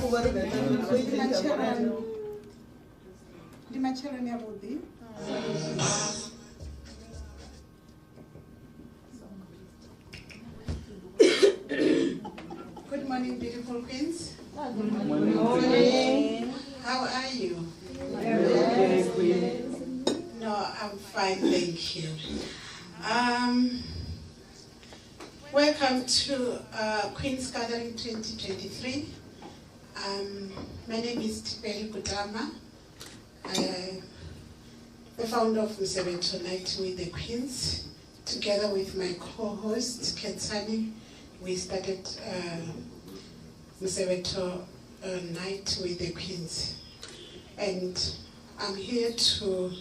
Good morning, beautiful queens. Good morning. How are you? Okay, No, I'm fine, thank you. Welcome to Queen's Gathering 2023. My name is Tipeli Kutama. I am the founder of Musevhethoni with the Queens. Together with my co-host, Ketsani, we started Musevhethoni with the Queens. And I'm here to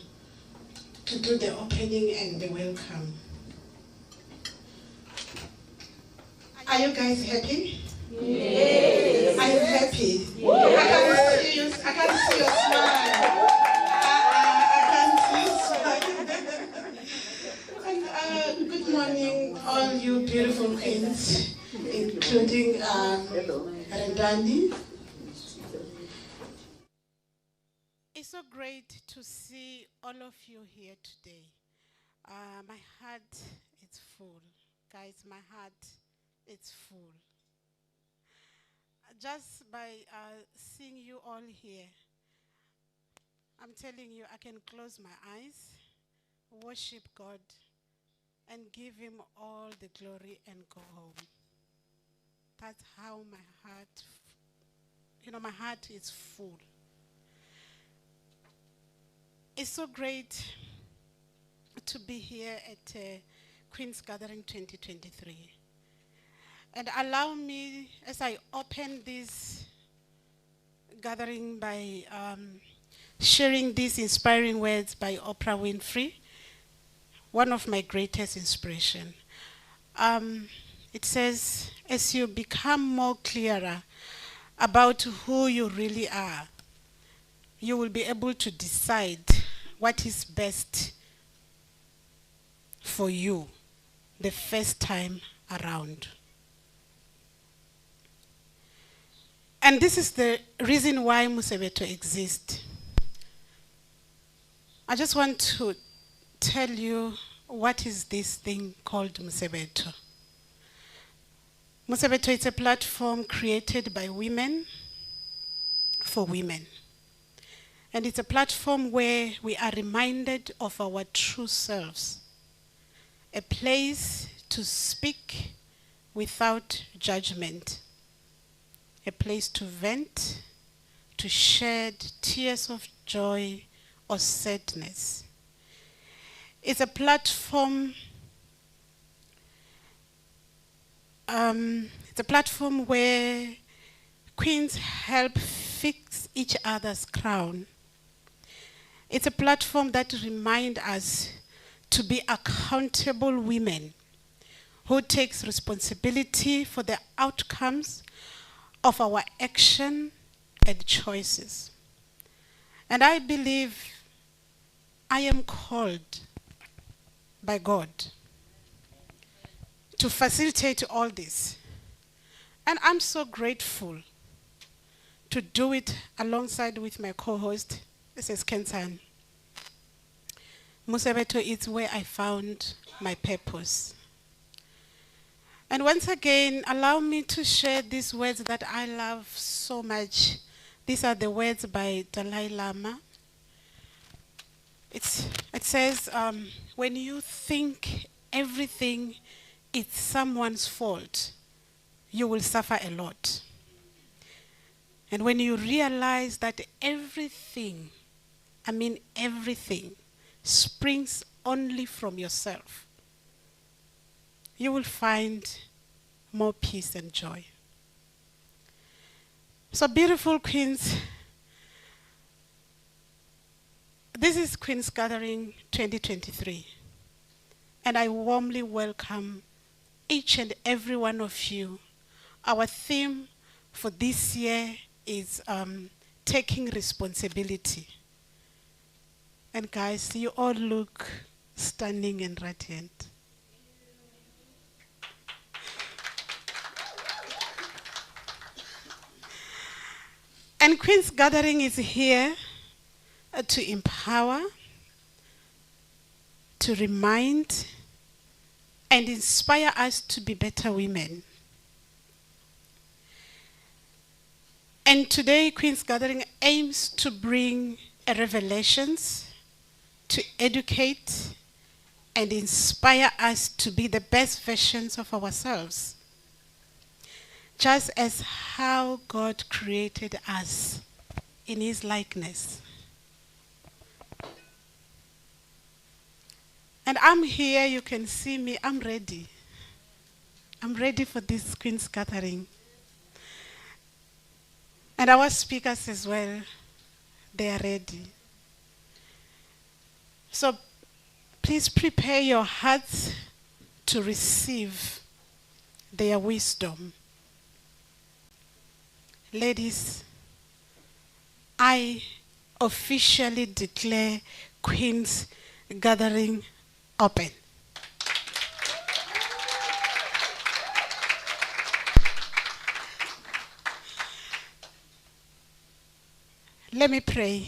do the opening and the welcome. Are you guys happy? Yes. Are you happy? Yes. I can't see your smile. I can't see your smile. And good morning, all you beautiful queens, including Rendani. It's so great to see all of you here today. My heart is full. Guys, my heart is full. Just by seeing you all here, I'm telling you, I can close my eyes, worship God, and give Him all the glory and go home. That's how my heart, my heart is full. It's so great to be here at Queen's Gathering 2023. And allow me, as I open this gathering by sharing these inspiring words by Oprah Winfrey, one of my greatest inspiration. It says, as you become more clearer about who you really are, you will be able to decide what is best for you the first time around. And this is the reason why Musevhethoni exists. I just want to tell you what is this thing called Musevhethoni. Musevhethoni is a platform created by women for women. And it's a platform where we are reminded of our true selves. A place to speak without judgment. A place to vent, to shed tears of joy or sadness. It's a platform where queens help fix each other's crown. It's a platform that reminds us to be accountable women who takes responsibility for the outcomes of our action and choices. And I believe I am called by God to facilitate all this. And I'm so grateful to do it alongside with my co-host, Mrs. Kensan. Musevhethoni is where I found my purpose. And once again, allow me to share these words that I love so much. These are the words by Dalai Lama. It says, when you think everything is someone's fault, you will suffer a lot. And when you realize that everything, I mean everything, springs only from yourself, you will find more peace and joy. So beautiful queens, this is Queen's Gathering 2023. And I warmly welcome each and every one of you. Our theme for this year is taking responsibility. And guys, you all look stunning and radiant. And Queen's Gathering is here to empower, to remind, and inspire us to be better women. And today, Queen's Gathering aims to bring a revelations, to educate and inspire us to be the best versions of ourselves, just as how God created us in His likeness. And I'm here, you can see me, I'm ready. I'm ready for this Queen's Gathering. And our speakers as well, they are ready. So please prepare your hearts to receive their wisdom. Ladies, I officially declare Queen's Gathering open. Let me pray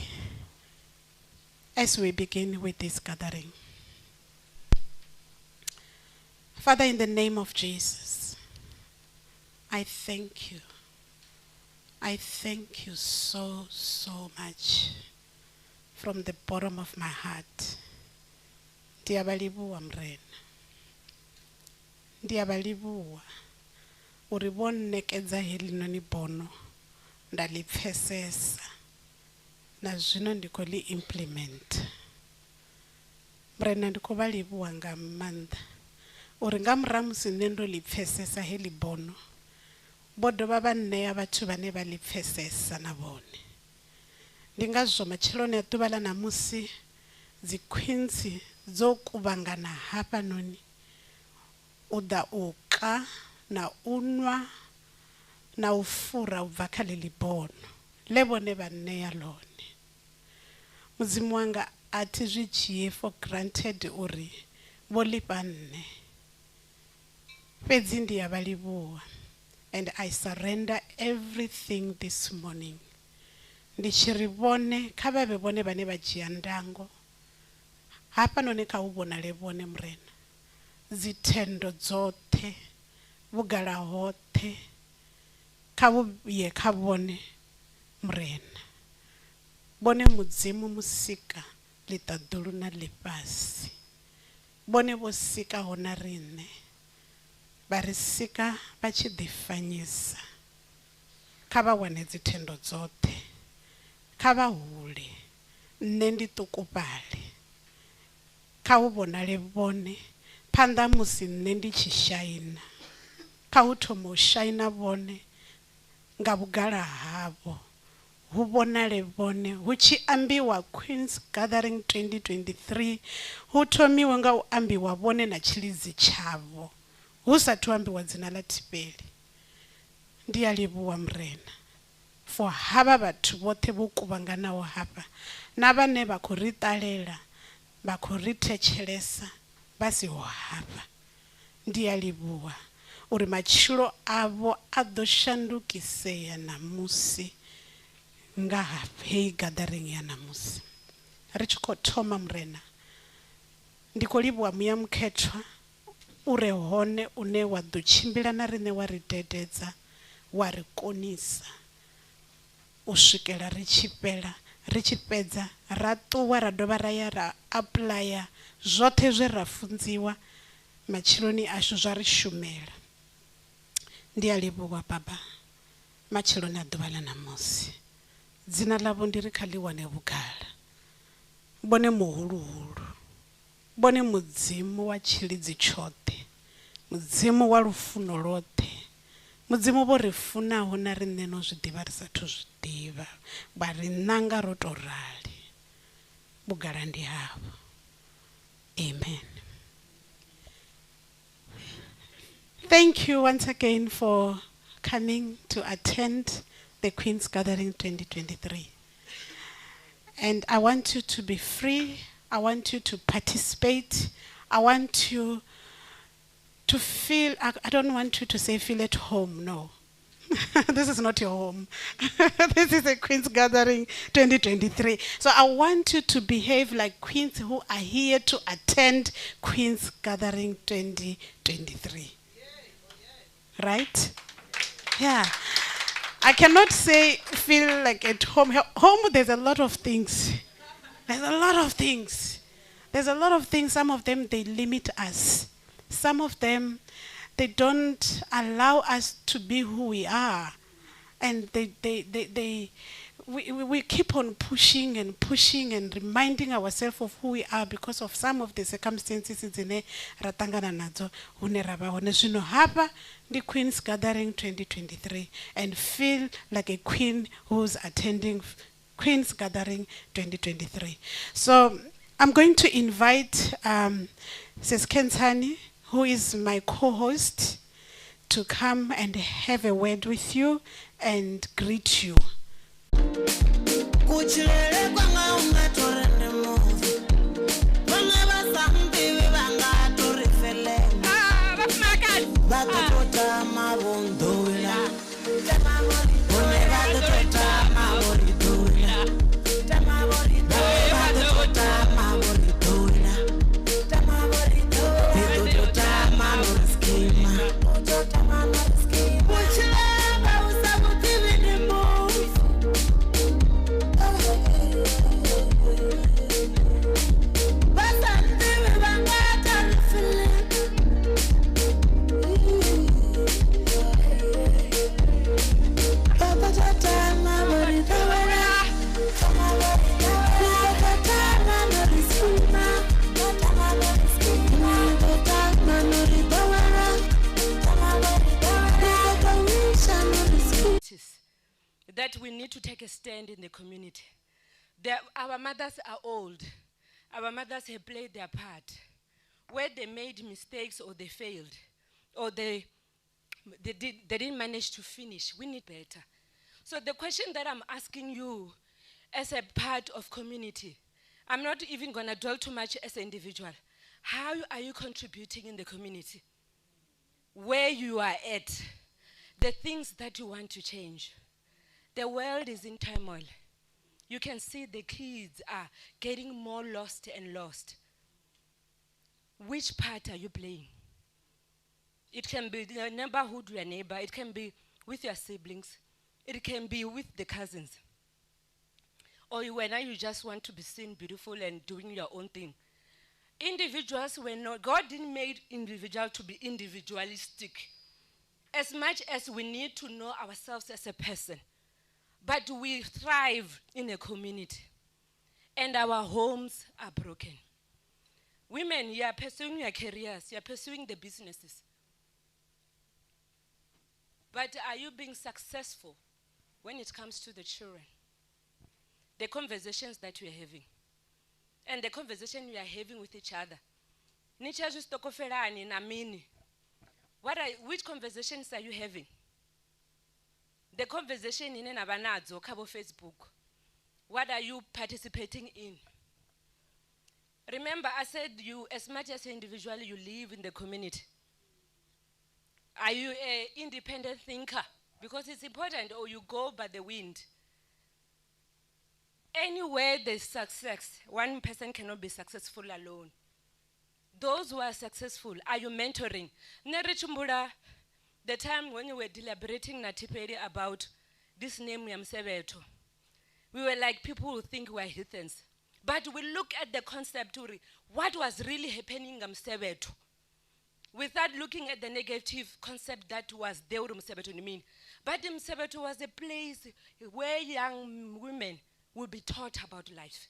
as we begin with this gathering. Father, in the name of Jesus, I thank you. I thank you so, so much from the bottom of my heart. Ndiyabalibuwa mrena. Ndiyabalibuwa. Uri bonnekedza helino ni bono ndalipfesesa. Na zwino ndiko li implement. Mrena ndiko valibuwa nga maanḓa. Uri nga murahu musi nṋe ndo lipfesesa heli bono, bodo vha vha ṋea vhathu vhane vha lipfesesa na vhone. Ndi ngazwo matshiloni a ḓuvha ḽa ṋamusi dzi queens dzo kuvhangana hafhanoni u ḓa u ka na u nwa na u fura u bva kha ḽeḽi bono ḽe vhone vha ṋea ḽone. Mudzimu wanga a thi zwi dzhie for granted uri vho ḽifha nṋe. Fhedzi ndi ya vha livhuwa. And I surrender everything this morning. Ndi tshi ri vhone kha vha vhe vhone vhane vha dzhia ndango. Hafhanoni kha u vhonale vhone mrena. Dzi thendo dzoṱhe, vhugala hoṱhe, kha vhuye kha vhone mrena. Bone mudzimu musika ḽiṱaḓulu na ḽifhasi. Bone vho sikaho na riṋe. Vha ri sika vha tshi ḓifanyisa. Kha vha wane dzi thendo dzoṱhe. Kha vha hule. Nṋe ndi ṱukufhale. Kha u vhonale vhone phanḓa musi nṋe ndi tshi shaina. Kha u thoma u shaina vhone nga vhugala havho. Hu vhonale vhone hu tshi ambiwa Queen's Gathering 2023 hu thomiwe nga u ambiwa vhone na tshilidzi tshavho. Hu sathu ambiwa dzina ḽa Thibeli. Ndi ya livhuwa mrena for havha vhathu vhoṱhe vho kuvhanganaho hafha na vhane vha khou ri ṱalela vha khou ri thetshelesa vha siho hafha. Ndi ya livhuwa uri matshilo avho a ḓo shandukisea ṋamusi nga hei gathering ya ṋamusi. Ri tshi khou thoma mrena, ndi khou livhuwa muya mukhethwa ure hone une wa ḓo tshimbila na riṋe wa ri dededza, wa ri konisa u swikela ri tshi fhela, ri tshi fhedza ra ṱuwa ra dovha ra ya ra apuḽaya zwoṱhe zwe ra funziwa matshiloni ashu zwa ri shumela. Ndi a livhuwa baba matshiloni a ḓuvha ḽa ṋamusi. Dzina ḽavho ndi ri kha ḽi wane vhugala. Bone muhuluhulu. Bone mudzimu wa tshilidzi tshoṱhe. Mudzimu wa lufuno lwoṱhe. Mudzimu vho ri funaho na riṋe no zwi ḓivha ri sathu zwi ḓivha. Vha ri ṋanga ro to rali. Vhugala ndi havho. Amen. Thank you once again for coming to attend the Queen's Gathering 2023. And I want you to be free. I want you to participate. I want you to feel, I don't want you to say feel at home, no. This is not your home. This is a Queen's Gathering 2023. So I want you to behave like queens who are here to attend Queen's Gathering 2023. Right? Yeah. I cannot say feel like at home. Home, there's a lot of things. There's a lot of things. There's a lot of things. Some of them, they limit us. Some of them, they don't allow us to be who we are. And we keep on pushing and pushing and reminding ourselves of who we are because of some of the circumstances in ratangana nazo hune raba hone zwino hapa the Queen's Gathering 2023 and feel like a queen who's attending Queen's Gathering 2023. So I'm going to invite Sis Kentani, who is my co-host, to come and have a word with you and greet you. That we need to take a stand in the community. Our mothers are old. Our mothers have played their part. Where they made mistakes or they failed, or they didn't manage to finish, we need better. So the question that I'm asking you as a part of community, I'm not even going to dwell too much as an individual. How are you contributing in the community? Where you are at, the things that you want to change. The world is in turmoil. You can see the kids are getting more lost and lost. Which part are you playing? It can be the neighborhood, your neighbor. It can be with your siblings. It can be with the cousins. Or when you just want to be seen beautiful and doing your own thing. Individuals were not, God didn't make individual to be individualistic. As much as we need to know ourselves as a person, but we thrive in a community, and our homes are broken. Women, you are pursuing your careers, you are pursuing the businesses. But are you being successful when it comes to the children? The conversations that we are having, and the conversation we are having with each other. Which conversations are you having? The conversation in Nabanadzo, Cabo Facebook. What are you participating in? Remember, I said you, as much as an individual, you live in the community. Are you an independent thinker? Because it's important, or you go by the wind. Anywhere there's success, one person cannot be successful alone. Those who are successful, are you mentoring? The time when we were deliberating Natipedi about this name Musevhethoni, we were like people who think we are heathens. But we look at the concept, what was really happening in Musevhethoni, without looking at the negative concept that was there Musevhethoni mean. But Musevhethoni was a place where young women would be taught about life.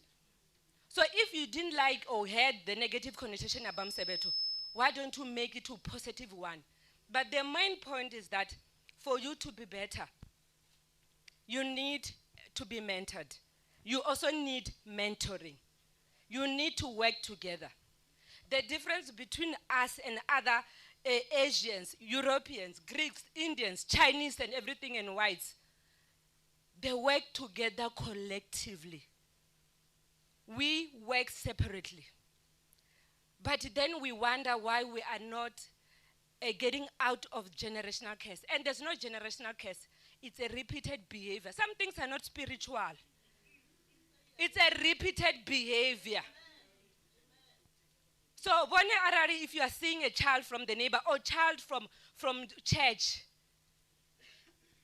So if you didn't like or had the negative connotation about Musevhethoni, why don't you make it a positive one? But the main point is that for you to be better, you need to be mentored. You also need mentoring. You need to work together. The difference between us and other Asians, Europeans, Greeks, Indians, Chinese, and everything and whites, they work together collectively. We work separately. But then we wonder why we are not getting out of generational curse. And there's no generational curse. It's a repeated behavior. Some things are not spiritual. It's a repeated behavior. So, if you are seeing a child from the neighbor or child from church,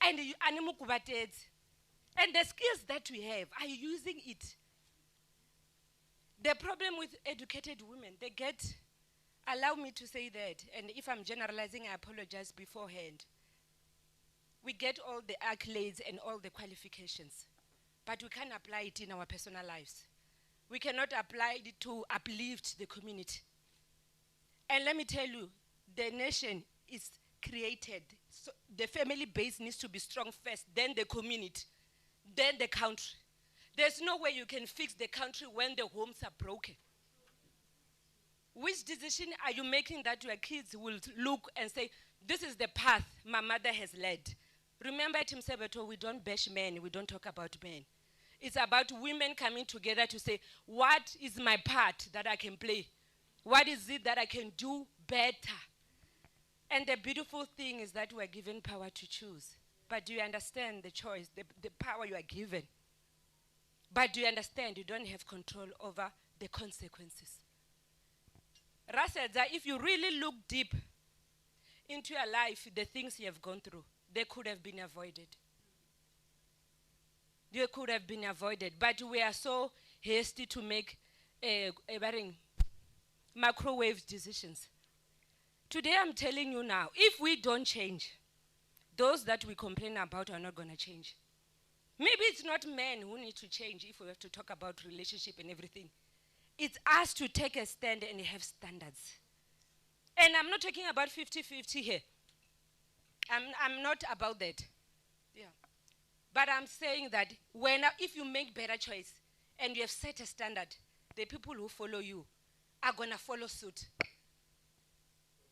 and and the skills that we have, are you using it? The problem with educated women, they get, allow me to say that, and if I'm generalizing, I apologize beforehand. We get all the accolades and all the qualifications, but we can't apply it in our personal lives. We cannot apply it to uplift the community. And let me tell you, the nation is created. So the family base needs to be strong first, then the community, then the country. There's no way you can fix the country when the homes are broken. Which decision are you making that your kids will look and say, this is the path my mother has led? Remember at Musevhethoni, we don't bash men, we don't talk about men. It's about women coming together to say, what is my part that I can play? What is it that I can do better? And the beautiful thing is that we're given power to choose. But do you understand the choice, the power you are given? But do you understand you don't have control over the consequences? Rasedza, if you really look deep into your life, the things you have gone through, they could have been avoided. They could have been avoided. But we are so hasty to make microwave decisions. Today I'm telling you now, if we don't change, those that we complain about are not going to change. Maybe it's not men who need to change if we have to talk about relationship and everything. It's us to take a stand and have standards. And I'm not talking about 50-50 here. I'm not about that. Yeah. But I'm saying that if you make better choice and you have set a standard, the people who follow you are going to follow suit.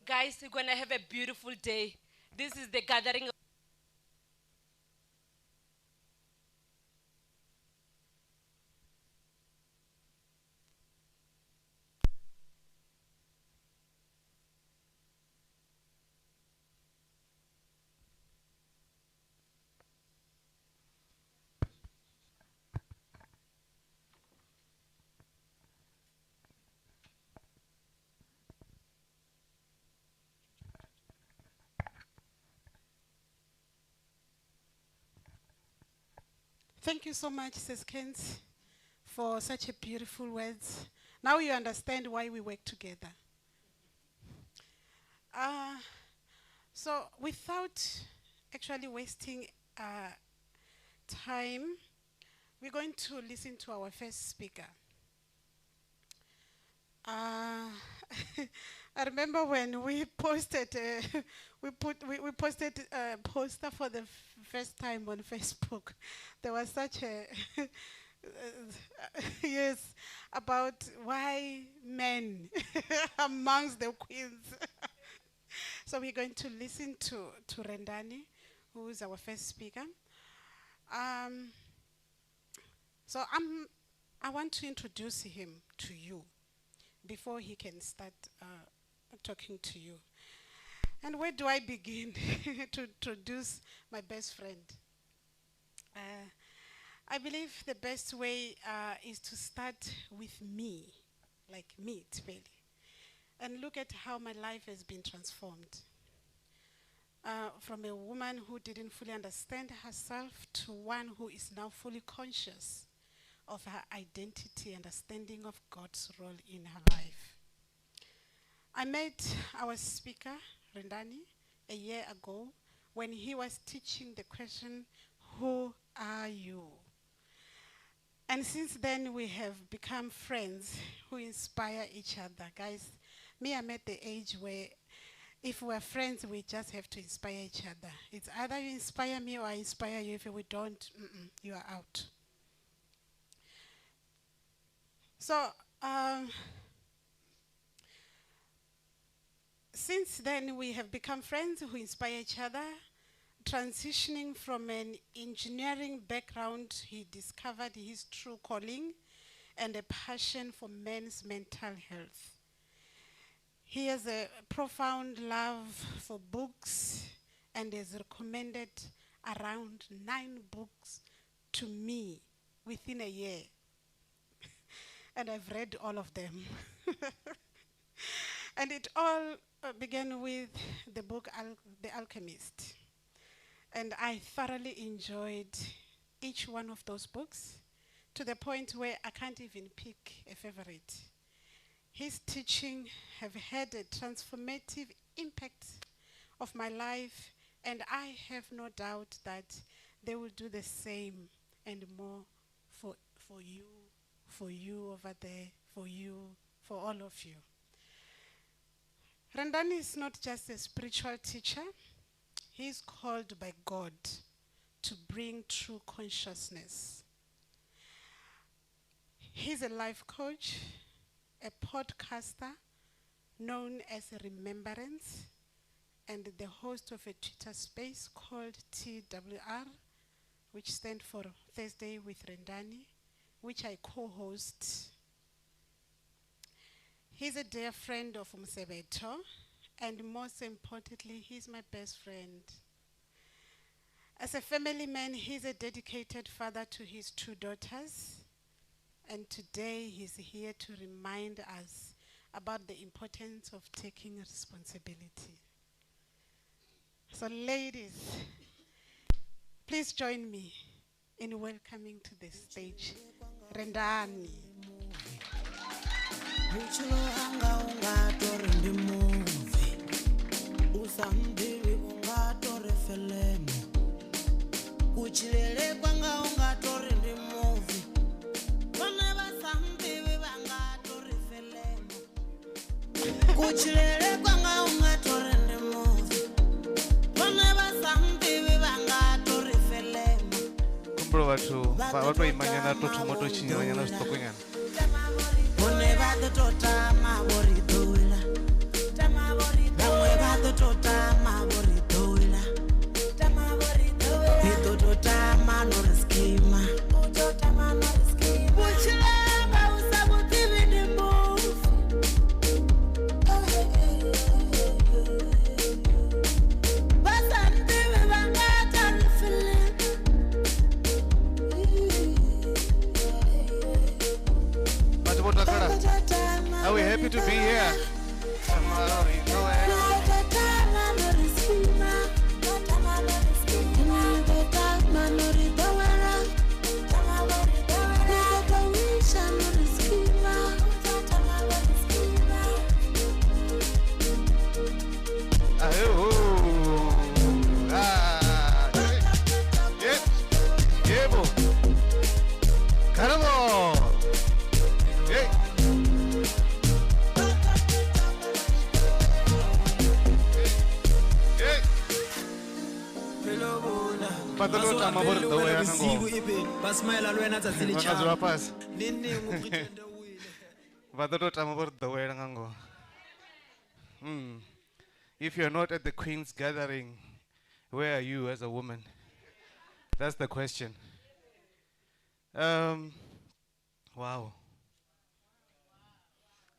Guys, we're going to have a beautiful day. This is the gathering. Thank you so much, Sis Kent, for such a beautiful words. Now you understand why we work together. So without actually wasting time, we're going to listen to our first speaker. I remember when we posted, we posted a poster for the first time on Facebook. There was such a yes, about why men amongst the queens. So we're going to listen to Rendani, who is our first speaker. So I want to introduce him to you before he can start talking to you. And where do I begin to introduce my best friend? I believe the best way is to start with me, like me, Tibeli, and look at how my life has been transformed. From a woman who didn't fully understand herself to one who is now fully conscious of her identity, understanding of God's role in her life. I met our speaker, Rendani, a year ago when he was teaching the question, who are you? And since then we have become friends who inspire each other. Guys, me, I'm at the age where if we're friends, we just have to inspire each other. It's either you inspire me or I inspire you. If we don't, you are out. So, since then, we have become friends who inspire each other. Transitioning from an engineering background, he discovered his true calling and a passion for men's mental health. He has a profound love for books and has recommended around 9 books to me within a year. And I've read all of them. And it all began with the book The Alchemist. And I thoroughly enjoyed each one of those books to the point where I can't even pick a favorite. His teaching have had a transformative impact of my life, and I have no doubt that they will do the same and more for you over there, for you, for all of you. Rendani is not just a spiritual teacher. He is called by God to bring true consciousness. He's a life coach, a podcaster known as Remembrance, and the host of a Twitter space called TWR, which stands for Thursday with Rendani, which I co-host. He's a dear friend of Musevhethoni, and most importantly, he's my best friend. As a family man, he's a dedicated father to his 2 daughters, and today he's here to remind us about the importance of taking responsibility. So ladies, please join me in welcoming to the stage Rendani. Kumbro watu imanyana to moto chinyanya stokunyan. Are we happy to be here? If you're not at the Queen's gathering, where are you as a woman? That's the question. Wow.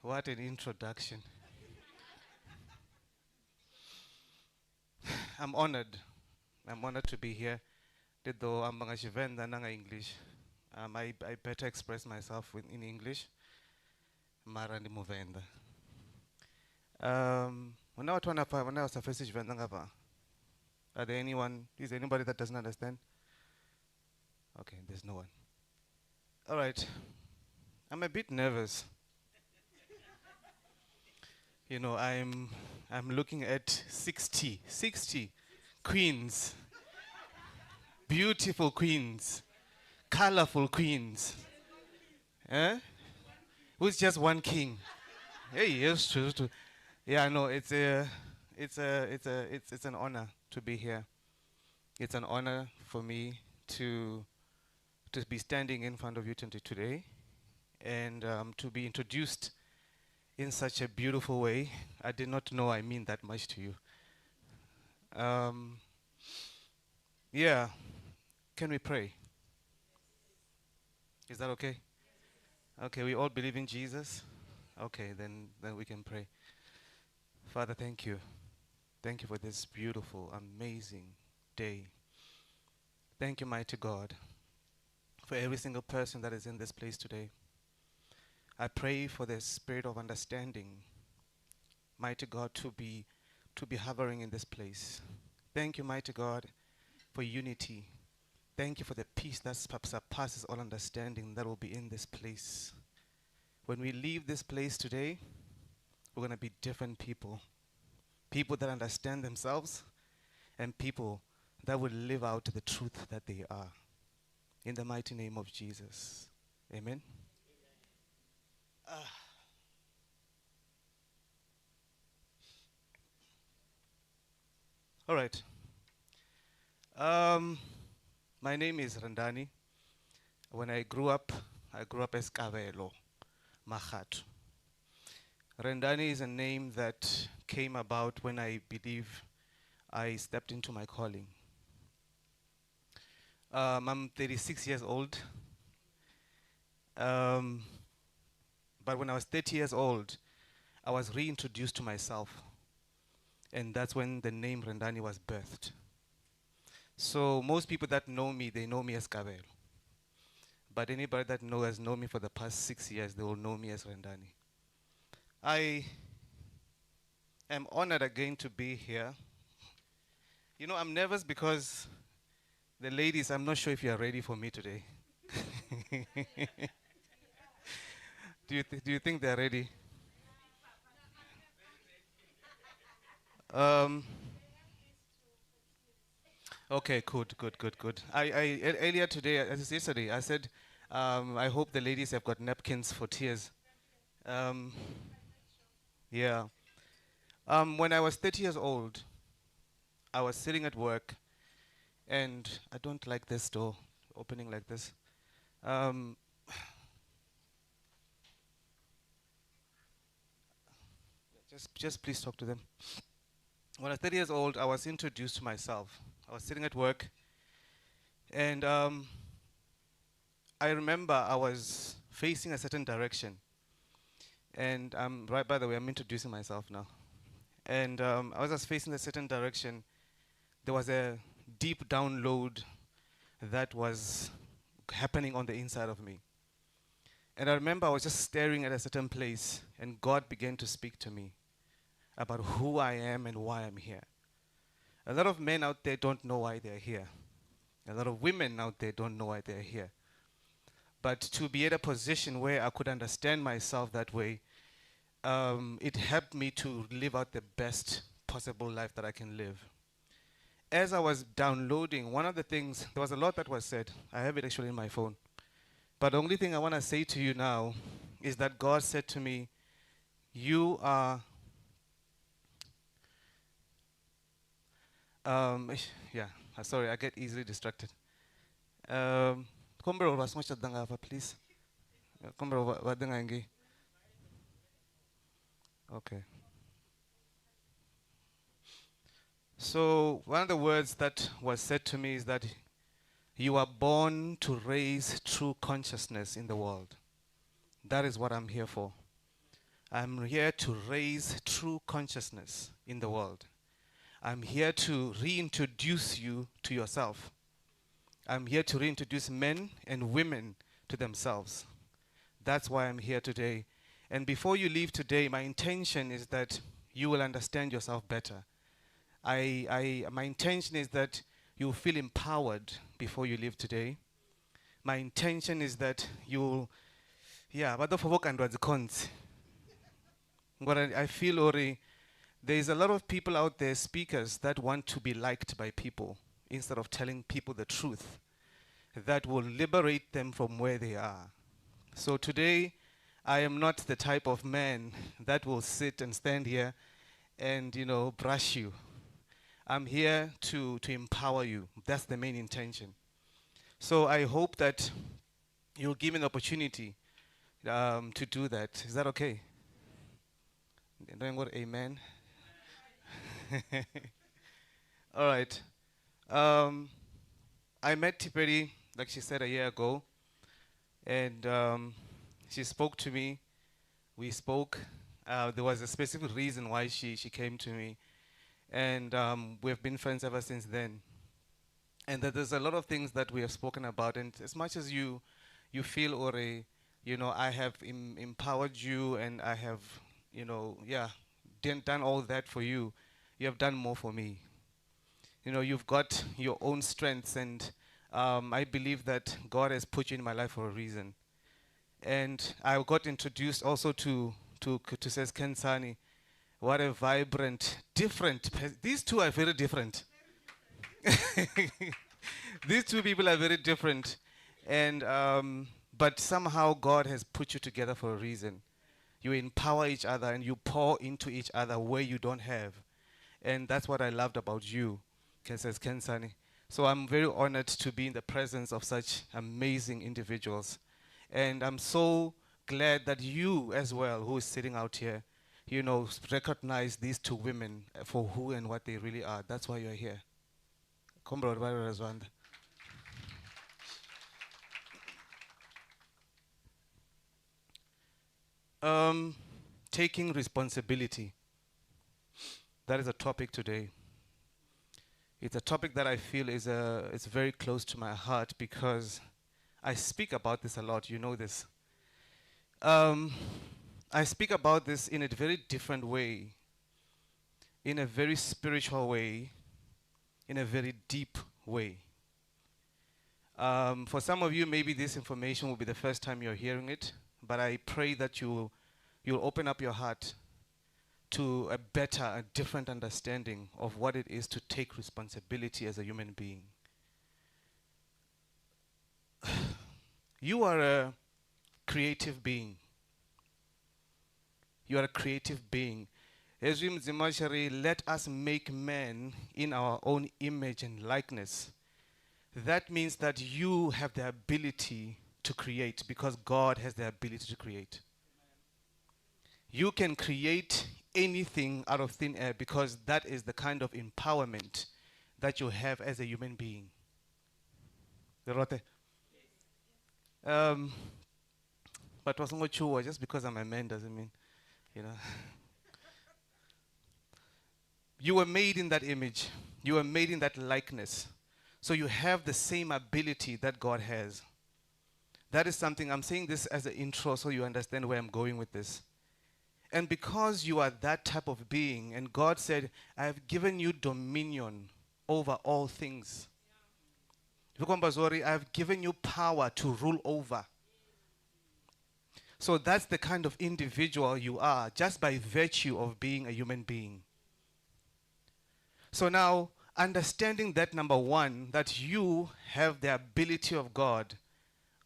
What an introduction. I'm honored. I'm honored to be here. Though I'm English, I better express myself in English. Marandi Movenda. When I was a first are there anyone? Is there anybody that doesn't understand? Okay, there's no one. All right. I'm a bit nervous. You know, I'm looking at 60 queens. Beautiful queens, colorful queens. Eh? Who's just one king? Hey, yes, true. Yeah, no, it's an honor to be here. It's an honor for me to be standing in front of you today, and to be introduced in such a beautiful way. I did not know I mean that much to you. Yeah. Can we pray? Is that okay? Okay, we all believe in Jesus? Okay, then we can pray. Father, thank you. Thank you for this beautiful, amazing day. Thank you, mighty God, for every single person that is in this place today. I pray for the spirit of understanding, mighty God, to be hovering in this place. Thank you, mighty God, for unity. Thank you for the peace that surpasses all understanding that will be in this place. When we leave this place today, we're going to be different people. People that understand themselves and people that will live out the truth that they are. In the mighty name of Jesus. Amen. All right. My name is Randani. When I grew up as Kavelo, Mahat. Rendani is a name that came about when I believe I stepped into my calling. I'm 36 years old. But when I was 30 years old, I was reintroduced to myself. And that's when the name Rendani was birthed. So most people that know me, they know me as Kabelo. But anybody that has known me for the past 6 years, they will know me as Rendani. I am honored again to be here. You know, I'm nervous because the ladies, I'm not sure if you are ready for me today. Do you think they're ready? Um, okay, good. Earlier today, as yesterday, I said, I hope the ladies have got napkins for tears. Um, yeah. When I was 30 years old, I was sitting at work, and I don't like this door opening like this. Um, just please talk to them. When I was 30 years old, I was introduced to myself. I was sitting at work, and I remember I was facing a certain direction. And right, by the way, I'm introducing myself now. And I was just facing a certain direction. There was a deep download that was happening on the inside of me. And I remember I was just staring at a certain place, and God began to speak to me about who I am and why I'm here. A lot of men out there don't know why they're here. A lot of women out there don't know why they're here. But to be at a position where I could understand myself that way, it helped me to live out the best possible life that I can live. As I was downloading, one of the things, there was a lot that was said. I have it actually in my phone. But the only thing I want to say to you now is that God said to me, you are, yeah, sorry, I get easily distracted. Kombe over smash that please. Kombe over Okay. So one of the words that was said to me is that you are born to raise true consciousness in the world. That is what I'm here for. I'm here to raise true consciousness in the world. I'm here to reintroduce you to yourself. I'm here to reintroduce men and women to themselves. That's why I'm here today. And before you leave today, my intention is that you will understand yourself better. My intention is that you'll feel empowered before you leave today. My intention is that you'll, yeah, but don't forget and the cons. But I feel already there's a lot of people out there, speakers, that want to be liked by people instead of telling people the truth that will liberate them from where they are. So today, I am not the type of man that will sit and stand here and, brush you. I'm here to empower you. That's the main intention. So I hope that you'll give me an opportunity to do that. Is that okay? Amen. All right. I met Tiperi, like she said, a year ago, and she spoke to me. We spoke. There was a specific reason why she came to me, and we've been friends ever since then. and that there's a lot of things that we have spoken about. And as much as you feel, or I have empowered you, and I have, yeah, done all that for you, you have done more for me. You've got your own strengths, and I believe that God has put you in my life for a reason. And I got introduced also to says Kensani. What a vibrant, different. These two are very different. These two people are very different, and but somehow God has put you together for a reason. You empower each other and you pour into each other where you don't have, and that's what I loved about you, says Kensani. So I'm very honored to be in the presence of such amazing individuals, and I'm so glad that you as well, who is sitting out here, recognize these two women for who and what they really are. That's why you're here. Comrade Razwanda. Taking responsibility. That is a topic today. It's a topic that I feel is very close to my heart, because I speak about this a lot. You know this. I speak about this in a very different way, in a very spiritual way, in a very deep way. For some of you, maybe this information will be the first time you're hearing it, but I pray that you'll open up your heart to a better, a different understanding of what it is to take responsibility as a human being. You are a creative being. You are a creative being. As we let us make man in our own image and likeness. That means that you have the ability to create, because God has the ability to create. You can create anything out of thin air, because that is the kind of empowerment that you have as a human being. But wasn't what you just because I'm a man doesn't mean, You were made in that image. You were made in that likeness. So you have the same ability that God has. That is something, I'm saying this as an intro so you understand where I'm going with this. And because you are that type of being, and God said, I have given you dominion over all things. I have given you power to rule over. So that's the kind of individual you are, just by virtue of being a human being. So now, understanding that, number one, that you have the ability of God,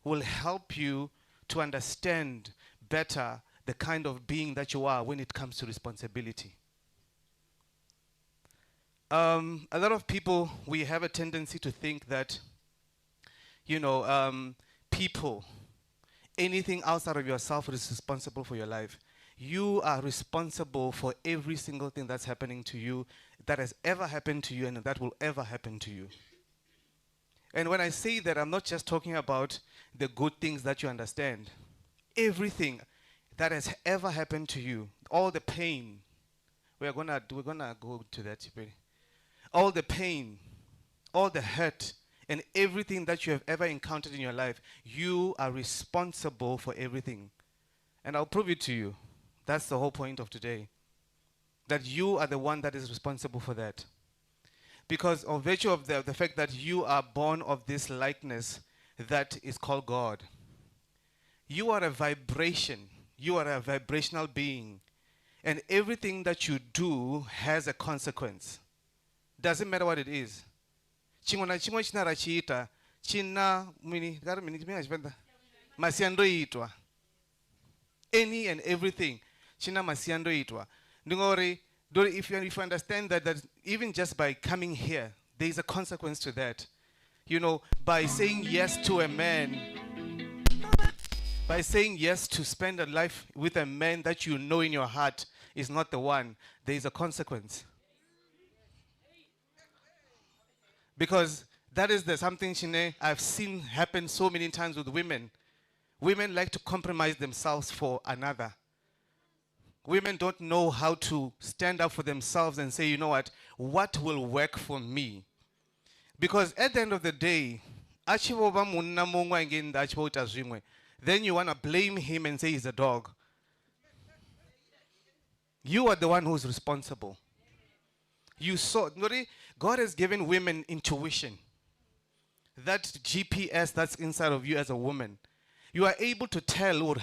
will help you to understand better the kind of being that you are when it comes to responsibility. A lot of people, we have a tendency to think that, people, anything outside of yourself is responsible for your life. You are responsible for every single thing that's happening to you, that has ever happened to you, and that will ever happen to you. And when I say that, I'm not just talking about the good things that you understand. Everything that has ever happened to you, all the pain, we're gonna go to that. All the pain, all the hurt, and everything that you have ever encountered in your life, you are responsible for everything. And I'll prove it to you. That's the whole point of today. That you are the one that is responsible for that. Because of virtue of the fact that you are born of this likeness that is called God. You are a vibration. You are a vibrational being. And everything that you do has a consequence. Doesn't matter what it is. Any and everything. If you understand that even just by coming here, there is a consequence to that. By saying yes to a man, by saying yes to spend a life with a man that you know in your heart is not the one, there is a consequence. Because that is something, Shine, I've seen happen so many times with women. Women like to compromise themselves for another. Women don't know how to stand up for themselves and say, you know what will work for me? Because at the end of the day, achivoba munna mongwa ngenda achivota zvimwe, then you want to blame him and say he's a dog. You are the one who's responsible. You saw, God has given women intuition. That GPS that's inside of you as a woman. You are able to tell, Lord,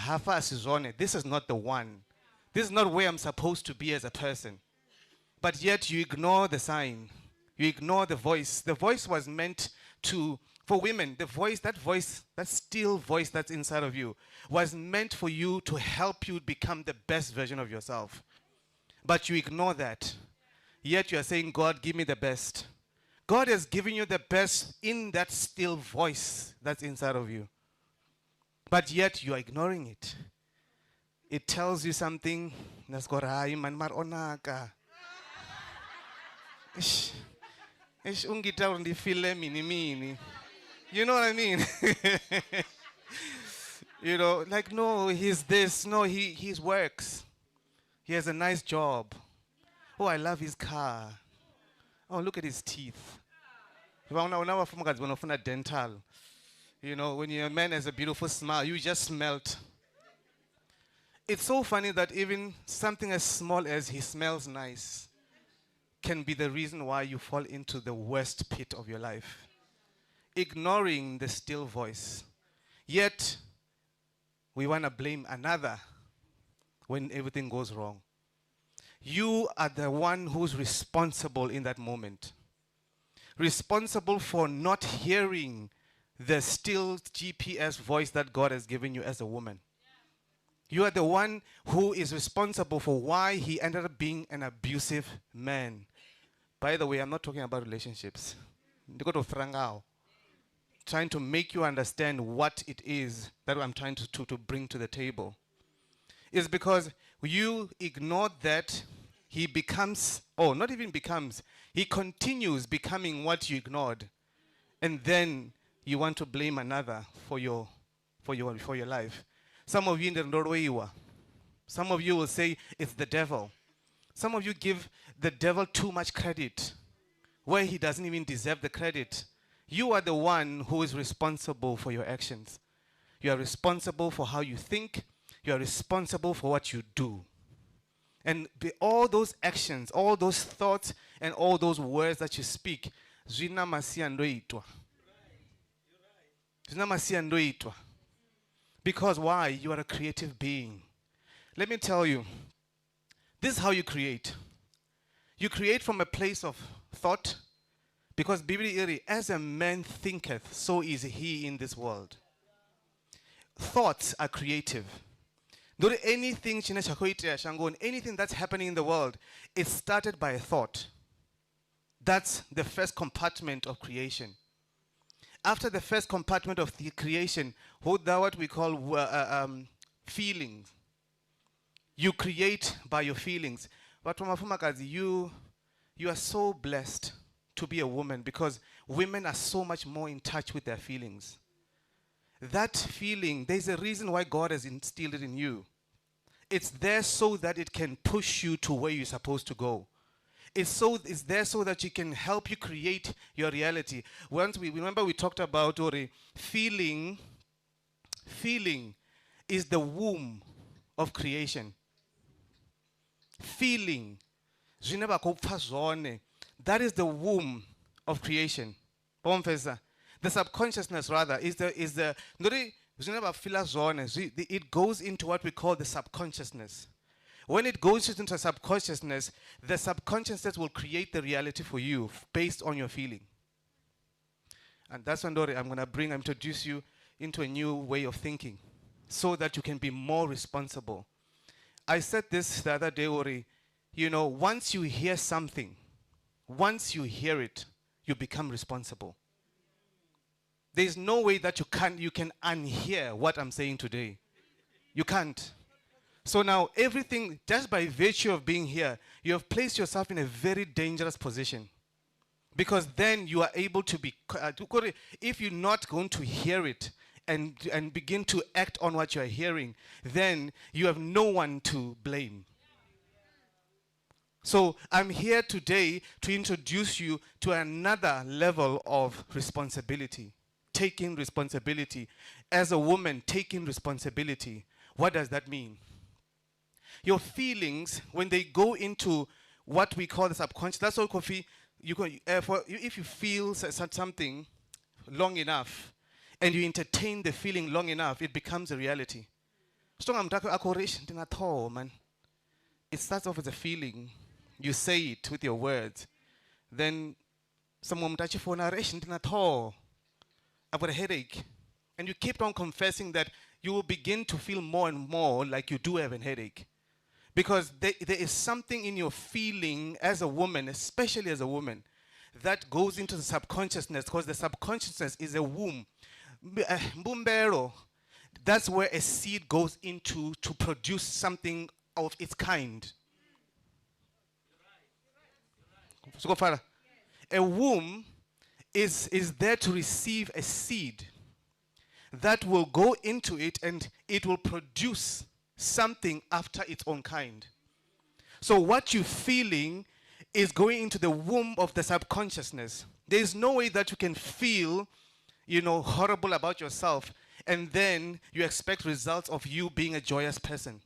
this is not the one. This is not where I'm supposed to be as a person. But yet you ignore the sign. You ignore the voice. The voice was meant for women, that still voice that's inside of you, was meant for you to help you become the best version of yourself. But you ignore that. Yet you are saying, God, give me the best. God has given you the best in that still voice that's inside of you. But yet you are ignoring it. It tells you something that's got man mar onaka. You know what I mean? You know, like, no, he's this. No, he works. He has a nice job. Oh, I love his car. Oh, look at his teeth. Dental. You know, when your man has a beautiful smile, you just melt. It's so funny that even something as small as he smells nice can be the reason why you fall into the worst pit of your life. Ignoring the still voice. Yet, we want to blame another when everything goes wrong. You are the one who's responsible in that moment. Responsible for not hearing the still GPS voice that God has given you as a woman. You are the one who is responsible for why he ended up being an abusive man. By the way, I'm not talking about relationships. Trying to make you understand what it is that I'm trying to bring to the table. It's because you ignored that he becomes, or not even becomes, he continues becoming what you ignored. And then you want to blame another for your life. Some of you in the Norway, some of you will say it's the devil. Some of you give the devil too much credit where he doesn't even deserve the credit. You are the one who is responsible for your actions. You are responsible for how you think. You are responsible for what you do. And all those actions, all those thoughts, and all those words that you speak, zina masiandoitwa. Zina masiandoitwa. Because why? You are a creative being. Let me tell you, this is how you create. You create from a place of thought, because Bibli, as a man thinketh, so is he in this world. Thoughts are creative. Not anything that's happening in the world, it started by a thought. That's the first compartment of creation. After the first compartment of the creation, what we call feelings. You create by your feelings. But you are so blessed to be a woman, because women are so much more in touch with their feelings. That feeling, there's a reason why God has instilled it in you. It's there so that it can push you to where you're supposed to go. It's there so that you can help you create your reality. Once we talked about feeling is the womb of creation. Feeling. That is the womb of creation. The subconsciousness, rather, it goes into what we call the subconsciousness. When it goes into subconsciousness, the subconsciousness will create the reality for you based on your feeling. And that's when I'm going to introduce you into a new way of thinking so that you can be more responsible. I said this the other day, Ori, once you hear something, once you hear it, you become responsible. There's no way that you can unhear what I'm saying today. You can't. So now everything, just by virtue of being here, you have placed yourself in a very dangerous position. Because then you are able to be, if you're not going to hear it and begin to act on what you are hearing, then you have no one to blame. So I'm here today to introduce you to another level of responsibility. Taking responsibility. As a woman, taking responsibility. What does that mean? Your feelings, when they go into what we call the subconscious, that's all coffee. If you feel something long enough and you entertain the feeling long enough, it becomes a reality. Man. It starts off as a feeling. You say it with your words. Then someone touch your phone, I've got a headache. And you keep on confessing that you will begin to feel more and more like you do have a headache. Because there is something in your feeling as a woman, especially as a woman, that goes into the subconsciousness, because the subconsciousness is a womb. Mbumbero, that's where a seed goes into to produce something of its kind. So, Father, a womb is there to receive a seed that will go into it and it will produce something after its own kind. So what you're feeling is going into the womb of the subconsciousness. There is no way that you can feel, horrible about yourself and then you expect results of you being a joyous person.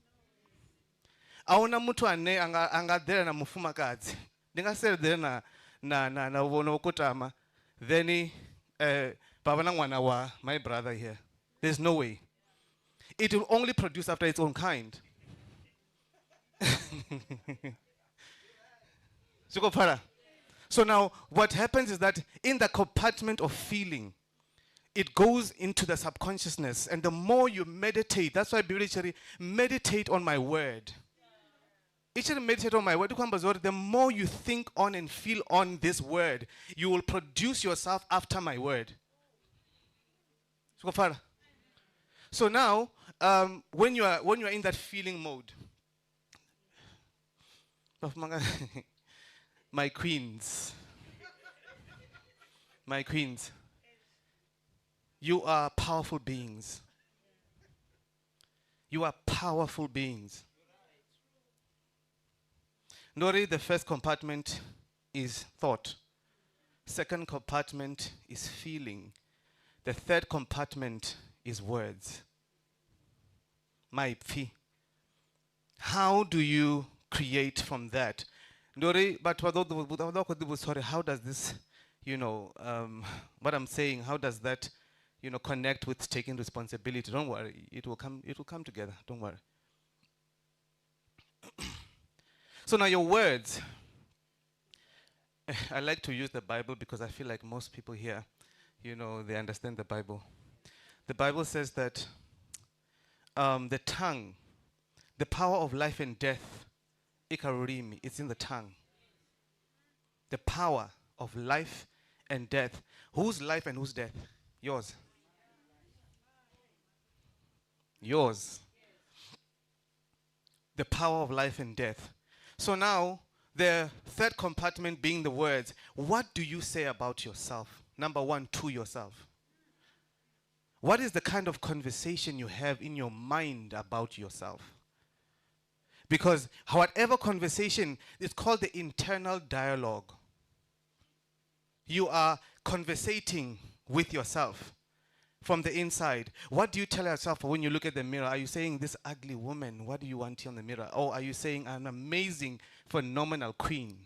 Awuna mtu angadera na mufumakazi. Ndingasere there na ukutama. Then baba nangwana wa my brother here. There's no way. It will only produce after its own kind. So now what happens is that in the compartment of feeling, it goes into the subconsciousness, and the more you meditate, that's why I meditate on my word. Meditate on my word. The more you think on and feel on this word, you will produce yourself after my word. So now, when you are in that feeling mode, my queens, you are powerful beings. You are powerful beings. Nori, the first compartment is thought. Second compartment is feeling. The third compartment is words. My phi. How do you create from that? Nori, but sorry, how does this, what I'm saying, how does that, connect with taking responsibility? Don't worry, it will come together. Don't worry. So now your words. I like to use the Bible because I feel like most people here, they understand the Bible. The Bible says that the tongue, the power of life and death, ikarurimi, it's in the tongue. The power of life and death. Whose life and whose death? Yours. Yours. The power of life and death. So now, the third compartment being the words. What do you say about yourself? Number one, to yourself. What is the kind of conversation you have in your mind about yourself? Because whatever conversation is called the internal dialogue. You are conversating with yourself from the inside. What do you tell yourself when you look at the mirror? Are you saying, this ugly woman, what do you want here on the mirror? Or are you saying, an amazing, phenomenal queen?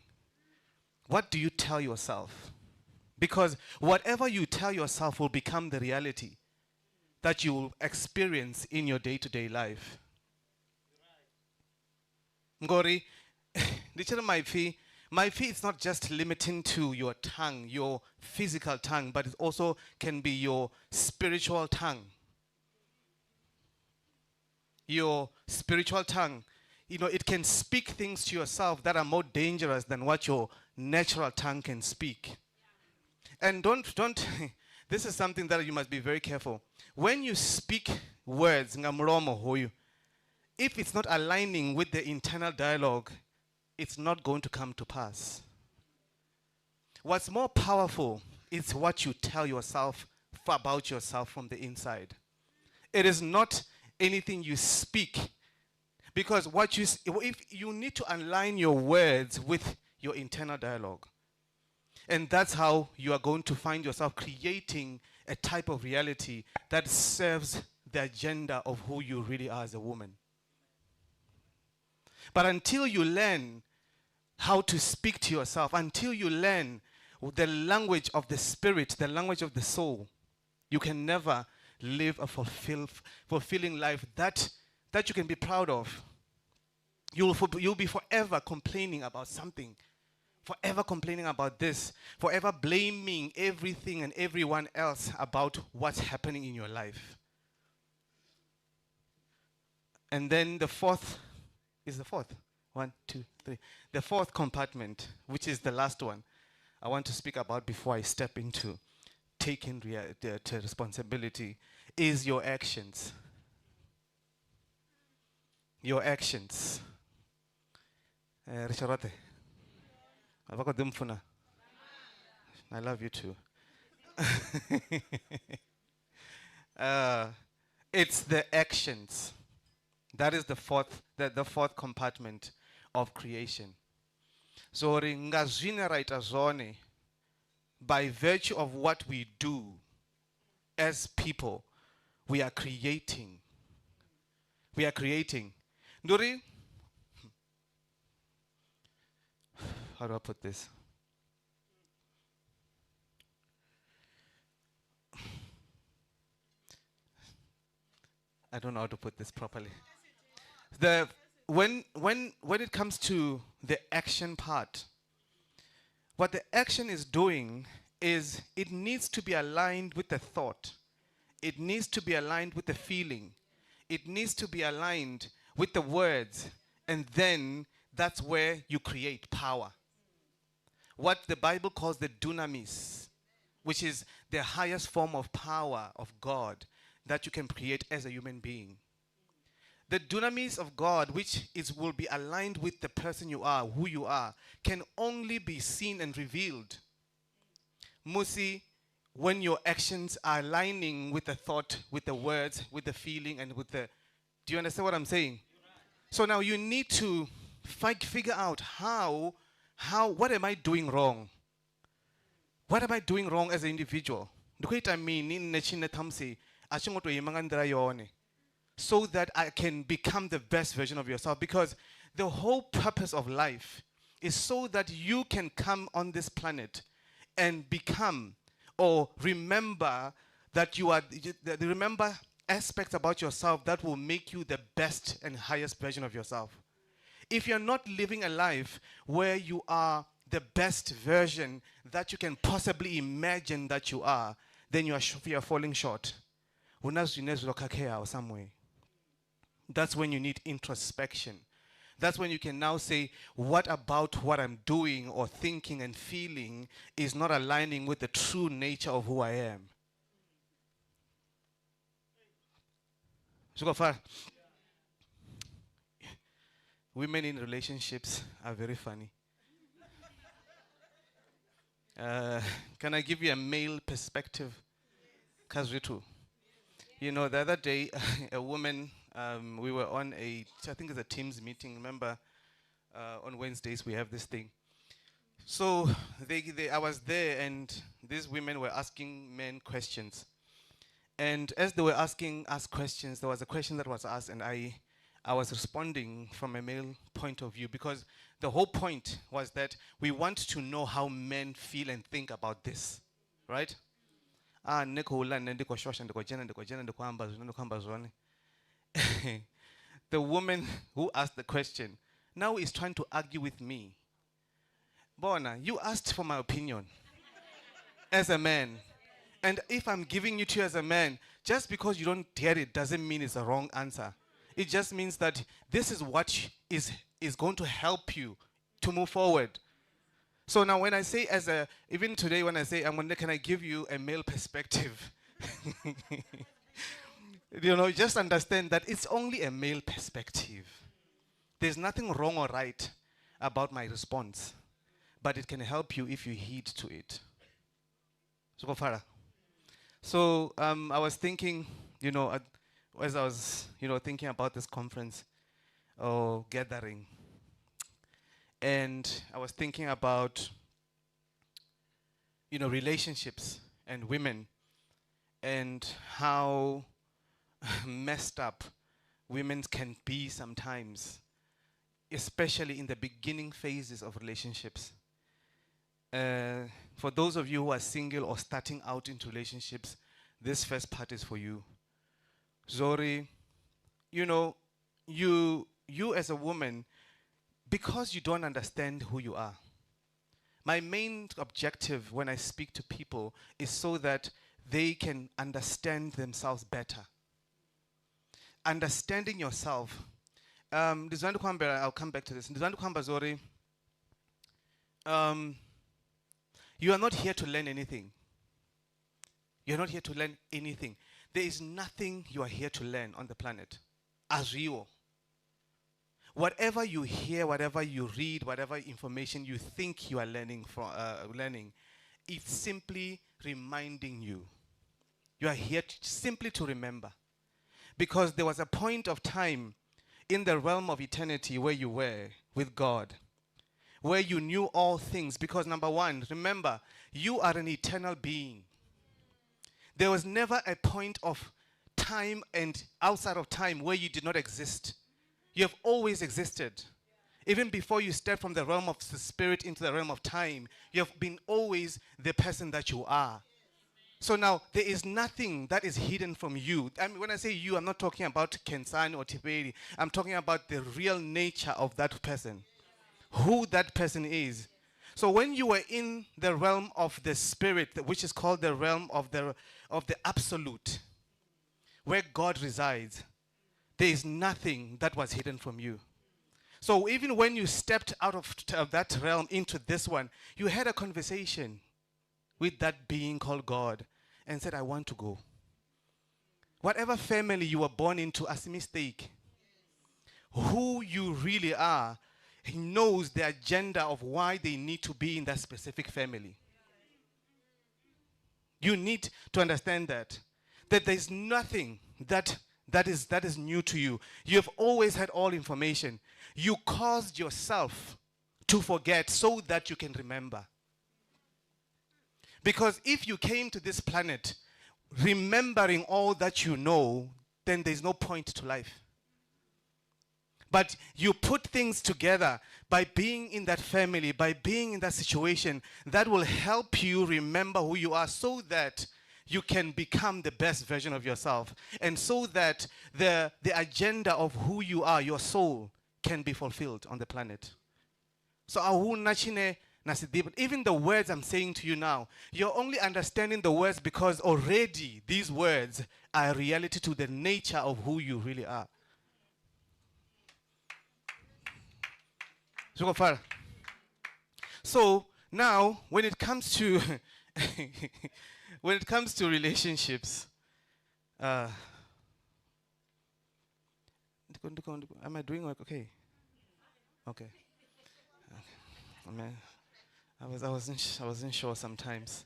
What do you tell yourself? Because whatever you tell yourself will become the reality that you will experience in your day-to-day life. Ngori, my fee is not just limiting to your tongue, your physical tongue, but it also can be your spiritual tongue. Your spiritual tongue, it can speak things to yourself that are more dangerous than what your natural tongue can speak. And don't, this is something that you must be very careful. When you speak words, if it's not aligning with the internal dialogue, it's not going to come to pass. What's more powerful is what you tell yourself about yourself from the inside. It is not anything you speak, Because if you need to align your words with your internal dialogue. And that's how you are going to find yourself creating a type of reality that serves the agenda of who you really are as a woman. But until you learn how to speak to yourself, until you learn the language of the spirit, the language of the soul, you can never live a fulfilling life that you can be proud of. You'll be forever complaining about something, forever complaining about this, forever blaming everything and everyone else about what's happening in your life. And then the fourth is the fourth. 1, 2, 3. The fourth compartment, which is the last one, I want to speak about before I step into taking responsibility, is your actions. Your actions. Risharote. I love you too. It's the actions. That is the fourth compartment of creation. So by virtue of what we do as people, we are creating. We are creating. Nduri, how do I put this? I don't know how to put this properly. When it comes to the action part, what the action is doing is it needs to be aligned with the thought. It needs to be aligned with the feeling. It needs to be aligned with the words. And then that's where you create power. What the Bible calls the dunamis, which is the highest form of power of God that you can create as a human being. The dunamis of God, which will be aligned with the person you are, who you are, can only be seen and revealed, Musi, when your actions are aligning with the thought, with the words, with the feeling, and with the... Do you understand what I'm saying? So now you need to figure out what am I doing wrong? What am I doing wrong as an individual? So that I can become the best version of yourself. Because the whole purpose of life is so that you can come on this planet and become or remember that you are, remember aspects about yourself that will make you the best and highest version of yourself. If you're not living a life where you are the best version that you can possibly imagine that you are, then you are falling short. Some way. That's when you need introspection. That's when you can now say, what about what I'm doing or thinking and feeling is not aligning with the true nature of who I am? So far, women in relationships are very funny. Can I give you a male perspective? Kazritu. You know, the other day, a woman, we were on I think it's a Teams meeting. Remember, on Wednesdays we have this thing. So I was there, and these women were asking men questions. And as they were asking us questions, there was a question that was asked, and I was responding from a male point of view, because the whole point was that we want to know how men feel and think about this, right? The woman who asked the question now is trying to argue with me. Bona, you asked for my opinion as a man. And if I'm giving it to you as a man, just because you don't get it doesn't mean it's a wrong answer. It just means that this is what is going to help you to move forward. So now when I say even today when I say, can I give you a male perspective? Just understand that it's only a male perspective. There's nothing wrong or right about my response, but it can help you if you heed to it. So I was thinking, as I was, thinking about this conference, or gathering. And I was thinking about, relationships and women, and how messed up women can be sometimes, especially in the beginning phases of relationships. For those of you who are single or starting out into relationships, this first part is for you. Zori, you as a woman, because you don't understand who you are. My main objective when I speak to people is so that they can understand themselves better. Understanding yourself. I'll come back to this. Zori, you are not here to learn anything. You're not here to learn anything. There is nothing you are here to learn on the planet. As you. Whatever you hear, whatever you read, whatever information you think you are learning, it's simply reminding you. You are here simply to remember. Because there was a point of time in the realm of eternity where you were with God, where you knew all things. Because number one, remember, you are an eternal being. There was never a point of time and outside of time where you did not exist. You have always existed. Even before you step from the realm of the spirit into the realm of time, you have been always the person that you are. So now, there is nothing that is hidden from you. I mean, when I say you, I'm not talking about Kensani or Tiberi. I'm talking about the real nature of that person. Who that person is. So when you were in the realm of the spirit, which is called the realm of the absolute, where God resides, there is nothing that was hidden from you. So even when you stepped out of that realm into this one, you had a conversation with that being called God and said, I want to go. Whatever family you were born into as a mistake, who you really are, he knows the agenda of why they need to be in that specific family. You need to understand that there's nothing that is new to you. You have always had all information. You caused yourself to forget so that you can remember. Because if you came to this planet remembering all that you know, then there's no point to life. But you put things together by being in that family, by being in that situation, that will help you remember who you are so that you can become the best version of yourself. And so that the agenda of who you are, your soul, can be fulfilled on the planet. So even the words I'm saying to you now, you're only understanding the words because already these words are a reality to the nature of who you really are. So now, when it comes to relationships, am I doing work? Okay. Okay. I wasn't sure sometimes.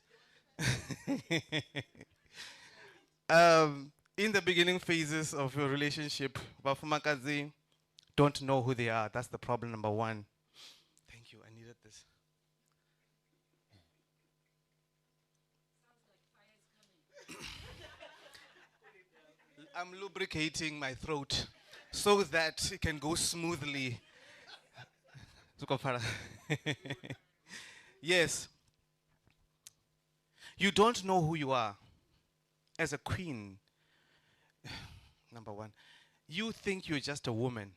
In the beginning phases of your relationship, Bafumakazi don't know who they are. That's the problem number one. Thank you. I needed this. I'm lubricating my throat so that it can go smoothly. Yes. You don't know who you are. As a queen, number one, you think you're just a woman.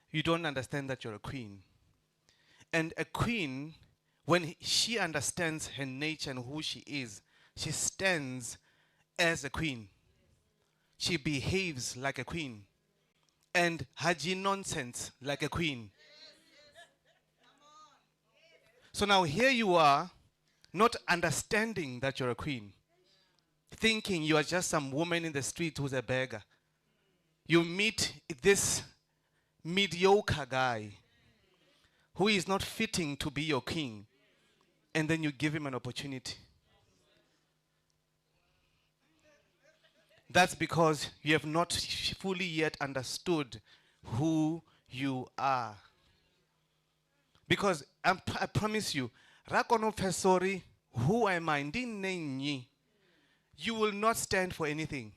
You don't understand that you're a queen. And a queen, when she understands her nature and who she is, she stands as a queen. She behaves like a queen. And haji nonsense like a queen. So now here you are, not understanding that you're a queen. Thinking you are just some woman in the street who's a beggar. You meet this mediocre guy who is not fitting to be your king, and then you give him an opportunity. That's because you have not fully yet understood who you are. Because I promise you, Rakono Fesori, who am I? You will not stand for anything.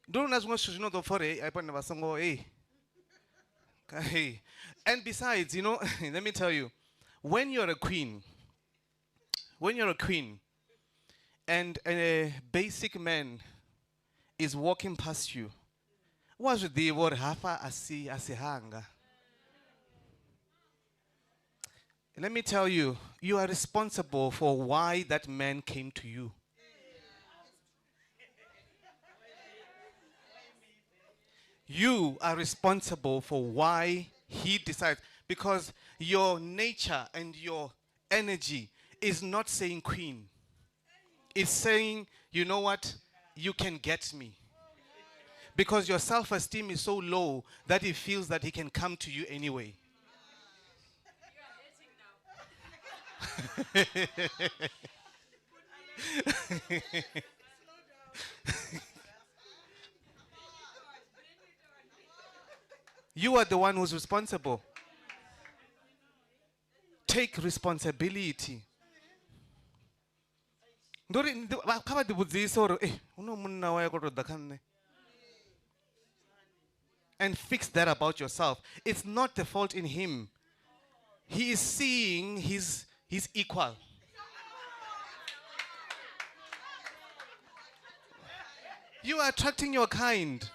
Don't ask what you know for I put never song hey. And besides, let me tell you, when you're a queen, and a basic man is walking past you, what should they word hafa asihanga? Let me tell you, you are responsible for why that man came to you. You are responsible for why he decides, because your nature and your energy is not saying queen. It's saying, you know what, you can get me. Because your self-esteem is so low that he feels that he can come to you anyway. You are the one who's responsible. Take responsibility. And fix that about yourself. It's not the fault in him. He is seeing his equal. You are attracting your kind.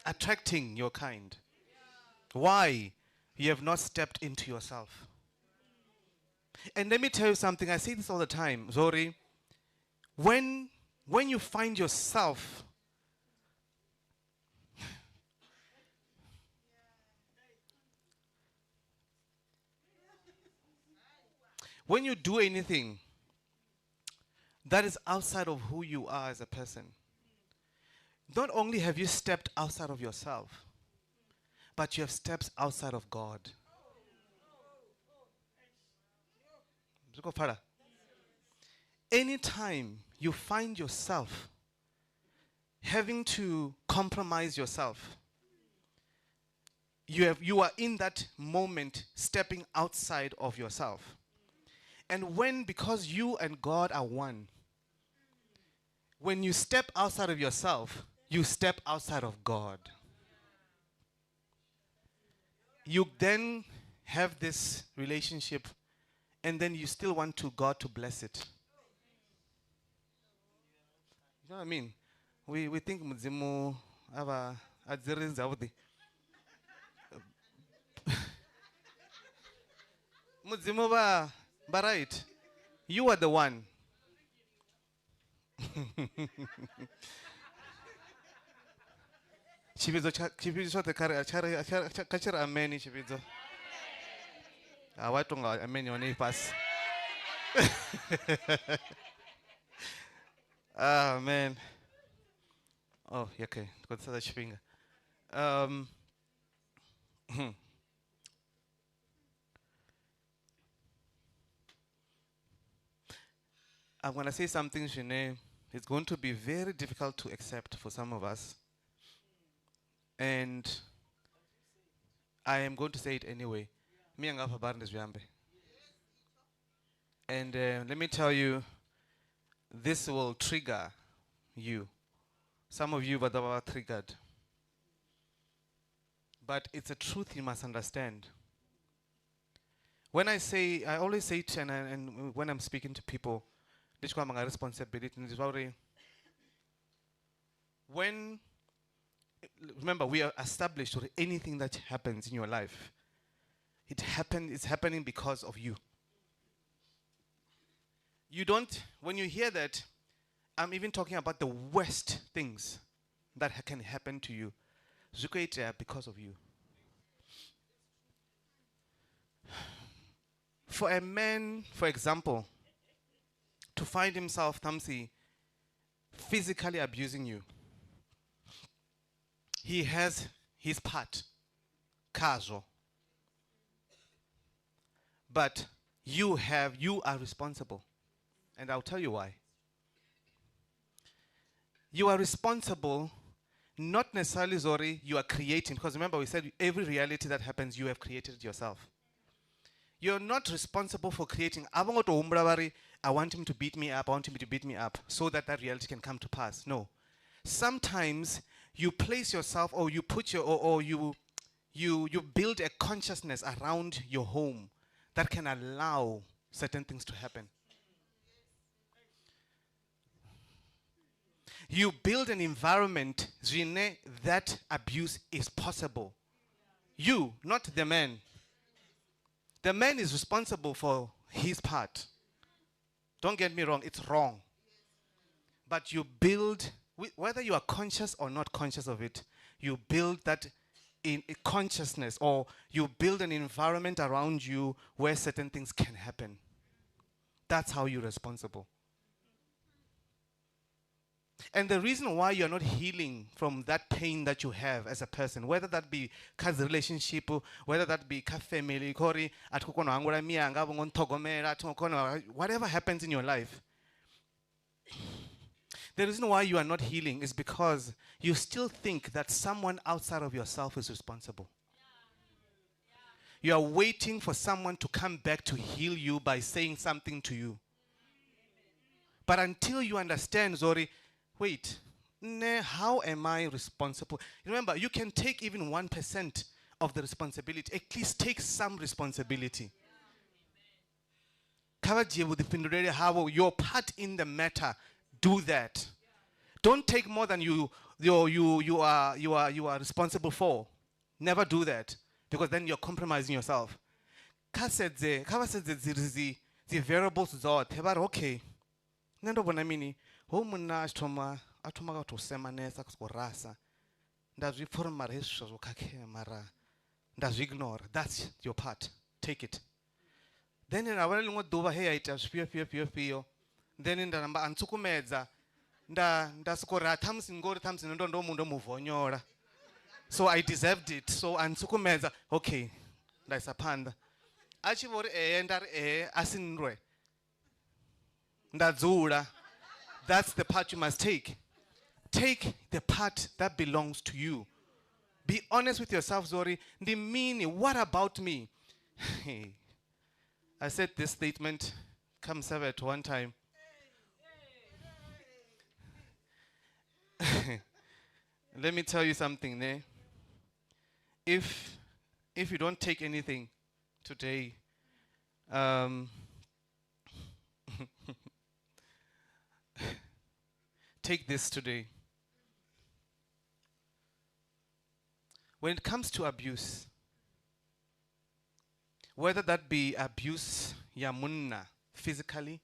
Attracting your kind. Why? You have not stepped into yourself. And let me tell you something, I say this all the time, Zori. When you find yourself when you do anything that is outside of who you are as a person, not only have you stepped outside of yourself, but you have stepped outside of God. Anytime you find yourself having to compromise yourself, you are in that moment stepping outside of yourself. And because you and God are one, when you step outside of yourself, you step outside of God. You then have this relationship, and then you still want God to bless it. You know what I mean? We think Muzimu ava adziri zaudi. Muzimu ba right. You are the one. Chibizo chote kachira ameni chibizo. Watu nga ameni wani pass. Ah man. Oh, okay. Got that finger. I'm going to say something, Shine. It's going to be very difficult to accept for some of us. And I am going to say it anyway. And let me tell you, this will trigger you. Some of you are triggered. But it's a truth you must understand. When I always say it, and when I'm speaking to people, this is my responsibility. Remember, we are established with anything that happens in your life. It's happening because of you. When you hear that, I'm even talking about the worst things that can happen to you. Because of you. For a man, for example, to to find himself, Tamsi, physically abusing you, he has his part, kazo. But you are responsible. And I'll tell you why. You are responsible, not necessarily, Zori, you are creating. Because remember, we said every reality that happens, you have created it yourself. You're not responsible for creating. I want him to beat me up, I want him to beat me up, so that that reality can come to pass. No. Sometimes you place yourself, or you put your, or you build a consciousness around your home that can allow certain things to happen. You build an environment, Zine, that abuse is possible. You, not the man. The man is responsible for his part. Don't get me wrong, it's wrong. But you build, whether you are conscious or not conscious of it, you build that in consciousness, or you build an environment around you where certain things can happen. That's how you're responsible. And the reason why you're not healing from that pain that you have as a person, whether that be cause relationship, whether that be family, whatever happens in your life, the reason why you are not healing is because you still think that someone outside of yourself is responsible. You are waiting for someone to come back to heal you by saying something to you. But until you understand, Zori, wait, how am I responsible? Remember, you can take even 1% of the responsibility. At least take some responsibility. Your part in the matter, do that. Don't take more than you are responsible for. Never do that, because then you're compromising yourself. The variables are okay. Nendo bona mini ho munna atoma ka to semanesa ko rasa ndazwi forma resho zo kake mara ndazwi ignore. That's your part. Take it. Then in abale ngo duba hey ita fio then ndamba antsukumedza ndasikora thamsi ngori thamsi ndo mundo muvonyola, so I deserved it, so antsukumedza okay ndaisapanda achivori ndari asinrwe ndadzula. That's the part you must take. Take the part that belongs to you. Be honest with yourself, Zori. The meaning, what about me? I said this statement, come serve at one time. Let me tell you something, ne? If you don't take anything today, take this today. When it comes to abuse, whether that be abuse yamunna, physically,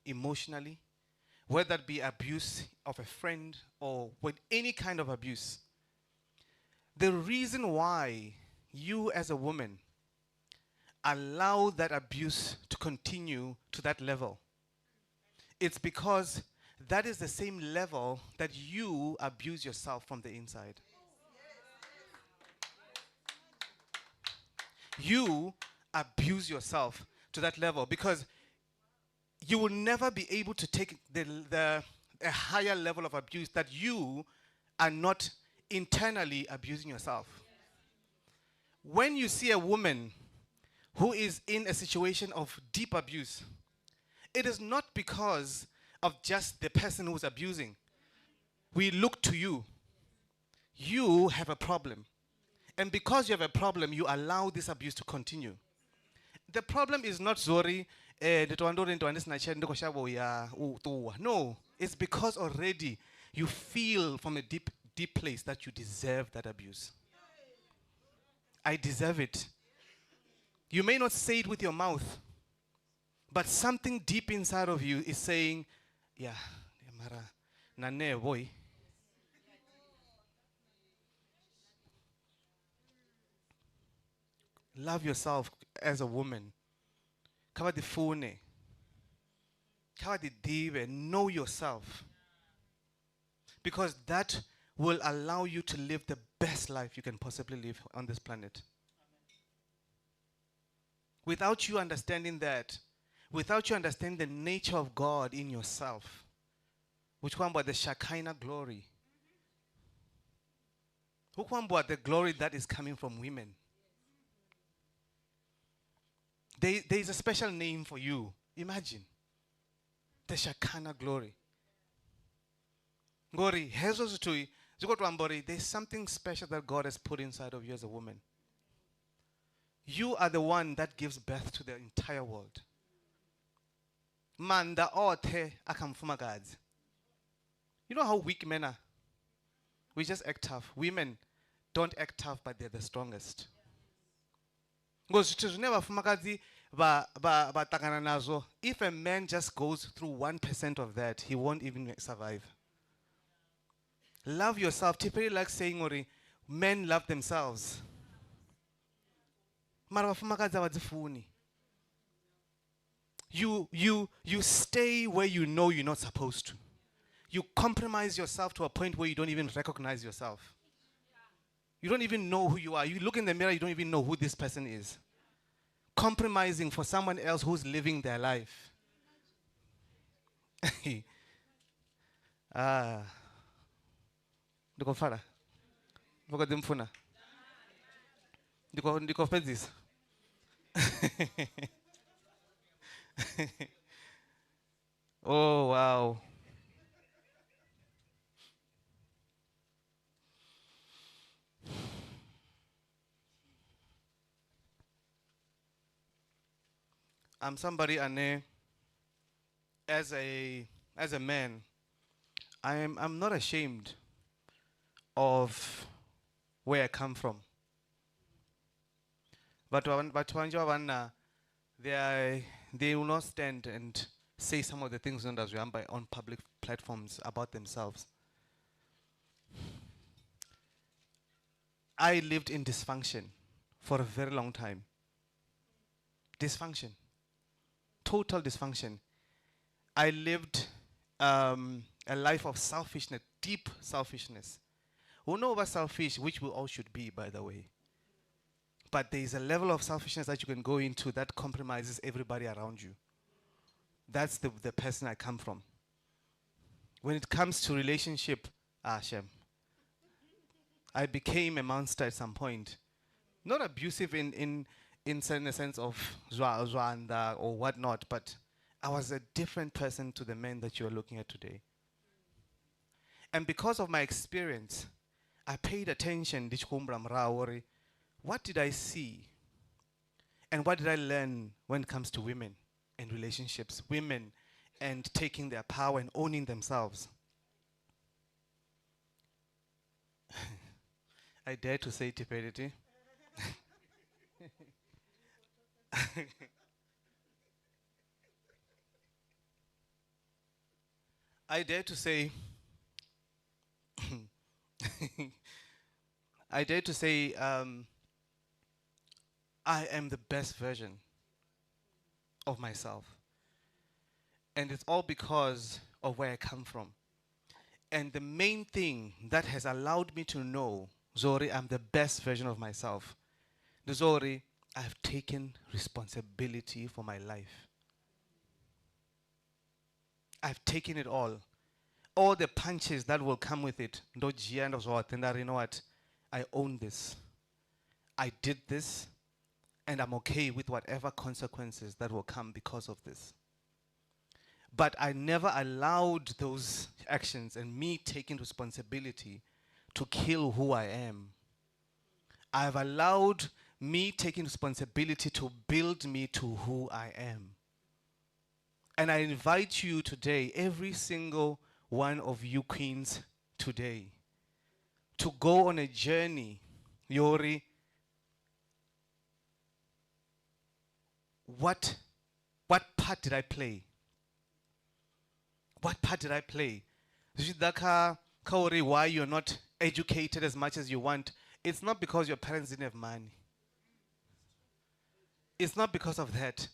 emotionally, whether that be abuse of a friend or with any kind of abuse, the reason why you as a woman allow that abuse to continue to that level, it's because that is the same level that you abuse yourself from the inside. You abuse yourself to that level because you will never be able to take a higher level of abuse that you are not internally abusing yourself. When you see a woman who is in a situation of deep abuse, it is not because of just the person who's abusing. We look to you. You have a problem. And because you have a problem, you allow this abuse to continue. The problem is not Zori. No, it's because already you feel from a deep place that you deserve that abuse. I deserve it. You may not say it with your mouth, but something deep inside of you is saying, yeah, mara, nane boy. Love yourself as a woman. Kaba the phone. Know yourself. Because that will allow you to live the best life you can possibly live on this planet. Without you understanding that, without you understanding the nature of God in yourself, which one about the Shekinah glory, who one about the glory that is coming from women. There is a special name for you. Imagine. The Shekinah glory. Glory, there's something special that God has put inside of you as a woman. You are the one that gives birth to the entire world. Man, the othe akamfumagads. You know how weak men are? We just act tough. Women don't act tough, but they're the strongest. Because if a man just goes through 1% of that, he won't even survive. Love yourself. Typically like saying, men love themselves. You stay where you know you're not supposed to. You compromise yourself to a point where you don't even recognize yourself. You don't even know who you are. You look in the mirror, you don't even know who this person is. Compromising for someone else who's living their life. Ndiko fara. Ndiko dimfuna. Ndiko fedzis. Oh, wow. I'm somebody, Ane, as a man, I'm not ashamed of where I come from. But they will not stand and say some of the things on public platforms about themselves. I lived in dysfunction for a very long time. Dysfunction. Total dysfunction. I lived a life of selfishness, deep selfishness. We know about selfish, which we all should be, by the way. But there is a level of selfishness that you can go into that compromises everybody around you. That's the person I come from. When it comes to relationship, Shem, I became a monster at some point. Not abusive in a sense of Zwanda or whatnot, but I was a different person to the men that you are looking at today. And because of my experience, I paid attention. What did I see? And what did I learn when it comes to women and relationships? Women and taking their power and owning themselves. I dare to say stupidity. I dare to say I dare to say I am the best version of myself. And it's all because of where I come from. And the main thing that has allowed me to know, Zori, I'm the best version of myself. Zori, I've taken responsibility for my life. I've taken it all. All the punches that will come with it. And you know what? I own this. I did this. And I'm okay with whatever consequences that will come because of this. But I never allowed those actions and me taking responsibility to kill who I am. I've allowed me taking responsibility to build me to who I am. And I invite you today, every single one of you queens today, to go on a journey. Yori, what part did I play? What part did I play? Why you're not educated as much as you want? It's not because your parents didn't have money. It's not because of that.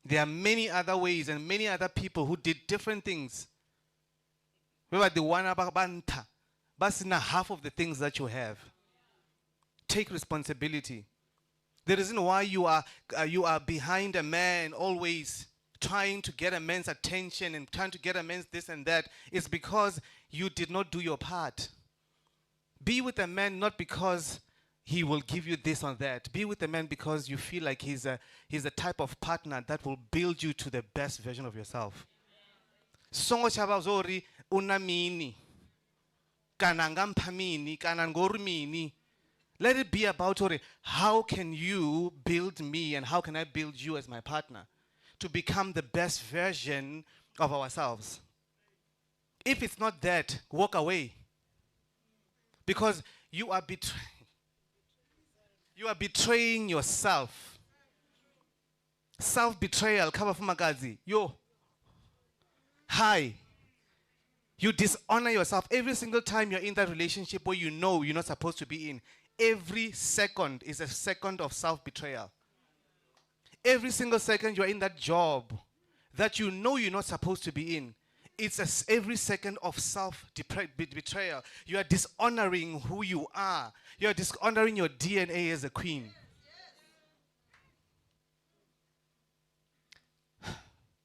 There are many other ways and many other people who did different things. Remember the one about banta, but not half of the things that you have. Take responsibility. The reason why you are behind a man always trying to get a man's attention and trying to get a man's this and that is because you did not do your part. Be with a man not because he will give you this or that. Be with a man because you feel like he's a type of partner that will build you to the best version of yourself. Songo chabazori unamini kanangampamini kanangormini. Let it be about how can you build me and how can I build you as my partner to become the best version of ourselves. If it's not that, walk away. Because you are betraying yourself. Self-betrayal, cover for magazi. Yo. Hi. You dishonor yourself every single time you're in that relationship where you know you're not supposed to be in. Every second is a second of self-betrayal. Every single second you're in that job that you know you're not supposed to be in, it's every second of self-betrayal. You are dishonoring who you are. You are dishonoring your DNA as a queen.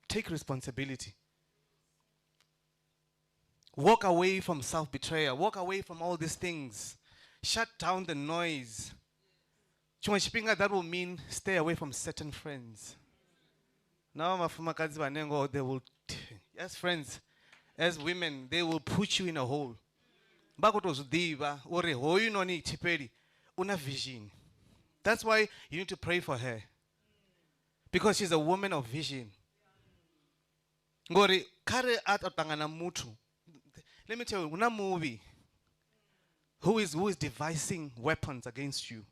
Take responsibility. Walk away from self-betrayal. Walk away from all these things. Shut down the noise. That will mean stay away from certain friends. Now, they will, as friends, as women, they will put you in a hole. Una vision. That's why you need to pray for her. Because she's a woman of vision. Let me tell you, una movie who is devising weapons against you.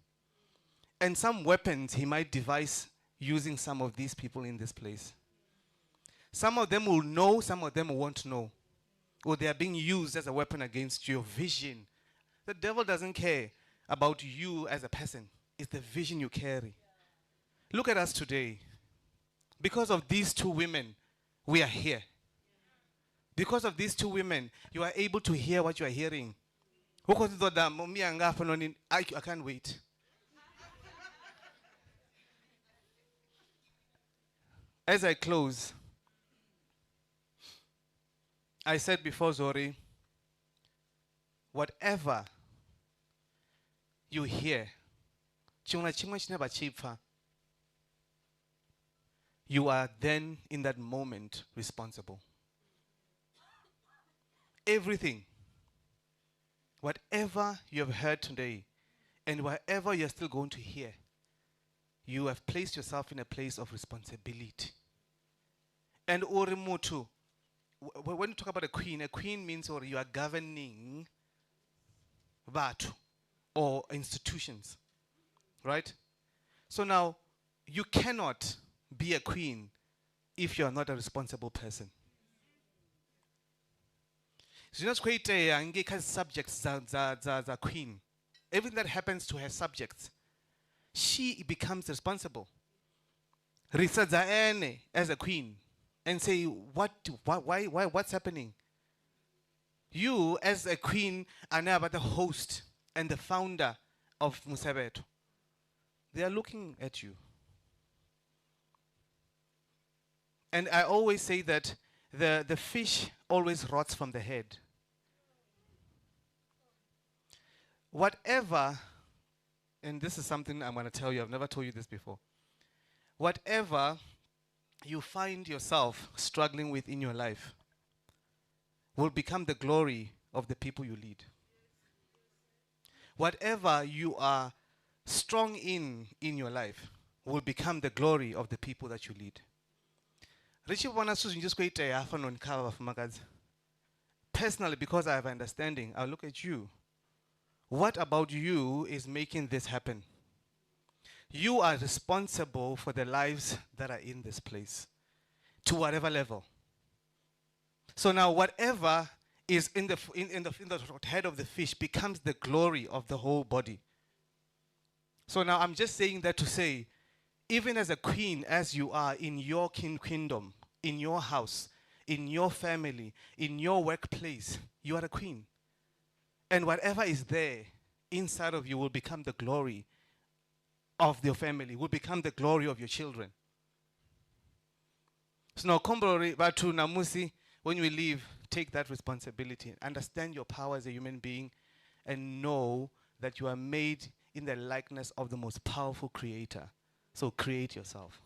And some weapons he might devise using some of these people in this place. Some of them will know, some of them won't know. Or they are being used as a weapon against your vision. The devil doesn't care about you as a person. It's the vision you carry. Look at us today. Because of these two women, we are here. Because of these two women, you are able to hear what you are hearing. I can't wait. As I close, I said before Zori, whatever you hear, you are then in that moment responsible. Everything, whatever you have heard today, and whatever you're still going to hear, you have placed yourself in a place of responsibility. And orimutu, when you talk about a queen means or you are governing batu or institutions, right? So now, you cannot be a queen if you are not a responsible person. So you know, subjects the queen. Everything that happens to her subjects, she becomes responsible. As a queen and say, what's happening? You as a queen are now but the host and the founder of Musevhethoni. They are looking at you. And I always say that the fish always rots from the head. Whatever, and this is something I'm going to tell you, I've never told you this before. Whatever you find yourself struggling with in your life will become the glory of the people you lead. Whatever you are strong in your life will become the glory of the people that you lead. Personally, because I have understanding, I'll look at you. What about you is making this happen? You are responsible for the lives that are in this place, to whatever level. So now whatever is in the head of the fish becomes the glory of the whole body. So now I'm just saying that to say, even as a queen, as you are in your kingdom, in your house, in your family, in your workplace, you are a queen. And whatever is there inside of you will become the glory of your family, will become the glory of your children. So now, Komborori, Batu, Namusi, when we leave, take that responsibility. Understand your power as a human being and know that you are made in the likeness of the most powerful creator. So create yourself.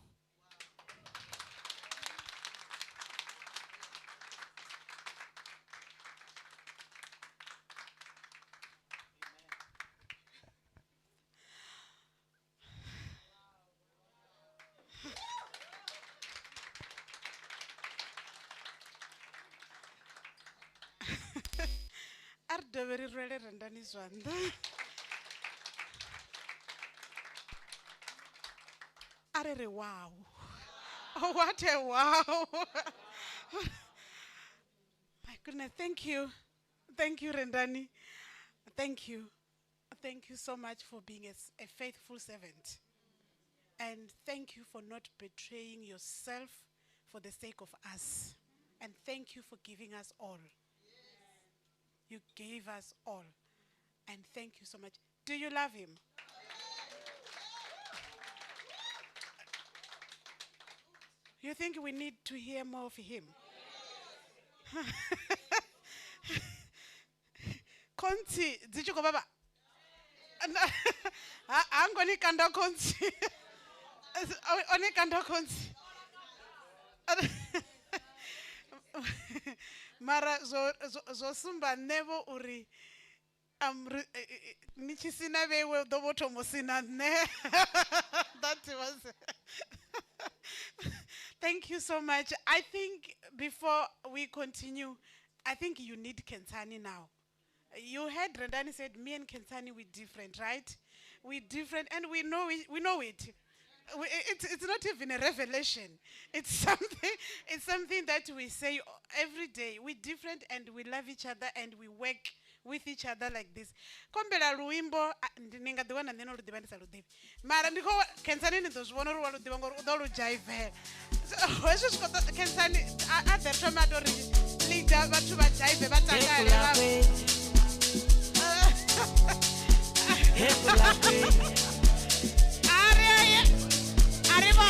Ardoveri rwele Rendani zwanḓa. Arere wow. Oh, what a wow. My goodness, thank you. Thank you, Rendani. Thank you. Thank you so much for being a faithful servant. And thank you for not betraying yourself for the sake of us. And thank you for giving us all. You gave us all. And thank you so much. Do you love him? You think we need to hear more of him? Konti, dzichiko baba. I'm going to kanda konti. Only kanda konti. Mara zo sumba nevo uri nichisina vewe doboto mosina ne. That was. Thank you so much. I think before we continue, I think you need Kensani now. You heard Rendani said, me and Kensani, we're different, right? We're different, and we know it. We know it. It's not even a revelation. It's something that we say every day. We're different, and we love each other, and we work with each other like this. Kombela luimbo ninga diwana neno ludibani saludivi. Mara ndiko Kensani nidozwono ruwa ludibango udolu jaive. Wesu shkota Kensani ade tomadori lida batu ba jaive batangale babu. Arriba.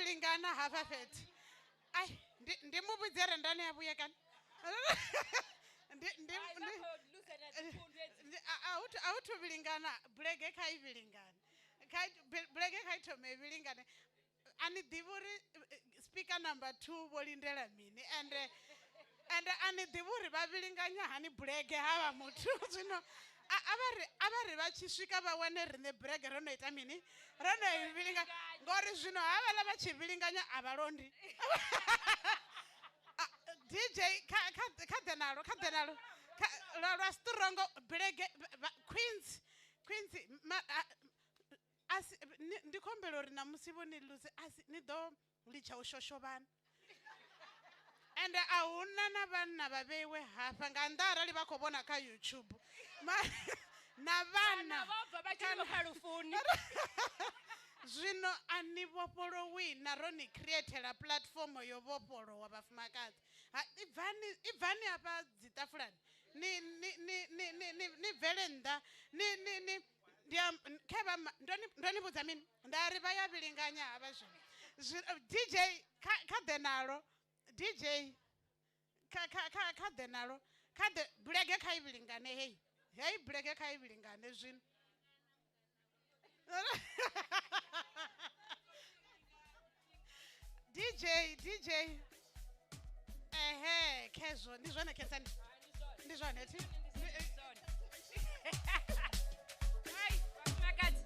vilingana hapa fete. Ai, ndimubudzere ndani abuye kana. Auto vilingana blege kai vilingana. Kai blege kai to me vilingana. Ani divuri speaker number 2 bolindela mini and ani divuri ba vilinganya hani blege hava mutu zvino avari vachisvika vaone rine brege ronoita mini ronoivilinga ngori zvino havala vachivilinganya avalondi DJ kadenalo rastrongo brege Queens asi ndikombelo rina Musevhoni luze asi nido licha ushoshovana and auna na vana vavewe hapa ngandara livakobona ka YouTube na vana vabva vachirufuni zvino ani vopolo wina roni create platform yo vopolo wa vafumakadzi ivhani apa dzitafulani ni velenda ni keva ndoni budza mini ndari vaya vilinganya hava zvino DJ kadenalo DJ kadenalo kade blege kai vilingane hey blege kai vilingane zvino DJ kezo ndizvone kesani ndizvone ti hai vafumakadzi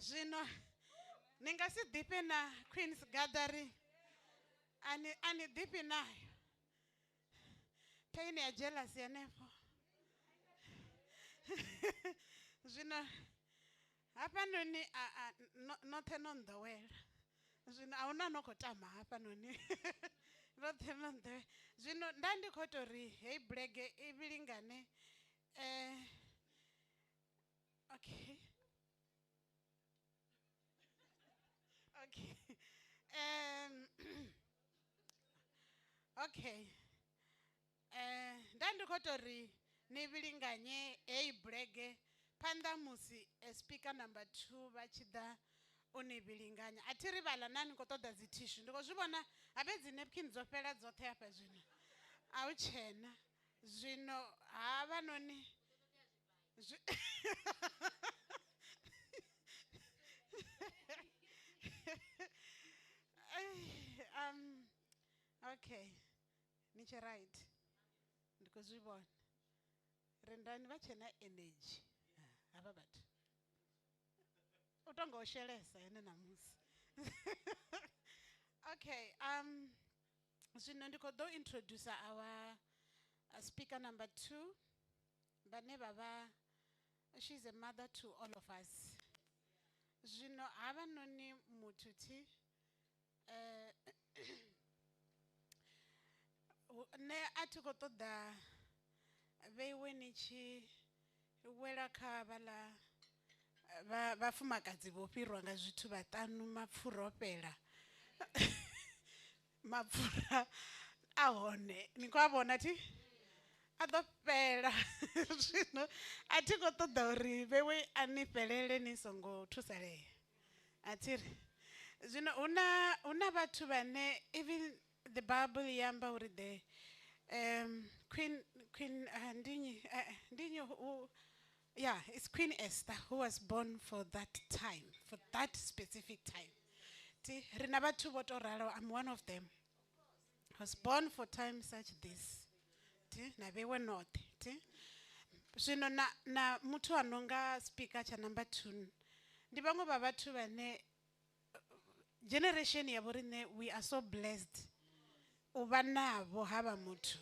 zvino ningasidipe na Queens gathering ani dipi nayo pain ya jealousy yanepo zvino hapa noni not on the world zvino auna nokotama hapa noni not on the zvino ndandikotori hey blege ivilingane okay okay ndandikotori nivilinganye hey blege panda musi speaker number 2 vachida univilinganya atiri vala nani kotoda zitishu ndiko zvibona apedzi napkin dzopera dzothe apa zvino auchena zvino hava noni Okay. Niche right. Because we born. Rendani vachena energy. Ababat. Utongo shelesa ene namusi. Okay. So ndiko do introduce our speaker number 2. Bane baba. She's a mother to all of us. Zino ava noni mututi. Ne atiko to da veiwenichi wela kha bala vafumakadzi vofhirwa nga zwithu vhaṱanu mapfura o fhela mapfura a hone ni khou a vhona thi a ḓo fhela zwino a thi khou ṱoḓa uri vhewe a ni fhelele ni songo thusalea a thi ri zwino hu na vhathu vhane even the Bible yamba uri the Queen ndinyi who, yeah, it's Queen Esther who was born for that time, for that specific time. Ti rina batho bo to ralo, I'm one of them. I was born for time such this. Ti na bewe not. Ti zwino na muthu anonga speaker cha number 2. Ndi bangwe ba bathu bane generation ya borine we are so blessed. Uba nabo haba muthu.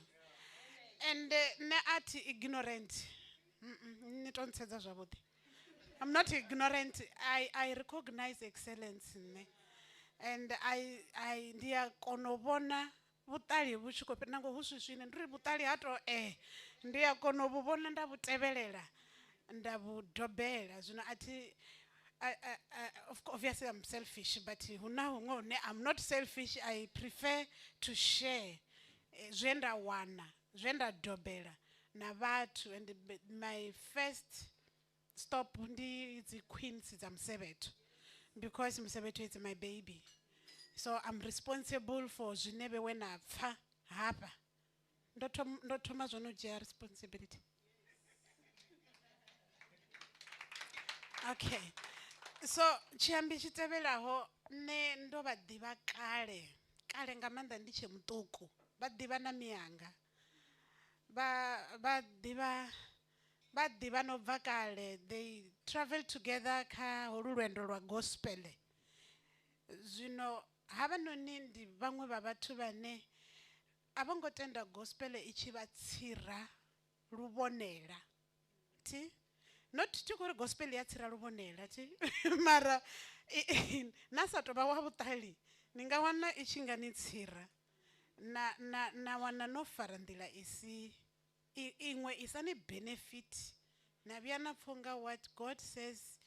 And ne ati ignorant. I'm not ignorant. I recognize excellence in me. And I ndia konobona butali bushiko penango huswiswini ndiri butali hato ndia konobona ndabutebelera ndabudobela zwino ati obviously I'm selfish, but I'm not selfish. I prefer to share zwenda wana zwenda dobela na vhathu. And my first stop ndi the Queens is Musevhethoni, because Musevhethoni is my baby, so I'm responsible for zwinebe wena pfa hapa ndo thoma zwono dzhia responsibility. Okay, so chiambi chitevelaho ne ndo vha ḓivha kale nga maanḓa ndi tshe muṱuku, vha ḓivha na mianga, vha ḓivha no bva kale. They travel together kha holu lwendo lwa gospel. Zwino havhanoni ndi vhaṅwe vha vhathu vhane a vho ngo tenda gospel i tshi vha tsira luvhonela thi not thi khou ri gospel ya tsira luvhonela thi mara na sa tou vha wa vhuṱali ni nga wana i tshi nga ni tsira na wana no fara nḓila isi iṅwe isa ni benefit na vhuya na pfha nga what God says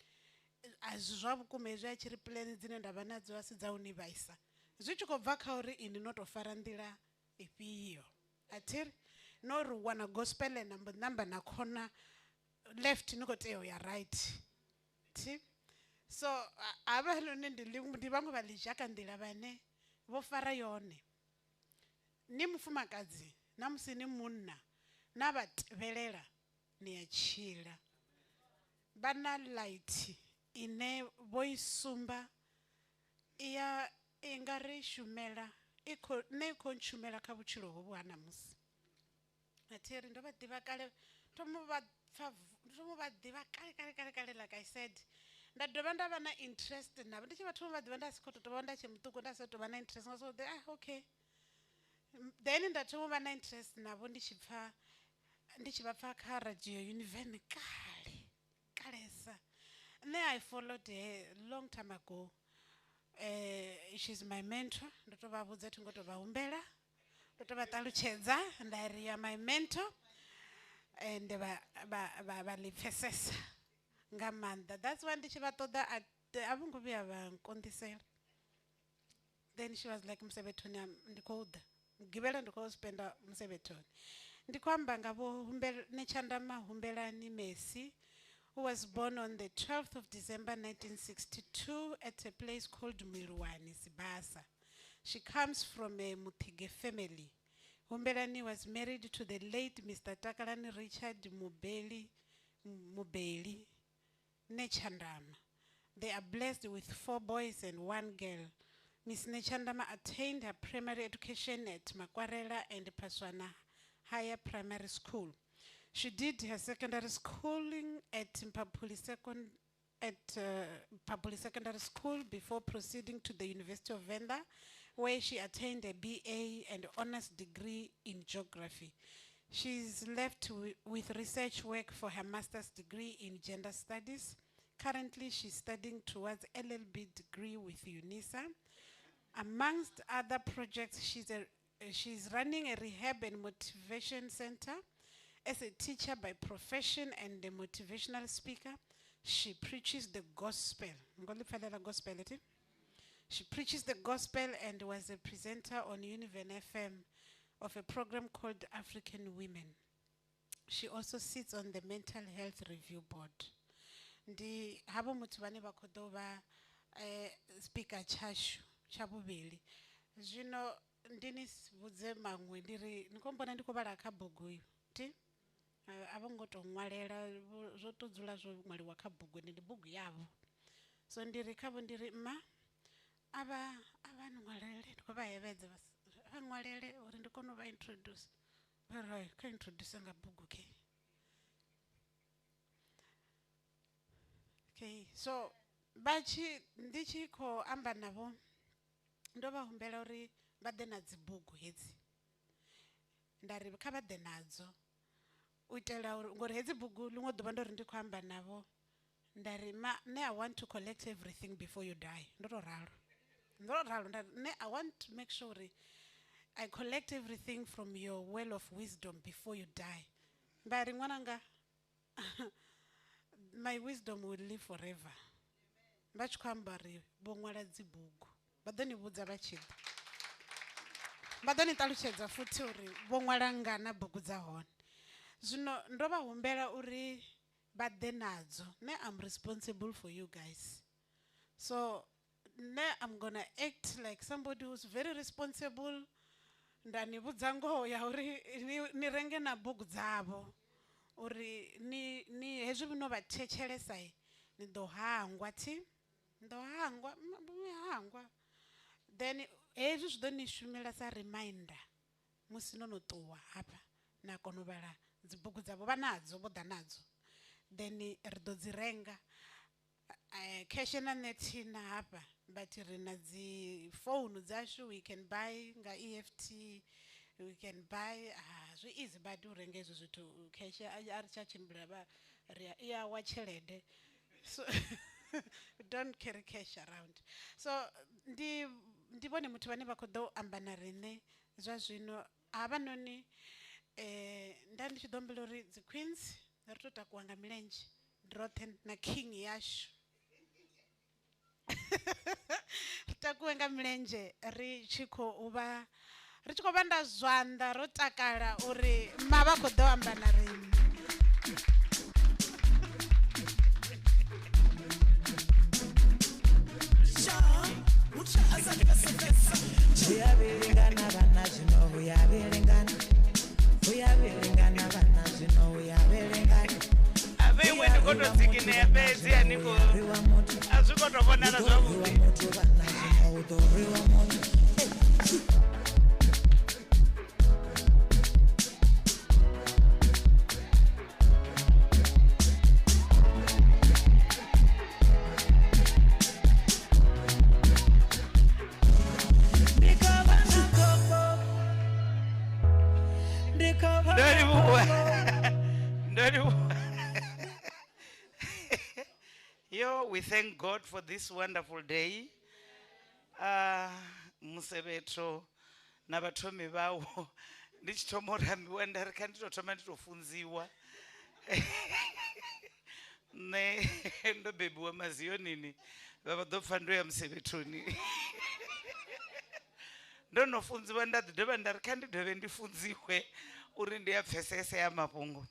a zwi zwa vhukuma hezwi a tshi ri plan dzine ndavha nadzo a si dza u ni vhaisa, zwi tshi khou bva kha uri ini no tou fara nḓila ifhio. A thi ri no ri wana gospel namba na khona left ni khou tea u ya right thi. So havhanoni ndi vhaṅwe vha ḽizhaka nḓila vhane vho fara yone. Ni mufumakadzi na musi ni munna na vha tevhelela ni ya tshila, vha na light ine vho i sumba i nga ri shumela i khou nshumela kha vhutshilo hovhu ha namusi. A thi ri ndo vha ḓivha kale, thomo vha ḓivha kale like I said. Nda dovha nda vha na interest navho ndi tshi vha thoma vha ḓivha nda si khou tou vha nda tshe muṱuku nda sa tou vha na interest nga so okay. Then nda thoma vha na interest navho ndi tshi vha pfa kha radio Univen kalesa. And then I followed her long time ago. She's my mentor. Ndo to vha vhudza thi ngo to vha humbela, ndo to vha ṱalutshedza nda ri ya my mentor, and vha ḽipfhesesa nga maanḓa. That's why ndi tshi vha ṱoḓa a vho ngo vhuya vha nkonḓisela. Then she was like, Musevhethoni ndi khou ḓa mugivhela ndi khou spenda Musevhethoni. Ndi khou amba nga vho Netshanda Humbelani Messi, who was born on the 12th of December 1962 at a place called Milwani, Sibasa. She comes from a Mutige family. Humbelani was married to the late Mr. Takalani Richard Mubeli Nechandama. They are blessed with 4 boys and 1 girl. Miss Nechandama attained her primary education at Makwarela and Paswana Higher Primary School. She did her secondary schooling at Mpapuli Secondary School before proceeding to the University of Venda, where she attained a BA and honors degree in geography. She's left with research work for her master's degree in gender studies. Currently, she's studying towards LLB degree with UNISA. Amongst other projects, she's running a rehab and motivation center. As a teacher by profession and a motivational speaker, she preaches the gospel. She preaches the gospel and was a presenter on Univen FM of a program called African Women. She also sits on the Mental Health Review Board. Ndi habo muthu vhane vha khou ḓo vha speaker tshashu tsha vhuvhili. Zwino ndi ni vhudze maṅwe ndi ri ni khou mbona ndi khou vhala kha bugu iyo ti a vho ngo tou ṅwalela zwo to dzula zwo ṅwaliwa kha bugu ndi bugu yavho. So ndi ri khavho ndi ri mma ava ni ṅwalele ndi khou vha hevhedza vha ṅwalele uri ndi kone u vha introduce. Vha ri kha introduce nga bugu ke. Okay, so ndi tshi khou amba navho ndo vha humbela uri vha ḓe na dzi bugu hedzi. Nda ri kha vha ḓe nadzo u itela uri ngori hedzi bugu ḽiṅwe ḓuvha ndo ri ndi khou amba navho nda ri ne I want to collect everything before you die. Ndo to ralo ne I want to make sure I collect everything from your well of wisdom before you die. Mba ri ṅwananga my wisdom will live forever. Vha tshi khou amba ri vho ṅwala dzi bugu vha ḓo ni vhudza vha tshi ḓa. Vha ḓo ni ṱalutshedza futhi uri vho ṅwala ngana bugu dza hone. Zwino ndo vha humbela uri vha ḓe nadzo. Ne I'm responsible for you guys. So ne I'm gonna act like somebody who's very responsible. Nda ni vhudza ngoho ya uri ni renge na bugu dzavho. Uri ni hezwi vhino vha thetshelesa ni ḓo hangwa thi. Ndo hangwa. Then hezwi zwi ḓo ni shumela sa reminder musi no no ṱuwa hafha na kona u vhala dzi bugu dzavho vha nadzo vho ḓa nadzo. Then ri ḓo dzi renga cash na net na hafha but ri na dzi phone dzashu we can buy nga EFT. We can buy zwi easy badi u renga hezwo zwithu cash a ri tsha tshimbila vha ri iya wa tshelede. So we don't carry cash around. So ndi vhone muthu vhane vha khou ḓo amba na riṋe zwa zwino havhanoni nda ndi tshi ḓo humbela uri dzi queens ri to takuwa nga milenzhe roṱhe na king yashu. Ri takuwe nga milenzhe ri tshi khou vha nda zwanḓa ro takala uri ma vha khou ḓo amba na riṋe. Uyabelengana bana zwino uyabelengana bana zwino uyabelengana abe iwe ndi khou tou dzikineya fhedzi haniko a zwi khou tou vhonala zwavhuḓi. bana zwino u ḓo rwiwa muthu. Yo, we thank God for this wonderful day. Musevhethoni na vhathomi vhawo ndi tshi thoma u rambiwa nda ri kha ndi tou thoma ndi tou funziwa. Nṋe ndo bebiwa mazionini vha ḓo pfha ndo ya Musevhethoni. Ndo no funziwa nda ḓi dovha nda ri kha ndi dovhe ndi funziwe uri ndi a pfesesa ya mafhungo.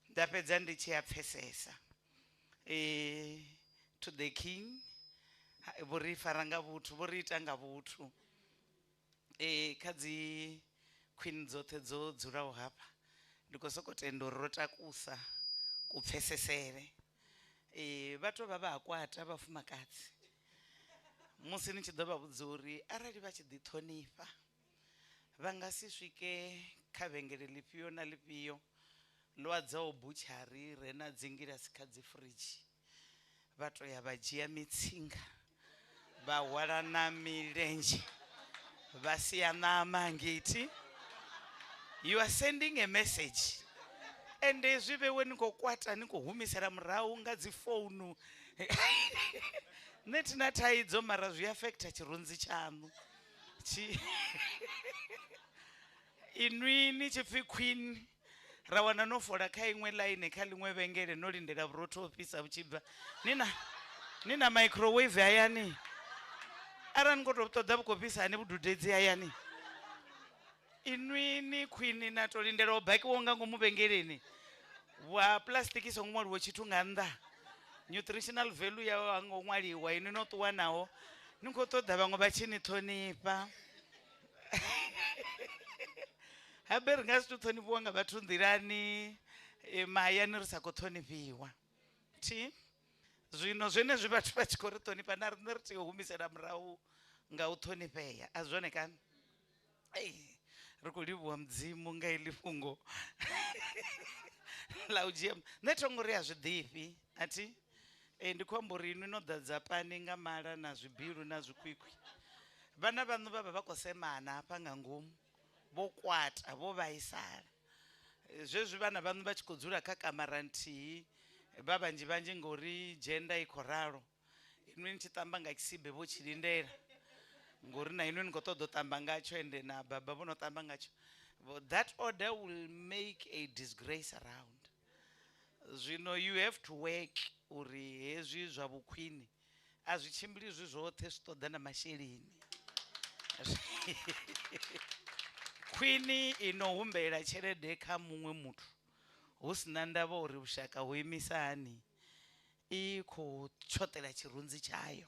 Nda fhedza ndi tshi a pfesesa. To the king vho ri fara nga vhuthu vho ri ita nga vhuthu. Kha dzi queen dzoṱhe dzo dzulaho hafha ndi khou sokou tenda uri ro takusa ku pfesesele. Vha tou vha vha a kwata vhafumakadzi musi ni tshi ḓo vha vhudza uri arali vha tshi ḓi ṱhonifha vha nga si swike kha vhengele ḽifhio na ḽifhio ḽo adzaho butshari re na dzingilasi kha dzi fridge vha to ya vha dzhia mitsinga vha hwala na milenzhe vha sia ṋama ngeithi. You are sending a message and zwi vhewe ni khou kwata ni khou humisela murahu nga dzi founu nṋe thina thaidzo mara zwi affecta tshirunzi tshaṋu inwi ni tshi pfhi queen ra wana no fola kha iṅwe line kha ḽiṅwe vhengele no lindela vhurotho ho fhisa vhu tshi bva ni na microwave hayani arali ni khou tou ṱoḓa vhu khou fhisa hani vhududedzi hayani inwi ni queen na to lindela u bakiwaho nga ngomu vhengeleni wa plastic songo ṅwaliwa tshithu nga nnḓa nutritional value yawo ha ngo ṅwaliwa inwi no ṱuwa naho ni khou ṱoḓa vhaṅwe vha tshi ni ṱhonifha habe ri nga si tu ṱhonifhiwa nga vhathu nḓilani mahayani ri sa khou ṱhonifhiwa thi zwino zwenezwi vhathu vha tshi khou ri ṱhonifha na riṋe ri tea u humisela murahu nga u ṱhonifhea a zwone kani ri khou livhuwa mudzimu nga iḽi fhungo ḽa u dzhia nṋe thongo ri a zwi ḓifhi athi ndi khou amba uri inwi no ḓadza pani nga mala na zwibilu na zwikwikwi vhana vhaṋu vha vha vha khou semana hafha nga ngomu vho kwata vho vhaisala zwezwi vhana vhaṋu vha tshi khou dzula kha kamara nthihi vha vhanzhi vhanzhi ngori gender i khou ralo inwi ni tshi ṱamba nga tshisibe vho tshi lindela ngori na inwi ni khou ṱoḓa u ṱamba ngatsho ende na baba vho no ṱamba ngatsho. That order will make a disgrace around. Zwino you have to work uri hezwi zwa vhukhwini a zwi tshimbili zwi zwoṱhe zwi ṱoḓa na masheleni khwini ino humbela tshelede kha muṅwe muthu hu sina ndavha uri vhushaka ho imisa hani i khou tshoṱela tshirunzi tshayo.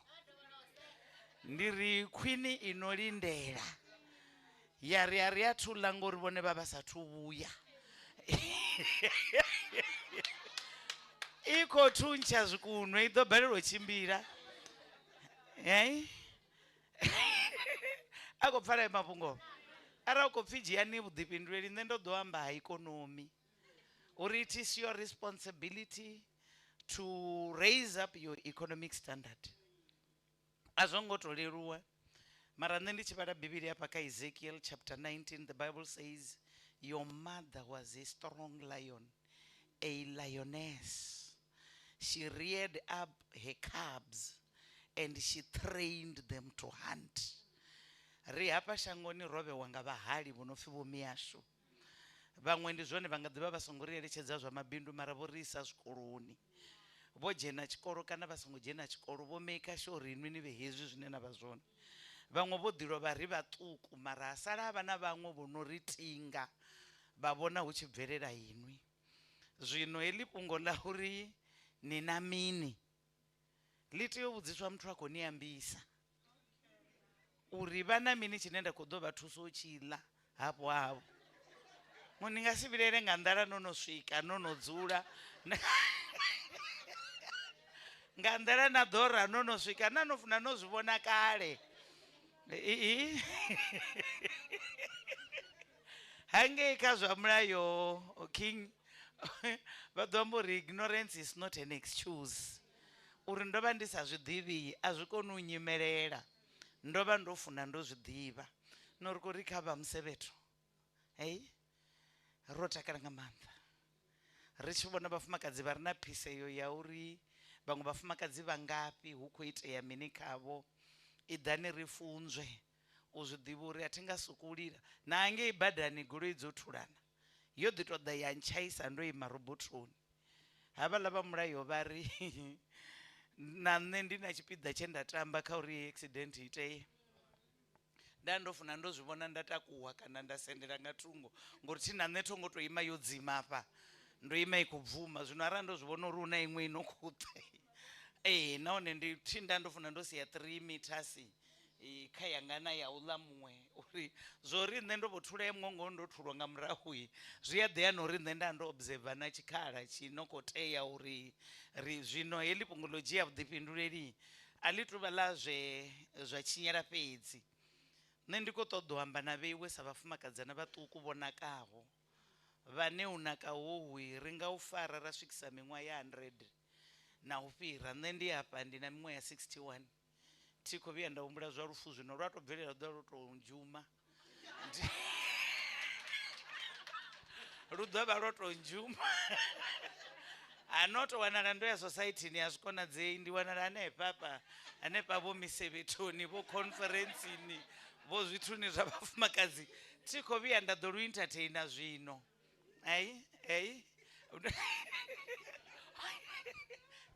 Ndi ri khwini ino lindela ya ri a ri a thula ngori vhone vha sathu vhuya i khou thuntsha zwikunwe i ḓo balelwa u tshimbila a khou pfala mafhungo arali u khou pfhi dzhiani vhuḓifhinduleli nṋe ndo ḓo amba ha ikonomi uri it is your responsibility to raise up your economic standard. A zwo ngo to leluwa mara nṋe ndi tshi vhala bivhili hafha kha Ezekiel chapter 19 the Bible says your mother was a strong lion, a lioness. She reared up her cubs and she trained them to hunt. Ri hafha shangoni ro vhewa nga vhahali vho no pfhi vho miyashu vhaṅwe ndi zwone vha nga ḓivha vha songo ri eletshedza zwa mabindu mara vho ri isa zwikoloni vho dzhena tshikolo kana vha songo dzhena tshikolo vho maker sure inwi ni vhe hezwi zwine na vha zwone. Vhaṅwe vho ḓi vha ri vhaṱuku mara ha sala havha na vhaṅwe vho no ri tinga vha vhona hu tshi bvelela inwi. Zwino heḽi fhungo ḽa uri ni na mini ḽi tea u vhudziswa muthu a khou ni ambisa uri vha na mini tshine nda khou ḓo vha thusa u tshi ḽa hafho havho. Ni nga si vhilele nga nḓala no no swika no no dzula nga nḓala na ḓora no no swika na no funa no zwi vhona kale hangei kha zwa mulayo king vha ḓo amba uri ignorance is not an excuse uri ndo vha ndi sa zwiḓivhi a zwi koni u nyimelela ndo vha ndo funa ndo zwiḓivha no ri khou ri kha vha Musevhetho ro takala nga maanḓa ri tshi vhona vhafumakadzi vha re na phiseyo ya uri vhaṅwe vhafumakadzi vha ngafhi hu khou itea mini khavho i ḓani ri funzwe u zwi ḓivha uri a thi nga sukulira na hangei badani goloi dzo thulana yo ḓi tou ḓa ya ntshaisa ndo ima robothoni havhaḽa vha mulayo vha ri na nṋe ndi na tshipiḓa tshe nda tamba kha uri accident iteye nda ndo funa ndo zwi vhona nda takuwa kana nda sendela nga thungo ngori thi na nṋe thongo to ima yo dzima hafha ndo ima i khou bvuma zwino arali ndo zwi vhona uri hu na iṅwe ino khuṱe nahone ndi thi nda ndo funa ndo siya 3 meters kha yanga na ya uḽa muṅwe uri zwori nṋe ndo vho thula eṅongo ndo thulwa nga murahu zwi a ḓeya na uri nṋe nda ndo observer na tshikhala tshi no khou tea uri ri zwino heḽi fhungo ḽo dzhia vhuḓifhinduleli a ḽi tou vha ḽa zwa tshinyala fhedzi. Nṋe ndi khou ṱoḓa u amba na vheiwe sa vhafumakadzana vhaṱuku vho nakaho, vhane u naka hohu ri nga u fara ra swikisa miṅwaha ya 100 na u fhira. Nṋe ndi hafha ndi na miṅwaha ya 61, thi khou vhuya nda humbula zwa lufu zwino lwa tou bvelela ḓuvha lwo tou ndzhuma lu ḓo vha lwo tou ndzhuma anoto wanala ndo ya society ni ya zwikonadzei, ndi wanala hanefha vho Musevhethoni vho conference-ni vho zwithuni zwa vhafumakadzi. Thi khou vhuya nda ḓo lu entertaina zwino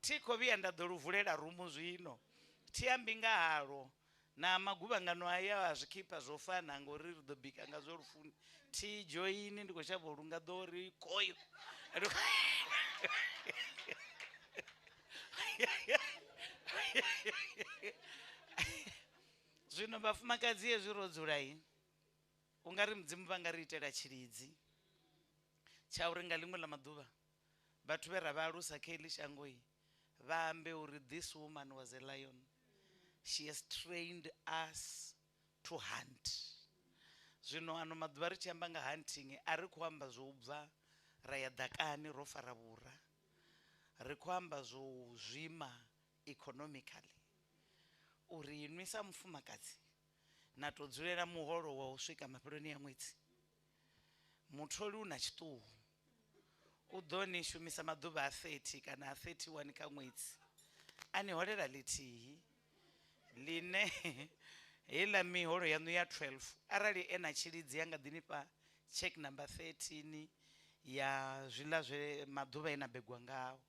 thi khou vhuya nda ḓo lu vulela rumu zwino, thi ambi nga halo na maguvhangano aya a zwikhipha zwo fana ngori ri ḓo bika nga zwo lufuni. Thi joini ndi khou shavha uri nga ḓo ri koyo zwino vhafumakadzi hezwi ro dzula u nga ri mudzimu vha nga ri itela tshilidzi tsha uri nga ḽiṅwe ḽa maḓuvha vhathu vhe ra vha alusa kha heḽi shango vha ambe uri this woman was a lion, she has trained us to hunt. Zwino ano maḓuvha ri tshi amba nga hunting a ri khou amba zwo bva ra ya ḓakani ro fara vhura, ri khou amba zwo zwima economically uri inwi sa mufumakadzi na tou dzulela muholo wa u swika mafheloni ya ṅwedzi. Mutholi u na tshiṱuhu, u ḓo ni shumisa maḓuvha a 30 kana a 31 kha ṅwedzi, a ni holela ḽithihi ḽine heiḽa miholo yaṋu ya 12 arali na tshilidzi ya nga ḓi nifha check number 13 ya zwiḽa zwe maḓuvha na begwa ngao.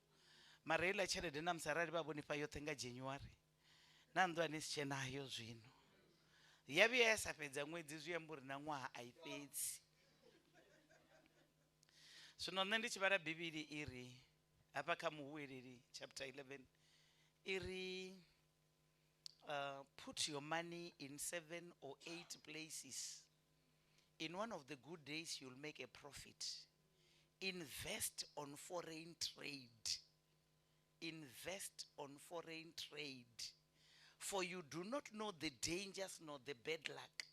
Mara heiḽa tshelede na musi arali vha vho nifha yoṱhe nga January na nnḓu ni si tshe nayo zwino ya vhuya ya sa fhedza ṅwedzi zwi amba uri na ṅwaha a i fhedzi. Zwino nṋe ndi tshi vhala Bivhili iri hafha kha Muhweleli chapter 11 iri put your money in 7 or 8 places. In one of the good days you'll make a profit. Invest on foreign trade. Invest on foreign trade. For you do not know the dangers nor the bad luck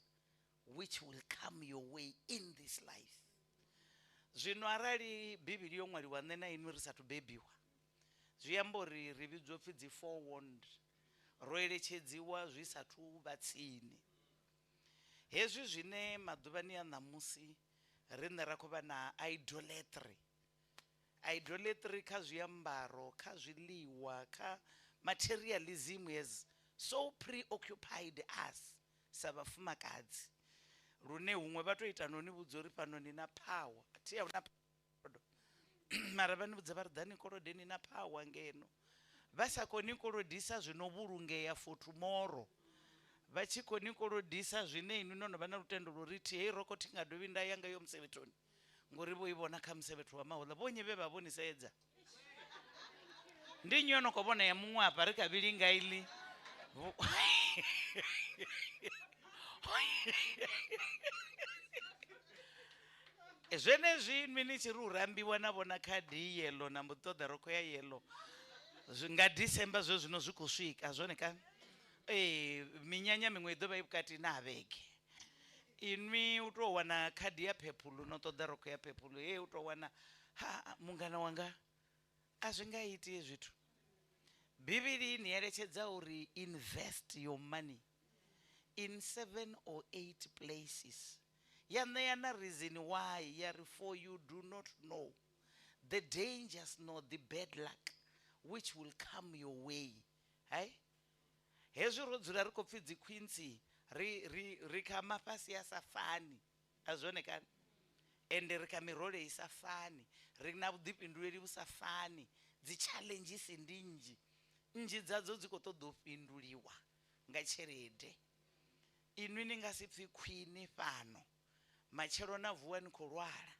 which will come your way in this life. Zwino arali Bivhili yo ṅwaliwa nṋe na inwi ri sathu bebiwa, zwi amba uri ri vhidzwa upfhi dzi forewarned, ro eletshedziwa zwi sathu vha tsini. Hezwi zwine maḓuvhani a ṋamusi riṋe ra khou vha na idolatry. Idolatry kha zwiambaro, kha zwiḽiwa, kha materialism has so preoccupied us sa vhafumakadzi lune huṅwe vha tou ita no ni vhudza uri fhano ni na power, thi ya na mara vha ni vhudza vha ri ḓani kolodeni na power ngeno vha sa koni kolodisa zwino vhulungea for tomorrow, vha tshi koni kolodisa zwine inwi no no vha na lutendo lwo ri thi hei roko thi nga dovhi nda ya nga yo Musevhethoni ngori vho i vhona kha Musevhetho wa mahoḽa vhonye vhe vha vhonisedza ndi nyono khou vhona ya muṅwe hafha ri kavhili nga iḽi zwenezwi inwi ni tshi ri u rambiwa na vhona khadi yellow na mbo ṱoḓa rokho ya yellow nga December zwe zwino zwi khou swika zwone kana minyanya miṅwe i ḓo vha i vhukati na vhege, inwi u tou wana khadi ya purple no ṱoḓa rokho ya purple u tou wana mungana wanga a zwi nga iti zwithu. Bivhili ni eletshedza uri invest your money in 7 or 8 places. Ya ṋea na reason why ya ri for you do not know the dangers nor the bad luck which will come your way. Hezwi ro dzula ri khou pfhi dzi queens ri kha mafhasi a sa fani a zwone kana ende ri kha mirole i sa fani, ri na vhuḓifhinduleli vhu sa fani, dzi challenges ndi nnzhi dzadzo dzi khou ṱoḓa u fhinduliwa nga tshelede. Inwi ni nga si pfhi khwini fhano matshelo na vuwa ni khou lwala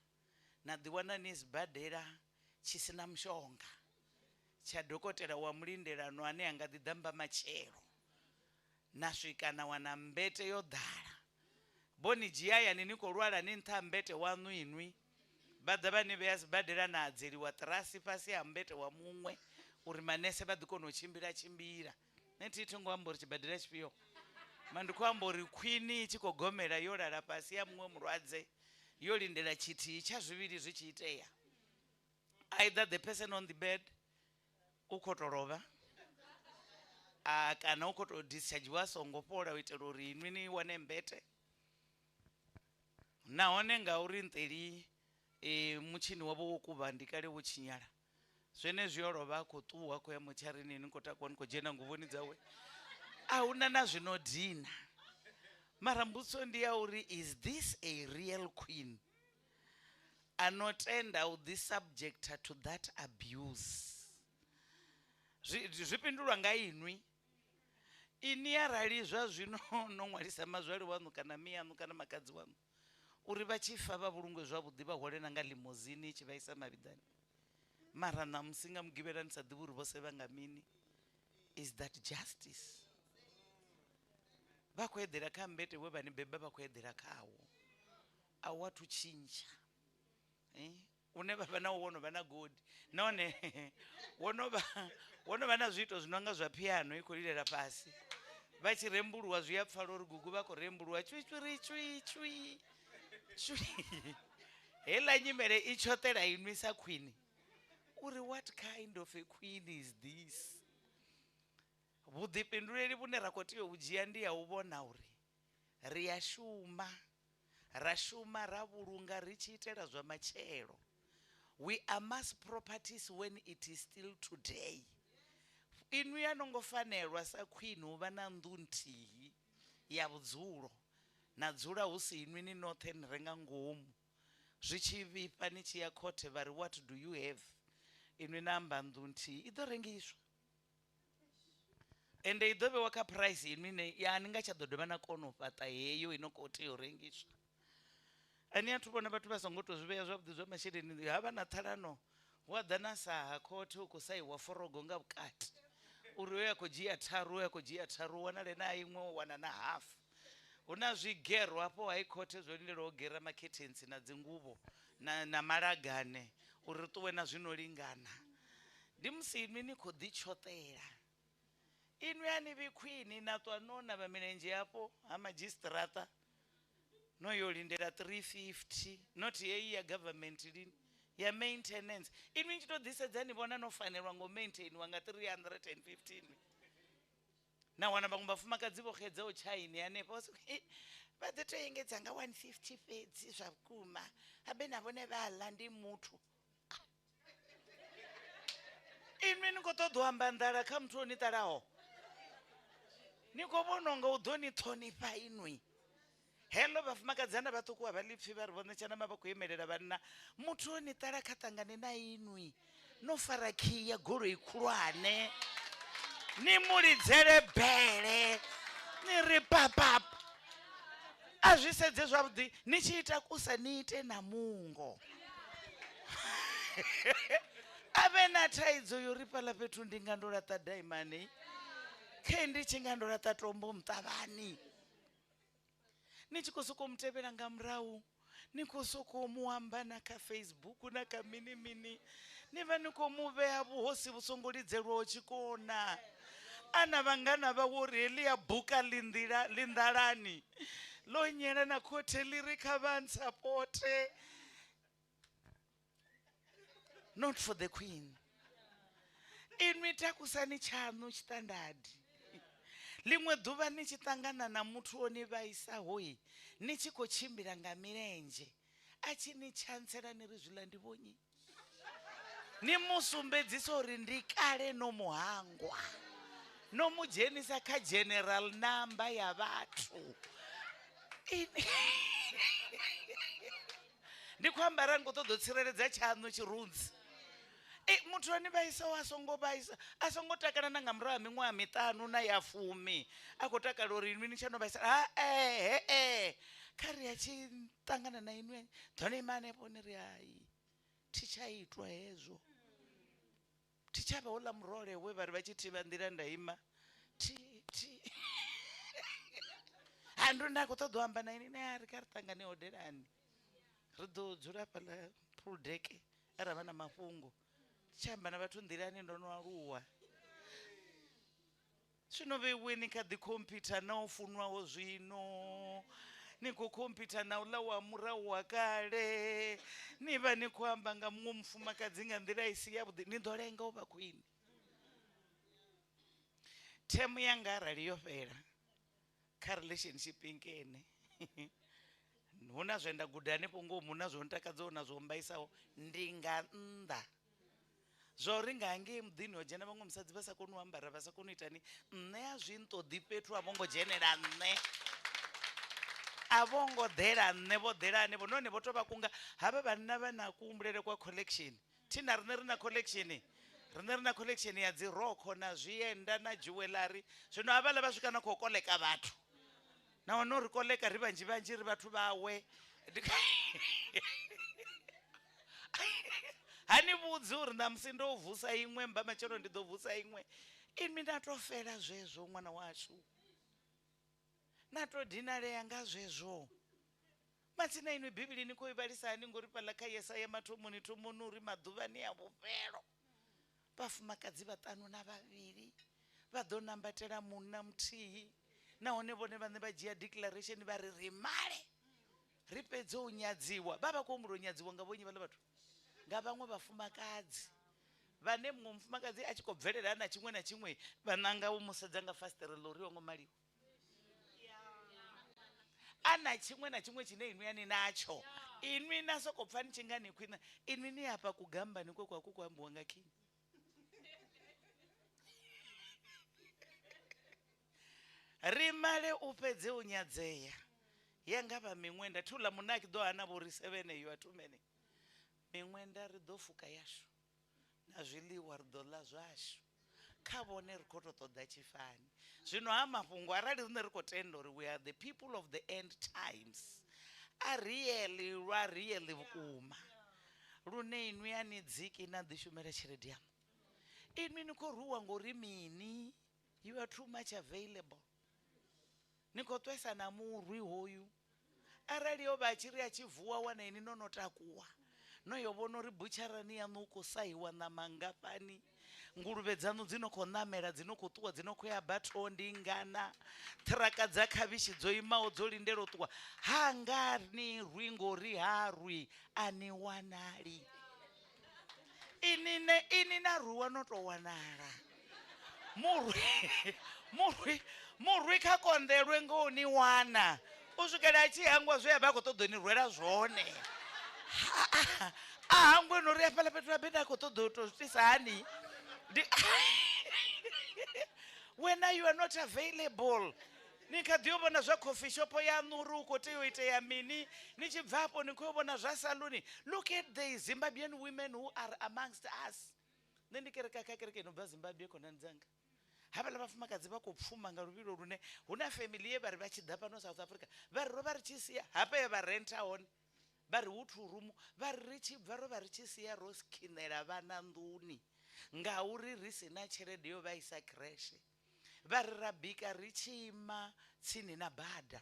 na ḓiwana ni sibadela tshi sina mushonga tsha dokotela wa mulindelano ane a nga ḓi ḓamba matshelo na swika na wana mbete yo ḓala boni dzhia hayani ni khou lwala ni nṱha mbete waṋu inwi vha ḓa vha ni vhea sibadela na adzeliwa ṱirasi fhasi ha mbete wa muṅwe uri manese vha ḓi kona u tshimbila netithi ngoamba uri chibadhira chifhio mandikuamba uri kwini ichikogomera yorara pasi ya mumwe murwadze yolindira chiti chazviviri zvichiiteya, either the person on the bed ukotolova kana ukotodischargewa songopora uitira uri inwini wane mbete naone ngauri nteri muchini wavo wokuva ndikale wochinyara zvenezvi yorova kutuhwa kuya mucharini nikotakwa nikojena nguvoni dzawe auna nazvinodhina mara mbutso ndiyauri is this a real queen anotenda uthi subject to that abuse zvipindurwa ngainwi ini arali zvazvino nomwalisa mazvali wanu kana miyanu kana makadzi wanu uri vachifa vavulungwe zvavhudi vahole nanga limozini ichivaisa mavidhani mara namusinga mugiveranisa uri vose vangamini. Is that justice? Vakuedhera kambete wevani beba vakuedhera kawo awatuchinja une vana wono vana god none wono vana zvito zvinonga zvapiano ikolirera pasi vachiremburwa zviyapfalo rugugu vakoremburwa chui chui chui chui chui hela nyimere ichotera inwisa queen uri what kind of a queen is this? Vudhipindureri vune rakotiwe ujia ndiya uvona uri riyashuma rashuma ravurunga richiitera zvamachero. We amass properties when it is still today. Inwi yanongofanelwa saqueen uva na nduntihi ya vudzulo nadzula husi inwi ni northern renga ngomu zvichivipa nichiya kote vari what do you have inwi namba nduntihi idorengiswa ende idove waka price inwi yaninga chadodova na kono pata heyo inokote yorengiswa ani atubona vatu vasongotozviveya zvavhudi zvamasheleni havana tharano wadhana saha kote ukusaiwa forogo nga vukati uri uyakojiya tharu wana lena imwe wana na hafu una zvigero hapo haikote zvonilero ogera maketensi na dzinguvo na maragane uri tuwe na zvinolingana ndimusi inwi nikodichotera inwi ani viqueen natwanona vamirenje yapo amagistrata noyolindera 350 not yei ya government lini ya maintenance inwi nchitodhisedzani vona nofanirwa ngomaintain wanga 315 na wana vakumbafumakadzivo vokhedzewo chaini yanepo vadzitoyengedzanga 150 fedzi zvakuma habe navone vala ndi mutu inwi nikotodohamba ndara kamutoni taraho nikovononga udhonithonipa inwi hello vafumakadzana vatuku havalipfi vari vonechana mavakuemerera vanna mutoni tara katangane na inwi nofarakiya goro ikulwane nimulidzere bhere niri papapa azvisedze zvavhudi nichiita kusa niite namungo ave nataidzo yori pala petu ndingandorata daimani ke ndichingandorata tombo mutavani nichikosokomutevera ngamurau nikosokomuhamba nakafacebook nakaminimini niva nikomuveya vuhosi vusongolidzerwawo chikona ana vangana vavo reli bhuka lindalani lonyera nakote liri kavansapote not for the queen inwi takusani chanu chitandadi limwe dhuva nichitangana namutu onivaisa hoi nichikochimbira ngamirenje achinichansera nirizvila ndivonyi nimusumbedziso uri ndikale nomuhangwa nomujenisa kageneral number yavatu ndikwambara ngotodotsireredza chanu chirunzi mutu wanivaisa wasongovaisa asongotakana nangamurava mimweya mitanu nayafumi akotakala uri inwi nichanovaisa kari yachitangana nainwe dhonimanepo niri hai tichaitwa hezvo tichavaola murorewe vari vachitiva ndira ndaima handondakotodohamba naini neari karitanga nehoderani ridodzura pala pool deke aravana mafungo chamba navatundhirani ndonoaruwa Zvino veiweni kadhikombiyuta naofunwawo zvino nikukombiyuta naula wamurawo wakale niva nikuamba nga mumwe mufumakadzi nga ndira isi yavhuḓi ni ḓo lenga u vha khwine. Themu yanga arali yo fhela kha relationship nkene huna zwe nda guda hanefho ngomu, huna zwo ntakadzaho na zwo mbaisaho, ndi nga nnḓa zwauri nga hangei muḓini ho dzhena vhaṅwe musadzi vha sa koni u ambara, vha sa koni u itani, nṋe a zwi nṱoḓi fhethu a vhongo dzhenela nṋe, a vhongo ḓela nṋe, vho ḓela hanevho nahone vho to vha kunga havha vhanna vha na kuhumbulele kwa collection. Thina riṋe ri na collection, riṋe ri na collection ya dzi rokho na zwienda na jewelry. Zwino havhaḽa vha swika na khou koleka vhathu, nahone ri koleka ri vhanzhi vhanzhi ri vhathu vhawe hani vhudzi uri ṋamusi ndo vusa iṅwe mba matshelo ndi ḓo vusa iṅwe. Imi na to fela zwezwo ṅwana washu, na to dinalea nga zwezwo. Matsina inwi Bivhili ni khou i vhalisa hani ngori fhaḽa kha Yesaya mathomoni thomoni uri maḓuvhani a vhufhelo vhafumakadzi vhaṱanu na vhavhili vha ḓo nambatela munna muthihi, nahone vhone vhaṋe vha dzhia declaration vha ri ri male ri fhedze u nyadziwa. Vha vha khou humbula u nyadziwa nga vhonyi vhaḽa vhathu, nga vhaṅwe vhafumakadzi vhane muṅwe mufumakadzi a tshi khou bvelela na tshiṅwe na tshiṅwe vha ṋanga u musedza nga fasiṱere ḽo uri ngo maliwa. A na tshiṅwe na tshiṅwe tshine inwi ani natsho, inwi na sokou pfha ni tshi nga ni khwina, inwi ni hafha kugambani kwe kwa ku khou ambiwa nga khini. Ri male u fhedze u nyadzea yanga vha miṅwenda thula munaki ḓo hana vho ri 7 you are too many. Miṅwenda ri ḓo fuka yashu na zwiḽiwa ri ḓo ḽa zwashu, kha vhone ri khou tou ṱoḓa tshifani. Zwino ha mafhungo arali riṋe ri khou tenda uri we are the people of the end times, a really lwa really vhukuma lune inwi ani dziki na ḓi shumela tshelede yamu. Inwi ni khou ruwa ngori mini? You are too much available. Ni khou ṱwesa na murwi hoyu, arali yo vha a tshi ri a tshi vuwa wana ini no no takuwa no yo vhona uri butsharani yaṋu u khou sahiwa ṋama ngafhani, nguluvhe dzaṋu dzi no khou ṋamela, dzi no khou ṱuwa, dzi no khou ya batho ndi ngana, ṱiraka dza khavhishi dzo imaho dzo lindela u ṱuwa. Ha nga ni rwi ngori ha rwi a ni wanali. Ini na ruwa no to wanala. Murwi kha konḓelwe ngo ni wana u swikela tshi hangwa zwe vha khou ṱoḓa ni rwela zwone. A hangwe no ri afhaḽa fhethu ha beda a khou ṱoḓa u to zwitisa hani. When you are not available, ni kha ḓi yo vhona zwa coffee shop yaṋu uri u khou tea u itea mini, ni tshi bva hafho ni khou yo vhona zwa saluni. Look at the Zimbabwean women who are amongst us. Nṋe ndi kereka kha kereke no bva Zimbabwe khonani dzanga, havhaḽa vhafumakadzi vha khou pfuma nga luvhilo lune hu na family ye vha ri vha tshi ḓa fhano South Africa vha ri ro vha ri tshi sia hafha ye vha renta hone vha ri hu two room, vha ri ri tshi bva ro vha ri tshi sia ro skinela vhana nḓuni ngauri ri si na tshelede yo vha isa crash. Vha ri ra bika ri tshi ima tsini na bada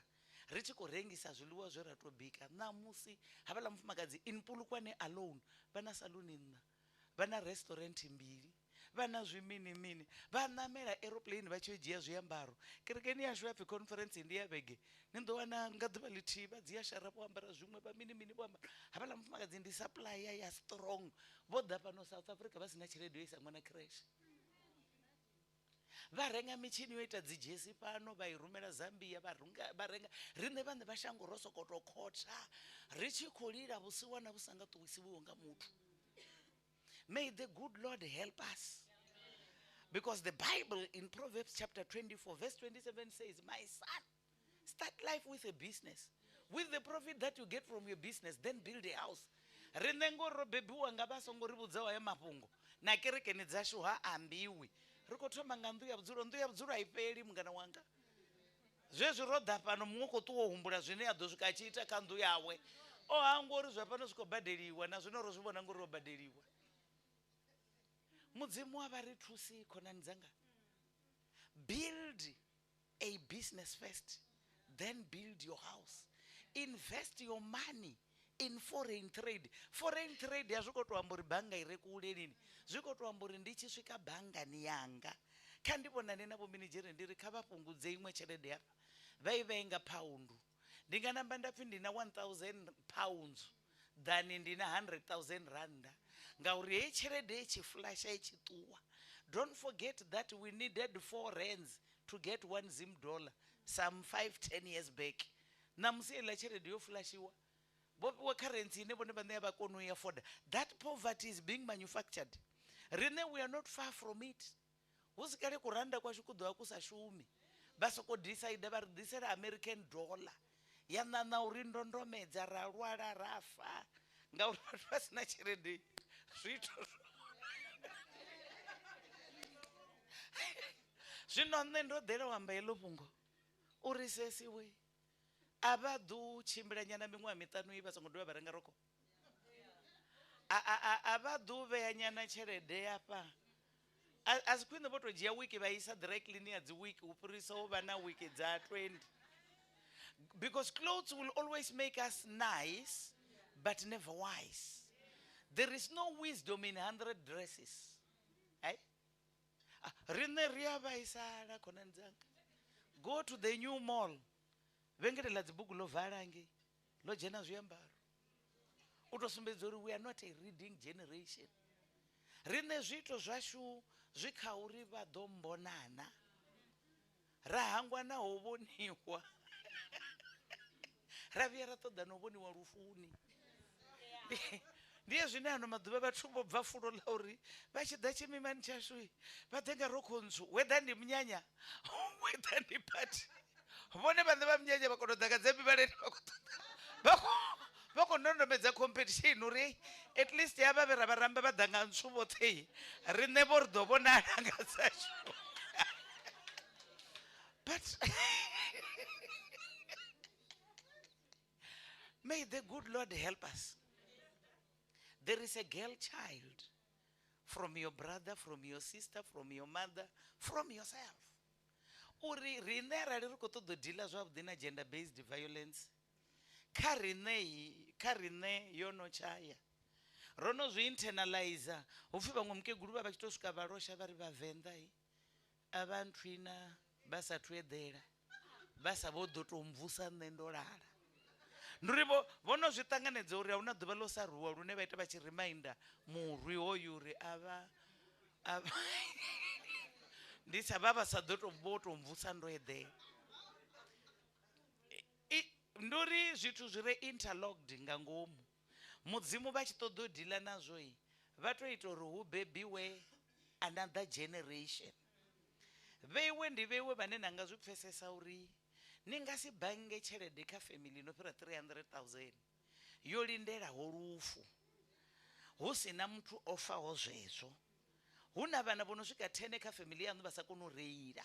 ri tshi khou rengisa zwiḽiwa zwe ra tou bika. Ṋamusi havhaḽa mufumakadzi in Polokwane alone vha na saluni nṋa, vha na restaurant mbili, vha na zwimini mini, vha ṋamela aeroplane vha tshi yo dzhia zwiambaro. Kerekeni yashu ya pfhi conference ndi ya vhege, ni ḓo wana nga ḓuvha ḽithihi vha dzhia shara vho ambara zwiṅwe vha mini mini vho ambara. Havhaḽa mufumakadzi ndi supplier ya strong, vho ḓa fhano South Africa vha sina tshelede yo isa ṅwana crash. Vha renga mitshini yo ita dzi jesi fhano vha i rumela Zambia, vha renga riṋe vhaṋe vha shango ro sokou tou khotha ri tshi khou lila vhusiwa na vhu sa nga ṱuwisiwiho nga muthu. May the good Lord help us. Because the Bible in Proverbs chapter 24 verse 27 says, my son, start life with a business. With the profit that you get from your business, then build a house. Riṋe ngo ro bebiwa nga vha songo ri vhudzaho ya mafhungo na kerekeni dzashu ha ambiwi. Ri khou thoma nga nnḓu ya vhudzulo a i fheli mungana wanga. Zwezwi ro ḓa fhano muṅwe khou ṱuwa u humbula zwine a ḓo swika a tshi ita kha nnḓu yawe. O hangwa uri zwa fhano zwi khou badeliwa na zwino ro zwi vhona ngori ro badeliwa. Mudzimu a vha ri thusi khonani dzanga. Build a business first, then build your house. Invest your money in foreign trade. Foreign trade ya zwi khou tou amba uri bannga i re kule lini, zwi khou tou amba uri ndi tshi swika banngani yanga kha ndi vhonane na vho minidzhere ndi ri kha vha fhungudze iṅwe tshelede hafha vha i vhee nga poundu ndi nga namba nda pfhi ndi na 1000 pounds than ndi na 100,000 randa ngauri hei tshelede i tshi flasha i tshi ṱuwa. Don't forget that we needed 4 rands to get 1 zim dollar some 5-10 years back. Namusi ila tshelede yo flashiwa vhofhiwa currency ine vhone vhaṋe vha kona u i afford. That poverty is being manufactured. Rine we are not far from it. Hu si kale kuranda kwashu ku ḓovha ku sa shumi vha soko decide vha ri ḓisela American dollar ya ṋaṋa uri ndondomedza ra lwala ra fa ngauri vhathu vha sina tshelede zwithu. Zwino nṋe ndo ḓela u amba heḽo fhungo uri sesiwe a vha ḓo tshimbila nyana miṅwaha miṱanu i vha songo dovha vha renga roko, a vha ḓo vhea nyana tshelede hafha. A si khwine vho to dzhia wiki vha isa dry clean ya dzi wiki u fhirisa u vha na wiki dza 20, because clothes will always make us nice but never wise. There is no wisdom in 100 dresses. Rine ri a vhaisala khonani dzanga. Go to the new mall vhengele ḽa dzibugu ḽo vala ngei ḽo dzhena zwiambaro u to sumbedza uri we are not a reading generation. Rine zwito zwashu zwi kha uri vha ḓo mbonana ra hangwa na ho vhoniwa ra vhuya ra ṱoḓa no vhoniwa lufuni. Ndiye zwine ano maḓuvha vhathu vho bva fulo ḽa uri vha tshi ḓa tshimimani tshashu vha ḓe nga rokho ntswu whether ndi munyanya whether ndi party vhone vhaṋe vha munyanya vha kona u ḓa nga dze mivhaleni vha khou ndondomedza competition uri at least ya vha vhe ra vharamba vha ḓa nga ntswu vhoṱhe riṋe vho ri ḓo vhonala nga dzashu. But may the good Lord help us. There is a girl child from your brother, from your sister, from your mother, from yourself. Uri rine arali ri khou ṱoḓa u deala zwavhuḓi na gender based violence kha rine yo no tshaya ro no zwi internalizer hupfi vhaṅwe mukegulu vha tshi to swika vha losha vha ri vhavenḓa a vha nthwina vha sathu eḓela vha sa vho ḓo tou mvusa nṋe ndo lala. Ndi uri vho no zwi ṱanganedza uri a hu na ḓuvha ḽo sa ruwa lune vha ita vha tshi reminder murwi hoyu uri ndi sa vha sa ḓo tou mvusa ndo eḓela. Ndi uri zwithu zwi re interlocked nga ngomu mudzimu vha tshi ṱoḓa u deala nazwo vha tou ita uri hu bebiwe another generation. Vheiwe ndi vheiwe vhane na nga zwi pfesesa uri ni nga si bange tshelede kha family no fhira 300,000 yo lindelaho lufu hu sina muthu o faho zwezwo. Hu na vhana vho no swika 10 kha family yanu vha sa kona u reila.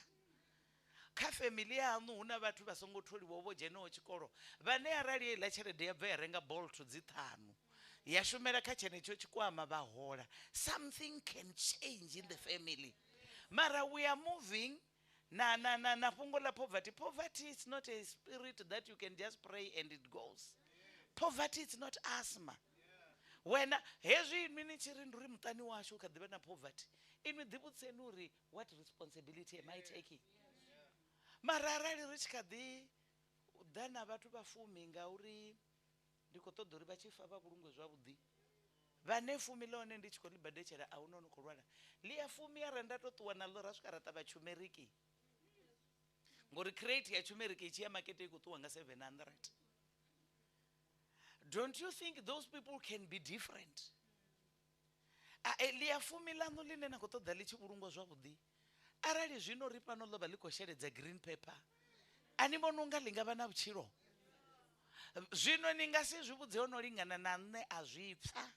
Kha family yanu hu na vhathu vha songo tholiwa vho dzhenaho tshikolo vhane arali heiḽa tshelede ya bva ya renga bolt dzi ṱhanu ya shumela kha tshenetsho tshikwama vha hola. Something can change in the family. Mara we are moving na fhungo la poverty. Poverty is not a spirit that you can just pray and it goes. Poverty is not asthma. When hezwi mini tshiri nduri mutani washu kha ḓivha na poverty inwi ḓivhutseni uri what responsibility am I taking? Mara arali ri tshi kha ḓi ḓa na vhathu vha fumi ngauri ndi khou ṱoḓa uri vha tshi fa vha vhulungwe zwavhuḓi vhane fumi ḽone ndi tshi khou ḽi badetshela a hu na no khou lwala ḽi ya fumi ya renda to ṱuwa naḽo ra swika ra ṱavha tshumeriki ngori crate ya tshumeriki i tshi ya makete i khou ṱuwa nga 700. Don't you think those people can be different? Ḽi ya fumi ḽaṋu ḽine na khou ṱoḓa ḽi tshi vhulungwa zwavhuḓi arali zwino ri fhano ḽo vha ḽi khou sheledza green paper ani vhona unga ḽi nga vha na vhutshilo zwino ni nga si zwi vhudze ono lingana na nṋe a zwi pfa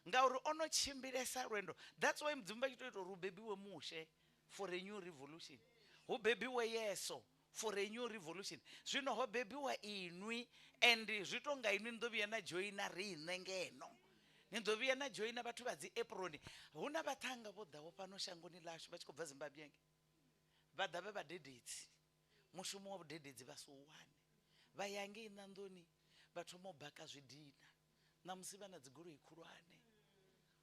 ngauri ono tshimbilesa lwendo. That's why mudzimu vha tshi tou ita uri hu bebiwe mushe for a new revolution, hu bebiwe yeso for a new revolution. Zwino ho bebiwa inwi and zwi to nga inwi ni ḓo vhuya na joina riṋe ngeno ni ḓo vhuya na joina vhathu vha dzi aproni. Hu na vhaṱhanga vho ḓaho fhano shangoni ḽashu vha tshi khou bva Zimbabwe vha ḓa vhe vhadededzi mushumo wa vhudededzi vha si u wane vha ya ngei ṋandoni vha thoma u baka zwidina ṋamusi vha na dzigoloi khulwane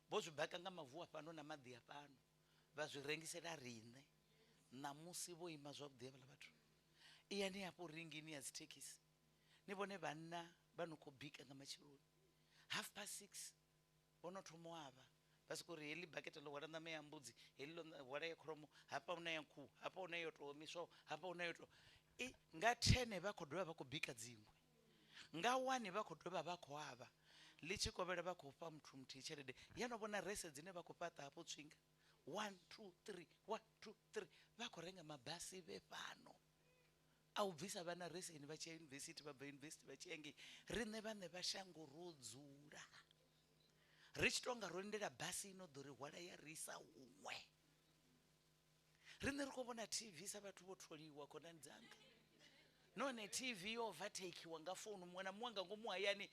vho zwi baka nga mavu a fhano na maḓi a fhano vha zwi rengisela riṋe namusi vho ima zwavhuḓi havhaḽa vhathu iyani hafho ringini ya dzi thekhisi ni vhone vhanna vha no khou bika nga matsheloni 6:30 vhono thoma u avha vha soko ri heḽi bakete ḽo hwala ṋama ya mbudzi heḽi ḽo hwala ya kholomo hafha huna ya khuhu hafha huna yo to omiswaho hafha huna yo to nga 10 vha khou dovha vha khou bika dziṅwe nga 1 vha khou dovha vha khou avha ḽi tshi kovhela vha khou fha muthu muthihi tshelede ya no vhona rese dzine vha khou fhaṱa hafho tswinga 1 2 3 1 2 3 vha khou renga mabasi vhe fhano a u bvisa vhana reseni vha tshiya university vha bva university vha tshiya ngei riṋe vhaṋe vha shango ro dzula ri tshi tonga ro lindela basi ino ḓo ri hwala ya ri isa huṅwe riṋe ri khou vhona TV sa vhathu vho tholiwa khonani dzanga none TV yo overtakewa nga founu muṅwe na muṅwe nga ngomu hayani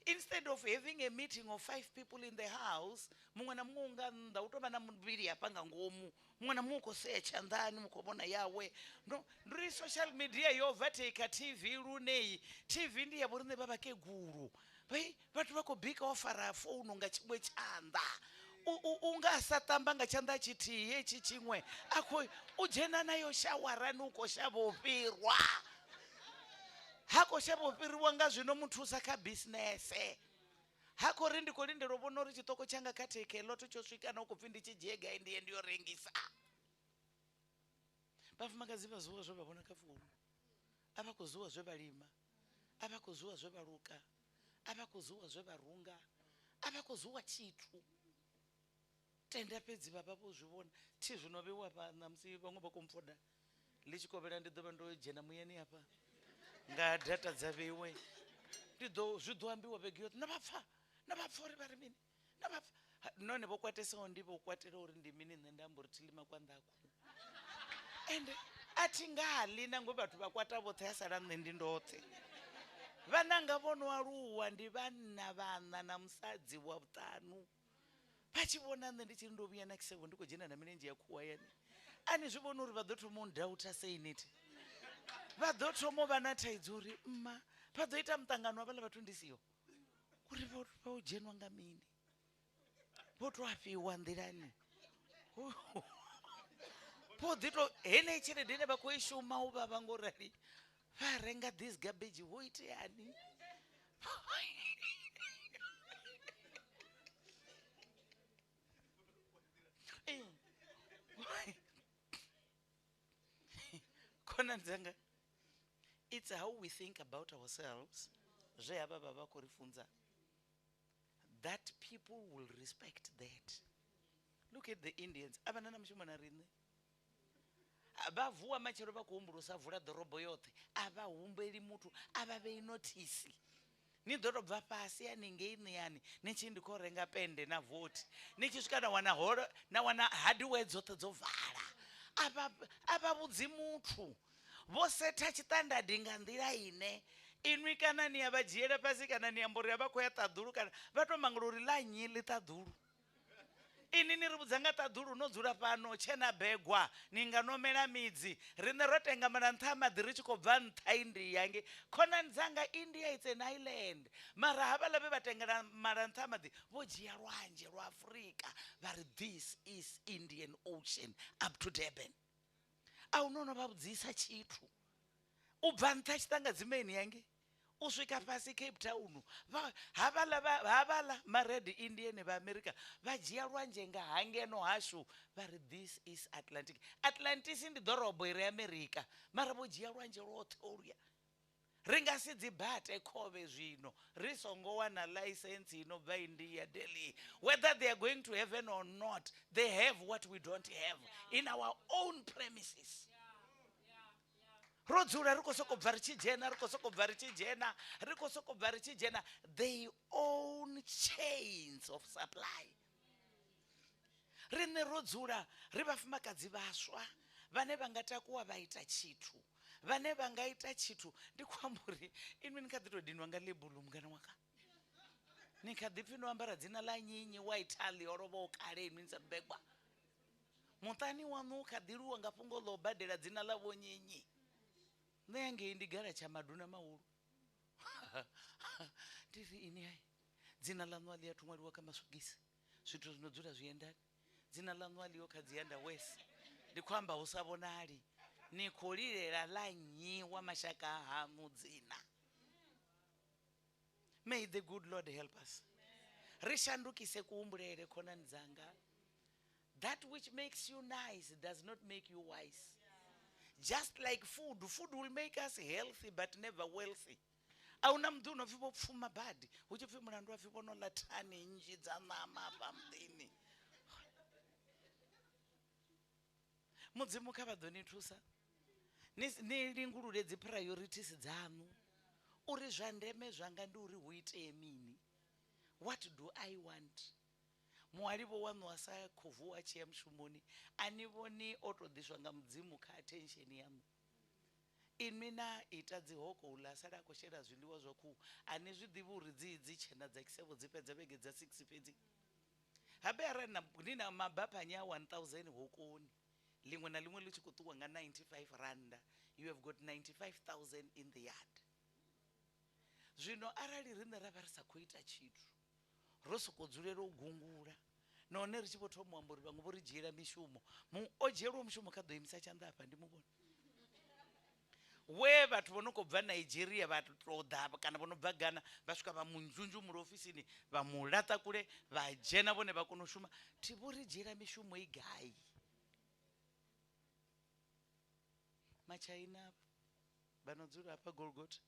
instead of having a meeting of 5 people in the house muṅwe na muṅwe nga nnḓa u tou vha na muvhili hafha nga ngomu muṅwe na muṅwe u khou sea tshanḓani mu khou vhona yawe no ndi social media yo overtake TV lune TV ndi ya vho riṋe vha vhakegulu vhathu vha khou bika o fara founu nga tshiṅwe tshanḓa u nga sa tamba nga tshanḓa tshithihi hetshi tshiṅwe a khou u dzhena nayo shawarani u khou shavha u fhirwa ha khou shavha u fhiriwa nga zwino muthusa kha bisinese ha khou ri ndi khou lindela u vhona uri tshiṱoko tshanga kha theke ḽoto tsho swika na u khou pfhi ndi tshi dzhie gai ndi ye ndi yo rengisa vhafumakadzi vha zuwa zwe vha vhona kha founu a vha khou zuwa zwe vha lima a vha khou zuwa zwe vha luka a vha khou zuwa zwe vha runga a vha khou zuwa tshithu tenda fhedzi vha vha vho zwi vhona thi zwino vheiwa na musi vhaṅwe vha khou mpfoda ḽi tshi kovhela ndi ḓo vha ndo dzhena muyani hafha nga data dza vheiwe zwi ḓo ambiwa vhege yoṱhe na vha pfa uri vha ri mini na vha pfa none vho kwatesaho ndi vho kwatela uri ndi mini nṋe nda amba uri thi lima kwanḓakhu ende a thi nga ḽi na ngo vhathu vha kwata vhoṱhe ya sala nṋe ndi ndoṱhe vhananga vho no aluwa ndi vhana na musadzi wa vhuṱanu vha tshi vhona nṋe ndi tshi ndo vhuya na kisevho ndi khou dzhena na milenzhe ya khuwa yani ani zwi vhona uri vha ḓo thoma u ndauta seiniti vha ḓo thoma u vha na thaidzo uri mma vha ḓo ita muṱangano wa vhaḽa vhathu ndi siho uri vha u dzhenwa nga mini vho to afhiwa nḓilani vho ḓi to heneyi tshelede ine vha khou i shuma u vhavha ngo rali vha renga this garbage ho iteani khonani dzanga it's how we think about ourselves zwe havha vha vha khou ri funza that people will respect that. Look at the Indians avana na mushumo na riṋe vha vuwa matshelo vha khou humbula u sa vula ḓorobo yoṱhe a vha humbeli muthu a vha vhei nothisi ni ḓo tou bva fhasi haningei niyani ni tshi ndi khou renga pende na vote ni tshi swika na wana hardware dzoṱhe dzo vala a vha vhudzi muthu vho setha tshitandadi nga nḓila ine inwi kana ni ya vha dzhiela fhasi kana ni amba uri a vha khou ya ṱaḓulu kana vha tou mangala uri ḽa nnyi ḽi ṱaḓulu ini ni ri vhudza nga ṱaḓulu no dzula fhano tshena begwa ni nga nomela midzi riṋe ro tenga mala nṱha ha maḓi ri tshi khou bva nṱha India nge khonani dzanga India it's an island mara havhaḽa vhe vha tengela mala nṱha ha maḓi vho dzhia lwanzhe lwa Afrika vha ri this is Indian Ocean up to Durban a u nono vha vhudzisa tshithu u bva nṱha tshiṱangadzimeni yange u swika fhasi Cape Town havhaḽa ma-red Indian vha America vha dzhia lwanzhe nga hangeno hashu vha ri this is Atlantic. Atlantis ndi ḓorobo i re America mara vho dzhia lwanzhe lwoṱhe oluya ri nga si dzi bate khovhe zwino ri songo wana license ino bva India Delhi whether they are going to heaven or not they have what we don't have in our own premises. ro dzula ri khou sokou bva ri tshi dzhena ri khou sokou bva ri tshi dzhena ri khou sokou bva ri tshi dzhena they own chains of supply. Riṋe ro dzula ri vhafumakadzi vhaswa vhane vha nga takuwa vha ita tshithu vhane vha nga ita tshithu ndi khou amba uri inwi ni kha ḓi tou dinwa nga lebulu mungana wanga ni kha ḓi pfhi no ambara dzina ḽa nyinyi wa Italy o lovhaho kale inwi ni sa begwa muṱani waṋu u kha ḓi liwa nga fhungo ḽa u badela dzina ḽa vho nyinyi nṋe yangei ndi gara tsha maduna mahulu ndi ri ini hai dzina ḽaṋu a ḽi athu ṅwaliwa kha maswogisi zwithu zwino dzula zwiendani dzina ḽaṋu a ḽiho kha dzi underwear ndi kwamba usavonali ni khou lilela la nnyi wa mashaka ha mudzina. May the good Lord help us. Ri shandukise kuumbulele khonani dzanga. That which makes you nice does not make you wise. Just like food will make us healthy but never wealthy. Auna mndu unovipo pfuma badi uchipfi mulandu wavipo nola tani nji dza nama pamdini. Mudzimu kha vhaḓoni thusa ni lingulule dzi priorities dzanu uri zwa ndeme zwanga ndi uri hu itee mini. What do I want? Muwalivo wanu asa khovuwa tshi ya mushumoni ani vhoni o to ḓiswa nga mudzimu kha attention yanu. Inwi na ita dzi hoko ula sala ko shela zwiḽiwa zwa khu ani zwi ḓivha uri dzi tshena dza kisevho dzi fhedza vhege dza 6 fhedzi. Habe ara na nina mabapanya 1000 hokoni. Limwe na limwe litshi kuṱuwa nga 95 randa. You have got 95,000 in the yard. Zwino arali rine ra vha ri sa khou ita tshithu ro soko dzulela u gungula nahone ri tshi vho thoma amba uri vhaṅwe vho ri dzhiela mishumo o dzhielwa mushumo kha ḓo imisa tshanḓa afha ndi muvhona we vhathu vho no khou bva Nigeria vha tou ḓa kana vho no bva Ghana vha swika vha munzhunzhumula ofisini vha mu laṱa kule vha dzhena vhone vha kona u shuma thi vho ri dzhiela mishumo i gai. Machaina vhano dzula hafha Golgotha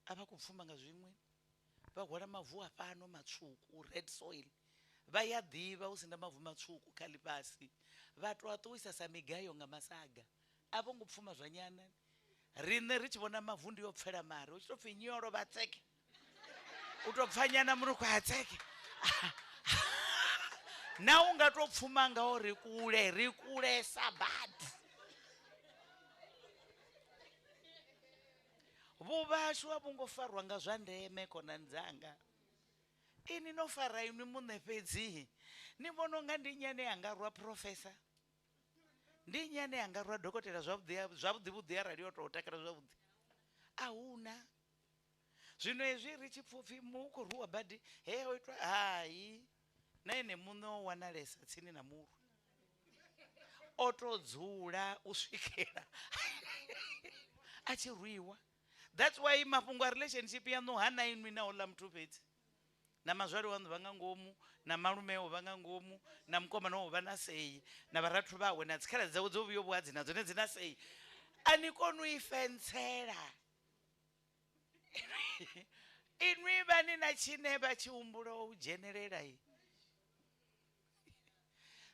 a vha khou pfuma nga zwiṅwe vha hwala mavu a fhano matswuku red soil vha ya ḓivha hu sina mavu matswuku kha ḽifhasi vha tou a ṱuwisa sa migayo nga masaga a vho ngo pfuma zwa nyana. Rine ri tshi vhona mavu ndi yo pfela mare u tshi tou pfhi nyolo vha tseke u tou pfa nyana munukho a tseke na u nga tou pfuma ngaho ri kulesa badi. Vhuvhashu a vhungo farwa nga zwa ndeme khonani dzanga. Ini no fara inwi muṋe fhedzi ni vhona unga ndi nyane yanga rwa professor ndi nyane yanga rwa dokotela zwavhuḓi arali yo tou takala zwavhuḓi a huna. Zwino hezwi ri tshi pfupfi mu khou rwa badi he o itwa hai na ene muṋe o wanalesa tsini na muru o tou dzula u swikela a tshi rwiwa. That's why mafhungo a relationship yanu hana inwi na ola muthu fhedzi na mazwale wanu vha nga ngomu na malume vha nga ngomu na mkomana vha na sei na vharathu vhawe na dzikhala dzawe dzo vhuyo vhuhadzi na dzone dzina sei ani konu u ifentsela inwi vhani na tshine vha tshi humbula u dzhenelela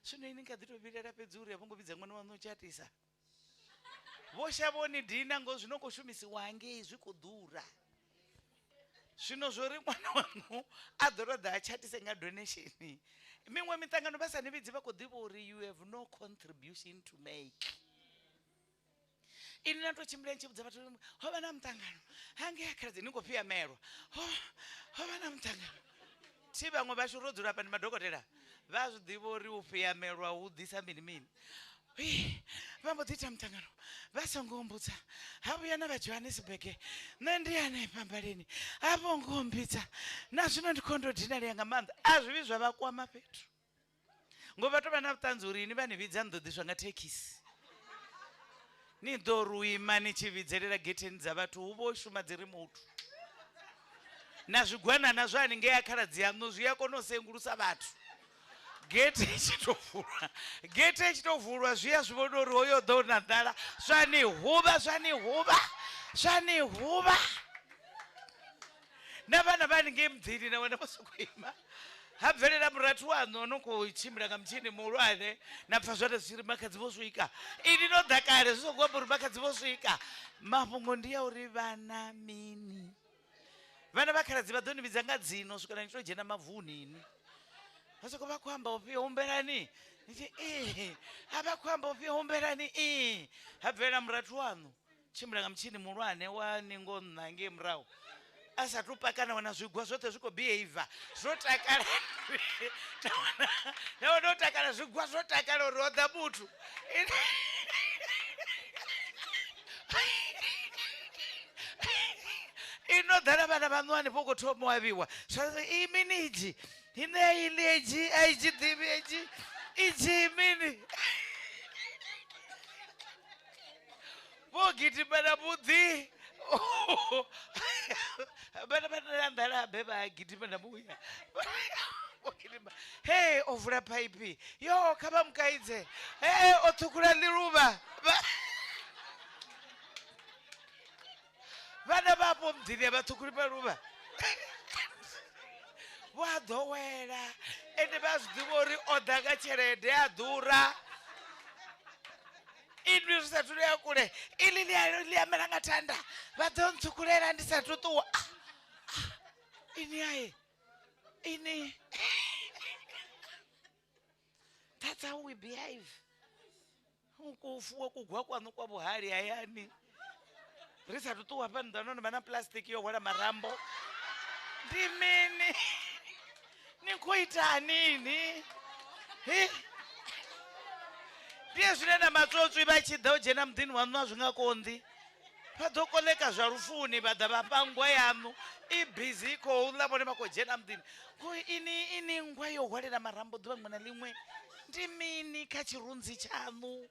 zwino ini nga ḓi tou vhilela fhedzi uri a vho ngo vhidza ṅwana wanu u tshatisa vho shavhoni dina ngo zwino khou shumisiwa hangei zwi khou ḓura. Zwino zwo ri ṅwana wanu a ḓo tou ḓa a tshatise nga donation miṅwe miṱangano vha sa ni vhidzi vha khou ḓivha uri you have no contribution to make. Ini na tou tshimbila ni tshi vhudza vhathu ho vha na muṱangano hangei khaladzi ni khou pfhi amelwa ho vha na muṱangano thi vhaṅwe vhashu ro dzula hafha ndi madokotela vha zwi ḓivha uri u pfhi amelwa hu ḓisa mini mini. Vha mbo ḓi ita muṱangano vha songo mbudza ha vhuya na vha Johannesburg nṋe ndi hanefha Mbaleni a vho ngo mbidza na zwino ndi khou ndo dinalea nga maanḓa a zwi vhi zwa vha kwama fhethu ngo vha tou vha na vhuṱanzi uri ini vha ni vhidza ni ḓo ḓiswa nga thekhisi ni ḓo ri ima ni tshi vhidzelela getheni dza vhathu hu vho shuma dzi remote na zwigwanana zwa haningei a khaladzi yaṋu zwi a kona u sengulusa vhathu. Gate tshi tou vulwa zwi a zwi vhona uri hoyo ḓo na ḓala zwani huvha na vhana vha haningei muḓini na wana vha sokou ima ha bvelela murathu waṋu no khou tshimbila nga mutshini muhulwane na pfha zwone zwi ri makhadzi vho swika ini no ḓa kale zwi songo amba uri makhadzi vho swika. Mafhungo ndi ya uri vhana mini vhana vha khaladzi vha ḓo ni vhidza nga dzino swika na ni tou dzhena mavuni ini vha soko vha khou amba upfhi humbelani a vha khou amba upfhi humbelani ha bvelela murathu waṋu tshimbila nga mutshini muhulwane wa ningo nṋa ngei murahu a sathu pakana wana zwigwa zwoṱhe zwi khou behavior zwo takala nawana o takala zwigwa zwo takala uri o ḓa muthu ino ḓala vhana vhaṋu hanefho khou thoma u avhiwa i miniji ine ileji a i tshi ḓivhi i tshi mini vogidima na mudzi vana vanandala beba agidima na muya vogidima hey ovula paipi yo kava mukaidze hey otukula liruva vana vapo mdzini vatukuli paruva vadhowela ende vazvidziva uri odhaka cherede adhura inwi zvisati uya kule ili liyamerangatanda vadhonitsukulera ndisati utuwa ini aye ini that's how we behave ukufuwa kugwa kwanu kwabuhari ayani risati utuwa pandanoni vana plastic yohwela marambo ndimini nikuita nini ndiye zvine namatsotsi vachidha ujena mudhini wanu nazvingakondi padzokoleka zvarufuni vadha vapangwa yanu ibhizi iko lavone makojena mudhini ini ngwa yohwalera marambo dhuva rimwe nalimwe ndimini kachirunzi chanu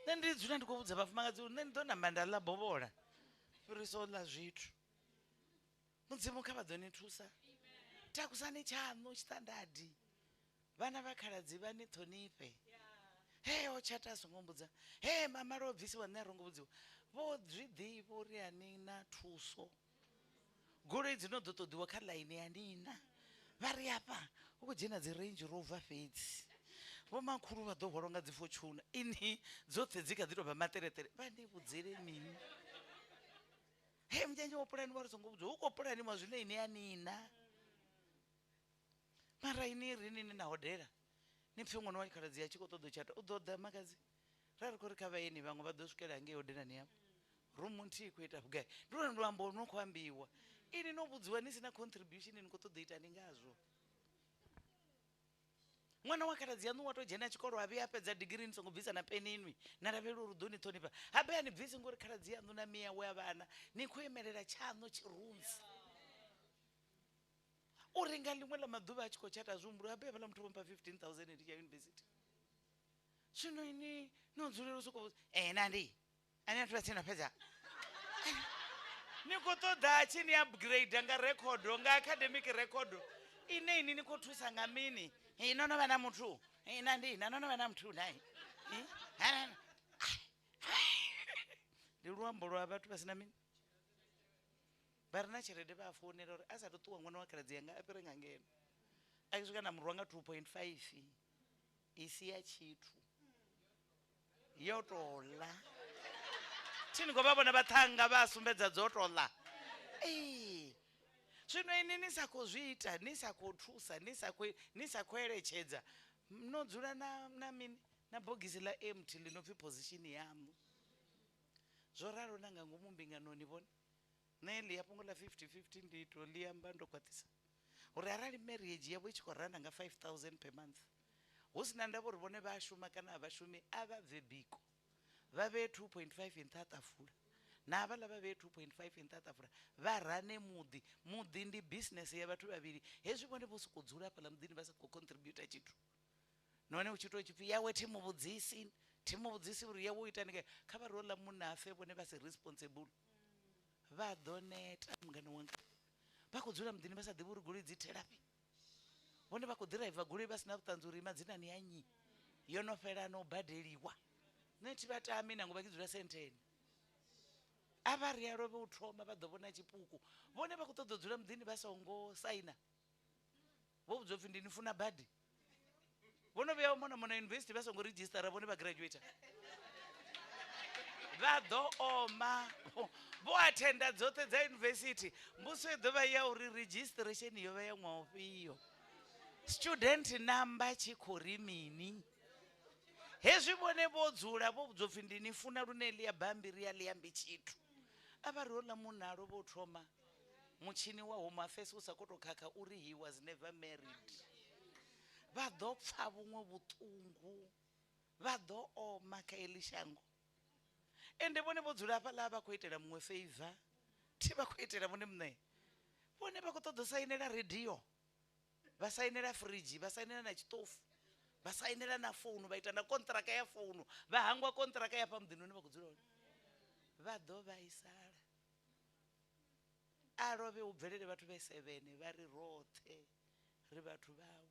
nendidzuna ndikubudza vafumakadzi uri nendonamba ndalabovola firisola zvitu mudzimuka vadzonitusa takusani chanu chitandadi vana vakhaladzi vane thonipe hey ochata songombudza hey mama robvisiwa nerongobudziwa vodzvidhiva uri hanina thuso goloi dzinodhotodhiwa khalaini yanina vari apa ukujena dzirange rover fedzi vomakuru vadhohwaronga dzifochuna ini dzopfedzika dzitobva materetere vandibudzire mini hey munyanya wopurani warizongobudziwa ukopurani mazvino ini yanina mara ini rinini nahodhera nipfengwana wachikhaladzi yachikotodo chata udhodha makazi rariko rikavaeni vamwe vadoswikera hange hodhera neyavo rumunti kuita bgai ndiro ndwambo unokwambiwa ini nobudziwa nisina contribution nikotodoita ningazvo mwana wakhaladzi yanu watojena chikoro avi apedza digiri nisongobvisa napeni inwi naravero rudhoni thonipa habe yanibvisi ngori khaladzi yanu namiya wavana nikuemerera chano chirunzi uringa limwe lamadhuva achikochata zvumburu abe vala mutopa 15,000 ndicha university zvino ini nonzurero soko nandi ani atovatsina pedza nikotodha achini upgrade anga record nga academic record ine ini nikotusa ngamini inono vana mutu nandi nanono vana mutu nai ndiruambo rwavatu vasina mini varina cherede vafonera uri asatotuwa mwana wakhaladzi yanga aperenga ngeno akisvika namuru wanga 2.5 isiya chitu yotola chini kwavavona vatanga vasumbedza dzotola zvino ini nisakozviita nisakotusa nisakwerechedza mnodzura namini nabhogisi laempty linobvi position yamu zvoraro nanga ngomumbinganoni vona neli yapongola 50-50 ndito liyamba ndokwatisa uri arali marriage yavo ichikorana nga 5,000 per month husina ndavo rivone vashuma kana havashumi avabve biko vave 2.5 intatafura navala vave 2.5 intatafura varane mudhi ndi business yavatu vaviri hezvivone vosi kudzura pala mudhini vasakocontributa chitu none uchitochipi yawe timubudzisi uri yawo itanika khavarola munafe vone vasi responsible vadoneta mungano wanga vakudzura mudhini vasadhivi uri goloi dziterapi vone vakudhiraivha goloi vasina kutanzuri madzinani yanyi yonofera anobhadheriwa neti vatami nango vakidzura senteni avari yaro veutroma vadhovona chipuku vone vakutododzura mudhini vasaungosaina vobudzopfi ndinifuna bhadhi vonoveya mona university vasongorejistara vone vagraduata vadhooma voatenda dzote dzauniversity mbuso yedhova iya uri registration yova yamwaofiyo student number chikori mini hezvivone vodzura vobudzopfi ndinifuna runeliya bhambi riya liyambi chitu avariona munhu aro votroma muchini wahome affairs usakotokaka uri he was never married vadhopfa vumwe vutungu vadhooma kaelishango ende vone vodzura apa lava kuitira mumwe favor tivakuitira vone mune vone vakutodosainira radio vasainira friji vasainira nachitofu vha sainela na founu vha ita na kontraka ya founu vha hangwa kontraka ya pa muḓini hune vha khou dzula hone vha ḓo vhaisala a lovhe u bvelele vhathu vhe 7 vha ri roṱhe ri vhathu vawe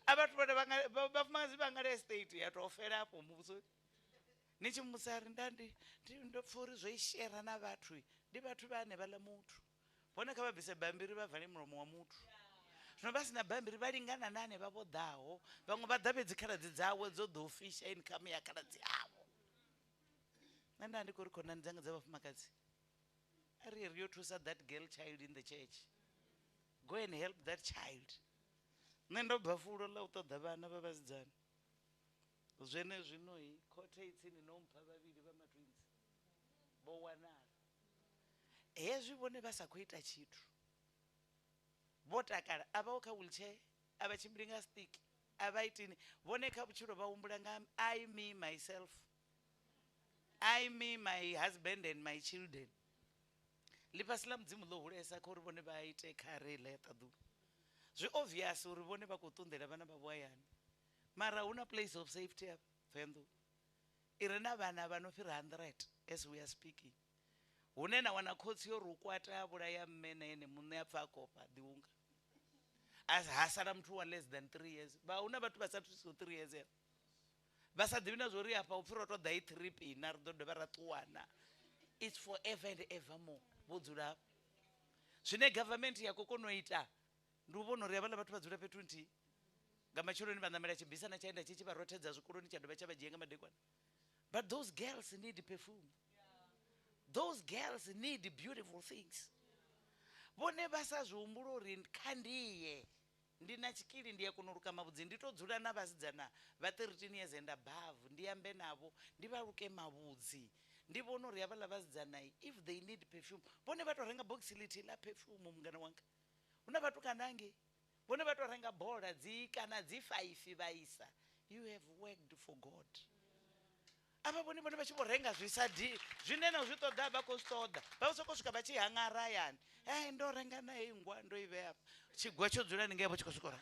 a vhathu vhone vhafumakadzi vha ngale estate ya tou fela afho muvhusoni ni tshi musa ri ndo pfa uri zwo i shera na vhathu ndi vhathu vhane vha ḽa muthu vhone kha vha bvise bambiri vha vale mulomo wa muthu zwino vha sina bambiri vha lingana na hanevha vho ḓaho vhaṅwe vha ḓa fhedzi khaladzi dzawe dzo ḓo fisha income ya khaladzi avho nṋe nda ndi khou ri khonani dzanga dza vhafumakadzi a ri yo thusa that girl child in the church go and help that child nṋe ndo bva fulo ḽa u ṱoḓa vhana vha vhasidzana zwene zwino khothe itsini no mpha vhavhili vha matwins vho wanala hezwi vhone vha sa khou ita tshithu vho takala a vhaho kha wheelchair a vha tshimbili nga stick a vha itini vhone kha vhutshilo vha humbula nga I me myself I me my husband and my children ḽifhasi ḽa mudzimu ḽo hulesa kha uri vhone vha ite kha reila ya ṱaḓulu zwi obvious uri vhone vha khou ṱunḓela vhana vha vhayani mara huna place of safety up venḓu i re na vhana vha no fhira 100 as we are speaking hune na wana khotsi yo ri u kwata a vhulaya mme na ene muṋe a pfa a kopa ḓiunga ha sala muthu wa less than 3 years vha huna vhathu vha sa thusiho 3 years vha sa ḓivhi na zwo ri afha u pfhi ro to ḓa i 3 pina ri ḓo dovha ra ṱuwana it's forever and evermore vho dzula zwine government ya khou kona u ita ndi u vhona uri havhaḽa vhathu vha dzula fhethu nthihi nga matsheloni vha ṋamela tshibisana tsha enda tshi tshi vha rothedza zwikoloni tsha dovha tsha vha dzhia nga madekwana but those girls need perfume those girls need beautiful things vhone vha sa zwi humbula uri kha ndiye ndi na tshikili ndi ya kona u luka mavhudzi ndi to dzula na vhasidzana vha 13 years and above ndi ambe navho ndi vha luke mavhudzi ndi vhona uri havhaḽa vhasidzana if they need perfume vhone vha to renga box ḽithihi ḽa perfume mungana wanga huna vhathu kanange vhone vha to renga bola dzi kana dzi 5 vha isa you have worked for God ava vhone vha tshi vho renga zwisadi zwine na zwi ṱoḓa vha khou zwi ṱoḓa vha soko swika vha tshi hangara hayani ndo renga na heyi ngwa ndo i vhea tshigwa tsho dzula ni ngevho tshi khou swikora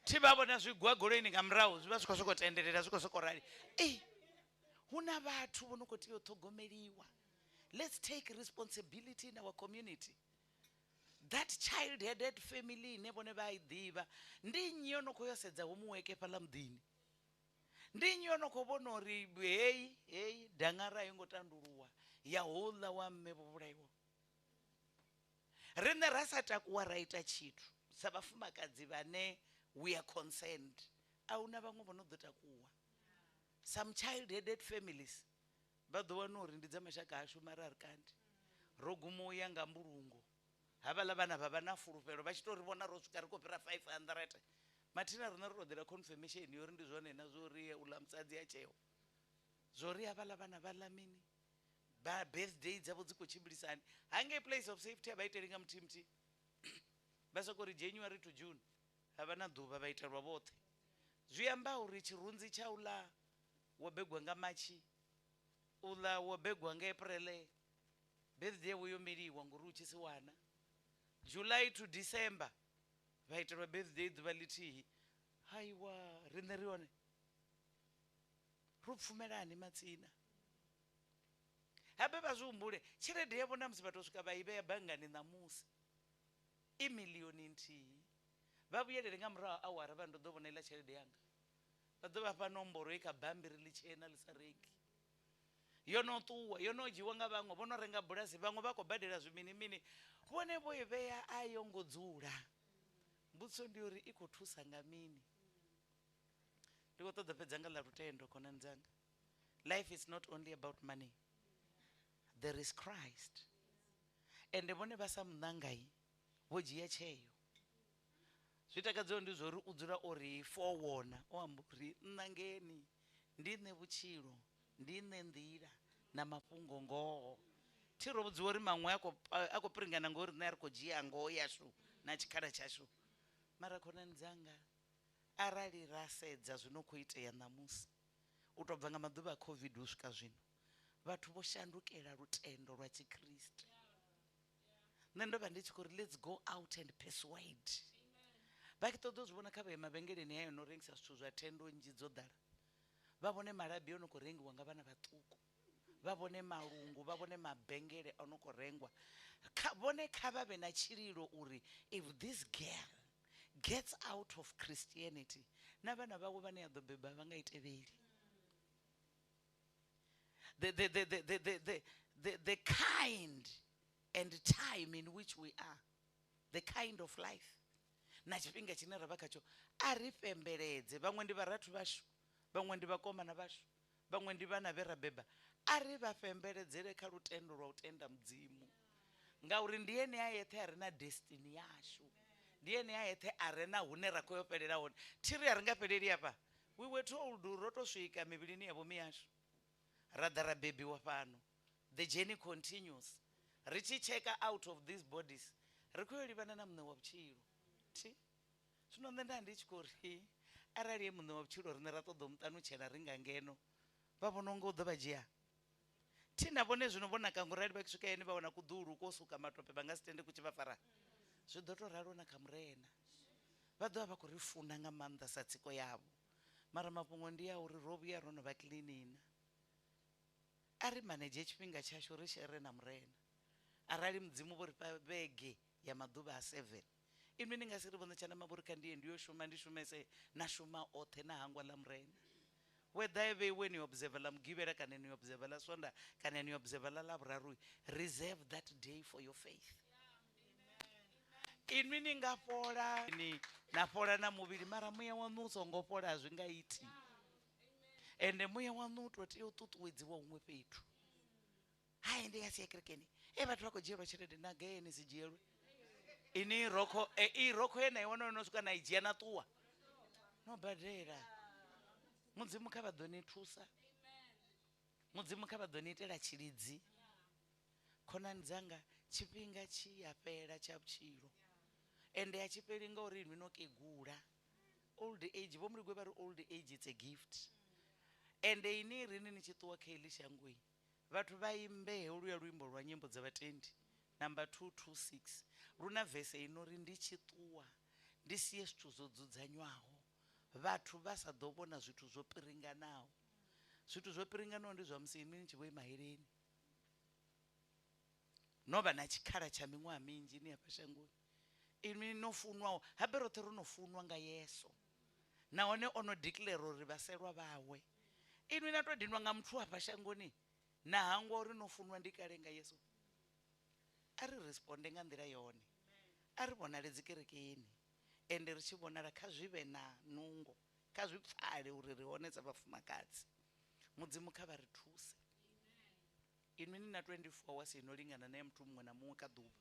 thi vha vhona zwigwa goloni nga murahu zwi vha zwi khou soko tendelela zwi khou soko rali huna vhathu vho no khou tea u ṱhogomeliwa let's take responsibility in our community that child headed family ine vhone vha i ḓivha ndi nnyi yo no khou yo sedza homework fhaḽa muḓini ndi nnyi yo no khou vhona uri heyi dangara yo ngo tanduluwa ya houḽa wa mme vho vhulaiwa riṋe ra sa takuwa ra ita tshithu sa vhafumakadzi vhane we are concerned a huna vhaṅwe vho no ḓo takuwa some child headed families vha ḓo wana uri ndi dza mashaka ashu mara a ri kandi ro guma u ya nga mbulungo havhaḽa vhana vha vha na fulufhelo vha tshi tou ri vhona ro swika ri khou fhira 500 mathina riṋe ri tou ḓela confirmation yo ri ndi zwone na zwo ri u ḽa musadzi ya tsheo zwo ri havhaḽa vhana vha ḽa mini ba birthday dzavho dzi khou tshimbilisani hangei place of safety a vha iteli nga muthihi muthihi vha sokou ri January to June havha na ḓuvha vha itelwa vhoṱhe zwi amba uri tshirunzi tsha uḽa wo begwa nga Machi uḽa wo begwa nga April birthday yawe yo miliwa ngori u tshi si wana July to December vha itelwa birthday ḓuvha ḽithihi haiwa riṋe ri hone ro pfumelani matsina habe vha zwi humbule tshelede yavho na musi vha tou swika vha i vhea banngani ṋamusi i milioni nthihi vha vhuyelele nga murahu awara vha ndo ḓo vhona iḽa tshelede yanga vha ḓo vha fha nomboro i kha bambiri ḽitshena ḽi sa rengi yo no ṱuwa yo no dzhiwa nga vhaṅwe vho no renga bulasi vhaṅwe vha khou badela zwiminimini vhone vho i vhea a yo ngo dzula mbudziso ndi uri i khou thusa nga mini ndi khou ṱoḓa fhedza nga ḽa lutendo khonani dzanga life is not only about money there is Christ ende vhone vha sa muṋangai vho dzhia tsheo zwi takadzaho ndi zwo ri u dzula ori forwona o amba uri ṋangeni ndi nṋe vhutshilo ndi nṋe nḓila na mafhungo ngoho thi ro vhudziwa uri maṅwe a khou piringana ngori riṋe a ri khou dzhia ngoho yashu na tshikhala tshashu mara khonani dzanga arali ra sedza zwino khou itea ṋamusi u tou bva nga maḓuvha a COVID u swika zwino vhathu vho shandukela lutendo lwa tshikristo nṋe ndo vha ndi tshi khou ri let's go out and persuade vha tshi ṱoḓa u zwi vhona kha vha ye mavhengeleni hayo no rengisa zwithu zwa thendo nnzhi dzo ḓala vha vhone malabi o no khou rengiwa nga vhana vhaṱuku vha vhone malungu vha vhone mabengele o no khou rengwa vhone kha vha vhe na tshililo uri if this girl gets out of Christianity na vhana vhawe vhane ya ḓo beba vha nga i tevheli the kind and time in which we are the kind of life na tshifhinga tshine ra vha khatsho a ri pembeledze vhaṅwe ndi vharathu vhashu vhaṅwe ndi vhakomana vhashu vhaṅwe ndi vhana vhe ra beba a ri vha pembeledzele kha lutendo lwa u tenda mudzimu ngauri ndi ene a yeṱhe a re na destiny yashu ndi ene a yeṱhe a re na hune ra khou yo fhelela hone thiri a ri nga fheleli hafha we were told ro to swika mivhilini ya vhomi yashu ra ḓa ra bebiwa fhano the journey continues ri tshi checka out of these bodies ri khou yo livhana na muṋe wa vhutshilo thi zwino nṋe nda ndi tshi khou ri arali ye muṋe wa vhutshilo rine ra ṱoḓa u muṱanutshela ri nga ngeno vha vhona unga u ḓo vha dzhia thi na vhone zwino vhonaka ngorali vha swika yene vha wana kuḓulu ko suka matope vha nga si tende ku tshi vha fara zwi ḓo to ralo na kha murena vha ḓo vha vha khou ri funa nga maanḓa sa tsiko yavho mara mafhungo ndi ya uri ro vhuya ro no vha cleanina a ri manedzhe tshifhinga tshashu ri shere na murena arali mudzimu vho ri fha vhege ya maḓuvha a 7 inwi ni nga si ri vhone tshana mavhori kha ndi yo shuma ndi shumese na shuma oṱhe na hangwa ḽa murena whether iwe ni observer ḽa mugivhela kana ni observer ḽa swonda kana ni observer ḽa ḽavhuraru reserve that day for your faith inwi ni nga fhola ni na fhola na muvhili mara muya wanu u songo fhola zwi nga iti ende muya wanu u to tea u ṱuṱuwedziwa huṅwe fhethu hai ndi nga si ya kerekeni vhathu vha khou dzhielwa tshelede na gaye ni si dzhielwe ini rokho i rokho ye na i wana no swika na i dzhia na ṱuwa no badela mudzimu kha vha ḓo ni thusa mudzimu kha vha ḓo ni itela tshilidzi khonani dzanga tshifhinga tshi ya fhela tsha vhutshilo ende ya tshifheli ngauri inwi no kegula old age vho muligwe vha ri old age it's a gift ende ini rini ni tshi ṱuwa kha iḽi shangoni vhathu vha imbe holuya luimbo lwa nyimbo dza vhatendi number 226 luna vese inori ndi tshi ṱuwa ndi siye zwithu zwo dzudzanywaho vhathu vha sa ḓo vhona zwithu zwo piringanaho zwithu zwo piringanaho ndi zwa musi ini ni tshi vho ima heleni no vha na tshikhala tsha miṅwaha minzhi ni hafha shangoni inwi no funwaho habe roṱhe ro no funwa nga Yesu nahone ono declare uri vhaselwa vhawe inwi na to dinwa nga muthu hafha shangoni na hangwa uri no funwa ndi kale nga Yesu a ri responde nga nḓila yone a ri vhonale dzikerekeni ende ri tshi vhonala kha zwi vhe na nungo kha zwi pfale uri ri hone dza vhafumakadzi mudzimu kha vha ri thuse inwi ni na 24 hours ino lingana na ya muthu muṅwe na muṅwe kha ḓuvha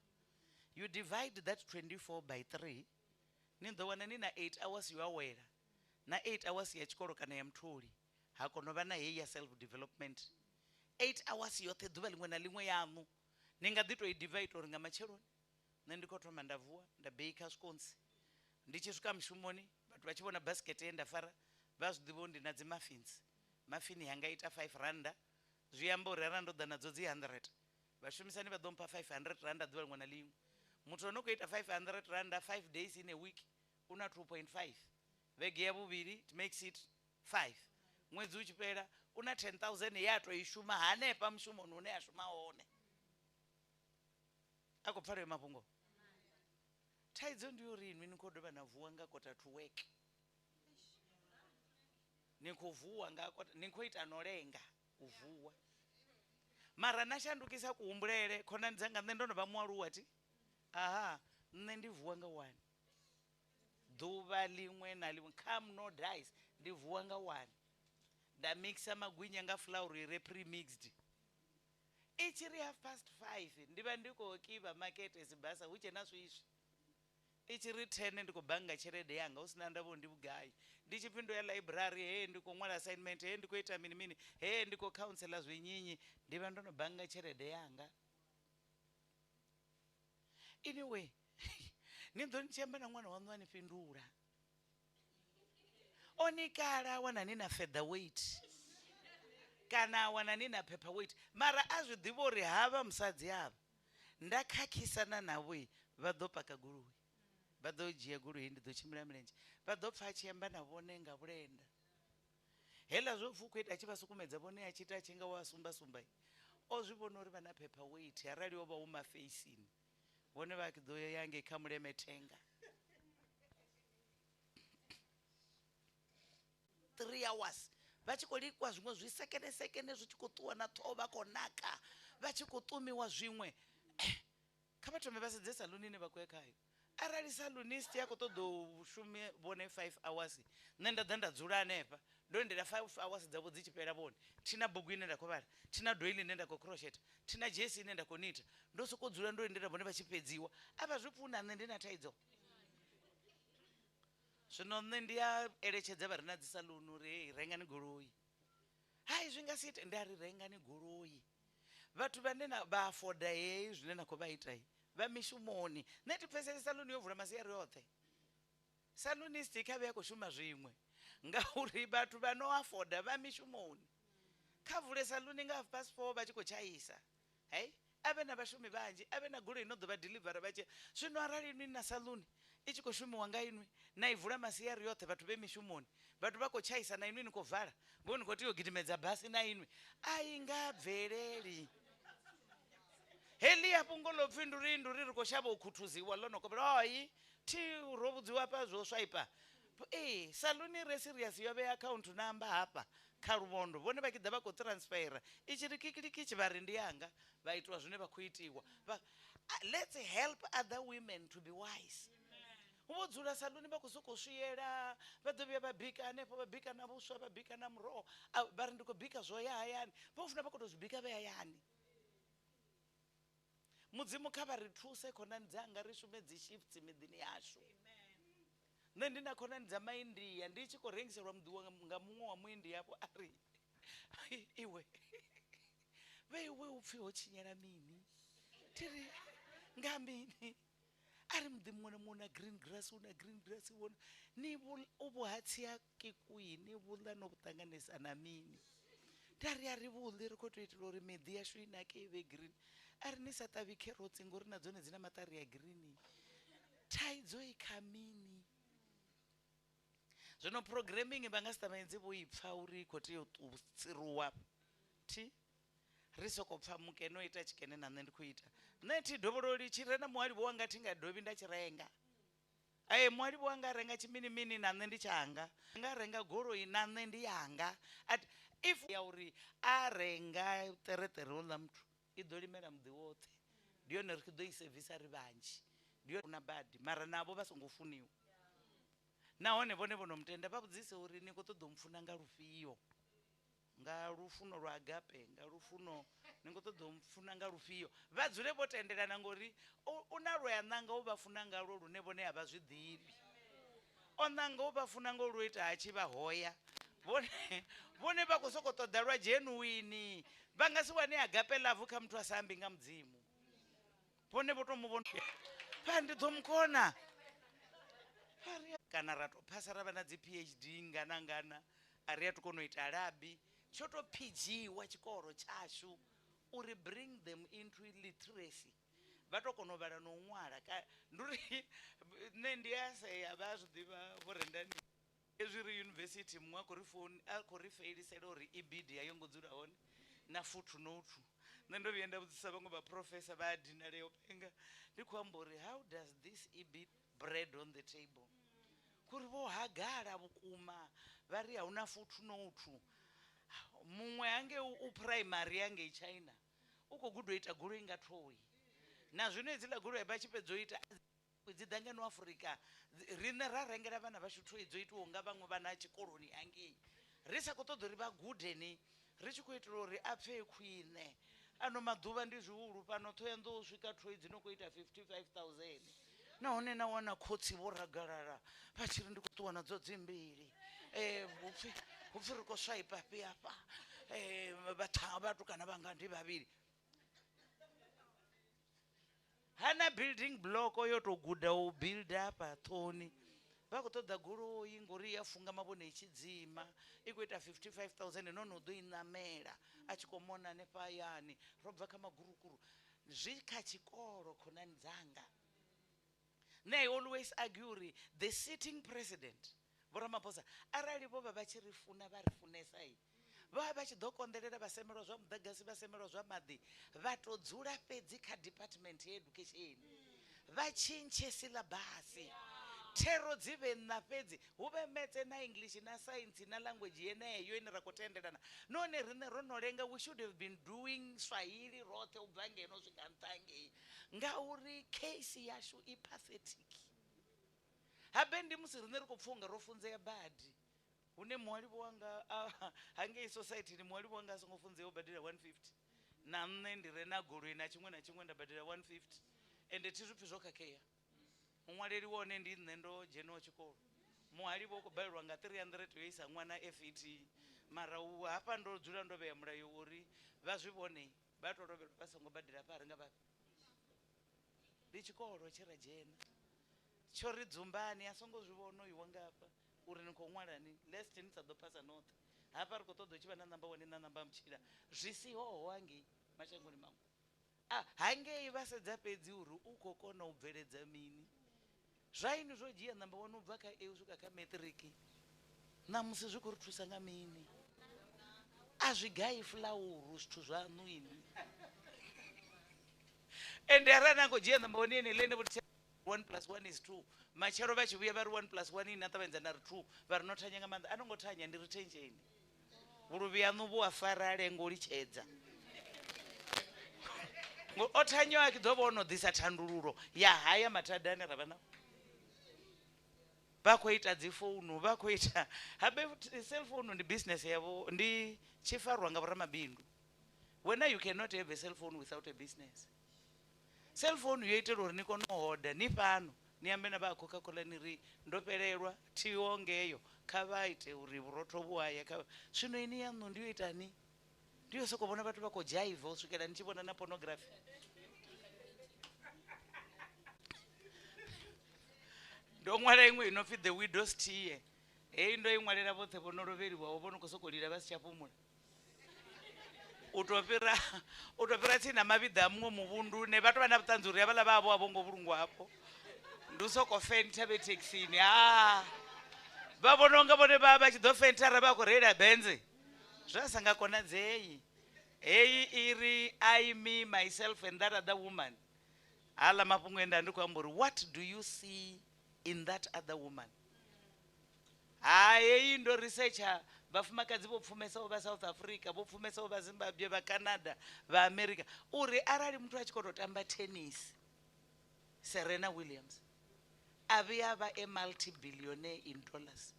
you divide that 24 by 3 ni ḓo wana ni na 8 hours yo awela na 8 hours ya tshikolo kana ya mtholi ha kono vha na heyi ya self development 8 hours yoṱhe ḓuvha ḽiṅwe na ḽiṅwe yaṋu ni nga ḓi to i divide uri nga matsheloni nṋe ndi khou thoma nda vuwa nda beika scones ndi tshi swika mushumoni vhathu vha tshi vhona basket ye nda fara vha zwi ḓivha ndi na dzi muffins muffin yanga ita 5 randa zwi amba uri arali ndo ḓa nadzo dzi 100 vhashumisani vha ḓo mpha 500 randa ḓuvha ḽiṅwe na ḽiṅwe muthu ono khou ita 500 randa 5 days in a week una 2.5 vhege ya vhuvhili it makes it 5 ṅwedzi u tshi fhela una 10,000 ya to i shuma hanefha mushumoni une ya shuma hone a khou pfala mafhungo thaidzo ndi uri inwi ni khou dovha na vuwa nga kota to work ni khou vuwa nga kota ni khou ita no lenga u vuwa mara na shandukisa kuhumbulele khonani dzanga nṋe ndo no vha mualuwa ti aha nṋe ndi vuwa nga 1 ḓuvha ḽiṅwe na ḽiṅwe come no dice ndi vuwa nga 1 nda mixa magwinya nga flour ire pre-mixed i tshi ri 5:30 ndi vha ndi khou kiva makete sibasa hu tshe na swiswi i tshi ri 10 ndi khou bannga tshelede yanga hu sina ndavho ndi vhugai ndi tshi pfhi ndo ya library he ndi khou ṅwala assignment he ndi khou ita mini mini he ndi khou counsela zwinyinyi ndi vha ndo no bannga tshelede yanga anyway ni ḓo ni tshi amba na ṅwana waṋu a ni fhindula oni kala wana ni na feather weight kana wana ni na paper weight mara a zwi ḓivha uri havha musadzi havha ndakhakhisana navho vha ḓo paka goloi vha ḓo dzhia goloi ndi ḓo tshimbila milenzhe vha ḓo pfa a tshi amba na vhone nga vhulenda hela zwo pfhi u khou ita a tshi vha sukumedza vhone a tshi ita a tshi nga wa sumbasumba o zwi vhona uri vha na phepha weight arali o vha u mafeisini vhone vha ḓo ya ngei kha mulemethenga 3 hours vha tshi khou likwa zwiṅwe zwi sekene zwi tshi khou ṱuwa na ṱhoho vha khou naka vha tshi khou ṱumiwa zwiṅwe kha vha thome vha sedze saluni ine vha khou ya khayo arali salonist ya khou ṱoḓa u shume vhone 5 hours nṋe nda ḓa nda dzula hanefha ndo lindela 5 hours dzavho dzi tshi fhela vhone thina bugu ine nda khou vhala thina doili ine nda khou crochet thina jesi ine nda khou nita ndo sokou dzula ndo lindela vhone vha tshi fhedziwa a vha zwi pfuna nṋe ndi na thaidzo zwino nṋe ndi a eletshedza vha re na dzi saluni uri hei rengani goloi hai zwi nga si ite ndi a ri rengani goloi vhathu vhane vha afoda hei zwine na khou vha ita vha mishumoni nṋe ti pfesesi saluni yo vula masiari yoṱhe salonist kha vhe ya khou shuma zwiṅwe ngauri vhathu vha no afoda vha mishumoni kha vule saluni nga 4:30 vha tshi khou tshaisa hei a vhe na vhashumi vhanzhi a vhe na goloi no ḓo vha delivera vha tshi zwino arali inwi na saluni i tshi khou shumiwa nga inwi na i vula masiari yoṱhe vhathu vhe mishumoni vhathu vha khou tshaisa na inwi ni khou vala ngori ni khou tea u gidimedza basi na inwi a i nga bveleli heḽi ya fhungo ḽo pfhi nduri ri khou shavha u khuthuziwa ḽo no kopela hoi thi ro vhudziwa hafha zwo swaipa saluni re serious yo vhea akhaunthu namba hafha kha luvhondo vhone vha ḓa vha khou transfera i tshi ri kikiliki vha ri ndi yanga vha itiwa zwine vha khou itiwa let's help other women to be wise vho dzula saluni vha khou sokou swiyela vha ḓo vhuya vha bika hanefho vha bika na vhuswa vha bika na muroho vha ri ndi khou bika zwo ya hayani vha funa vha khou tou zwi bika vhe hayani mudzimu kha vha ri thuse khonani dzanga ri shume dzi shifts miḓini yashu nṋe ndi na khonani dza maindia ndi tshi khou rengiselwa muḓiwa nga muṅwe wa muindiapo a ri iwe vhe iwe u pfhi ho tshinyela mini tiri nga mini a ri muḓi muṅwe na muṅwe na green grass una green grass wona ni u vhuhatsi ha kikuyi ni vhuḽa no vhuṱanganesa na mini nda ri a ri vhuḽi ri khou tou itela uri miḓi yashu i nake i vhe green a ri ni sa ṱavhi kherotsi ngori na dzone dzi na maṱari ya green thaidzo i kha mini zwino programming vha nga si ṱavhanyedze vho i pfha uri i khou tea u tsiruwa thi ri sokou pfha mukene o ita tshikene na nṋe ndi khou ita nṋe thi dovhololi tshi re na muhalivho wanga thi nga dovhi nda tshi renga muhalivho wanga a renga tshiminimini na nṋe ndi tshanga nga renga goloi na nṋe ndi yanga if ya uri a renga ṱereṱere oḽa muthu i ḓo limela muḓi woṱhe ndi yone ri ḓo i sevisa ri vhanzhi ndi yone na badi mara navho vha songo funiwa nahone vhone vho no mutenda vha vhudzise uri ni khou ṱoḓa u mufuna nga lufhio nga lufuno lwa agape nga lufuno ni khou ṱoḓa u mufuna nga lufhio vha dzule vho tendelana ngori u na lwe a ṋanga u vha funa ngalwo lune vhone a vha zwi ḓivhi o ṋanga u vha funa ngo lwo ita a tshi vha hoya vhone vha khou sokou ṱoḓa lwa genuini vha nga si wane agape lavu kha muthu a sa ambi nga mudzimu vhone vho tou muvhona pha ndi ḓo mukona kana ra tou phasa ra vha na dzi PhD ngana a ri a tu kona u ita labi tsho tou phidziwa tshikolo tshashu uri bring them into literacy vha tou kona u vhala na u ṅwala ndi uri nṋe ndi a sea vha zwi ḓivha vho rendani ezwi ri yunivesithi muṅwe a khou ri feilisela uri ibidi a yo ngo dzula hone na footnote nṋe ndo vhuya nda vhudzisa vhaṅwe vha professor vha a dinaleo penga ndi khou amba uri how does this ibid bread on the table kuri vho hagala vhukuma vha ri a huna footnote muṅwe hange u primary hange China u khou guda u ita goloi nga thoi na zwino hedziḽa goloi vha tshi fhedza u ita dzi ḓa ngeno Afrika riṋe ra rengela vhana vhashu thoi dzo itiwaho nga vhaṅwe vhana tshikoloni hangei ri sa khou ṱoḓa uri vha gudeni ri tshi khou itela uri a pfhe khwine ano maḓuvha ndi zwihulu fhano Thohoyanḓou u swika thoi dzi no khou ita 55,000 nahone na wana khotsi vho ragalala vha tshi ri ndi khou ṱuwa nadzo dzimbili hupfi ri khou swaipa fhi hafha vhatukana vhanga ndi vhavhili hana building block yo tou guda u build up ṱhoni vha khou ṱoḓa goloi ngori ya funga mavhone i tshi dzima i khou ita 55,000 nahone u ḓo i ṋamela a tshi khou mona hanefha hayani ro bva kha magurukuru zvika chikoro khonani dzanga. I always argue the sitting president Ramaphosa arali vo va vachirifuna varifunesa iyi va vachidokondelela vasemero zva mudagasi vasemero zva madhi vatodzura pedzi kha department yeeducation vachinche silabasi thero dzive nna pedzi huve metse na English na science na language yeneyo ine ra kutendelana none rine ronolenga we should have been doing Swahili rote ubva ngeno swika ntange ngauri case yashu ipathetic habendi musi rine rikupfunga rofunzeya badi une mwalimu wanga hange society ni mwalimu wanga asingofunzeyo badira 150 na nne ndire na goloi na chimwe ndabadira 150 ende tizvipi zvokakeya umwaleli wone ndi nne ndo jeno chikolo mwalimu okubalirwa nga 300 yoisa mwana FET mara hapa ndo dzula ndoveya mulayo uri vazvivone batoroverwa pasangobadira pari ngapapi lichikolo chera jena chori dzumbani asongozviona iwe ngapa uri nikomwalani lest nitsadopasa nota hapa rikotodo chiva na namba 1 na namba mchira zvisihoho wange mashangoni mangu hangei vasedza pedzi uri ukokona ubveledza mini zvaini zvojiya namba 1 ubva ka A usvika ka matric namusi zvikuritusa nga mini azvigai fulauru zvithu zvanu ini ende aranangojiya namba 1 ene lene kuti 1 plus 1 is 2 machero vachivuya vari 1 plus 1 ini atavenza nari 2 vari notanyanga manda anongotanya ndiri tenjeni vuluvi yanu vuwafarale ngolichedza otanyo akidzoba onodhisa thandululo yahaya matadani ravana vakoita dzifonu vakoita habe cellphone ndi business yavo ndi chifarwa nga ramabindu when you cannot have a cell phone without a business cell phone yoitela uri nikonohoda ni pano niambe na Coca-Cola niri ndopelelwa tiongeyo kavaite uri uroto buhaya zvino ini yanu ndiyoitani ndiyo sokubona vatu vako jive usvikela nichibona na pornography ndomwala imwe inofi the widow's tear eyi ndo imwalera vothe vonoroveriwa wovona kusokolira vasichapumula utopira tsina mavidha amwe muvundu nevatu vana vutanzuri yavala vavo avongo vulungu apo ndusokofenta vetexini vavononga vone vava vachidofentara vakurera benze zvasangakona dzeyi eyi iri I me myself and that other woman hala mapungu enda ndikwamburi what do you see in that other woman eyi ndo researcher vafumakadzi vopfumesawo vaSouth Africa vopfumesawo vaZimbabwe vaCanada vaAmerica uri arali muthu achikototamba tennis Serena Williams avi ava a multi-billionaire in dollars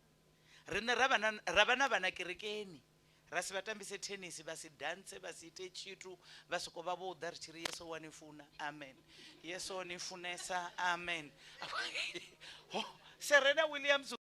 rine ravana vana kerekeni rasi vatambise tennis vasidhanse vasiite chitu vasoko vavoda richiri yeso wanifuna amen yeso wanifunesa amen Serena Williams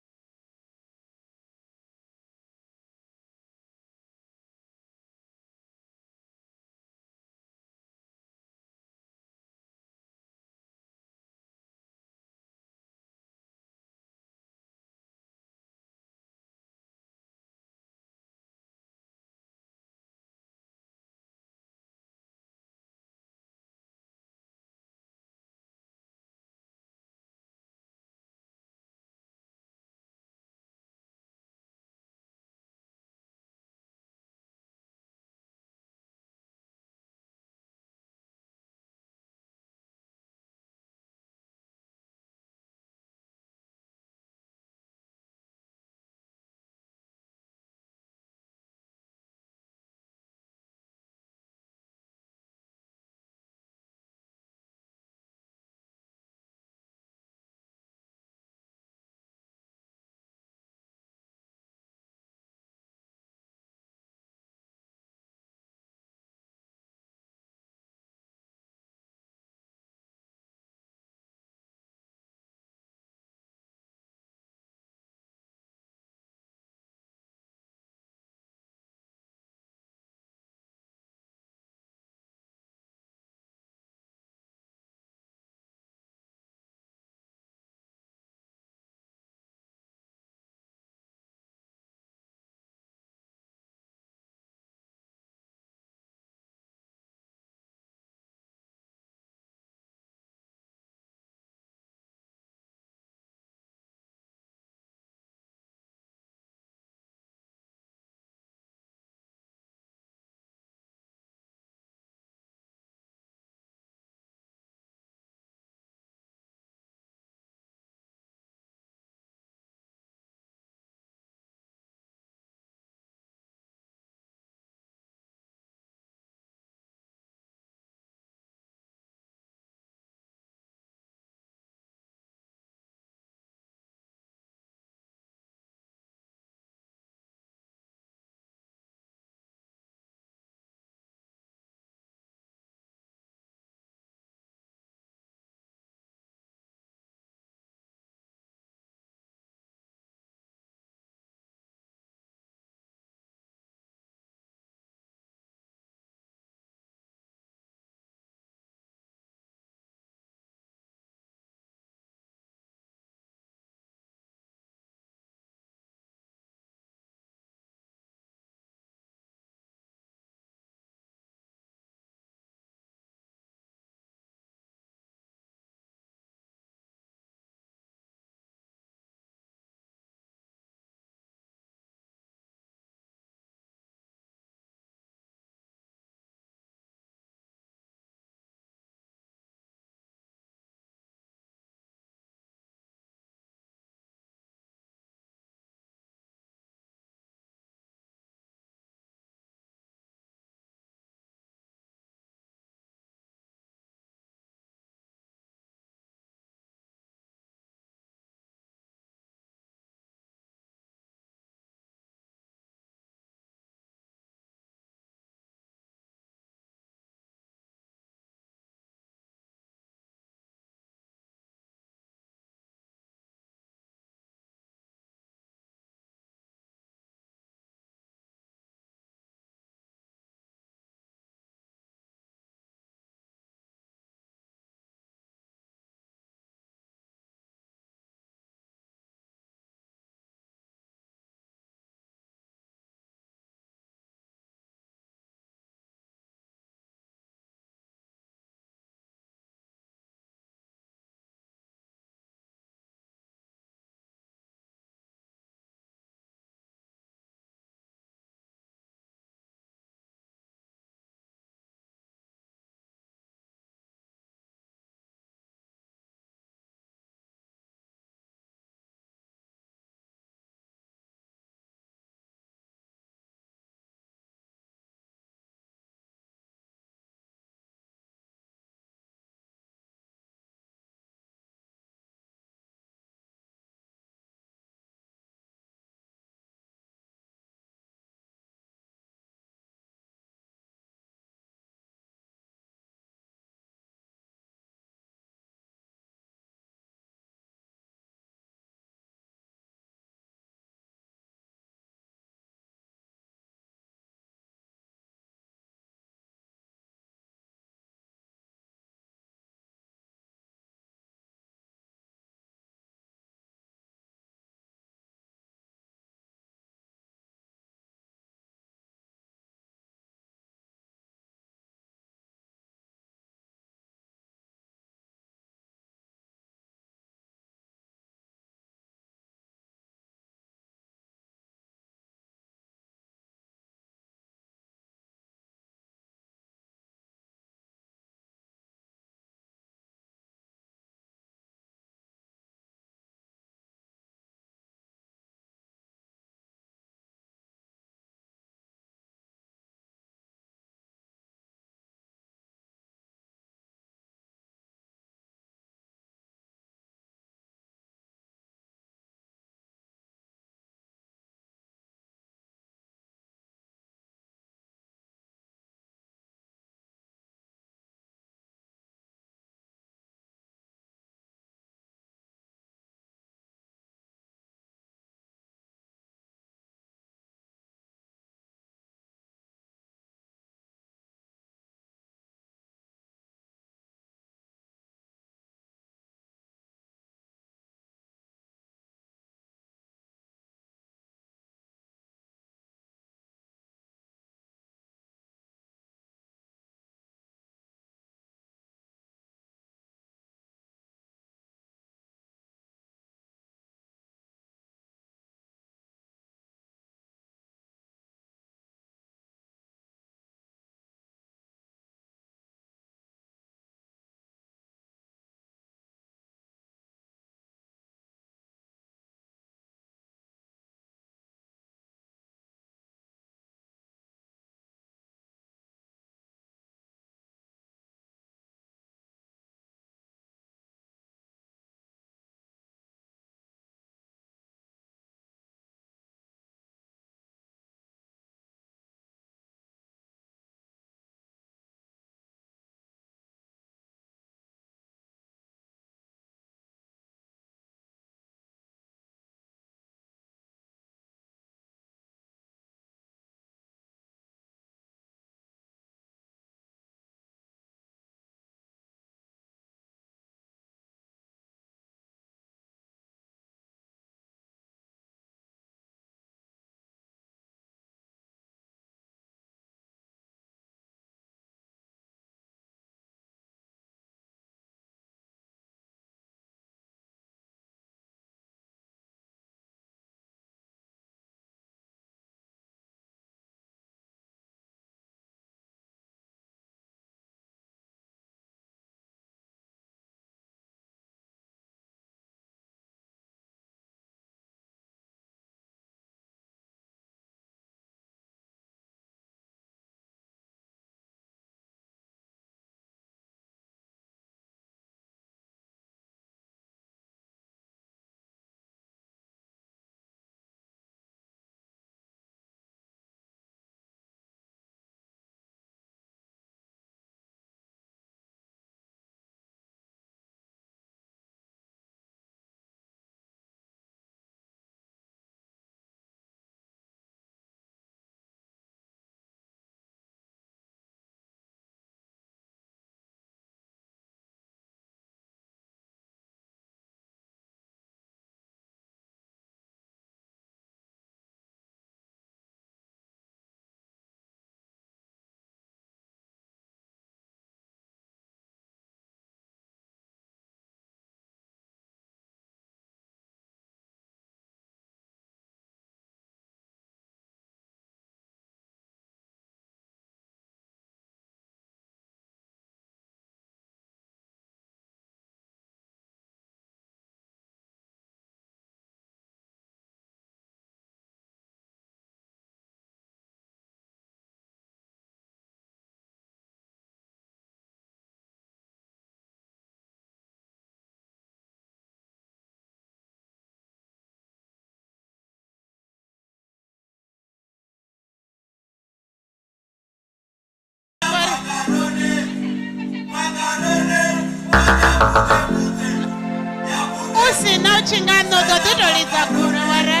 usina uchingano dotitolidza guru ware.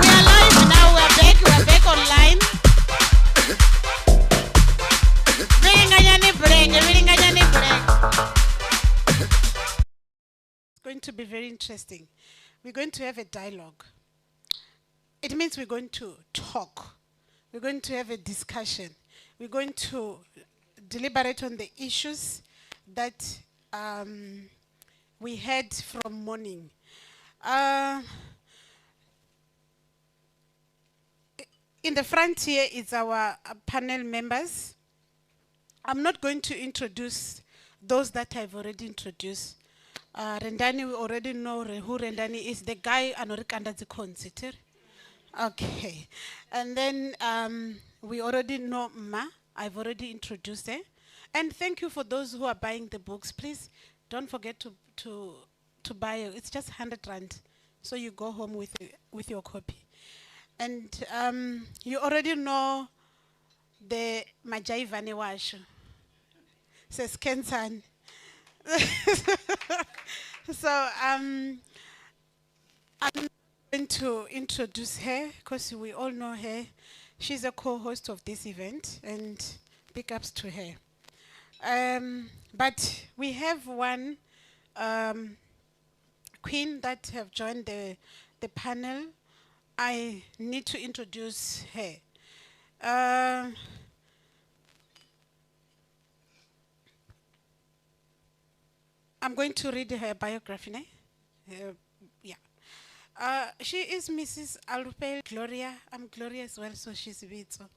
We are live now, we are back online. It's going to be very interesting. We're going to have a dialogue. It means we're going to talk. We're going to have a discussion. We're going to deliberate on the issues that we had from morning. In the front here is our panel members. I'm not going to introduce those that I've already introduced. Rendani, we already know who Rendani is. The guy anorikanda zikonsitir. Okay. And then we already know Ma. I've already introduced her. And thank you for those who are buying the books. Please don't forget to buy it. It's just 100 rand. So you go home with your copy. And you already know the Majaivane Washu. Says Kensan. So I'm going to introduce her because we all know her. She's a co-host of this event, and big ups to her. But we have one queen that have joined the panel. I need to introduce her. I'm going to read her biography. Yeah. She is Mrs. Alupel Gloria. I'm Gloria as well, so she's Vitso.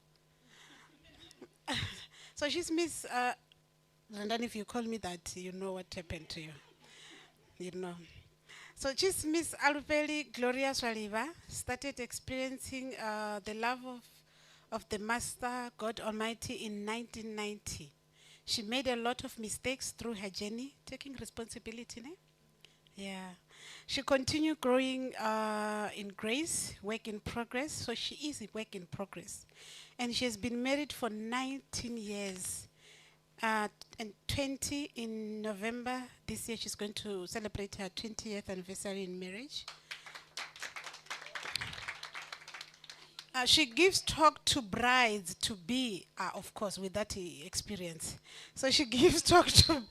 So she's Miss, and then if you call me that, you know what happened to you. You know. So she's Miss Alupeli Gloria Swaliva, started experiencing the love of the Master, God Almighty, in 1990. She made a lot of mistakes through her journey, taking responsibility. Ne? Yeah. She continued growing in grace, work in progress. So she is a work in progress. And she has been married for 19 years. And 20 in November this year, she's going to celebrate her 20th anniversary in marriage. She gives talk to brides to be, of course, with that experience. So she gives talk to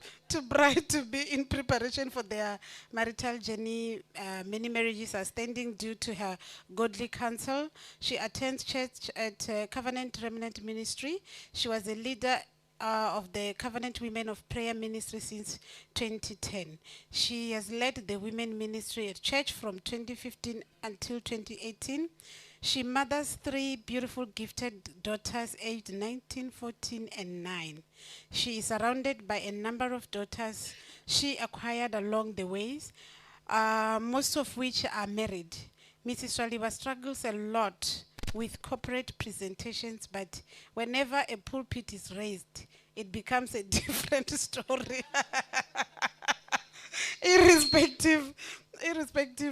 bride to be in preparation for their marital journey. Many marriages are standing due to her godly counsel. She attends church at Covenant Remnant Ministry. She was a leader of the Covenant Women of Prayer Ministry since 2010. She has led the women ministry at church from 2015 until 2018. She mothers 3 beautiful gifted daughters aged 19, 14, and 9. She is surrounded by a number of daughters she acquired along the ways, most of which are married. Mrs. Swaliva struggles a lot with corporate presentations, but whenever a pulpit is raised, it becomes a different story. Irrespective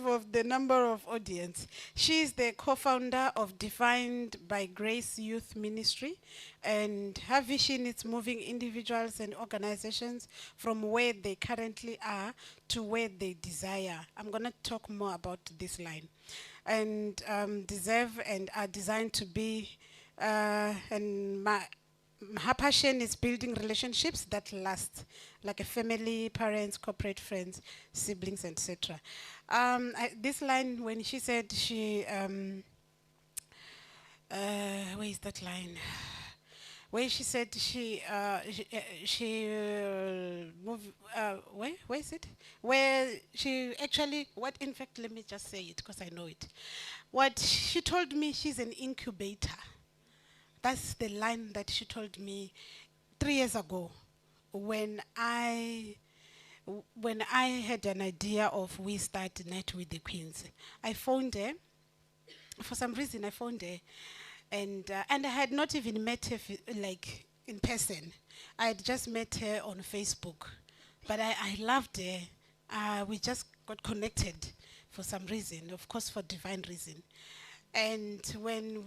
of the number of audience. She is the co-founder of Defined by Grace Youth Ministry, and her vision is moving individuals and organizations from where they currently are to where they desire. I'm going to talk more about this line. And deserve and are designed to be, and her passion is building relationships that last, like a family, parents, corporate friends, siblings, etc. This line, when she said she, where is that line? Where she said she moved, where is it? Where she actually, what in fact, let me just say it because I know it. What she told me, she's an incubator. That's the line that she told me 3 years ago when I had an idea of we start Night with the Queens. I phoned her. For some reason, I phoned her. And I had not even met her like in person. I had just met her on Facebook. But I loved her. We just got connected for some reason, of course for divine reason. And when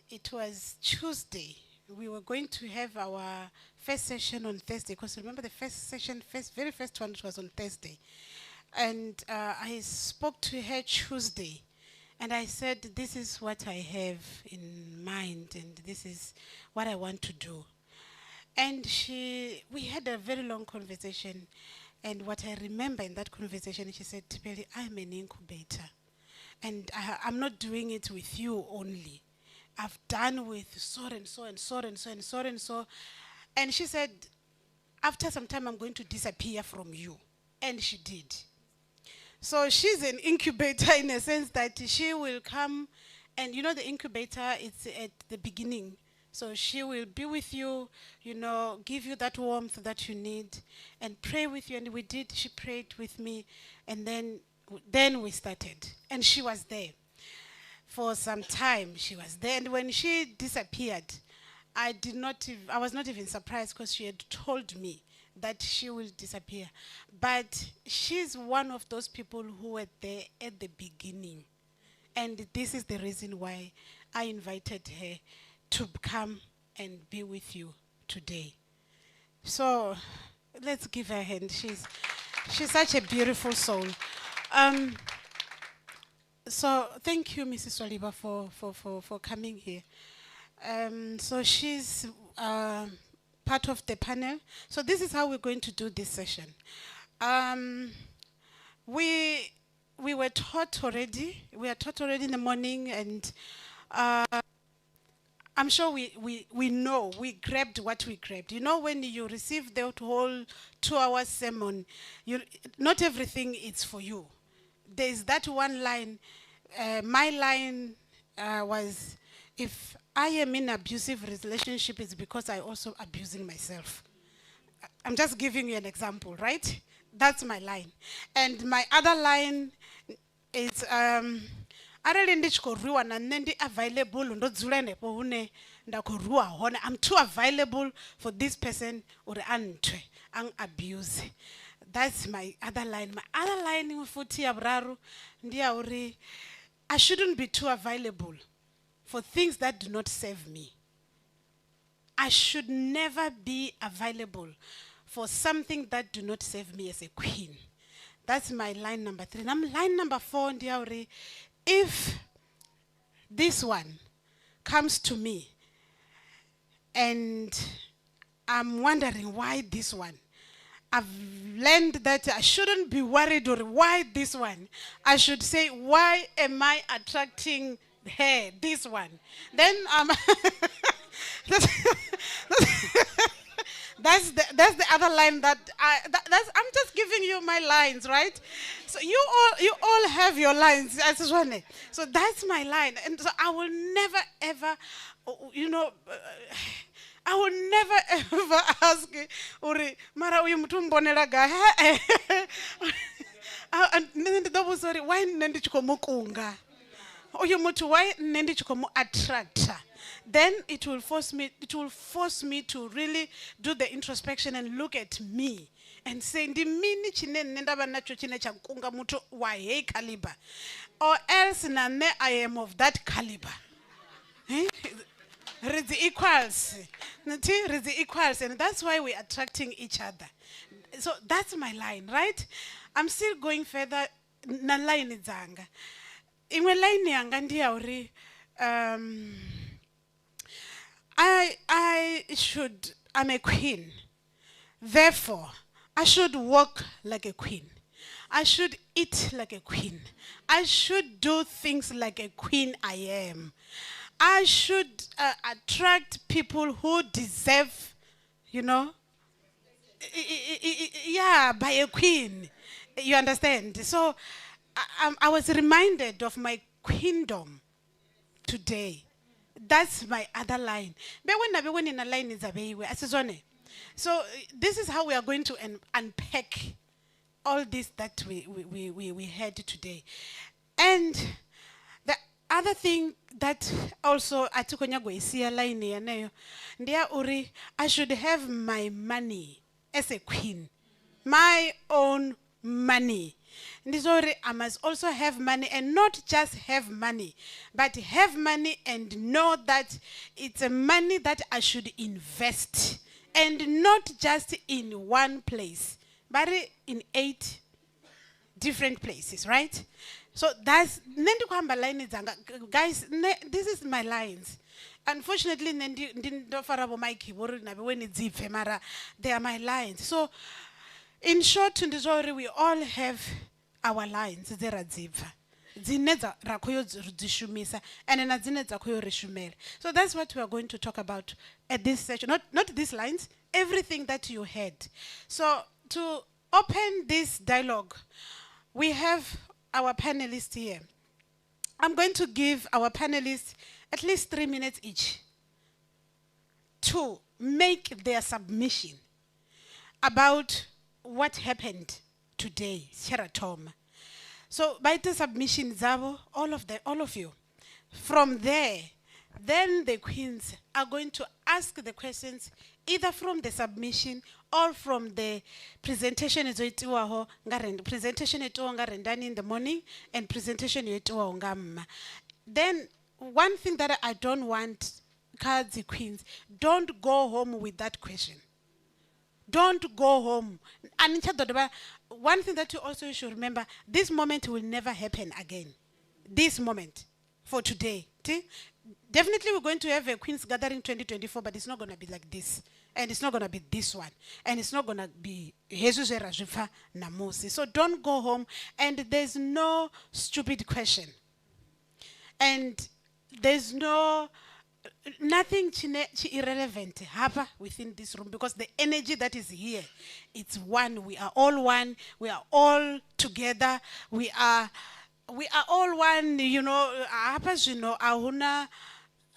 it was Tuesday, we were going to have our first session on Thursday, because remember the first session, very first one, it was on Thursday. And I spoke to her Tuesday, and I said, this is what I have in mind, and this is what I want to do. And we had a very long conversation, and what I remember in that conversation, she said, Tipeli, I'm an incubator, and I'm not doing it with you only. I've done with so and so and so and so and so and so. And she said, after some time, I'm going to disappear from you. And she did. So she's an incubator in a sense that she will come, and you know the incubator, it's at the beginning. So she will be with you, you know, give you that warmth that you need, and pray with you. And we did, she prayed with me, and then we started. And she was there. For some time, she was there. And when she disappeared, I was not even surprised, because she had told me that she will disappear. But she's one of those people who were there at the beginning. And this is the reason why I invited her to come and be with you today. So let's give her a hand. She's such a beautiful soul. So thank you, Mrs. Soliba, for coming here. So she's part of the panel. So this is how we're going to do this session. We were taught already. We are taught already in the morning, and I'm sure we know, we grabbed what we grabbed. You know, when you receive the whole 2-hour sermon, not everything is for you. There's that one line, my line was, if I am in an abusive relationship, it's because I also abusing myself. I'm just giving you an example, right? That's my line. And my other line is, available I'm too available for this person or ang abuse. That's my other line. My other line I shouldn't be too available for things that do not serve me. I should never be available for something that do not serve me as a queen. That's my line number 3. And line number 4, if this one comes to me and I'm wondering why this one, I've learned that I shouldn't be worried or why this one. I should say, why am I attracting her, this one? Then that's the other line that I'm just giving you my lines, right? So you all have your lines. So that's my line, and so I will never ever, I will never ever ask Uri mara uyu mtu mbonela ga sorry, why nende chikomukunga uyu mtu why nende chikomu attractor. Then it will force me to really do the introspection and look at me and say ndi mini chine ndaba nacho chine chankunga mtu wa hey caliber, or else nane I am of that caliber. Read the equals. Read the equals, and that's why we're attracting each other. So that's my line, right? I'm still going further. Na line zanga. Inwe line yanga ndiya I'm a queen. Therefore, I should walk like a queen. I should eat like a queen. I should do things like a queen I am. I should attract people who deserve, by a queen. You understand? So I was reminded of my queendom today. That's my other line. When in a line is a so this is how we are going to unpack all this that we heard today. And the other thing that also I should have my money as a queen, my own money. Ndizori, I must also have money, and not just have money, but have money and know that it's a money that I should invest, and not just in one place, but in 8 different places, right? So that's nendikuhamba line dzanga, guys. This is my lines. Unfortunately, ndindofarabo my keyboard nabe when it's mara, they are my lines. So, in short, ndizori, we all have our lines. There are dziva. Dzinedza rakoyo dzishumisa and nadzinedza koyo rishumela. So that's what we are going to talk about at this session. Not these lines, everything that you had. So to open this dialogue, we have our panelists here. I'm going to give our panelists at least 3 minutes each to make their submission about what happened today, Sheratom. So by the submission, Zabo, all of you. From there, then the queens are going to ask the questions either from the submission or from the presentation presentation in the morning and presentation then one thing that I don't want, cards queens, don't go home with that question. Don't go home. And one thing that you also should remember, this moment will never happen again. This moment for today. Definitely we're going to have a Queen's Gathering 2024, but it's not going to be like this. And it's not going to be this one. And it's not going to be Jesus Rajifa Namusi. So don't go home. And there's no stupid question. And there's nothing irrelevant happen within this room, because the energy that is here, it's one. We are all one. We are all together. We are all one. Ahuna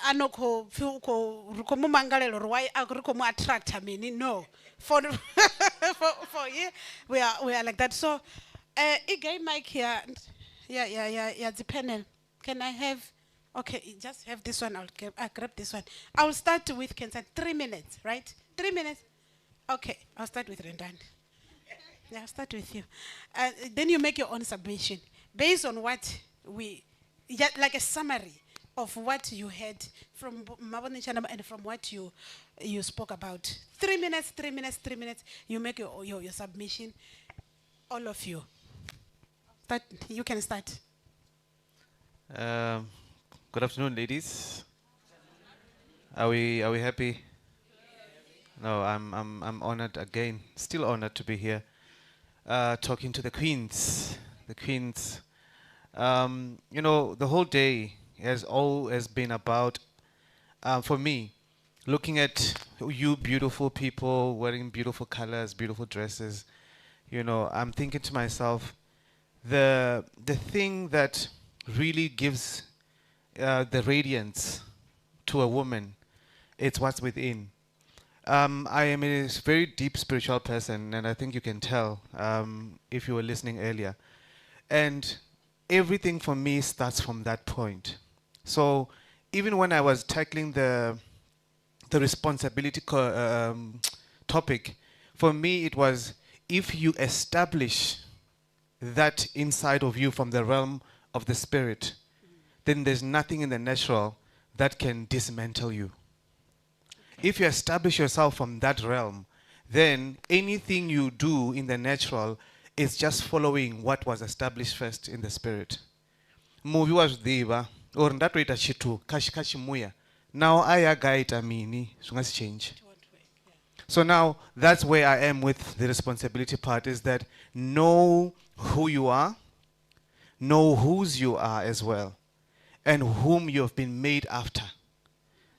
anoko rukomu mangalelo why rukomu attract me. No, for yeah, we are like that. So, igay mic here. Yeah. The panel. Can I have? Okay, just have this one. I'll grab this one. I'll start with Kensan. 3 minutes, right? 3 minutes. Okay, I'll start with Rendan. Yeah, I'll start with you. Then you make your own submission based on what like a summary of what you heard from Maboni Chanam and from what you spoke about. 3 minutes, 3 minutes, 3 minutes. You make your submission. All of you. You can start. Good afternoon, ladies. Are we happy? No, I'm honored again. Still honored to be here, talking to the queens. The queens. The whole day has always been about, for me, looking at you beautiful people wearing beautiful colors, beautiful dresses. I'm thinking to myself, the thing that really gives the radiance to a woman, it's what's within. I am a very deep spiritual person, and I think you can tell if you were listening earlier. And everything for me starts from that point. So even when I was tackling the responsibility topic, for me it was, if you establish that inside of you from the realm of the spirit, then there's nothing in the natural that can dismantle you. If you establish yourself from that realm, then anything you do in the natural is just following what was established first in the spirit. Movie was deva or that rate chitu kashimuya. Now I guide amini, so let's change. So now that's where I am with the responsibility part, is that know who you are, know whose you are as well, and whom you have been made after.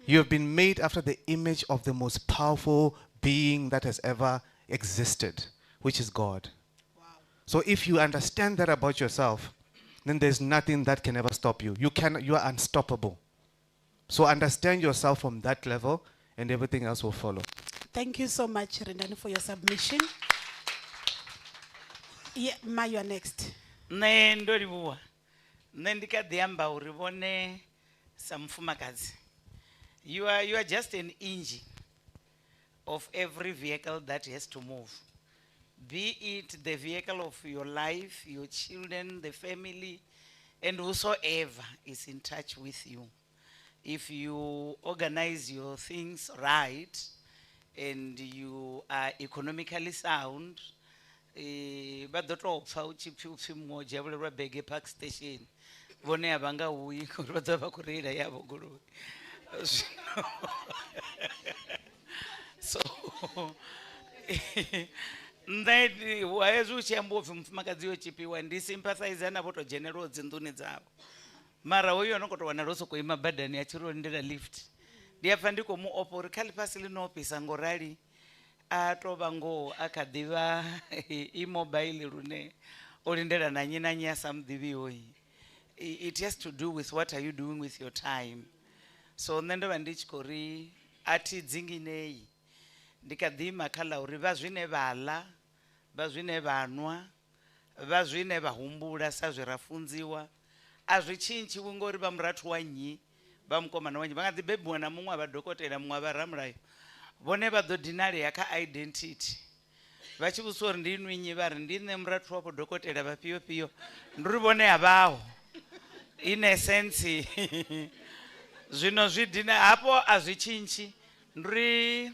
You have been made after the image of the most powerful being that has ever existed, which is God. Wow. So if you understand that about yourself, then there's nothing that can ever stop you. You are unstoppable. So understand yourself from that level, and everything else will follow. Thank you so much, Rendani, for your submission. Yeah, Ma, you are next. You are just an engine of every vehicle that has to move. be it the vehicle of your life, your children, the family, and whosoever is in touch with you. If you organize your things right and you are economically sound, badotopfa uchipfi mmoja vule lwa bege park station vone avangauyi kuti vadzava kureira yavo goloi. So that waezi uchiyambobvi mufumakadzi wechipiwa ndisympathize navo togeneral dzinthuni dzavo mara uyo anokotowana rosokoima bhadhani achirondera lift ndiyafa ndiko muopo uri khali pasi linopisa ngorali atova ngo akadhiva imobile rune olindera nanyi nanyi asamudhiviwoyi. It has to do with what are you doing with your time. So nne ndova ndichikori atidzinginei ndikadhima khala uri vazvine vala vazvine vanwa vazvine vahumbula sazvirafunziwa azvichinji ungori vamuratu wanyi vamukomana wanyi vangadhibebhiwa namumwe avadhokotera mumwe avaramurayo vone vadhodhinari yaka-identity vachivusori ndinwinyi vari ndine muratu wapo dhokotera vapiyo piyo ndiri vone avawo ine sensi zvino zvidhina hapo azvichinji ndiri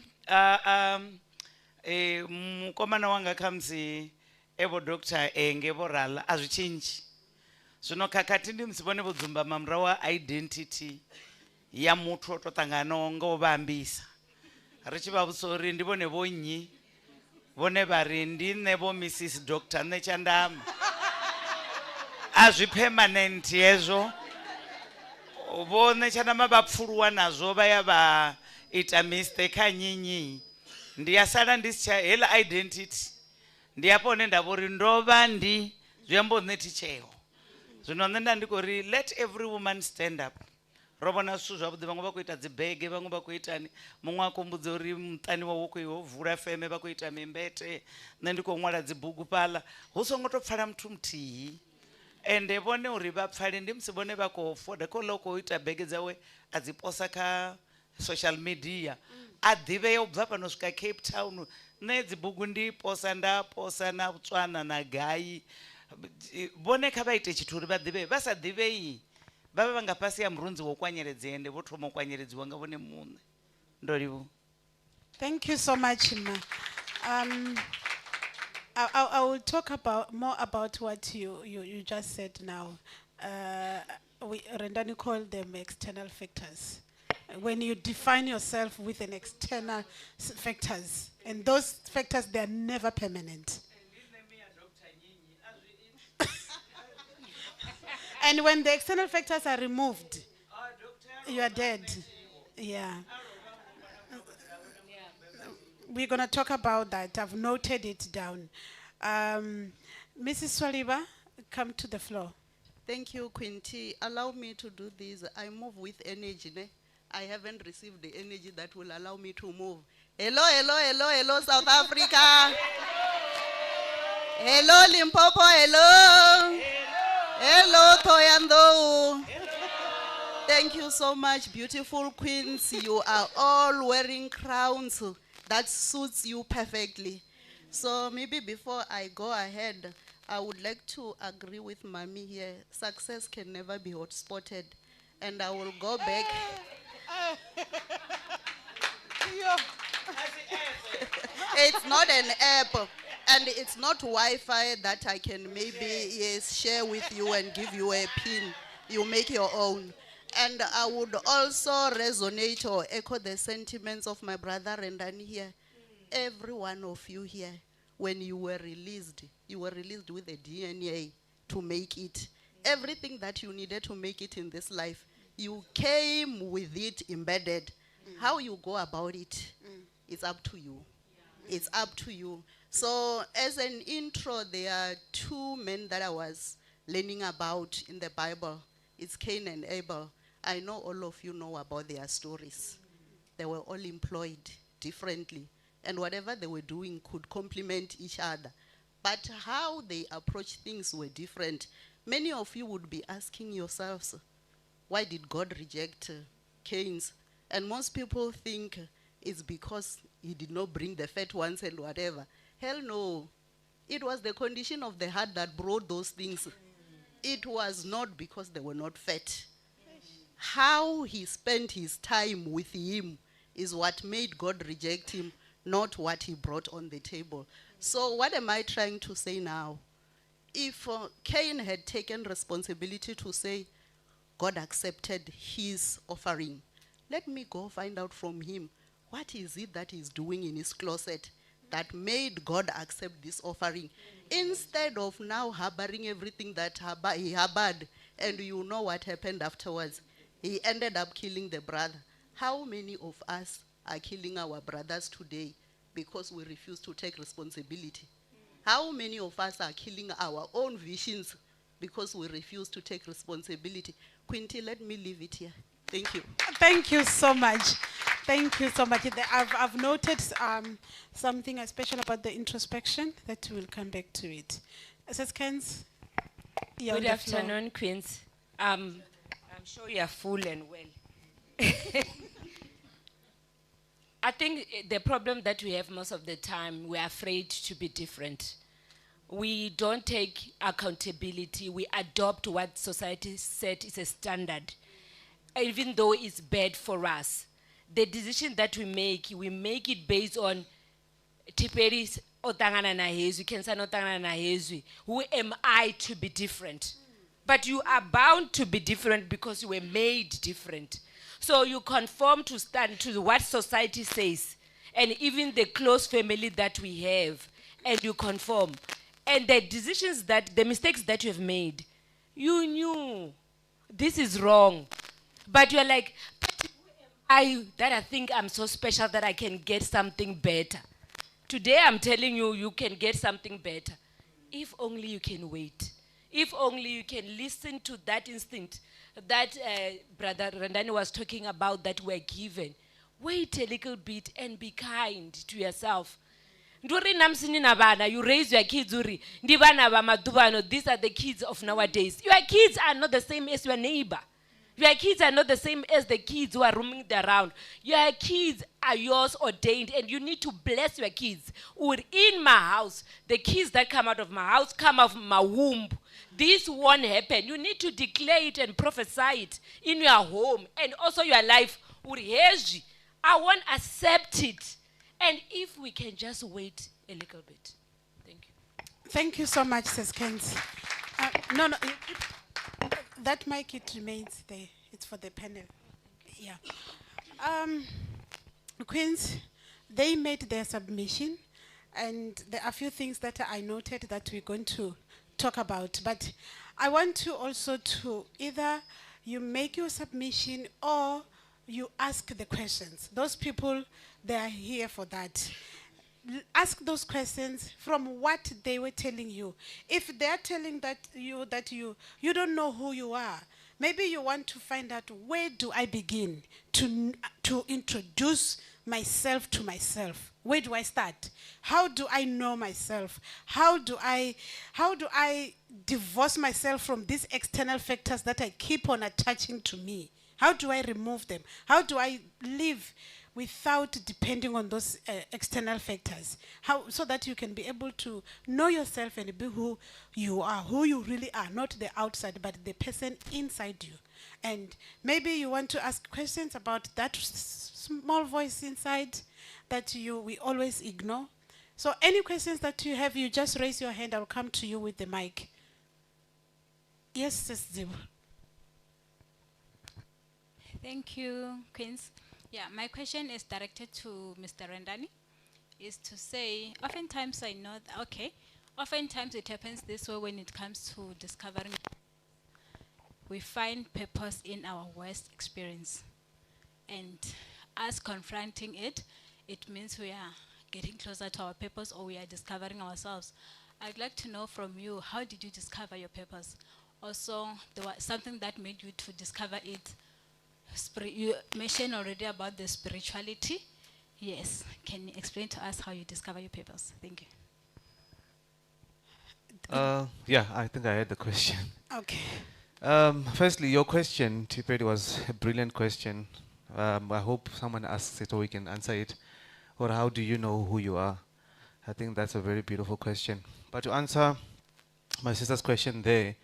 mukomana wanga kamzi evo Dr. Enge vorala azvichinji zvino kakati ndimuzivone vudzumba mamura wa-identity yamutu ototangana ngovambisa richiva vusori ndivone vonyi vone vari ndine vo Mrs. Dr. nechandama azvipermanent yezvo vone chandama vapfuruwa nazvo vaya vaita mistake anyinyi ndiyasara ndisicha hela identity ndiyapo nendavori ndova ndi zviyamboneti cheo zvino nenda ndikori let every woman stand up rovona svu zvavudzi vamwe vakuita dzibhege vamwe vakuitani mumwe akombudze uri mutani wawokuiwo vhura feme vakuita mimbete nendikomwara dzibhuku pala husongotopfala mutu mutihi ende vone uri vapfale ndimusivone vakofoda kolokoita bhege dzawe adziposa ka social media adhive yobva panosvika Cape Town nedzibhuku ndiposa ndaposa natswana nagai vone kavaite chituri vadhive vasadhivei vava vangapasiya murunzi wokwanyeredza ende votoma kwanyeredzi wanga vone mune ndorivo. Thank you so much, Ma. I will talk more about what you just said now. Rendani called them external factors. When you define yourself with an external factors, and those factors, they are never permanent. And when the external factors are removed, you are dead. Yeah. We're going to talk about that. I've noted it down. Mrs. Swaliba, come to the floor. Thank you, Quinty. Allow me to do this. I move with energy. Ne? I haven't received the energy that will allow me to move. Hello, hello, hello, hello, South Africa. Hello, Limpopo, hello. Hello, Toyando. Thank you so much, beautiful queens. You are all wearing crowns. That suits you perfectly. So maybe before I go ahead, I would like to agree with Mami here. Success can never be hot-spotted. And I will go back. It's not an app. And it's not Wi-Fi that I can maybe share with you and give you a pin. You make your own. And I would also resonate or echo the sentiments of my brother Rendani here. Every one of you here, when you were released with a DNA to make it. Everything that you needed to make it in this life, you came with it embedded. How you go about it, it's up to you. It's up to you. So as an intro, there are two men that I was learning about in the Bible. It's Cain and Abel. I know all of you know about their stories. They were all employed differently. And whatever they were doing could complement each other. But how they approached things were different. Many of you would be asking yourselves, why did God reject Cain's? And most people think it's because he did not bring the fat ones and whatever. Hell no. It was the condition of the heart that brought those things. It was not because they were not fat. How he spent his time with him is what made God reject him, not what he brought on the table. So what am I trying to say now? If Cain had taken responsibility to say, God accepted his offering, let me go find out from him, what is it that he's doing in his closet that made God accept this offering? Instead of now harboring everything that he harbored, and you know what happened afterwards. He ended up killing the brother. How many of us are killing our brothers today because we refuse to take responsibility? How many of us are killing our own visions because we refuse to take responsibility? Quinty, let me leave it here. Thank you. Thank you so much. Thank you so much. I've noted something special about the introspection that we'll come back to it. Scans. Good afternoon, Queens. I'm sure you are full and well. I think the problem that we have most of the time, we're afraid to be different. We don't take accountability. We adopt what society said is a standard, even though it's bad for us. The decision that we make it based on Tiperis otangana na hezwi, Kensa otangana na hezwi. Who am I to be different? But you are bound to be different because you were made different. So you conform to stand to what society says, and even the close family that we have, and you conform. And the the mistakes that you have made, you knew this is wrong. But you're like, I think I'm so special that I can get something better. Today I'm telling you, you can get something better. If only you can wait. If only you can listen to that instinct that Brother Randani was talking about that we're given. Wait a little bit and be kind to yourself. You raise your kids, these are the kids of nowadays. Your kids are not the same as your neighbor. Your kids are not the same as the kids who are roaming around. Your kids are yours ordained, and you need to bless your kids. Or in my house, the kids that come out of my house come out of my womb. This won't happen. You need to declare it and prophesy it in your home and also your life. I won't accept it. And if we can just wait a little bit. Thank you. Thank you so much, Seskens. No, that mic, it remains there. It's for the panel. Yeah. Queens, they made their submission, and there are a few things that I noted that we're going to talk about. But I want to also to either you make your submission or you ask the questions. Those people, they are here for that. Ask those questions from what they were telling you. If they're telling that you don't know who you are, maybe you want to find out, where do I begin to introduce myself to myself? Where do I start? How do I know myself? How do I divorce myself from these external factors that I keep on attaching to me? How do I remove them? How do I live without depending on those external factors? So that you can be able to know yourself and be who you are, who you really are, not the outside, but the person inside you. And maybe you want to ask questions about that small voice inside that we always ignore. So any questions that you have, you just raise your hand. I'll come to you with the mic. Yes, Sis Zibu. Thank you, Queens. Yeah, my question is directed to Mr. Randani, is to say, oftentimes I know that, okay, oftentimes it happens this way when it comes to discovering. We find purpose in our worst experience. And us confronting it, it means we are getting closer to our purpose, or we are discovering ourselves. I'd like to know from you, how did you discover your purpose? Also, there was something that made you to discover it. You mentioned already about the spirituality. Yes. Can you explain to us how you discover your purpose? Thank you. Yeah, I think I had the question. Okay. Firstly, your question, Tipedi, was a brilliant question. I hope someone asks it or we can answer it. Or how do you know who you are? I think that's a very beautiful question. But to answer my sister's question there,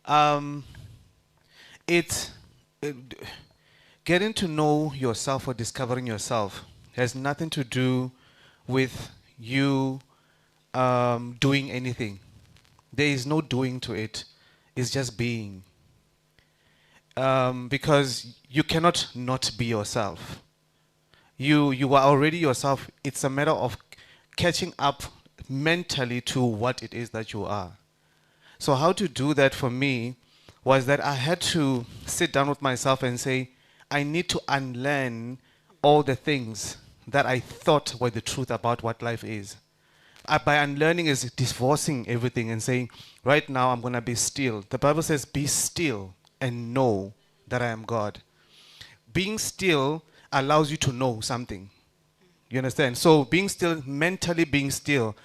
um, it's getting to know yourself or discovering yourself has nothing to do with you doing anything. There is no doing to it. It's just being. Because you cannot not be yourself. You are already yourself. It's a matter of catching up mentally to what it is that you are. So how to do that for me was that I had to sit down with myself and say, I need to unlearn all the things that I thought were the truth about what life is. By unlearning is divorcing everything and saying, right now I'm going to be still. The Bible says, be still and know that I am God. Being still allows you to know something. You understand? So being still, mentally being still,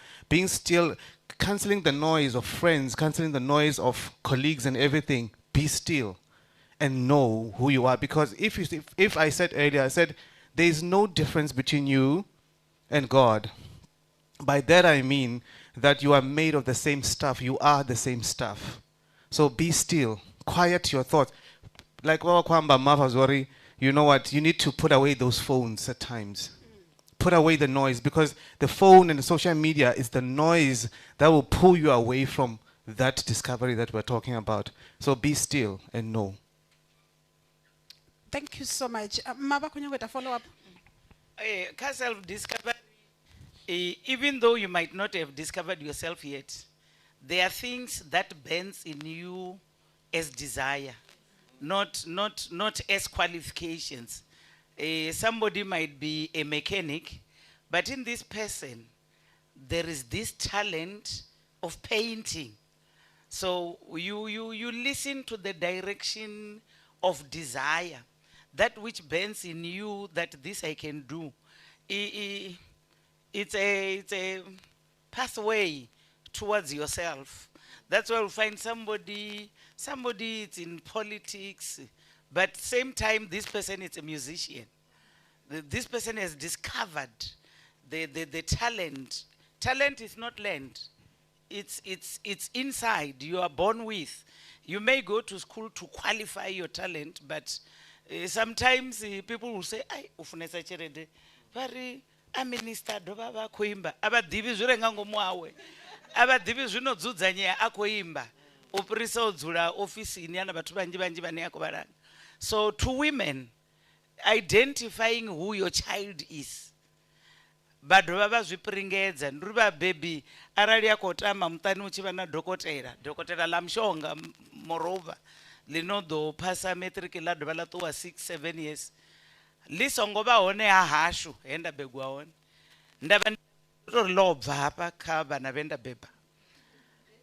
canceling the noise of friends, canceling the noise of colleagues and everything, be still and know who you are. Because if I said earlier, I said, there is no difference between you and God. By that I mean that you are made of the same stuff. You are the same stuff. So be still. Quiet your thoughts. Like Wakwamba Mavazori, you know what? You need to put away those phones at times. Put away the noise, because the phone and the social media is the noise that will pull you away from that discovery that we're talking about. So be still and know. Thank you so much. Maba, can you get a follow-up? Self-discovery, even though you might not have discovered yourself yet, there are things that burns in you as desire, not as qualifications. Somebody might be a mechanic, but in this person, there is this talent of painting. So you listen to the direction of desire, that which burns in you, that this I can do. It's a pathway towards yourself. That's why you find somebody is in politics, but same time this person is a musician. This person has discovered the talent. Talent is not learned. It's inside. You are born with. You may go to school to qualify your talent, but sometimes people will say, "Ai, ufunesa cherede, vari a minister do baba koimba, abadivi zvirenga ngomwawe, abadivi zvinodzudza nyaya akoimba, uprisa udzura office ini ana batu banji bane yako baranga." So to women, identifying who your child is, bado baba zvipiringedza nduri baby arali yakotama mutani uchiva nadhokotera lamshonga moreover linodopasa matric ladova latowa 6-7 years lisongova hone hahashu henda begwa hone ndava lobva hapa kavana venda beba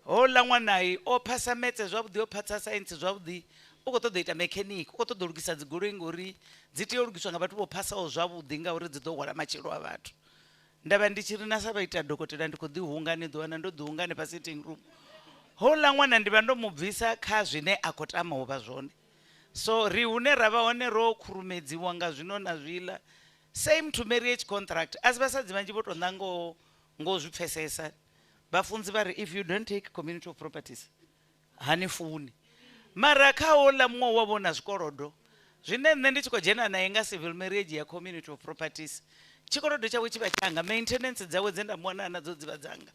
hola mwanai opasa metse zvavudi opasa science zvavudi ukotodoita mechanic ukotodorugisa dzigoro ingori dzitiyorugiswa ngavatu vopasawo zvavudi ngauri dzidohwara machero avatu ndava ndichiri nasavaita dhokotera ndikudihunganidzwana ndodhihungane pasitting room hola mwana ndiva ndomubvisa kazvine akotama ova zvone so rihune rava one rokurumedziwa ngazvino nazvila same to marriage contract asi vasadzi vanji votonda ngozvipfesesa vafunzi vari if you don't take community of properties hanifuni mara kaola mumwe wavona zvikorodo zvine nne ndichikojena naye nga civil marriage ya community of properties chikorodo chawe chiva changa maintenance dzawe dzendamona nadzo dziva dzanga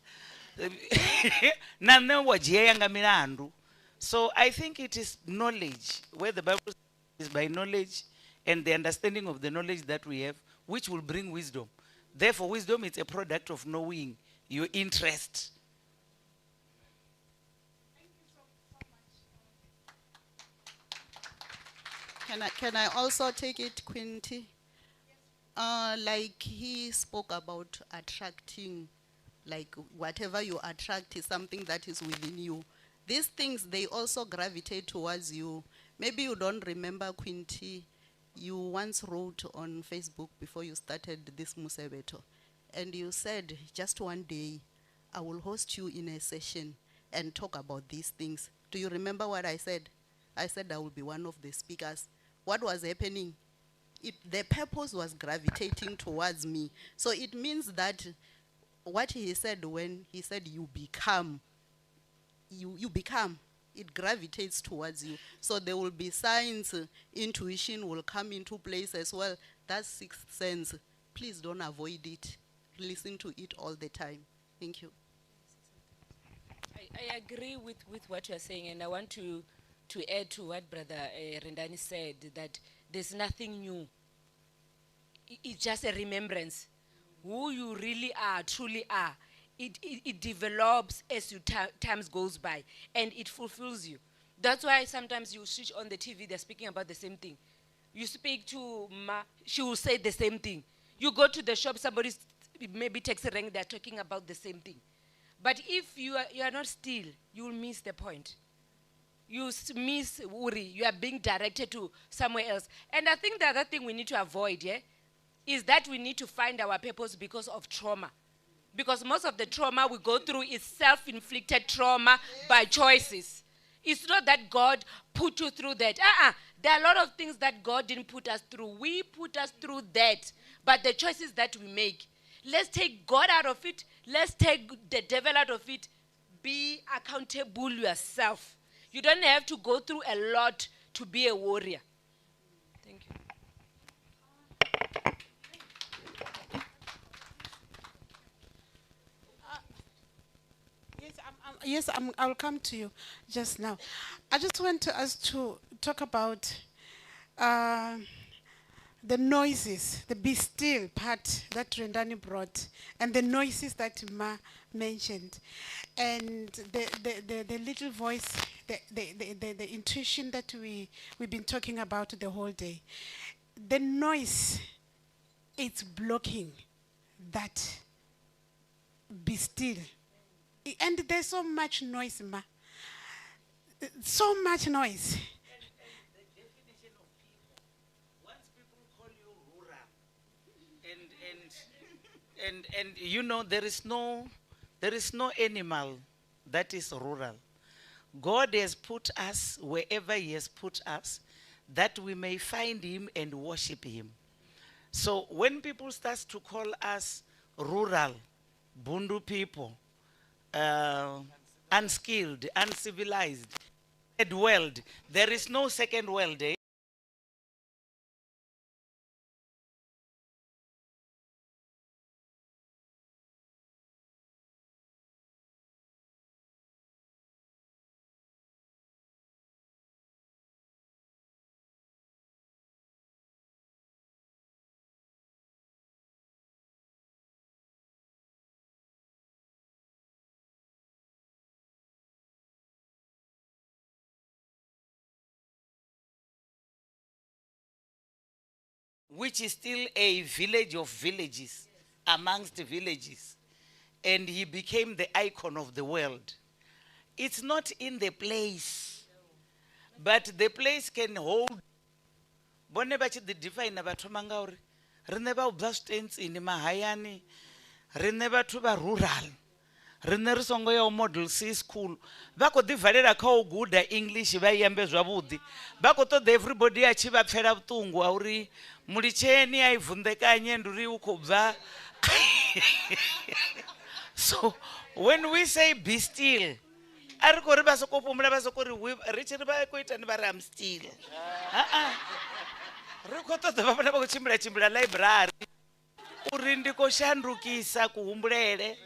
nane wajia yanga milandu. So I think it is knowledge, where the Bible is by knowledge and the understanding of the knowledge that we have, which will bring wisdom. Therefore, wisdom is a product of knowing your interest. Can I also take it, Quinty? Like he spoke about attracting, like whatever you attract is something that is within you. These things, they also gravitate towards you. Maybe you don't remember, Quinty, you once wrote on Facebook before you started this Musevhethoni, and you said, just one day, I will host you in a session and talk about these things. Do you remember what I said? I said I will be one of the speakers. What was happening? The purpose was gravitating towards me. So it means that what he said when he said you become, you become, it gravitates towards you. So there will be signs, intuition will come into place as well. That's sixth sense. Please don't avoid it. Listen to it all the time. Thank you. I agree with what you're saying, and I want to add to what Brother Rendani said, that there's nothing new. It's just a remembrance. Who you really are, truly are. It develops as you times goes by, and it fulfills you. That's why sometimes you switch on the TV, they're speaking about the same thing. You speak to Ma, she will say the same thing. You go to the shop, somebody's maybe texting, they're talking about the same thing. But if you are not still, you will miss the point. You miss Uri, you are being directed to somewhere else. And I think the other thing we need to avoid, is that we need to find our purpose because of trauma. Because most of the trauma we go through is self-inflicted trauma by choices. It's not that God put you through that. There are a lot of things that God didn't put us through. We put us through that. But the choices that we make, let's take God out of it. Let's take the devil out of it. Be accountable yourself. You don't have to go through a lot to be a warrior. Thank you. I'll come to you just now. I just want us to talk about the noises, the be still part that Rendani brought, and the noises that Ma mentioned, and the little voice, the intuition that we've been talking about the whole day. The noise, it's blocking that be still. And there's so much noise, Ma. So much noise. The definition of people. Once people call you rural, and you know there is no animal that is rural. God has put us wherever He has put us, that we may find Him and worship Him. So when people start to call us rural, Bundu people, unskilled, uncivilized, third world, there is no second world. Which is still a village of villages, amongst the villages. And he became the icon of the world. It's not in the place, but the place can hold. Bone bachi the define batho mangauri. Rene ba ubva stents in mahayani. Rene batho ba rural. Rene re songo ya model C school. Ba ko divalela kha o guda English ba yambe zwavhudi. Ba ko ṱoḓa everybody a tshi vha pfela vhuṱungu a uri mulitsheni a ivundekanye nduri u khou bva. So when we say be still, ari khou ri ba soko pumula ba soko ri ri tshi ri ba ko ita ni ba ri am still. Ri khou ṱoḓa vha vhona vha khou tshimbila library uri ndi khou shandukisa kuhumbulele.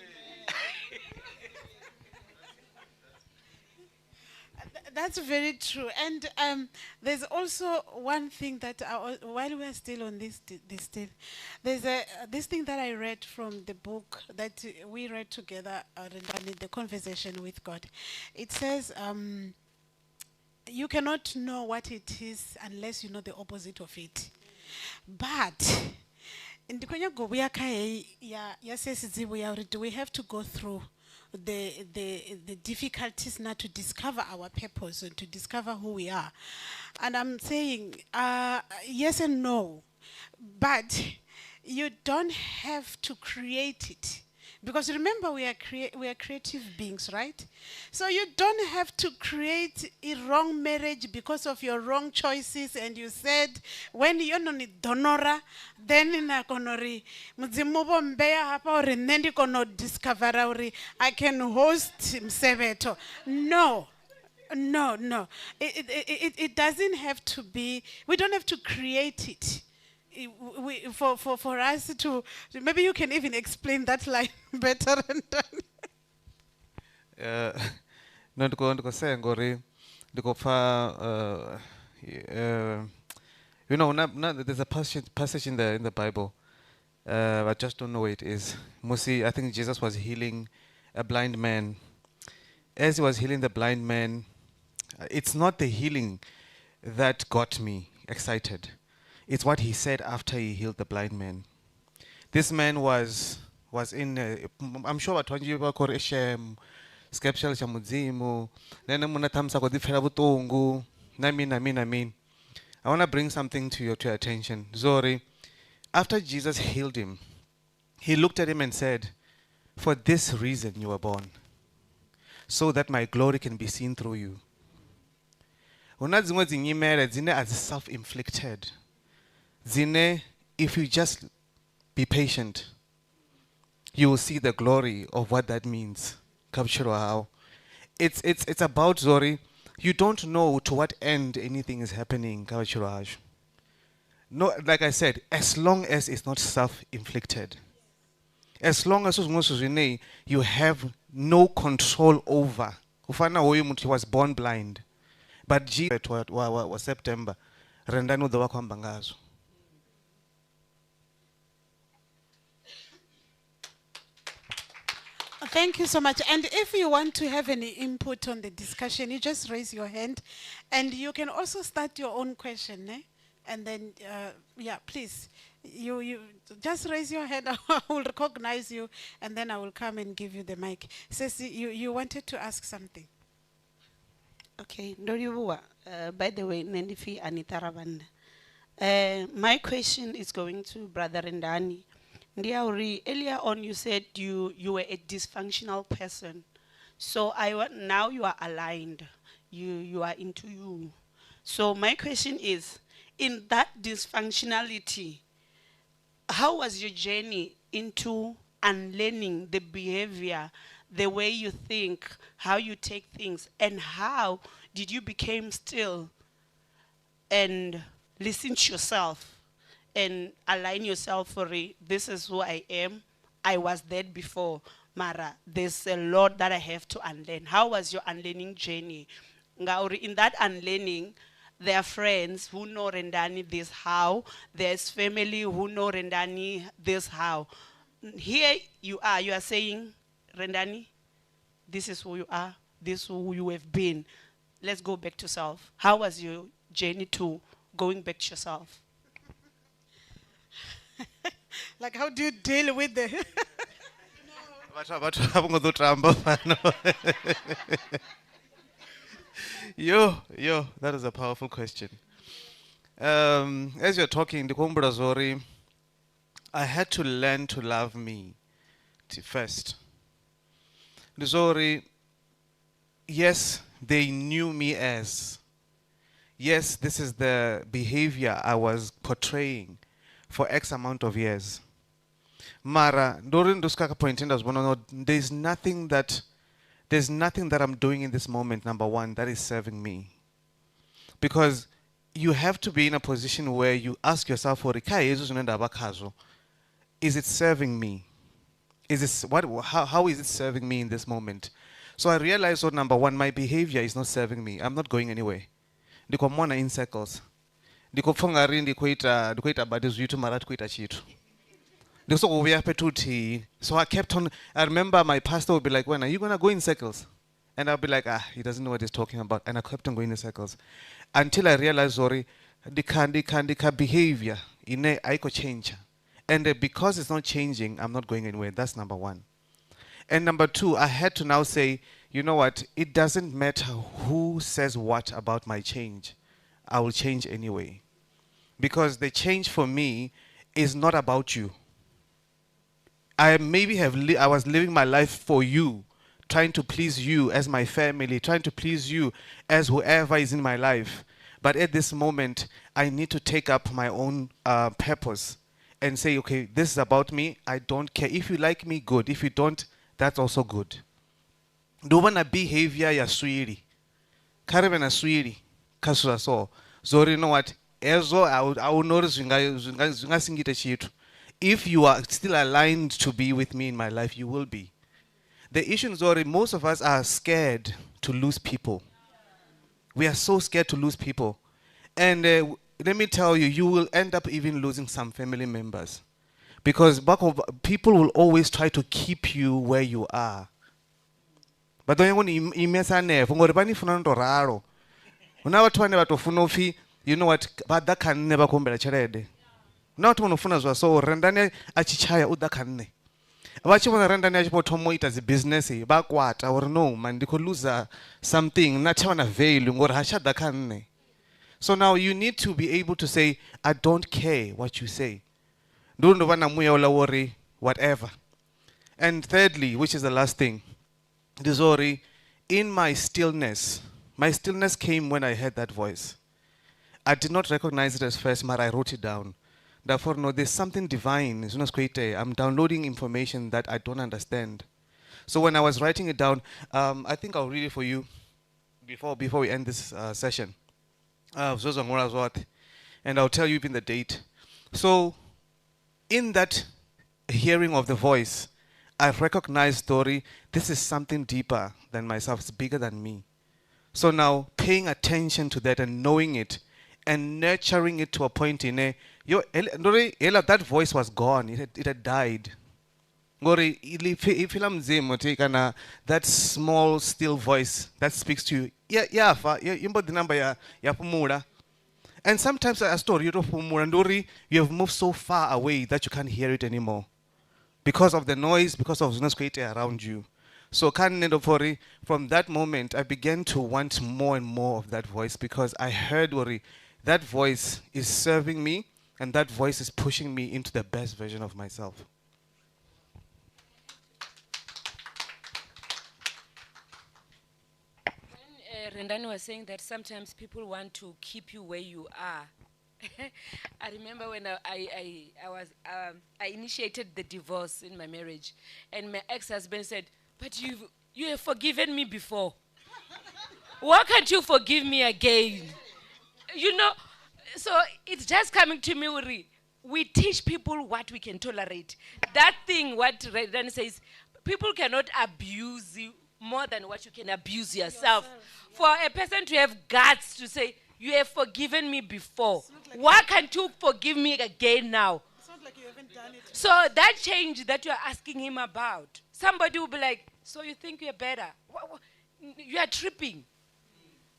That's very true. And there's also one thing that, while we're still on this still, there's this thing that I read from the book that we read together, Rendani, The Conversation with God. It says, you cannot know what it is unless you know the opposite of it. But, do we have to go through the difficulties now to discover our purpose and to discover who we are? And I'm saying yes and no, but you don't have to create it, Because remember, we are creative beings, right? So you don't have to create a wrong marriage because of your wrong choices. And you said, when you're not donora, then in a conori, mudzimu bombeya hapa ori nendi kono discover ori I can host Musevhethoni. No. No, no. It doesn't have to be, we don't have to create it. For us to, maybe you can even explain that line better. No, ndiko say ngori ndiko pfa you know, there's a passage in the Bible. I just don't know where it is. Musi, I think Jesus was healing a blind man. As he was healing the blind man, it's not the healing that got me excited. It's what he said after he healed the blind man. This man was in, I'm sure what you call Eshem, Skeptial Shamudzimu, then Munatamsa Godifera Butungu, Namin. I want to bring something to your attention. Zori, after Jesus healed him, he looked at him and said, "For this reason you were born, so that my glory can be seen through you." Zine as self-inflicted. Zine, if you just be patient, you will see the glory of what that means. Capture how. It's about Zori. You don't know to what end anything is happening. No, like I said, as long as it's not self-inflicted, as long as you have no control over. He was born blind, but Jesus was September. Rendano the wakwambangazo. Thank you so much. And if you want to have any input on the discussion, you just raise your hand. And you can also start your own question. Eh? And then, yeah, please, you just raise your hand. I will recognize you. And then I will come and give you the mic. Ceci, you wanted to ask something. Okay, Ndoribuwa, by the way, Nendifi Anita Ravanda. My question is going to Brother Ndani. Ndiauri, earlier on you said you were a dysfunctional person. So now you are aligned. You are into you. So my question is, in that dysfunctionality, how was your journey into unlearning the behavior, the way you think, how you take things, and how did you become still and listen to yourself and align yourself for it? This is who I am. I was dead before. Mara, there's a lot that I have to unlearn. How was your unlearning journey? Ngauri, in that unlearning, there are friends who know Rendani this how. There's family who know Rendani this how. Here you are saying, Rendani, this is who you are, this is who you have been. Let's go back to self. How was your journey to going back to yourself? Like, how do you deal with the... Yo, that is a powerful question. As you're talking, the Kumbra Zori, I had to learn to love me first. The Zori, yes, they knew me as. Yes, this is the behavior I was portraying for X amount of years. Mara, during those point in there's nothing that I'm doing in this moment, number one, that is serving me. Because you have to be in a position where you ask yourself, is it serving me? How is it serving me in this moment? So I realized, number one, my behavior is not serving me. I'm not going anywhere. Ndiko mona in circles. Ndiko fongari ndikoita badi zwitu mara tikuita chitu. So I kept on. I remember my pastor would be like, "When are you gonna go in circles?" And I'll be like, he doesn't know what he's talking about. And I kept on going in circles until I realized, sorry, the behavior I could change. And because it's not changing, I'm not going anywhere. That's number one. And number two, I had to now say, you know what? It doesn't matter who says what about my change. I will change anyway. Because the change for me is not about you. I maybe I was living my life for you, trying to please you as my family, trying to please you as whoever is in my life. But at this moment, I need to take up my own purpose and say, okay, this is about me. I don't care. If you like me, good. If you don't, that's also good. Do wanna behavior ya swiri. Karibe na swiri. Kasura so. Zori, you know what? Ezo, I will notice singita chitu. If you are still aligned to be with me in my life, you will be. The issue is, Zori, most of us are scared to lose people. We are so scared to lose people. And let me tell you, you will end up even losing some family members. Because people will always try to keep you where you are. But don't you want to imesa never? Ngori bani funa ndo raro. Una watu wane watofuna ufi, you know what? Bada kanne bakumbela cherede. Na watu wanofuna zwa so rendane achichaya uda kanne. Vachivona rendane achipotomo ita zi business bakwata or no man ndiko lose something na chawana value ngori hashada kanne. So now you need to be able to say, I don't care what you say. Don't worry, whatever. And thirdly, which is the last thing, Dizori, in my stillness came when I heard that voice. I did not recognize it as first, but I wrote it down. Therefore, no, there's something divine. I'm downloading information that I don't understand. So when I was writing it down, I think I'll read it for you before we end this session. And I'll tell you even the date. So, in that hearing of the voice, I recognized, story, this is something deeper than myself, it's bigger than me. So now, paying attention to that and knowing it, and nurturing it to a point in that voice was gone, it had died. That small, still voice that speaks to you, and sometimes a story you have moved so far away that you can't hear it anymore because of the noise, because of Zunas around you. So from that moment, I began to want more and more of that voice because I heard that voice is serving me and that voice is pushing me into the best version of myself. Rendani was saying that sometimes people want to keep you where you are. I remember when I initiated the divorce in my marriage, and my ex-husband said, "But you have forgiven me before. Why can't you forgive me again?" You know, so it's just coming to me, Uri. We teach people what we can tolerate. That thing, what Rendani says, people cannot abuse you more than what you can abuse yourself. For a person to have guts to say, you have forgiven me before, like why can't you forgive me again now? It's not like you haven't done it. So that change that you're asking him about, somebody will be like, so you think you're better? You are tripping.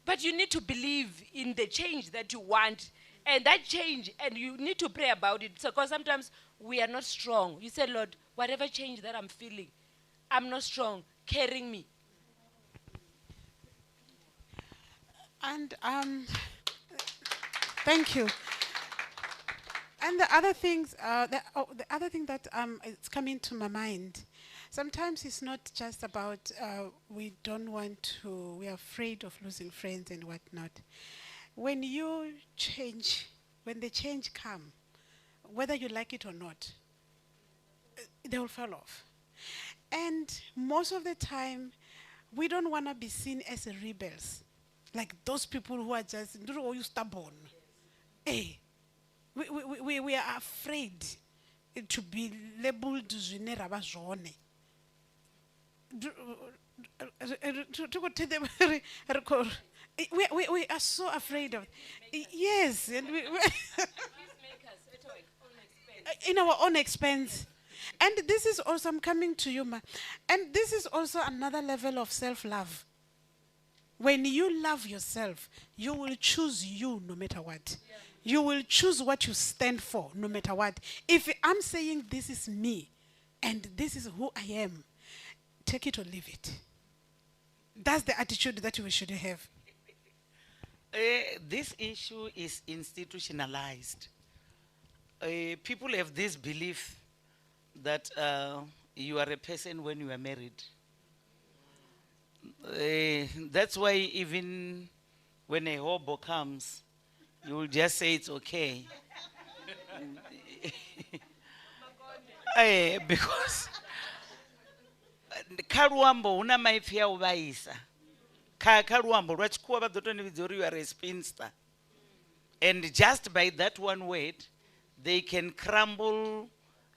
But you need to believe in the change that you want, and that change, and you need to pray about it. So, because sometimes we are not strong. You say, Lord, whatever change that I'm feeling, I'm not strong, carrying me. And thank you. And the other things, the other thing that it's coming to my mind, sometimes it's not just about we don't want to, we're afraid of losing friends and whatnot. When you change, when the change come, whether you like it or not, they will fall off. And most of the time, we don't want to be seen as rebels. Like those people who are just, oh, you stubborn. Hey, we are afraid to be labeled we are so afraid of it. Yes, and in our own expense. And this is also, I'm coming to you, ma. And this is also another level of self-love. When you love yourself, you will choose you no matter what. Yeah. You will choose what you stand for no matter what. If I'm saying this is me and this is who I am, take it or leave it. That's the attitude that we should have. This issue is institutionalized. People have this belief that you are a person when you are married. That's why even when a hobo comes, you will just say it's okay. Because kaluambo una maipfi ya uvaisa kaluambo lwachikuwa vadzotondividza uri you are a spinster, and just by that one word they can crumble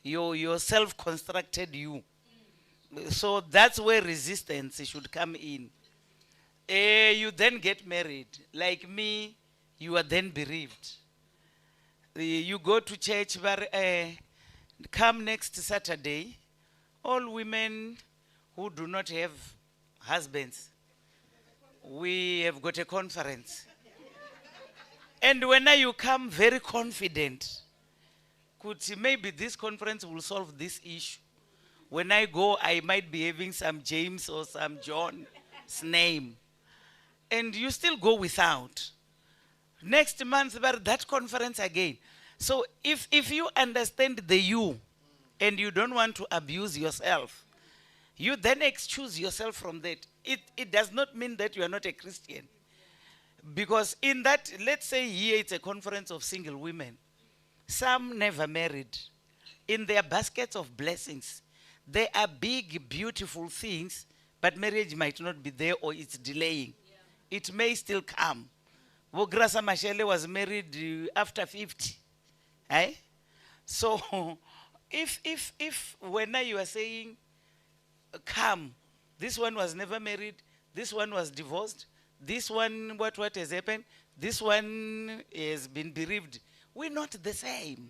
your self-constructed you. So that's where resistance should come in. You then get married. Like me, you are then bereaved. You go to church, come next Saturday, all women who do not have husbands, we have got a conference. And when you come very confident, could maybe this conference will solve this issue. When I go, I might be having some James or some John's name. And you still go without. Next month, but that conference again. So if you understand the you, and you don't want to abuse yourself, you then excuse yourself from that. It does not mean that you are not a Christian. Because in that, let's say here it's a conference of single women. Some never married. In their baskets of blessings, there are big, beautiful things, but marriage might not be there or it's delaying. Yeah. It may still come. Grasa Mashele was married after 50. Eh? So, if when you are saying, come, this one was never married, this one was divorced, this one, what has happened, this one has been bereaved, we're not the same.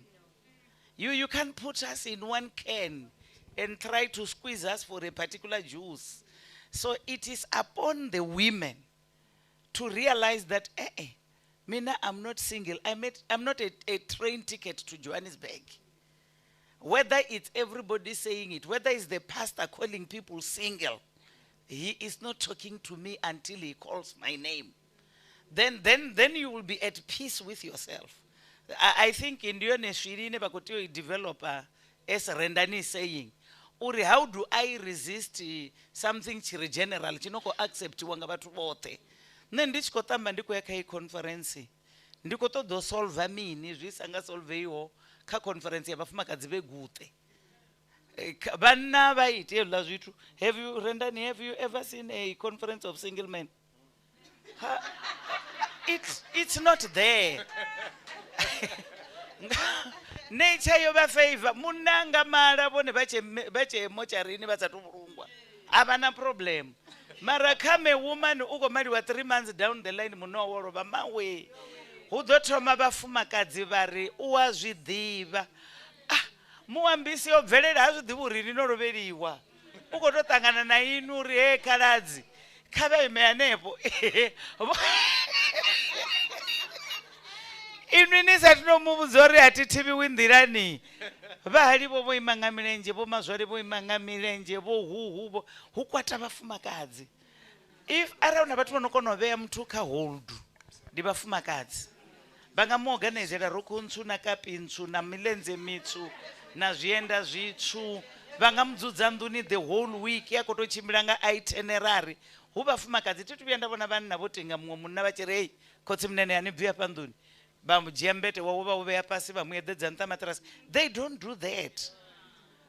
You can't put us in one can and try to squeeze us for a particular juice. So it is upon the women to realize that, Mina, I'm not single. I'm not a train ticket to Johannesburg. Whether it's everybody saying it, whether it's the pastor calling people single, he is not talking to me until he calls my name. Then you will be at peace with yourself. I think in Shirine Bakotio developer, as Rendani is saying, Uri, how do I resist something general? Chinoko accept wangabatu bote. Nendichko tamba ndiko yaka conference. Ndiko to do solve mini, jisanga solve yo ka conference yabafuma kadzibe gute. Banna bait lazitu. Have you ever seen a conference of single men? It's not there. Nature yoba favor munanga mara bone bache mocharini basatubulungwa abana problem mara come a woman uko mari wa 3 months down the line muno woro ba mawe udothoma bafumakadzi bari uwazwidiva muambisi obvelela azwidiva uri rinoveliwa uko totangana na inu ri he kaladzi kave imeanepo inwinisa tinomuvuzori atitivi windirani vahali vovo imanga milenje vo mazwari vo imanga milenje vo huhu hukwata vafumakadzi if arauna vatu vanokonoveya mtu kaholdu ndi vafumakadzi vangamuorganizera rukuntsu na kapintsu na milenze mitsu na zvienda zvitsvu vangamudzudza nduni the whole week yakotochimbilanga itinerary huvafumakadzi tituviyanda vona vanhu navotenga mumwe munna vachirei kotsi munene anibviya panduni bamujembete wauva uveya pasi vamuyededza ntamatras. They don't do that.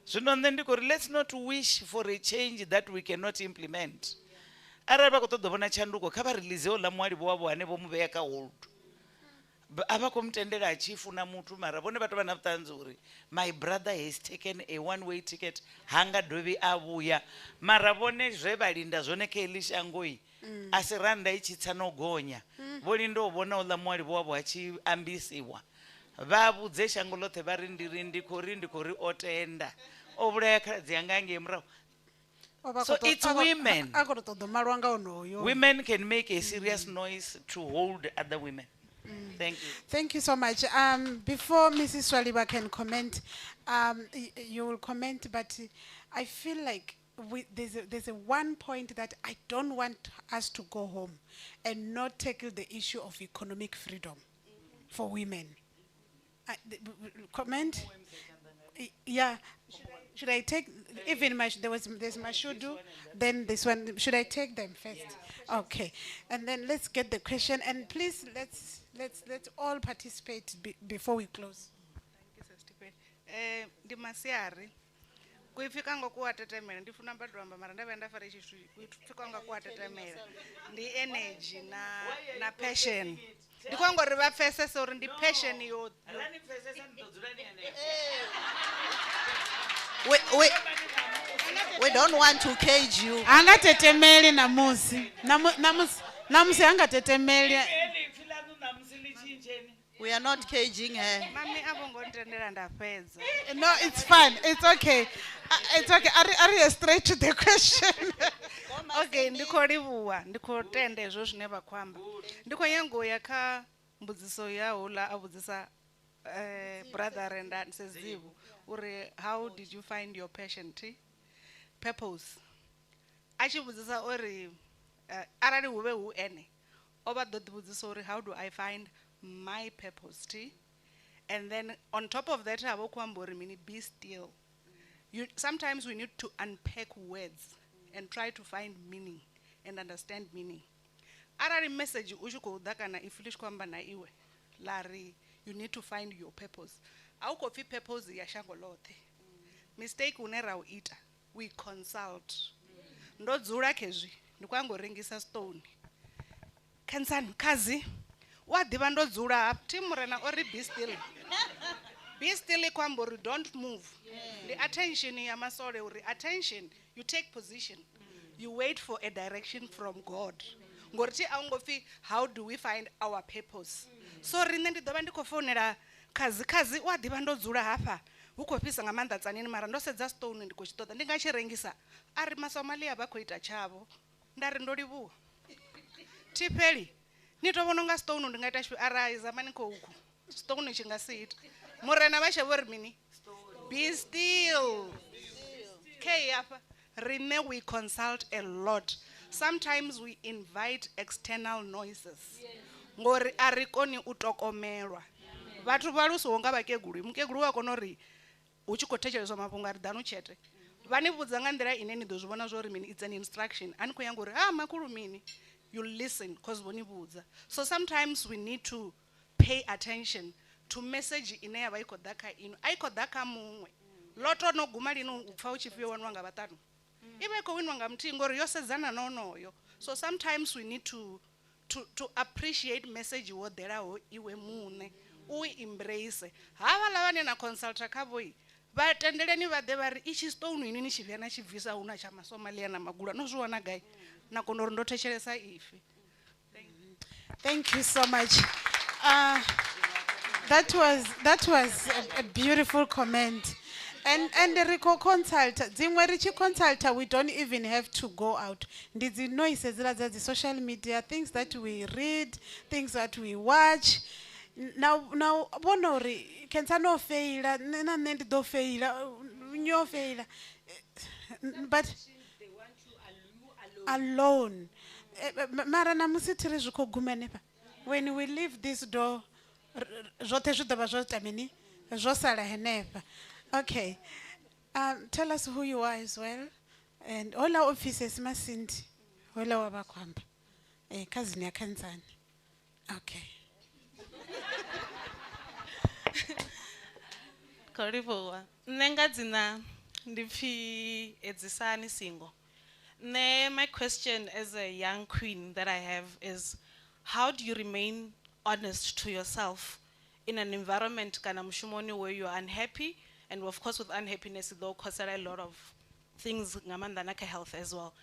So let's not wish for a change that we cannot implement. Araba kutodobona chanduko kaba release la mwali bwabo ane bomuveya ka hold. Abakomtendera achifuna mutu mara bone bato banafutanzuri. My brother has taken a one-way ticket hanga dovi abuya mara bone zvebalinda zoneke elishangoi. Asiranda ichitsanogonya voli ndovona ula mwali wavo achiambisiwa vavudze shango lote vari ndiri kori otenda ovulaya kaladzi yanga ange murau. So it's women. Women can make a serious noise to hold other women. Thank you. Thank you so much. Before Mrs. Swaliba can comment, you will comment, but I feel like there's a one point that I don't want us to go home and not tackle the issue of economic freedom for women. Comment? Yeah. Should I take even there's Mashudu, then this one? Should I take them first? Okay, and then let's get the question, and please let's all participate before we close. Ndi masiari kuifika ngo kuwatetemela ndifuna mbadwamba mara ndavha ndafara ichi kuifika ngo kuwatetemela ndi energy na passion ndikwangori vapfesesa uri ndi passion yo We don't want to cage you. Angatetemeli namusi angatetemeli. We are not caging her. mami avongonditendera ndapedza. No, it's fine. It's okay. It's okay. Are you straight to the question? Okay, ndikolivuwa ndikotenda izvo zvine vakwamba ndikonyangoya kha mbudziso yawo la avudzisa brother and sezivu uri how did you find your passion purpose achivudzisa uri arali huve hu ene ova ḓo ḓivudzisa uri how do I find my purpose and then on top of that havo kuamba uri mini be still. Sometimes we need to unpack words and try to find meaning and understand meaning. Arali message uchikodza kana ifilish kwamba na iwe lari you need to find your purpose. Aukofi purpose ya shango lote. Mistake unera uita we consult. Ndodzula kezvi ndikwangorengisa stone. Kansani kazi wadiva ndodzula apa timurena ori be still. Be still kwambori don't move. The attention yamasole uri attention you take position. You wait for a direction from God. Ngoriti aungofi how do we find our purpose? So rine ndidova ndikofonera kazi wadiva ndodzula hapa ukopisa ngamanda tsanini mara ndosedza stone ndikochitoda ndingachirengisa ari masomalia vakoita chavo ndari ndolivuwa tipeli nitovona nga stone ndingaita shwi arise maniko uku stone chingasiita murena vashe vori mini be still okay apa rine we consult a lot. Sometimes we invite external noises ngori arikoni utokomelwa vatu valusiwo nga vakegulu mukegulu wakona uri uchikotecheleswa mafhungo ari danu chete vanivudza nga ndira ine ni ḓo zwivona zwori mini it's an instruction ani khou yanga uri makulu mini you listen because vonivudza. So sometimes we need to pay attention to message ine yava i khou ḓa kha ino a i khou ḓa kha muṅwe loto no guma lino upfa uchifhiwa waniwa nga vhaṱanu ive i khou winiwa nga muthihi ngori yo sedzana na onoyo. So sometimes we need to appreciate message wo ḓelaho iwe muṋe u embrace havala vane na consulta khavoi vatendeleni vha ḓe vha ri ichi stone ini ni tshivya na tshibvisa huna tsha masomalia na magula no zwi wana gai na kona uri ndo thetshelesa ife. Thank you so much. That was a beautiful comment. And the Rico consulta, dzimwe richi consulta, we don't even have to go out. Ndidzi noises the social media, things that we read, things that we watch. Now bonori kenza no faila, na nendi do faila, nyo faila. But alone. Mara na musitiri zhuko gumenepa. When we leave this door, zote zhudaba zotamini, zosala henepa. Okay. Tell us who you are as well. And all our offices masindi. All our bakwamba. Kazini ya kanzani. Okay. Koribowa. Nenga dzina ndipfi edzisani single. My question as a young queen that I have is, how do you remain honest to yourself in an environment kana mushumoni where you are unhappy, and of course with unhappiness though cause a lot of things ngamanda naka health as well.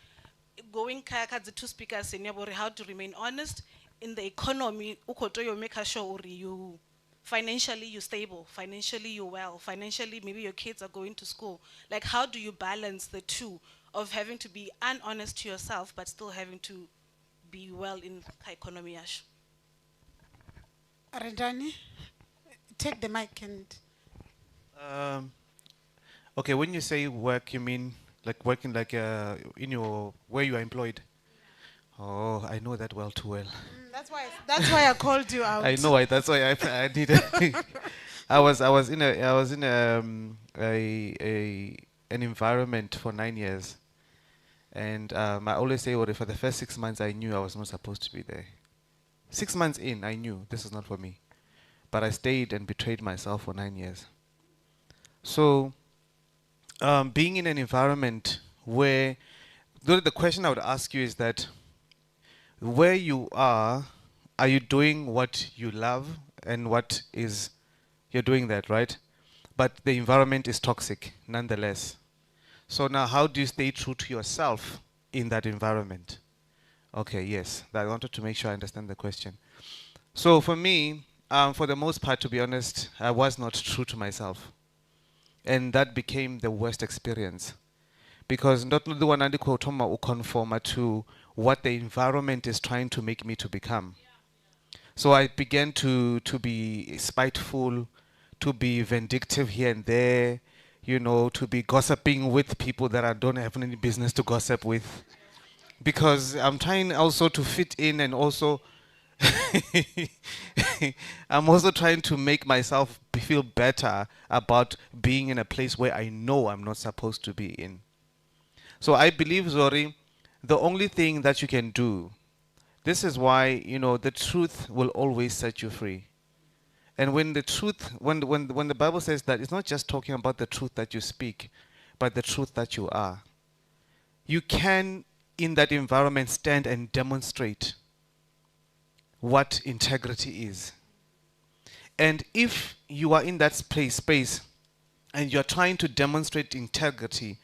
Going kaka the two speakers in how to remain honest in the economy ukoto you make sure you financially you stable, financially you well, financially maybe your kids are going to school. Like how do you balance the two of having to be unhonest to yourself but still having to be well in the economy? Arendani, take the mic and okay, when you say work, you mean like working like in your where you are employed? Oh, I know that well too well. That's why I called you out. I know. That's why I did. I was in a an environment for 9 years. And I always say, well, for the first 6 months, I knew I was not supposed to be there. 6 months in, I knew this is not for me. But I stayed and betrayed myself for 9 years. So, being in an environment where, the question I would ask you is that, where you are you doing what you love and what is, you're doing that, right? But the environment is toxic, nonetheless. So now, how do you stay true to yourself in that environment? Okay, yes, I wanted to make sure I understand the question. So for me, for the most part, to be honest, I was not true to myself. And that became the worst experience. Because not the one I conform to what the environment is trying to make me to become. So I began to be spiteful, to be vindictive here and there, you know, to be gossiping with people that I don't have any business to gossip with. Because I'm trying also to fit in, and also I'm also trying to make myself feel better about being in a place where I know I'm not supposed to be in. So I believe, Zori, the only thing that you can do, this is why, you know, the truth will always set you free. And when the truth, when the Bible says that, it's not just talking about the truth that you speak, but the truth that you are. You can, in that environment, stand and demonstrate what integrity is. And if you are in that space and you're trying to demonstrate integrity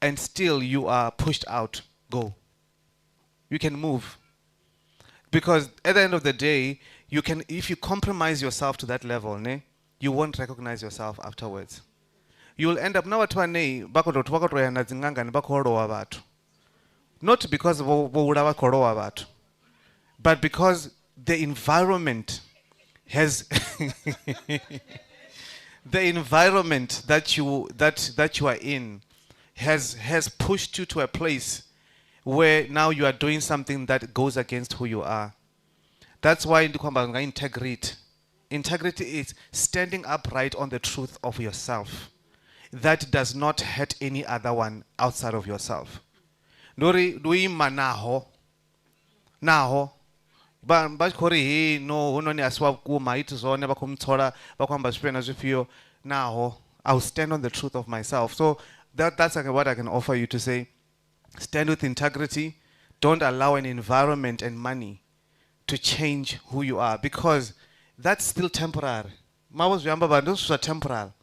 and still you are pushed out, go. You can move. Because at the end of the day, you can, if you compromise yourself to that level, you won't recognize yourself afterwards. You'll end up now at one, not because of but because the environment has the environment that you are in has pushed you to a place where now you are doing something that goes against who you are. That's why integrity. Integrity is standing upright on the truth of yourself that does not hurt any other one outside of yourself. Nori duima naho ba khori he no honone aswa kuma it zone ba kumthola ba kwamba sipena zwifio naho I'll stand on the truth of myself. So that's like what I can offer you, to say, stand with integrity. Don't allow an environment and money to change who you are, because that's still temporary. Those are temporal.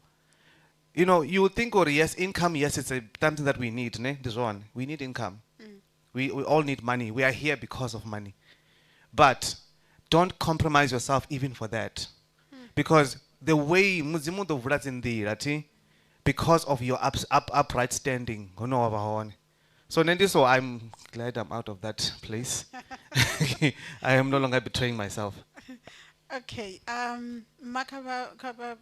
You know, you would think, or yes, income, yes, it's something that we need. This one, we need income. We all need money. We are here because of money. But don't compromise yourself even for that. Because the way, because of your upright standing, so I'm glad I'm out of that place. I am no longer betraying myself. Okay. Makaba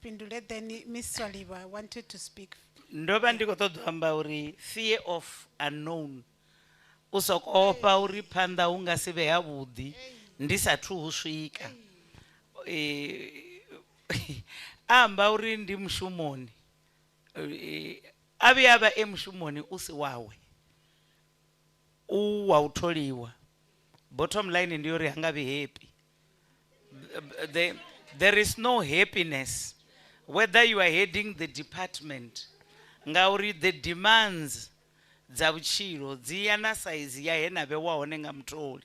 Pindule, then Miss Swaliba wanted to speak. Ndoba ndiko amba uri fear of unknown. Usokopa uri panda ungasibe yavudi ndisathu uswika. Amba uri ndi mshumoni. Aba emshumoni usi wawe. Uwautholiwa. Bottom line ndiyo uri hangabe happy. There is no happiness whether you are heading the department. Ngauri the demands za uchiro ziyana size ya hena bewaone nga mtoli.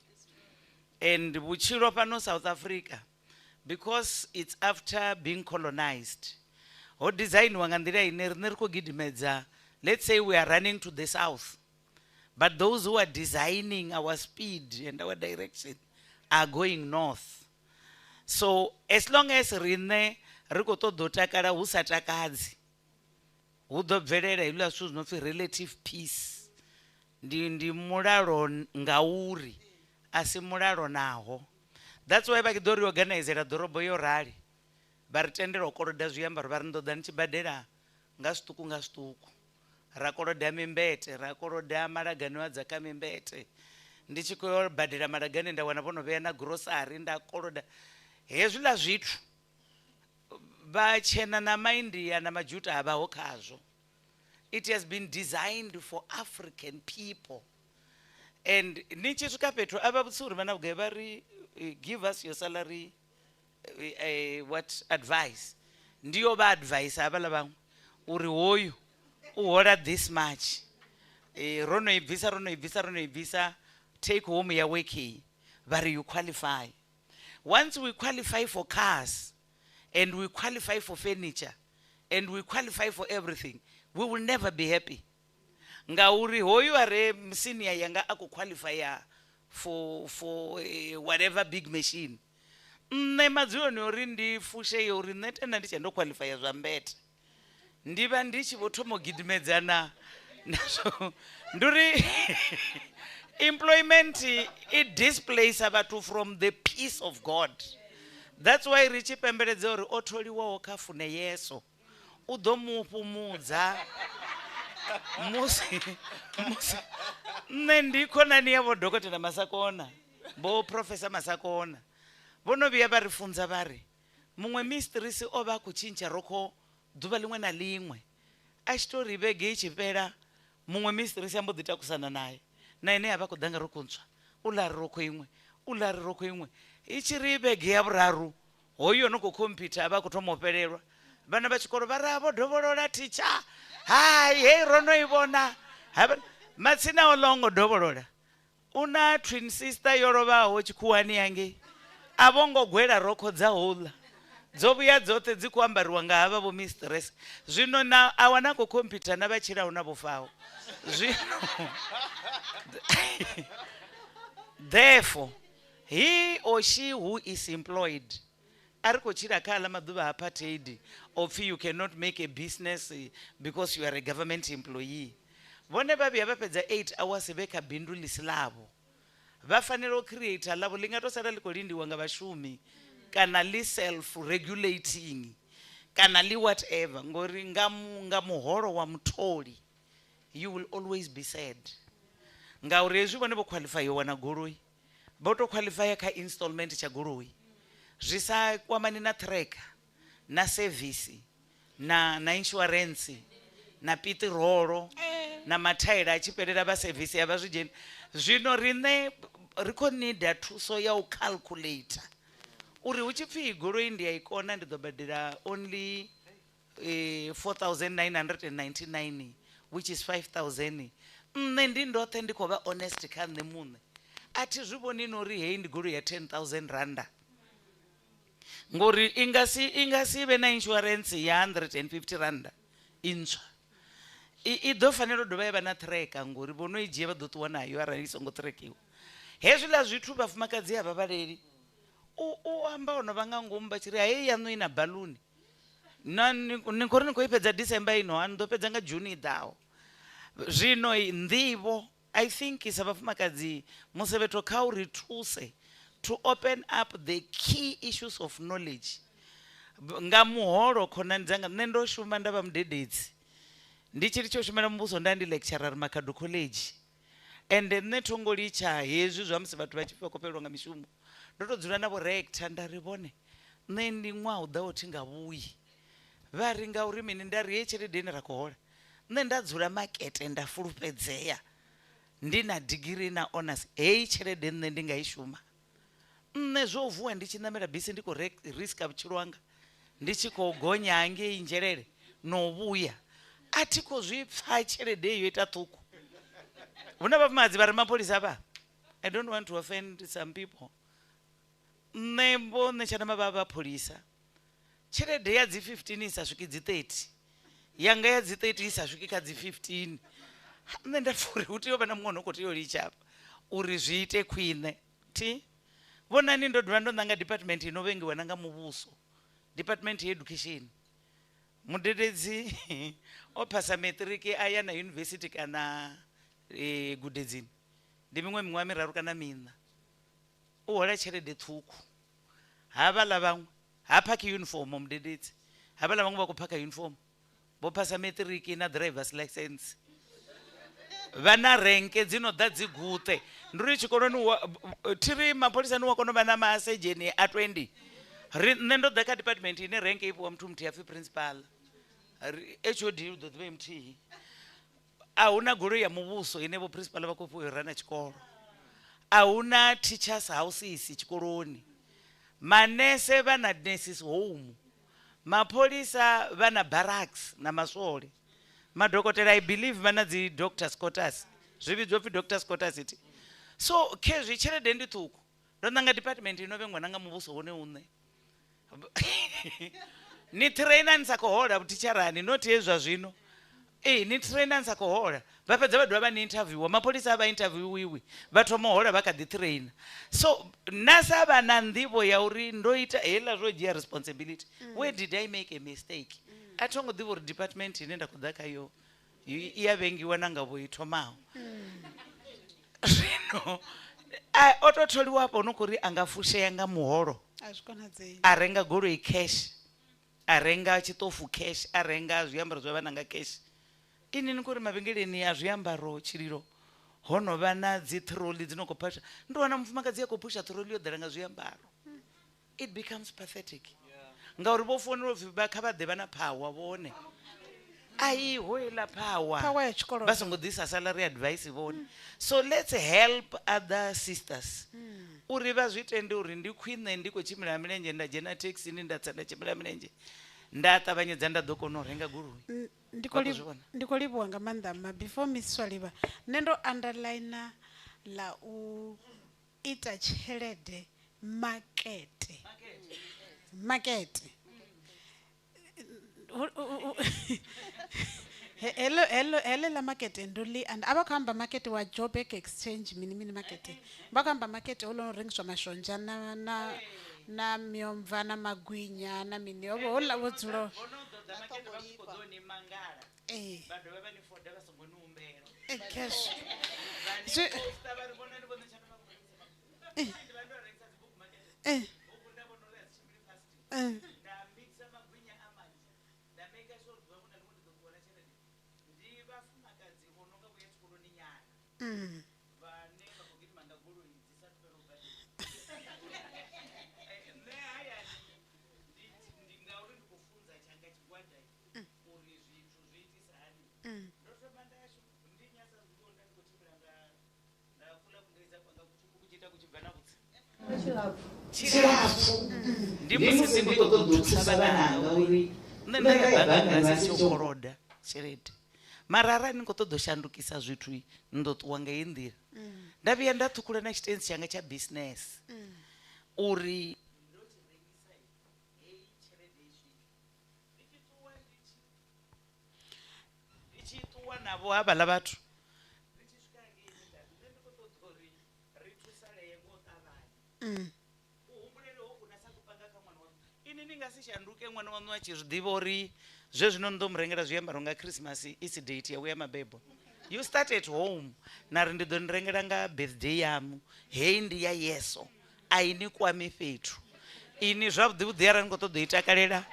And uchiro pano South Africa, because it's after being colonized, or design wangandira inerko gidimedza. Let's say we are running to the south, but those who are designing our speed and our direction are going north. So as long as rine rikoto dotakara usatakadzi udobverera ila shoes no relative peace ndi mulalo ngauri asi mulalo naho. That's why bakidori organizer dorobo yo rally baritendero koroda zviambaro varindoda nchibadera ngasutuku rakoroda mimbete rakoroda maragani wadzaka mimbete ndichikoyo badera maragani ndawana pono vena grocery ndakoroda hezvila zvitu vachena namaindia namajuta avawo kazvo. it has been designed for African people. And nichituka petro ababutsuri vana kugevari give us your salary what advice. Ndiyo ba advice abala bang uri hoyu uhola this much. Rono ibvisa take home ya weki but you qualify. Once we qualify for cars and we qualify for furniture and we qualify for everything, we will never be happy. Ngauri hoyu are senior yanga aku qualify for whatever big machine. Nemadziwo nori ndifushe yori nete nandichendo qualify zvambeta. Ndiva ndichivotogidimedzana nazo nduri employment it displays abantu from the peace of God. That's why richipemberedza uri otoliwawo kafune Yesu udomupumudza musi nendikonani yavo dhokotera masakona bo professor masakona vonovia varifunza vari mumwe mistress ova kuchinja roko dhuva limwe nalimwe achitori vege ichipera mumwe mistress yambodhitakusana naye naine yava kudhanga rokunzva ulari roko imwe ichiri vege yavuraru hoyo nokukompyuta ava kutomopererwa vana vachikoro varavo dhovorora ticha hai hei ronoivona matsina olongo dhovorora una twin sister yorovaho chikuwani yange avongogwera roko dzahola dzovuya dzote dzikuambariwa ngahava vo mistress zvino na awana kukompyuta navachirawo navofawo zvino therefore he or she who is employed arikochira kala maduva apartheid of you cannot make a business because you are a government employee vone vavi vapedza 8 hours veka bindu lisilavo vafanira create lavo lingatosara likolindiwa ngavashumi kana li self regulating kana li whatever ngori ngamuhoro wa mutoli you will always be sad ngauri ezvi vone vo qualify wana goloi voto qualify ka installment cha goloi zvisa kwamani na tracker na service na insurance na pitiroro na mataira achiperera ba service yava zvijeni zvino rine rikonida thuso ya calculator uri uchipfi goloi ndiyaikona ndidobadira only 4,999 which is 5,000 ndindothe ndikova honest kane mune ati zvivoni nori hei ndigoloi ya 10,000 randa ngori ingasive na insurance ya 150 randa intsva idofanira dova yava na tracker ngori vonoijiya vadotiwa nayo arali isongotrakiwa hezvila zvithu vafumakadzi ava vareri uamba uno vangangomba vachiri hei yanoina baluni nikori nikoipedza December ino anodopedza nga June idhawo zvino ndivo I think isavafumakadzi Musevhetho kaurituse to open up the key issues of knowledge ngamuhoro khona ndzanga nendoshuma ndava mudededzi ndichiri choshumira mumbuso ndandilecturer Makadu College and netongolicha hezvi zvamusevhetho vachipokopelwa nga mishumo ndotodzura navo rector ndarivone nendimwa udawo tingavuyi vari ngauri mini ndari yecheredeni rakuhola ndadzura makete ndafurupedzeya ndina degree na honors hei cheredeni nendingaishuma nezvovuwa ndichinamira bhisi ndiko riska vuchirwanga ndichikogonya hange injerere novuya atikozvipfa cherede iyo itatuku vuna vafumadzi vari mapolisa va I don't want to offend some people nembo nechanama vava polisa cherede yadzi 15 isasvikidzi 30 yanga yadzi 30 isasvikika dzi 15 nendafuri kuti yo vana mwono kuti yo lichapa uri zviite kwine ti vonani ndodwa ndonanga department inovengiwa nanga muvuso department education mudededzi opasa matric aya na university kana gudedzini ndimimwe mimwe miraru kana mina uhola cherede thuku havala vamwe hapaki uniform mudededzi havala vamwe vakupaka uniform vopasa matric na drivers license vana renke dzinodza dzigute ndiri chikoloni tiri mapolisa niwakonova na maasejeni a 20 nendodza ka department ine renke ipiwa mtu mti yafi principal HOD udodzive mti ahuna goloi ya muvhuso ine vho principal vha khou fhiwa rana tshikolo, ahuna teachers houses tshikoloni, manese vha na nurses home, mapholisa vha na barracks na maswole, madokotela I believe vha na dzi doctors quarters, zwi vhidzwa pfi doctors quarters iti. So khezwi tshelede ndi ṱhukhu, ndo ṋanga department ino vhengwa nanga muvhuso wone uṋe ni trainer ni sa khou hola vhuticharani not hezwa zwino. Ni trainer ni sa khou hola vha fhedza vha dovha vha ni interviewa, mapholisa vha interviewiwi vha thoma hola vha kha ḓi trainer. So na sa vha na nḓivho ya uri ndo ita hela zwo dzhia responsibility, where did I make a mistake? A thongo ḓivha uri department ine nda khou ḓa khayo i ya vhengiwa na nga vho i thomaho. Zwino o to tholiwa hafho no khou ri a nga fushea nga muholo, a renga goloi cash, a renga tshiṱofu cash, a renga zwiambaro zwa vhana nga cash. Ini ni khou ri mavhengeleni ya zwiambaro tshililo ho no vha na dzi trolley dzi no khou phasha, ndo wana mufumakadzi a khou phusha trolley yo ḓala nga zwiambaro. It becomes pathetic. Ngauri vho fonela upfi kha vha ḓe vha na power vhone. Ai ho ila power ya tshikolo vha songo ḓisa salary advice vhone. So let's help other sisters uri vha zwi tende uri ndi khwine ndi khou tshimbila milenzhe nda dzhena taxi ni nda tsa nda tshimbila milenzhe nda ṱavhanyedza nda ḓo kona u renga goloi. Ndi khou livhuwa nga maanḓa ma before Miss Swaliva nṋe ndo underline la u ita tshelede makete. Hello la market ndoli and abakhamba market wa Joburg exchange mini market bakhamba market holo rengiswa mashonja na myomva na magwinya na mini hola vhodzulo cash ndi musi ndi khou ṱoḓa u thusa vhananga uri nṋe nda ya bannga si tsho koloda tshelede, mara arali ni khou ṱoḓa u shandukisa zwithu ndo ṱuwa nga heyi nḓila. Nda vhuya nda ṱhukhula na tshitenzi tshanga tsha business uri ndi tshi ṱuwa navho havhaḽa vhathu ri thusalee ngo ṱavhanya. Ini ni nga si shanduke ṅwana waṋu a tshi zwi ḓivha uri zwe zwino ni ḓo mu rengela zwiambaro nga Christmas isi date ya uya mabebo. You start at home na ri ndi ḓo ni rengela nga birthday yamu heyi ndi ya yeso a i ni kwami fhethu. Ini zwavhuḓi vhuḓi arali ni khou ṱoḓa u i takalela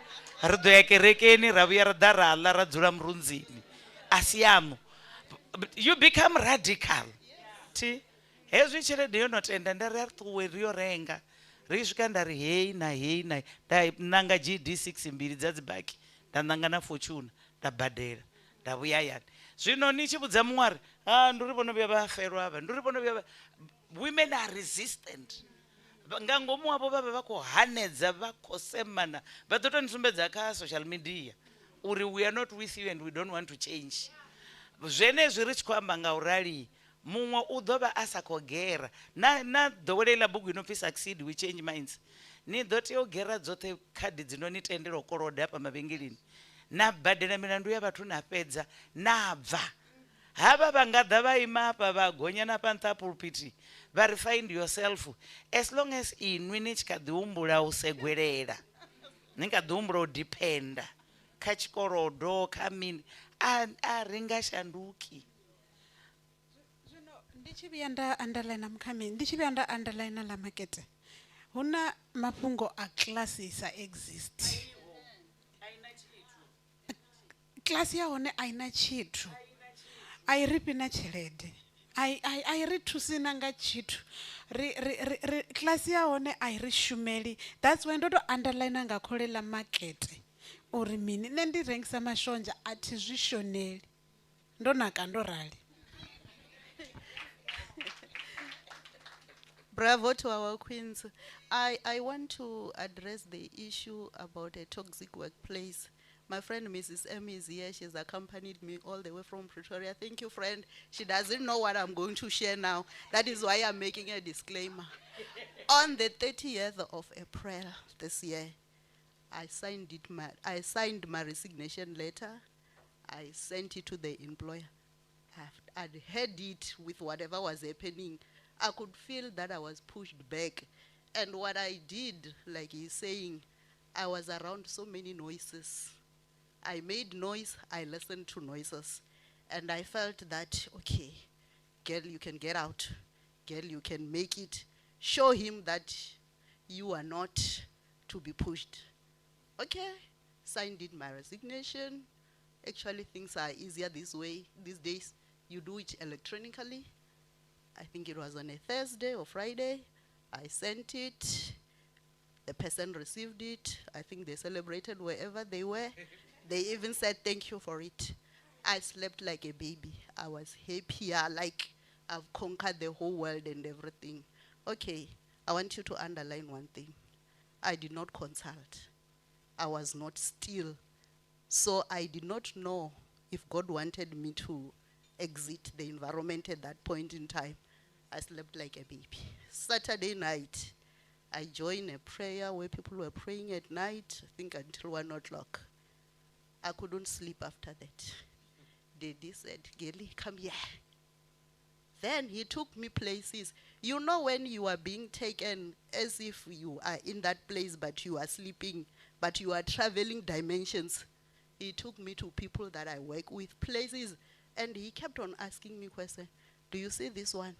ri ḓo ya kerekeni ra vhuya ra ḓa ra ḽa ra dzula murunzini a si yamu. You become radical. Hezwi tshelede yo no tenda nda ri a ri ṱuwe ri yo renga ri swika nda ri heyi na heyi na nda nanga GD6 mbili dza dzibaki nda nanga na Fortune nda badela nda vhuya hayani. Zwino ni tshi vhudza muṅwe ari ndi uri vhono vhuya vha felwa vha ndi uri vhono vhuya women are resistant. Nga ngomu wavho vha vha khou hanedza vha khou semana vha ḓo to ni sumbedza kha social media uri we are not with you and we don't want to change. Zwenezwi ri tshi khou amba nga u rali muṅwe u ḓo vha a sa khou gera na ḓowele iḽa bugu ino pfi succeed we change minds. Ni ḓo tea u gera dzoṱhe khadi dzino ni tendela u koloda hafha mavhengeleni na badela milandu ya vhathu na fhedza na bva. Havha vha nga ḓa vha ima hafha vha gonya na pantha pulpiti vha ri find yourself as long as inwi ni tshi kha ḓi humbula u segwelela ni kha ḓi humbula u dependa kha tshikolodo kha mini a ri nga shanduki. Ndi tshi vhuya nda underline mkhami ndi tshi vhuya nda underline la market huna mafhungo a class isa exist. Class ya hone a ina tshithu a i ripi na tshelede a i ri thusi na nga tshithu ri class ya hone a i ri shumeli. That's why ndo to underline nga khole la market uri mini nṋe ndi rengisa mashonzha a thi zwi shoneli ndo naka ndo rali. Bravo to our queens. I want to address the issue about a toxic workplace. My friend Mrs. M is here. She's accompanied me all the way from Pretoria. Thank you, friend. She doesn't know what I'm going to share now. That is why I'm making a disclaimer. On the 30th of April this year, I signed my resignation letter. I sent it to the employer. I'd had it with whatever was happening. I could feel that I was pushed back. And what I did, like he's saying, I was around so many noises. I made noise, I listened to noises. And I felt that, okay, girl, you can get out. Girl, you can make it. Show him that you are not to be pushed. Okay, signed in my resignation. Actually, things are easier this way these days. You do it electronically. I think it was on a Thursday or Friday. I sent it. The person received it. I think they celebrated wherever they were. They even said thank you for it. I slept like a baby. I was happier, like I've conquered the whole world and everything. Okay, I want you to underline one thing. I did not consult. I was not still. So I did not know if God wanted me to exit the environment at that point in time. I slept like a baby. Saturday night, I joined a prayer where people were praying at night, I think until 1 o'clock. I couldn't sleep after that. Daddy said, Geli, come here. Then he took me places. You know when you are being taken as if you are in that place but you are sleeping, but you are traveling dimensions. He took me to people that I work with, places, and he kept on asking me questions. Do you see this one?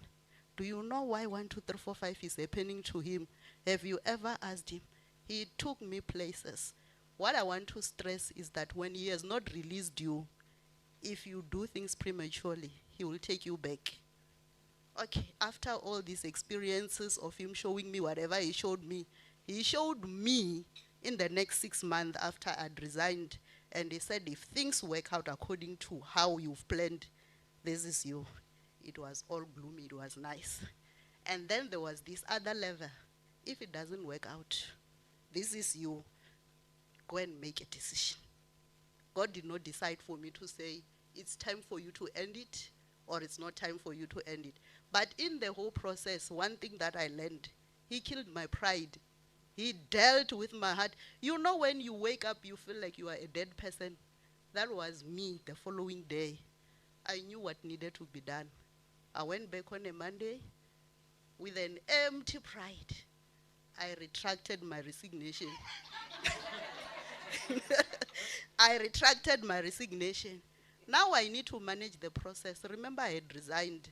Do you know why 1, 2, 3, 4, 5 is happening to him? Have you ever asked him? He took me places. What I want to stress is that when he has not released you, if you do things prematurely, he will take you back. Okay, after all these experiences of him showing me whatever he showed me in the next 6 months after I'd resigned, and he said, if things work out according to how you've planned, this is you. It was all gloomy, it was nice. And then there was this other level. If it doesn't work out, this is you. Go and make a decision. God did not decide for me to say, it's time for you to end it, or it's not time for you to end it. But in the whole process, one thing that I learned, he killed my pride. He dealt with my heart. You know when you wake up, you feel like you are a dead person. That was me the following day. I knew what needed to be done. I went back on a Monday with an empty pride. I retracted my resignation. I retracted my resignation. Now I need to manage the process. Remember, I had resigned.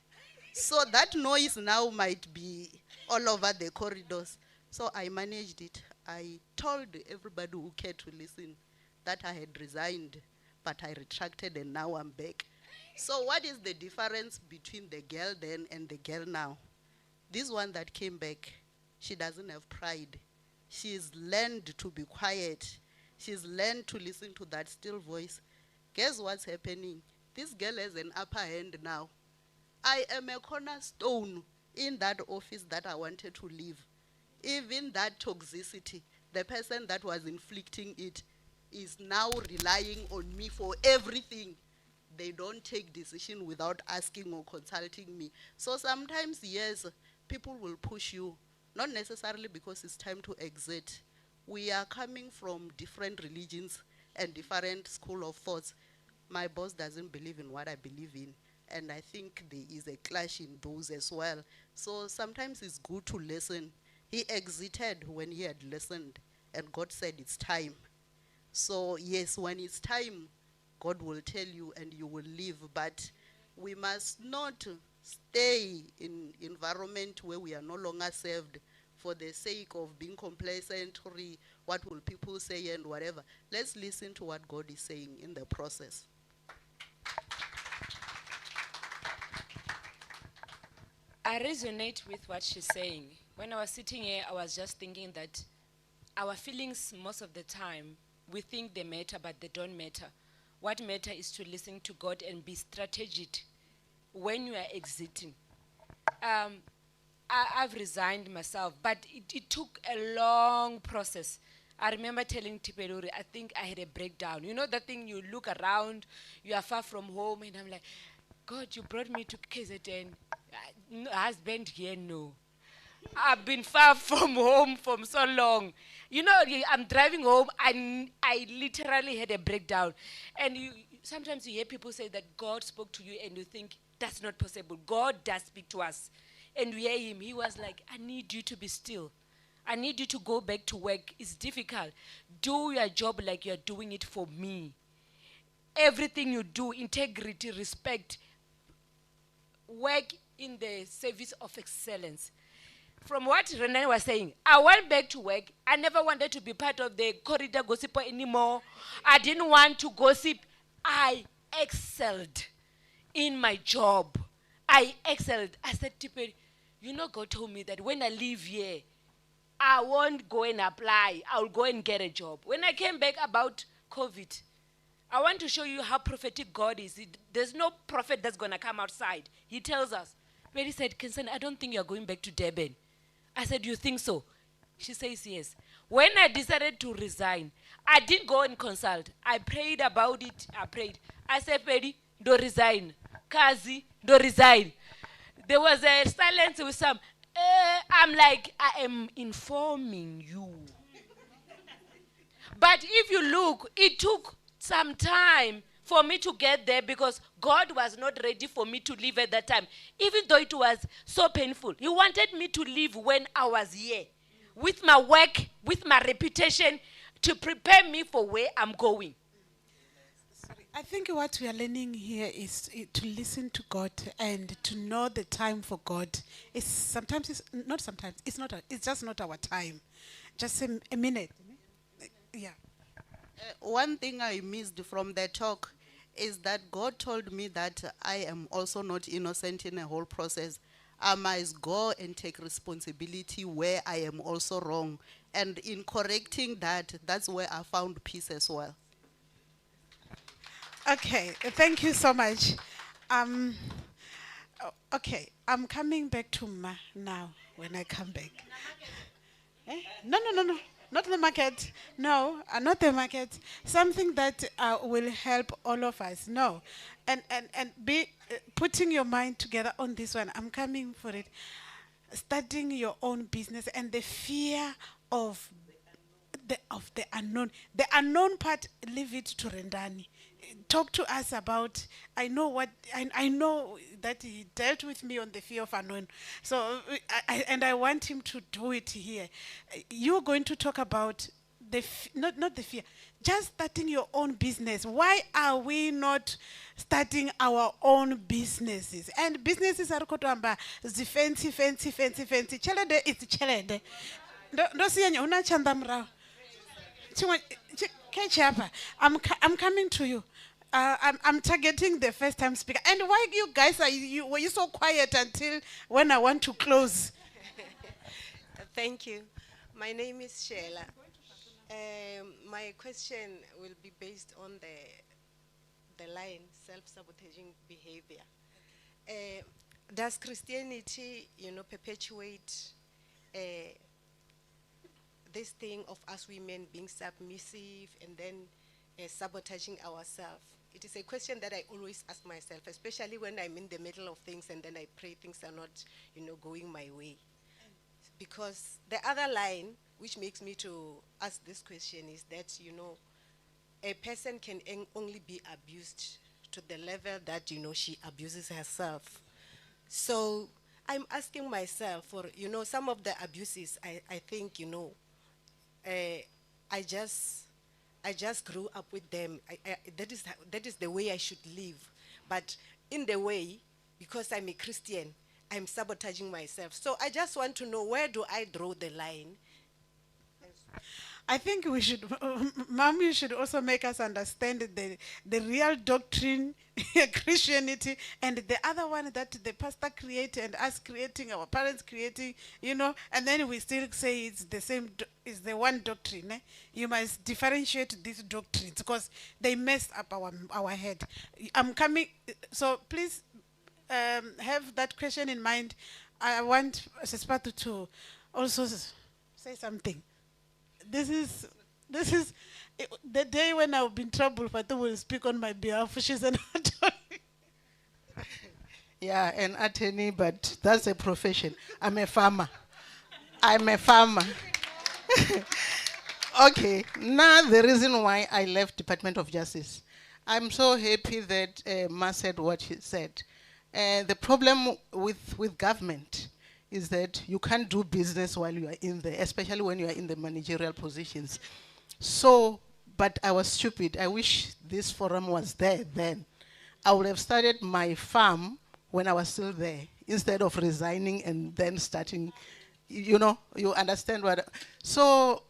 So that noise now might be all over the corridors. So I managed it. I told everybody who cared to listen that I had resigned, but I retracted and now I'm back. So what is the difference between the girl then and the girl now? This one that came back, she doesn't have pride. She's learned to be quiet. She's learned to listen to that still voice. Guess what's happening? This girl has an upper hand now. I am a cornerstone in that office that I wanted to leave. Even that toxicity, the person that was inflicting it is now relying on me for everything. They don't take decision without asking or consulting me. So sometimes, yes, people will push you, not necessarily because it's time to exit. We are coming from different religions and different school of thoughts. My boss doesn't believe in what I believe in, and I think there is a clash in those as well. So sometimes it's good to listen. He exited when he had listened, and God said it's time. So yes, when it's time, God will tell you and you will leave, but we must not stay in environment where we are no longer served for the sake of being complacent, or what will people say and whatever. Let's listen to what God is saying in the process. I resonate with what she's saying. When I was sitting here, I was just thinking that our feelings most of the time, we think they matter, but they don't matter. What matters is to listen to God and be strategic when you are exiting. I've resigned myself, but it took a long process. I remember telling Tipeluri, I think I had a breakdown. You know that thing, you look around, you are far from home, and I'm like, God, you brought me to KZN. Husband here, no. I've been far from home for so long. You know, I'm driving home and I literally had a breakdown. And sometimes you hear people say that God spoke to you and you think that's not possible. God does speak to us. And we hear him. He was like, I need you to be still. I need you to go back to work. It's difficult. Do your job like you're doing it for me. Everything you do, integrity, respect, work in the service of excellence. From what Renan was saying, I went back to work. I never wanted to be part of the corridor gossip anymore. I didn't want to gossip. I excelled in my job. I excelled. I said, Tipe, you know, God told me that when I leave here, I won't go and apply. I'll go and get a job. When I came back about COVID, I want to show you how prophetic God is. There's no prophet that's going to come outside. He tells us. Mary said, Kinson, I don't think you're going back to Durban. I said, you think so? She says, yes. When I decided to resign, I didn't go and consult. I prayed about it. I prayed. I said, Pedi, don't resign. Kazi, don't resign. There was a silence with some. I'm like, I am informing you. But if you look, it took some time for me to get there because God was not ready for me to leave at that time. Even though it was so painful. He wanted me to leave when I was here. With my work, with my reputation, to prepare me for where I'm going. I think what we are learning here is to listen to God and to know the time for God. It's just not our time. Just a minute. Yeah. One thing I missed from the talk is that God told me that I am also not innocent in the whole process. I must go and take responsibility where I am also wrong. And in correcting that, that's where I found peace as well. Okay, thank you so much. Okay, I'm coming back to Ma now when I come back. No, not the market. No, not the market. Something that will help all of us. No, and be putting your mind together on this one. I'm coming for it. Starting your own business and the fear of the unknown. The unknown part, leave it to Rendani. Talk to us about. I know that he dealt with me on the fear of unknown. So I want him to do it here. You're going to talk about not the fear, just starting your own business. Why are we not starting our own businesses? And businesses are called the fancy. Chelede is chelede. Don't see any una chandamra. I'm coming to you. I'm targeting the first time speaker. And why you guys were you so quiet until when I want to close? Thank you. My name is Sheila. My question will be based on the line self-sabotaging behavior. Does Christianity, perpetuate this thing of us women being submissive and then sabotaging ourselves? It is a question that I always ask myself, especially when I'm in the middle of things and then I pray things are not, going my way. Because the other line, which makes me to ask this question, is that, a person can only be abused to the level that, she abuses herself. So I'm asking myself for, some of the abuses, I think, I just grew up with them. That is the way I should live. But in the way, because I'm a Christian, I'm sabotaging myself. So I just want to know, where do I draw the line? I think we should, Mom, you should also make us understand the real doctrine, Christianity, and the other one that the pastor created and us creating, our parents creating, and then we still say it's the same, it's the one doctrine. You must differentiate these doctrines because they mess up our head. I'm coming, so please have that question in mind. I want Sespatu to also say something. This is the day when I'll be in trouble. Fatu will speak on my behalf. She's an attorney. Yeah, an attorney, but that's a profession. I'm a farmer. I'm a farmer. Okay, now the reason why I left Department of Justice. I'm so happy that Ma said what she said. The problem with government is that you can't do business while you are in there, especially when you are in the managerial positions. So, but I was stupid. I wish this forum was there then. I would have started my farm when I was still there, instead of resigning and then starting, you understand what. So,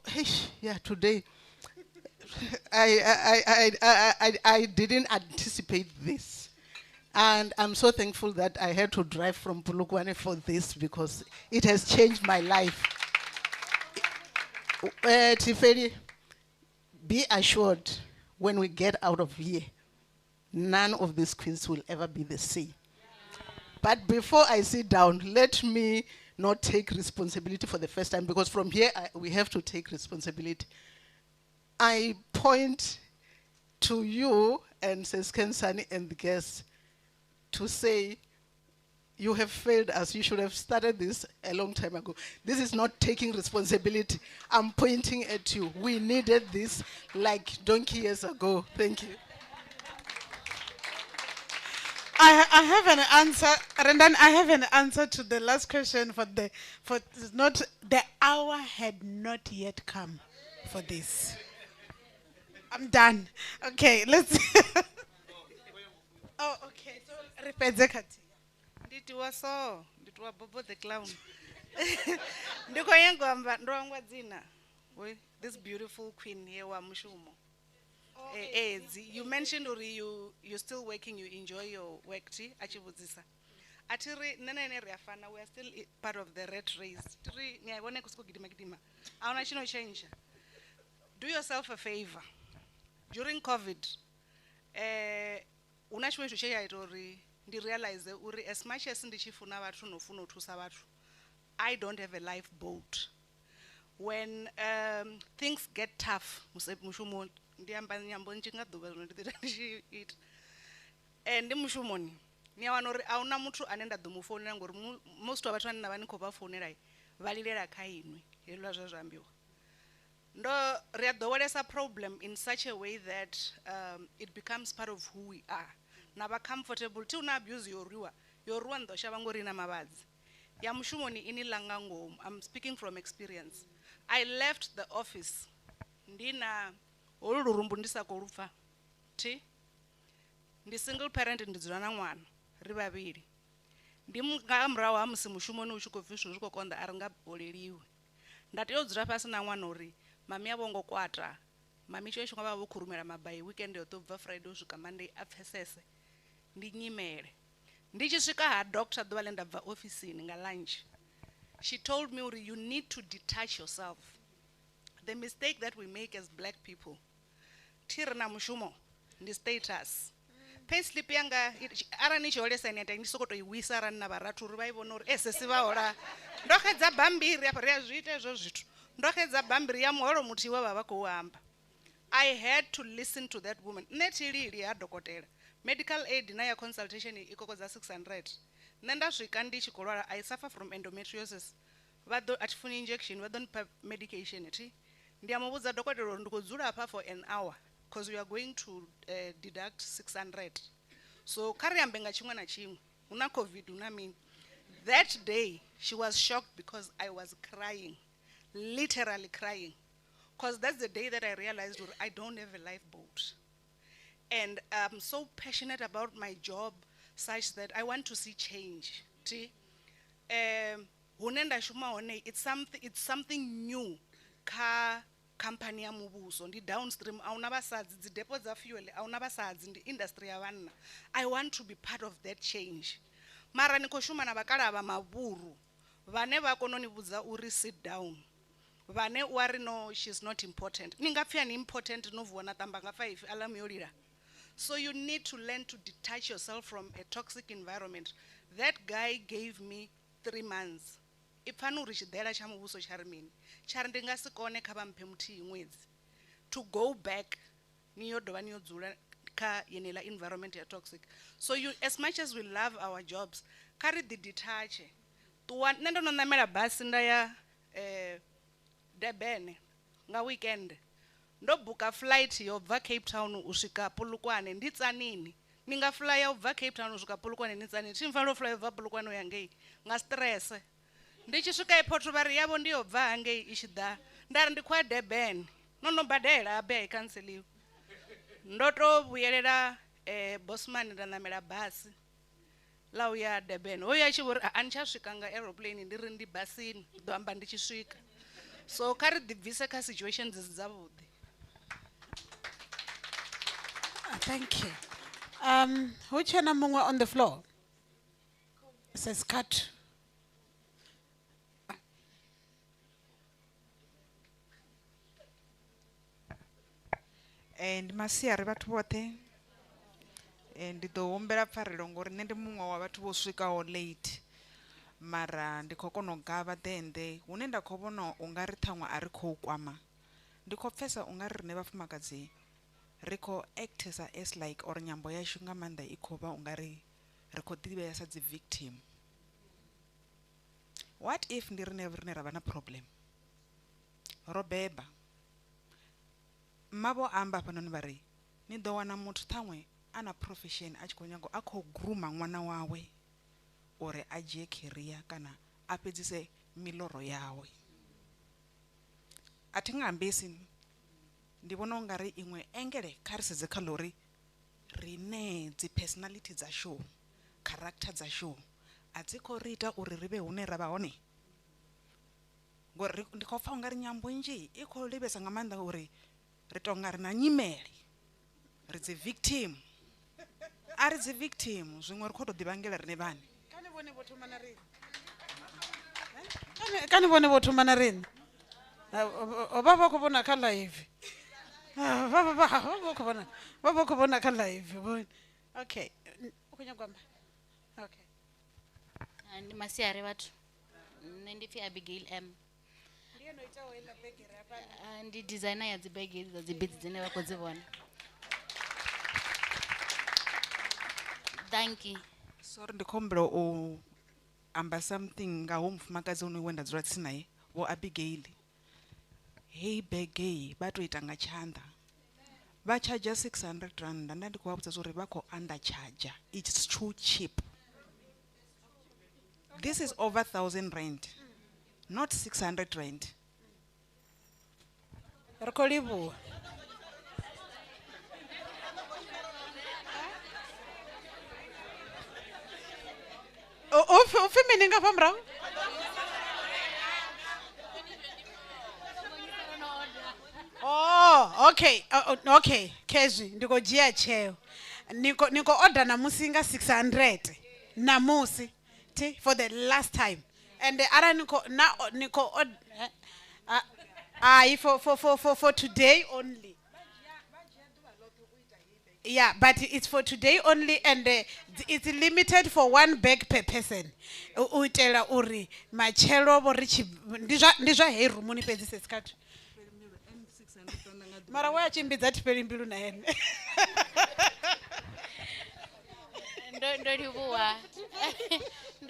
yeah, today, I didn't anticipate this. And I'm so thankful that I had to drive from Bulugwane for this because it has changed my life. Tiferi, be assured, when we get out of here, none of these queens will ever be the same. But before I sit down, let me not take responsibility for the first time, because from here we have to take responsibility. I point to you and Seskensani and the guests to say, you have failed us. You should have started this a long time ago. This is not taking responsibility. I'm pointing at you. We needed this like donkey years ago. Thank you. I have an answer, Rendan. I have an answer to the last question for not the hour had not yet come for this. I'm done. Okay, let's. Oh, okay. So repeat Zekati. Nditiwa so, nditiwa Bobo the clown. Ndiko yengu amba ndwangwa dzina. This beautiful queen here wa Mushumo. You mentioned uri you're still working, you enjoy your work ti achibudzisa. Atiri nene riafana, we are still part of the rat race. Tiri niyaibone kusiko gidima. Auna chino change. Do yourself a favor. During COVID, unachwe to share it uri ndi realize uri as much as ndichifuna vatu nofuna utusa vatu, I don't have a lifeboat. When things get tough, mushumo ndiamba nyambo nchinga duba nditira ndishit. And mushumoni niyawana uri auna muthu anenda dumufonera ngori most of vatu vanena vani khopa fonera valilera khainwe yelwa zvazvambiwa. Ndo riadowelesa problem in such a way that it becomes part of who we are. Naba comfortable ti una abuse yoruwa ndo shavangori na mavadzi. Ya mushumoni ini langa ngomu. I'm speaking from experience. I left the office ndina olurumbu ndisako lufa ti ndi single parent ndidzula na mwana ri vaviri ndi murahu ha musi mushumoni uchikobviswa zvikokonda aringa boleliwe ndati yodzula pasi na mwana uri mami yavo ngokwata mami cho shonga vavo kurumira mabai weekend yo tobva Friday usvika Monday apfesese ndinyimele ndichisvika ha doctor dova lendabva office nga lunch. She told me you need to detach yourself. The mistake that we make as black people, tirna mushumo ndi status payslip yanga arani cholesa nyata ndisokoto iwisa rana baratu uri vaivona uri ese vahola ndokhedza bambiri apa ria zviite zvo zvitu ndokhedza bambiri ya muholo muti wa baba kuhamba. I had to listen to that woman. Netilili ya dokotela medical aid na ya consultation ikokoza 600. Nenda svika ndichikolwala I suffer from endometriosis. Vado atifuni injection vado pa medication eti ndiyamubudza dokotela ndikudzula apa for an hour because we are going to deduct 600. So kariambe nga chimwe na chimwe una covid una mini. That day she was shocked because I was crying, literally crying, because that's the day that I realized I don't have a lifeboat. And I'm so passionate about my job such that I want to see change. It's something new. company ya muvhuso ndi downstream ahuna vhasadzi dzi depo dza fuel ahuna vhasadzi ndi industry ya vanna. I want to be part of that change. Mara ni khou shuma na vhakalaha vha mavhuru vhane vha kona u ni vhudza uri sit down, vhane u ari no, she's not important. Ni nga pfhi ani important no vuwa na tamba nga 5 alarm yo lila. So you need to learn to detach yourself from a toxic environment. That guy gave me 3 months. Ipfani uri tshidela tsha muvhuso tsha ri mini tsha ri ndi nga si kone kha vha mphe muthihi ṅwedzi to go back ni yo dovha ni yo dzula kha yenela environment ya toxic. So you, as much as we love our jobs, kha ri ḓi detache. Ṱuwa nṋe ndo no ṋamela basi nda ya Durban nga weekend, ndo buka flight yo bva Cape Town u swika Polokwane ndi Tsanini. Ni nga flya u bva Cape Town u swika Polokwane ni Tsanini, thi mfalo flya u bva Polokwane u ya ngei nga stress. Ndi tshi swika airport vha ri yavho ndi yo bva hangei i tshi ḓa, nda ri ndi khou ya Durban, no no badela abe ai canceliwa. Ndo to vhuyelela Bosman nda ṋamela basi la u ya Durban. Hoyo a tshi vho ri a ni tsha swika nga aeroplane, ndi ri ndi basini ḓo amba ndi tshi swika. So kha ri ḓi bvise kha situations dzi dzavhuḓi. Thank you. Who chana mungwe on the floor? It says cut. And masiari vhathu vhoṱhe ndi ḓo humbela pfarelo ngori nṋe ndi muṅwe wa vhathu vho swikaho late, mara ndi khou kona u gavha ḓende hune nda khou vhona u nga ri ṱhaṅwe a ri khou kwama. Ndi khou pfesa u nga ri riṋe vhafumakadzi ri khou actesa as like or nyambo yashu nga maanḓa i khou vha u nga ri ri khou ḓivhea sa dzi victim. What if ndi riṋe ra vha na problem, ro beba, mavho amba hafhanoni vha ri ni ḓo wana muthu ṱhaṅwe a na profession a tshi khou nyaga a khou gruma ṅwana wawe uri a dzhie career kana a fhedzise miloro yawe. A thi nga ambesi, ndi vhona u nga ri iṅwe engele kha ri sedze kha ḽori riṋe dzi personality dzashu, character dzashu a dzi khou ri ita uri ri vhe hune ra vha hone. Ngori ndi khou pfha u nga ri nyambo nnzhi i khou livhesa nga maanḓa uri ri tou nga ri na nyimele, ri dzi victim. A ri dzi victim, zwiṅwe ri khou tou ḓivhangela riṋe vhane. Kani vhone vho thoma na riṋe? Kani vhone vho thoma na riṋe? Vha vha khou vhona kha live. Vha khou vhona kha live. Okay. U khou nyanga amba? Okay. Ndi masiari vhathu. Nṋe ndi pfi Abigail M. Ndi eno itaho ila begere hafha. Ndi designer ya dzi bege dza dzi beads dzine vha khou dzi vhona. Thank you. Sorry, ndi khou humbela u amba something nga ho mufumakadzi une we nda dzula tsini naye, vho Abigail. Hey bege vha tou ita nga tshanḓa, vha charger 600 rand. Nda ndi khou vha vhudza uri vha khou undercharger. It's too cheap. This is over 1,000 rand, not 600 rand. Ri khou livhuwa. Upfi mini nga fha murahu? Oh, okay. Okay, Kezwi, ndi khou dzhia tsheo. Ni khou order namusi nga 600 namusi for the last time. And ara ni khou order for today only. Yeah, but it's for today only, and it's limited for 1 bag per person. U itela uri machelo bo ri ndi zwa hei rumuni fhedzi sesikhathu. Mara wa chimbidza thipeli mbilu na ene. Ndo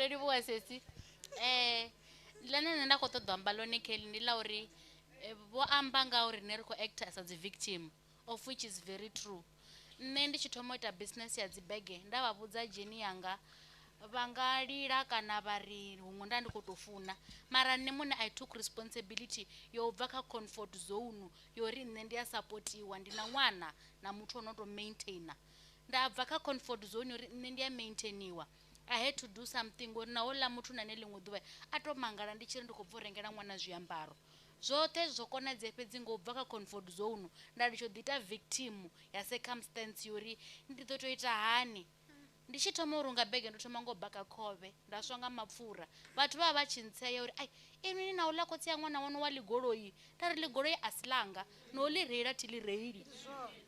livhuwa sesi. Lane nṋe nda khou ṱoḓa amba ḽone Kelly ndi ḽa uri vho amba nga uri nṋe ri khou acta as dzi victim, of which is very true. Nṋe ndi tshi thoma u ita business ya dzi bege nda vha vhudza dzheni yanga vha nga lila kana vha ri huṅwe nda ndi khou tou funa, mara nṋe muṋe I took responsibility yo bva kha comfort zone yori nṋe ndi a supportiwa, ndi na ṅwana na muthu ono tou maintainer. Nda bva kha comfort zone yori nṋe ndi a maintainiwa. I had to do something ngori na hola muthu na ne ḽiṅwe ḓuvha a tou mangala ndi tshi ri ndi khou bva u rengela ṅwana zwiambaro. zwoṱhe zwo konadzea fhedzi ngo bva kha comfort zone nda ndi tsho ḓi ita victim ya circumstance yori ndi ḓo tou ita hani. Ndi tshi thoma u runga bege ndo thoma ngo baka khovhe nda swa nga mapfura vhathu vha vha tshi ntseya uri ai ini na uḽa khotsi ya ṅwana wanu wa ḽigoloi nda ri ḽigoloi a si langa no ḽi reila thi ḽi reili.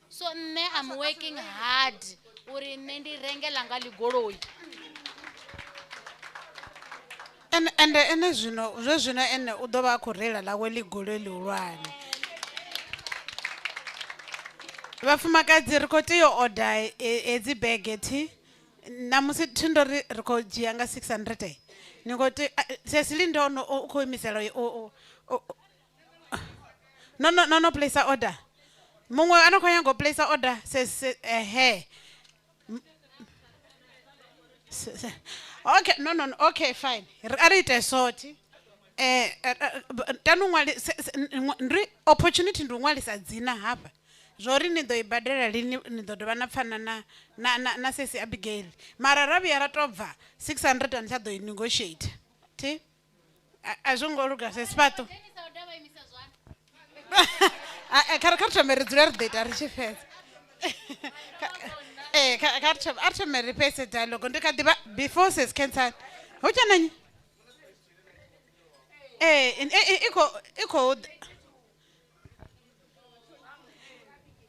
So nne am working hard uri nne ndi renge langa ḽigoloi. ene zwino ene u ḓo vha a khou reila ḽawe ḽigoloi ḽihulwane. Vhafumakadzi ri khou tea u order hedzi bege thi na musi thi ndo ri khou dzhia nga 600 ni khou tea Cecily ndo u khou imisela no place a order muṅwe ana khou nyaga u place a order ehe. Okay, no, okay, fine. Ari ite sorti. Tanu ṅwali opportunity ndi ṅwalisa dzina hafha. Zwori ni ḓo ibadela lini ni ḓo dovha na pfana na Sesi Abigail. Mara ra vhuya ra tou bva 600 ani tsha ḓo i negotiate. Thi? A zwo ngo luga sesipato. Kha thome ri dzule ri ḓo ita ri tshi fhedza. Kha thome ri fhedze dialogue ndi kha ḓivha before ses cancer. Ho tshana nyi? Iko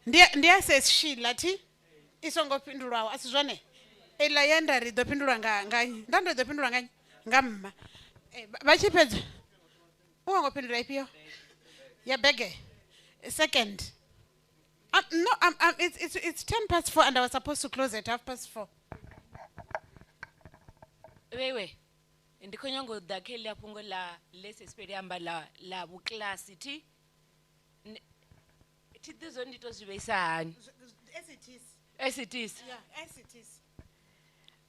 Ndiya says Sheila thi isongo pindulwaho asi zwone ela yenda ri ḓo pindulwa nga ndando ḓo pindulwa nga mma vha tshi fhedza u ngo pindula ifhio ya bege second no it's 4:10 and I was supposed to close at 4:30. Wewe ndi khou nyanga u ḓa kha ḽa fhungo ḽa lesi speli amba ḽa vhuklasi thi thi ḓo ndi to zwi vhaisa hani as it is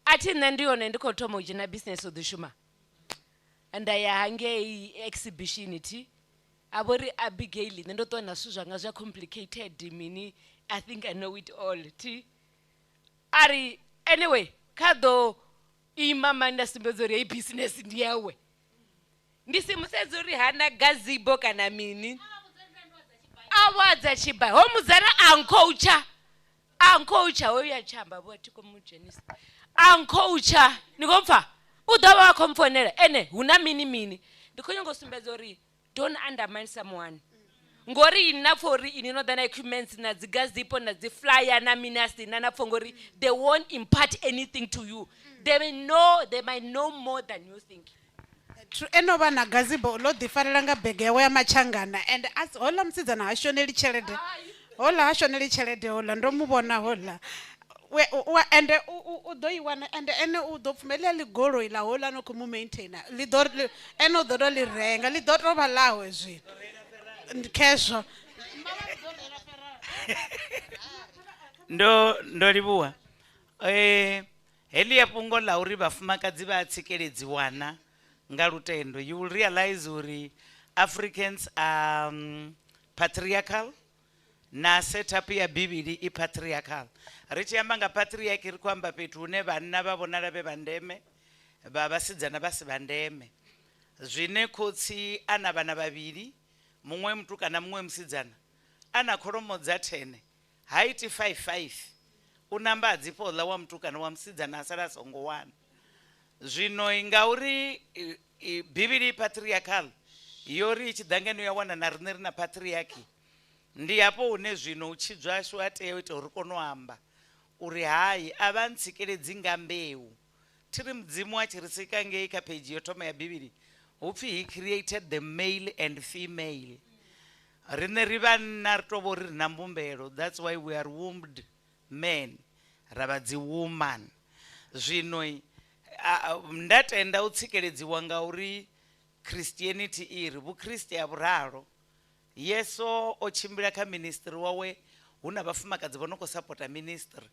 athi nṋe ndi yone ndi khou thoma u dzhena business u ḓi shuma nda ya hangei exhibition thi a vho ri Abigail nṋe ndo ṱoḓa zwithu zwanga zwa complicated mini I think I know it all thi ari anyway kha ḓo imama nda sumbedza uri hei business ndi yawe ndi si musedza uri hana gazebo kana mini awadza chiba ho muzara ankocha hoyo ya chamba bo tiko mujenisa ankocha nikopfa u ḓo vha komfonela ene huna mini ndikhonye ngo sumbedza uri don't undermine someone ngori ina for ini no than equipments na dzi gazebo na dzi flyer na minasti na ngori they won't impart anything to you they might know more than you think. Eno vha na gazebo lo ḓifarela nga bege yawe ya machangana and as hola musidzana ha shoneli tshelede hola ha shoneli tshelede hola ndo mu vhona hola and u ḓo i wana and ene u ḓo pfumelela ḽigoloi ḽa hola no khou mu maintainer ene u ḓo tou ḽi renga ḽi ḓo tou vha ḽawe zwino khezwo ndo livhuwa heḽi ya fhungo ḽa uri vhafumakadzi vha a tsikeledziwana nga lutendo you will realize uri Africans are patriarchal na setup ya bibili I patriarchal ri tshi amba nga patriarchy ri khou amba fhethu hune vhanna vha vhonala vhe vha ndeme vha vhasidzana vha si vha ndeme zwine khotsi ana vhana vhavhili muṅwe mutukana muṅwe musidzana ana kholomo dza 10 haiti 5 u namba dzipo ḽa wa mutukana wa musidzana asala songo wana zwino ngauri bibili patriarchal yori tshi ḓa ngeno ya wana na riṋe ri na patriarchy ndi hapo hune zwino u tshi dzwashu a tea u ita uri kono amba uri hayi a vha ntsikeledzi nga mbeu thiri mudzimu a tshi ri sika ngei kha page yo thoma ya bibili hupfi he created the male and female riṋe ri vhanna ri tou vha uri ri na mbumbelo that's why we are wombed men ra vha dzi woman zwino nda tenda u tsikeledziwa nga uri Christianity iri vhukhristi a vhuralo yeso o tshimbila kha ministry wawe huna vhafumakadzi vho no khou supporta ministry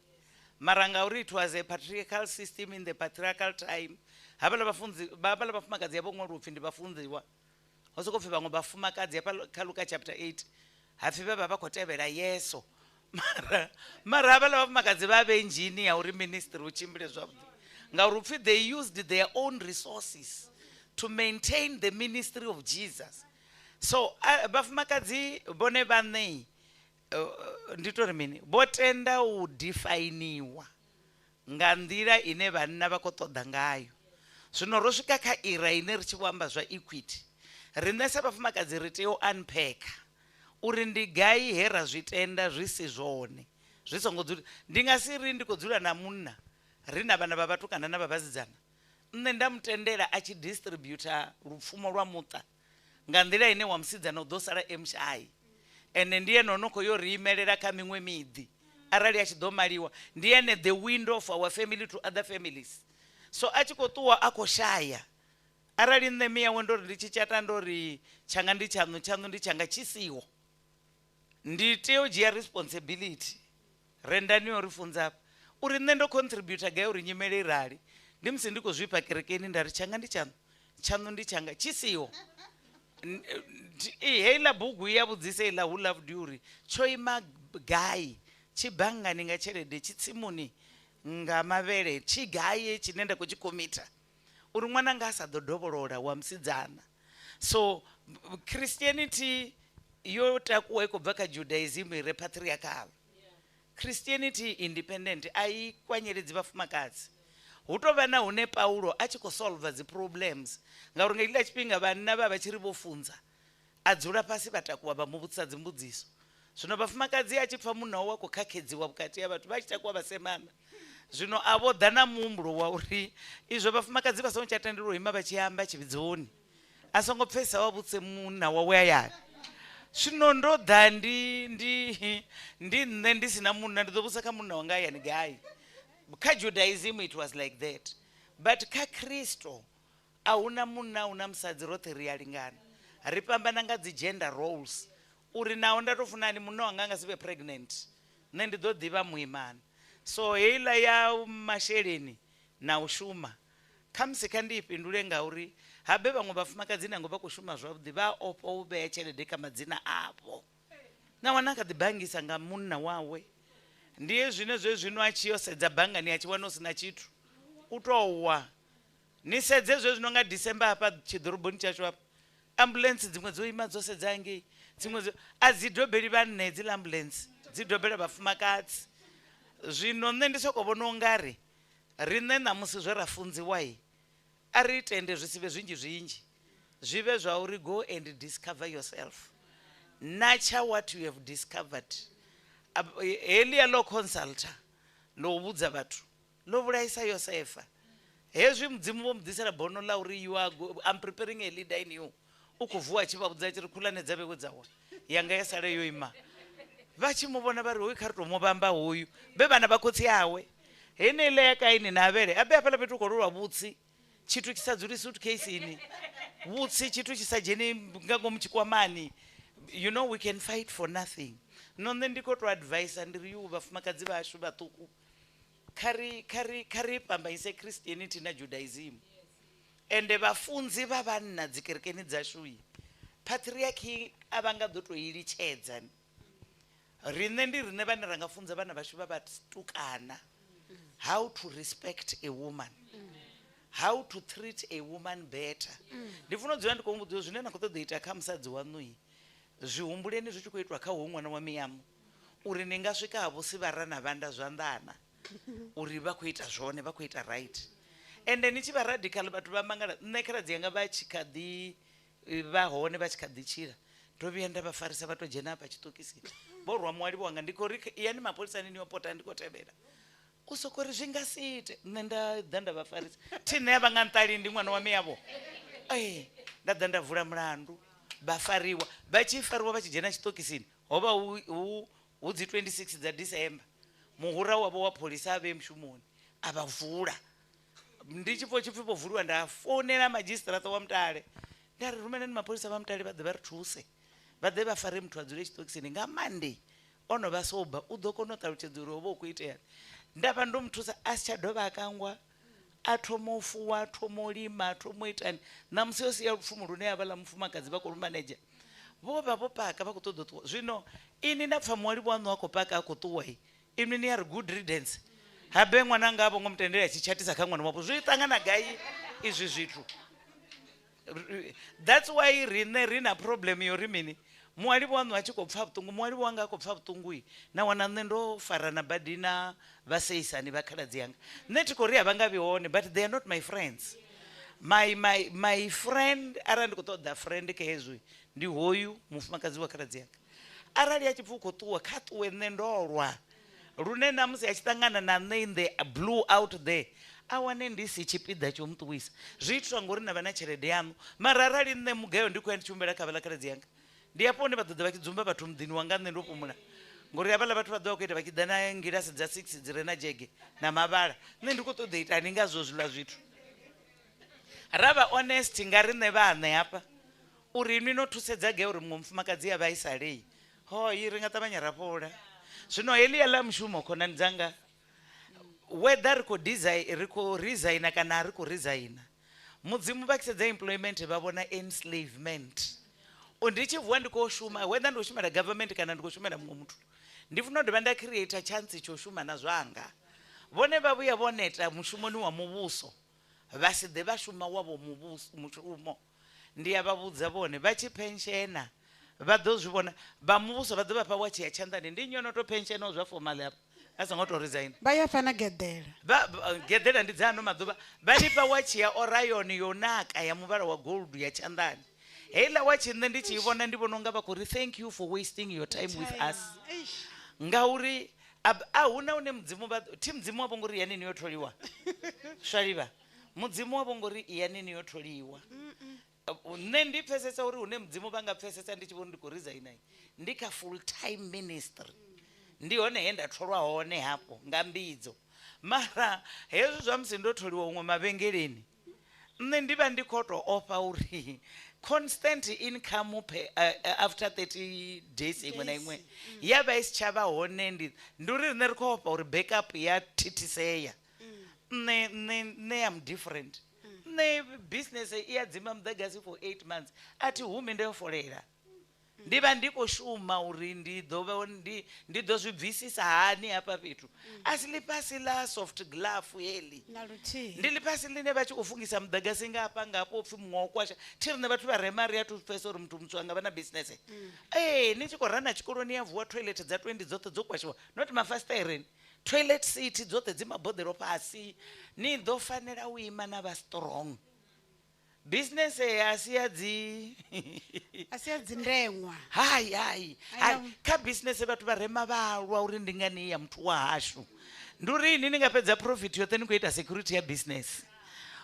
mara nga uri it was a patriarchal system in the patriarchal time havhala vhafumakadzi yavho ṅwali upfi ndi vhafunziwa ho soko pfi vhaṅwe vhafumakadzi kha Luka chapter 8 hapfi vha vha khou tevhela yeso mara havhala vhafumakadzi vha vhe engineer ya uri ministry u tshimbile zwavhuḓi ngauri upfi they used their own resources to maintain the ministry of Jesus so bafumakadzi bone vane nditori mini botenda u definiwa nga nḓila ine vhanna vha khou ṱoḓa ngayo. Zwino ro swika kha era ine ri tshi vho amba zwa equity, riṋe sa vhafumakadzi ri tea u unpack uri ndi gai he ra zwi tenda zwi si zwone, zwi songo dzula. Ndi nga si ri ndi khou dzula na munna ri na vhana vha vhatukana na vha vhasidzana, nṋe nda mutendela a tshi distributa lupfumo lwa muṱa nga nḓila ine wa musidzana u ḓo sala emshayi, ene ndi ene ono khou yo ri imelela kha miṅwe miḓi. Arali a tshi ḓo maliwa ndi ene the window of our family to other families. So a tshi khou ṱuwa a khou shaya, arali nṋe miyawe ndo ri ndi tshi tshata ndo ri tshanga ndi tshaṋu tshaṋu ndi tshanga tshi siho, ndi tea u dzhia responsibility. Rendani o ri funza uri nṋe ndo contributor gai uri nyimele i rali, ndi musi ndi khou zwifha kerekeni nda ri tshanga ndi tshaṋu tshaṋu ndi tshanga tshi siho. Heiḽa bugu ya vhudzisa iḽa who loved you uri tsho ima gai, tshi banngani nga tshelede, tshi tsimuni nga mavhele, tshi gai tshine nda khou tshi komita uri ṅwana nga a sa ḓo dovholola wa musidzana. So Christianity yo takuwa i khou bva kha Judaism i re patriarchal. Christianity independent, a i kwanyeledzi vhafumakadzi. Hu tou vha na hune Paulo a tshi khou solve dzi problems ngauri nga iḽa tshifhinga vhanna vha tshi ri vho funza a dzula fhasi vha takuwa vha muvhudzisa dzimbudziso. Zwino vhafumakadzi a tshi pfha munna wawe a khou khakhedziwa vhukati ha vhathu vha tshi takuwa vha semana. Zwino a vho ḓa na muhumbulo wa uri izwo vhafumakadzi vha songo tsha tendelwa u ima vha tshi amba tshivhidzoni, a songo pfhesa wa vhutse munna wawe hayani. Zwino ndo ḓa ndi nṋe ndi sina munna ndi ḓo vhusa kha munna wanga hayani gai. Kha Judaism it was like that, but kha Kristo a huna munna una musadzi roṱhe ri a lingana, ri fhambana nga dzi gender roles. Uri naho nda tou funani munna wanga nga si vhe pregnant, nṋe ndi ḓo ḓivha muimana. So heiḽa ya masheleni na u shuma khamusi kha ndi i fhindule ngauri habe vhaṅwe vhafumakadzi nango vha khou shuma zwavhuḓi vha ofha u vhea tshelede kha madzina avho, na wana kha ḓi bangisa nga munna wawe. Ndiye zwine zwino a tshi yo sedza banngani a tshi wana u sina tshithu u tou wa. Ni sedze zwino nga December hafha tshiḓoroboni tshashu hafha, ambulance dziṅwe dzo ima dzo sedza ngei, dziṅwe a dzi dobeli vhanne dzi ambulance dzi dobela vhafumakadzi. Zwino nṋe ndi soko vhona ungari riṋe ṋamusi zwe ra funziwa a ri tende zwi sivhe zwinzhi zwinzhi, zwi vhe zwa uri go and discover yourself, nurture what you have discovered. Heḽia ḽo consulta ḽo vhudza vhathu ḽo vhulaisa Yosefa, hezwi mudzimu vho muḓisela bono ḽa uri I'm preparing a leader in you. U khou vuwa tshi vha vhudza tshi ri khulwane dza vhewe dzawe yanga ya sale yo ima, vha tshi mu vhona vha ri hoyu kha ri tou mu vhamba hoyu be vhana vha khotsi yawe. Heneiḽa ya Kaini na Abele a be hafhaḽa fhethu khou lwelwa vhutsi, tshithu tshi sa dzuli suitcase-ini, vhutsi tshithu tshi sa dzheni nga ngomu tshikwamani. You know we can fight for nothing. No nṋe ndi khou tou advise ndi ri yu vhafumakadzi vhashu vhaṱuku kha ri fhambanyise Christianity na Judaism. Ende vhafunzi vha vhanna dzi kerekeni dzashu patriarchy a vha nga ḓo tou i litshedza. Riṋe ndi riṋe vhane ra nga funza vhana vhashu vha vhatukana how to respect a woman, how to treat a woman better. Ndi funa u dzula ndi khou mbudziwa zwine na khou ṱoḓa ita kha musadzi waṋu zwi humbuleni zwi tshi khou itwa kha hoyu ṅwana wa miyamu uri ni nga swika havho si vhara na vhanda zwanḓana uri vha khou ita zwone, vha khou ita right. Ende ni tshi vha radical vhathu vha mangala. Nṋe khaladzi yanga vha tshi kha ḓi vha hone vha tshi kha ḓi tshila ndo vhuya nda vha farisa vha tou dzhena hafha tshiṱokisini vho rwa muwali wanga ndi khou ri yani mapholisani ni yo pota ndi khou tevhela u sokou ri zwi nga si ite. Nṋe nda ḓa nda vha farisa thine ya vha nga nṱali ndi ṅwana wa miyavho, nda ḓa nda vula mulandu vha fariwa. Vha tshi fariwa vha tshi dzhena tshiṱokisini ho vha hu dzi 26 dza December, muhura wavho wa pholisa a vhe mushumoni a vha vula. Ndi tshi pfha tshipfi vho vuliwa nda founela madzhisiṱiraṱa wa Mutale nda ri rumelani mapholisa vha Mutale vha ḓe vha ri thuse, vha ḓe vha fare muthu a dzule tshiṱokisini nga Monday ono vha soba u ḓo kona u ṱalutshedza uri ho vha hu khou itea. Nda vha ndo muthusa a si tsha dovha a kangwa, a thoma u fuwa, a thoma u lima, a thoma u itani. Ṋamusi yo sia lupfumo lune ya vha ḽa mufumakadzi vha khou lu manedzha vho vha vho paka vha khou ṱoḓa u ṱuwa. Zwino ini nda pfha muwali waṋu a khou paka a khou ṱuwa ini ni ya ri good riddance. Habe ṅwana nga vho ngo mutendela tshi tshatisa kha ṅwana wavho zwi ṱangana gai izwi zwithu. That's why rina problem yori mini mwali wanu achiko pfa butungu mwali wanga ko pfa butungu na wana ndo farana badina vaseisani vakhaladzi yanga neti korea vangavione but they are not my friends. My friend arandi kutoda friend kezwi ndi hoyu mufumakazi wa khaladzi yanga arali achipfuko tuwa khatuwe nendorwa rune namusi achitangana na in the blue out there awane ndisi chipida chomuntu wisa zvitwa ngori na vana cherede yanu mararali nne mugayo ndiko ndichumbera kavala khaladzi yanga ndiyapone vadhodha vachidzumba vathu mudhini wanga nne ndopumula ngori yavala vathu vadzoka kuita vachidana ngirasi dza 6 dzirena jege namavala nne ndikutodeita andingazozvila zvithu rava honest ngari nevane apa uri imi notusedzage uri mumwe mufumakadzi yavaisalei hoi ringatamanyarapora zvino eliala mushumo khona ndzanga whether riko resigna kana ariko resigna mudzimu vakisedza employment vavona enslavement undichivhuwa ndikoshuma whether ndoshumira government kana ndikoshumira mumwe mutu ndifuna kuti vandacreata chance choshuma nazvanga vone vavuya voneta mushumoni wa muvuso vasidhe vashuma wavo mushumo ndiyavavudza vone vachipenshena vadozvivona vamuvuso vadzovapa wachi yachandani ndinyonotopenshena zvafomali apa asangotoresign vayafana gedhera gedhera ndidzano madzuva vanipa wachi yaorion yonaka yamuvara wagold yachandani heila wachi nne ndichiivona ndivona unga vakuri thank you for wasting your time with us ngauri ahuna une mudzimu ti mudzimu wavo ngori yanini yotholiwa svaliva mudzimu wavo ngori iyanini yotholiwa nne ndipfesesa uri une mudzimu vangapfesesa ndichivona ndikuresignayi ndika full time ministry ndihone hendatholwa hone hapo ngambidzo mara hezvo zvamusi ndotholiwa umwe mavengeleni nne ndiva ndikoto ofa uri constant income after 30 days imwe na imwe yava isichava hone nduri rine rikopa uri backup yatitiseya ne am different ne business iyadzima mudhagasi for 8 months ati humi ndeyofolera ndiva ndikoshuma uri ndidozvibvisisa hani apa petu asi lipasi la soft glove yeli ndili pasi line vachikufungisa mudhagasi ngapa ngapo pfi mumwe wakwasha tirine vathu varemari yatupfesa uri mntu mutswanga vana business nichikorana chikoro niyavhuwa toilet dza 20 dzote dzokwashiwa not mafastireni toilet seat dzote dzimabhodhero pasi nidofanira uima navastrong business asiyadzindengwa hai ka business vathu varema valwa uri ndinganiya muthu wa hashu nduri ini ningapedza profit yote nikuita security ya business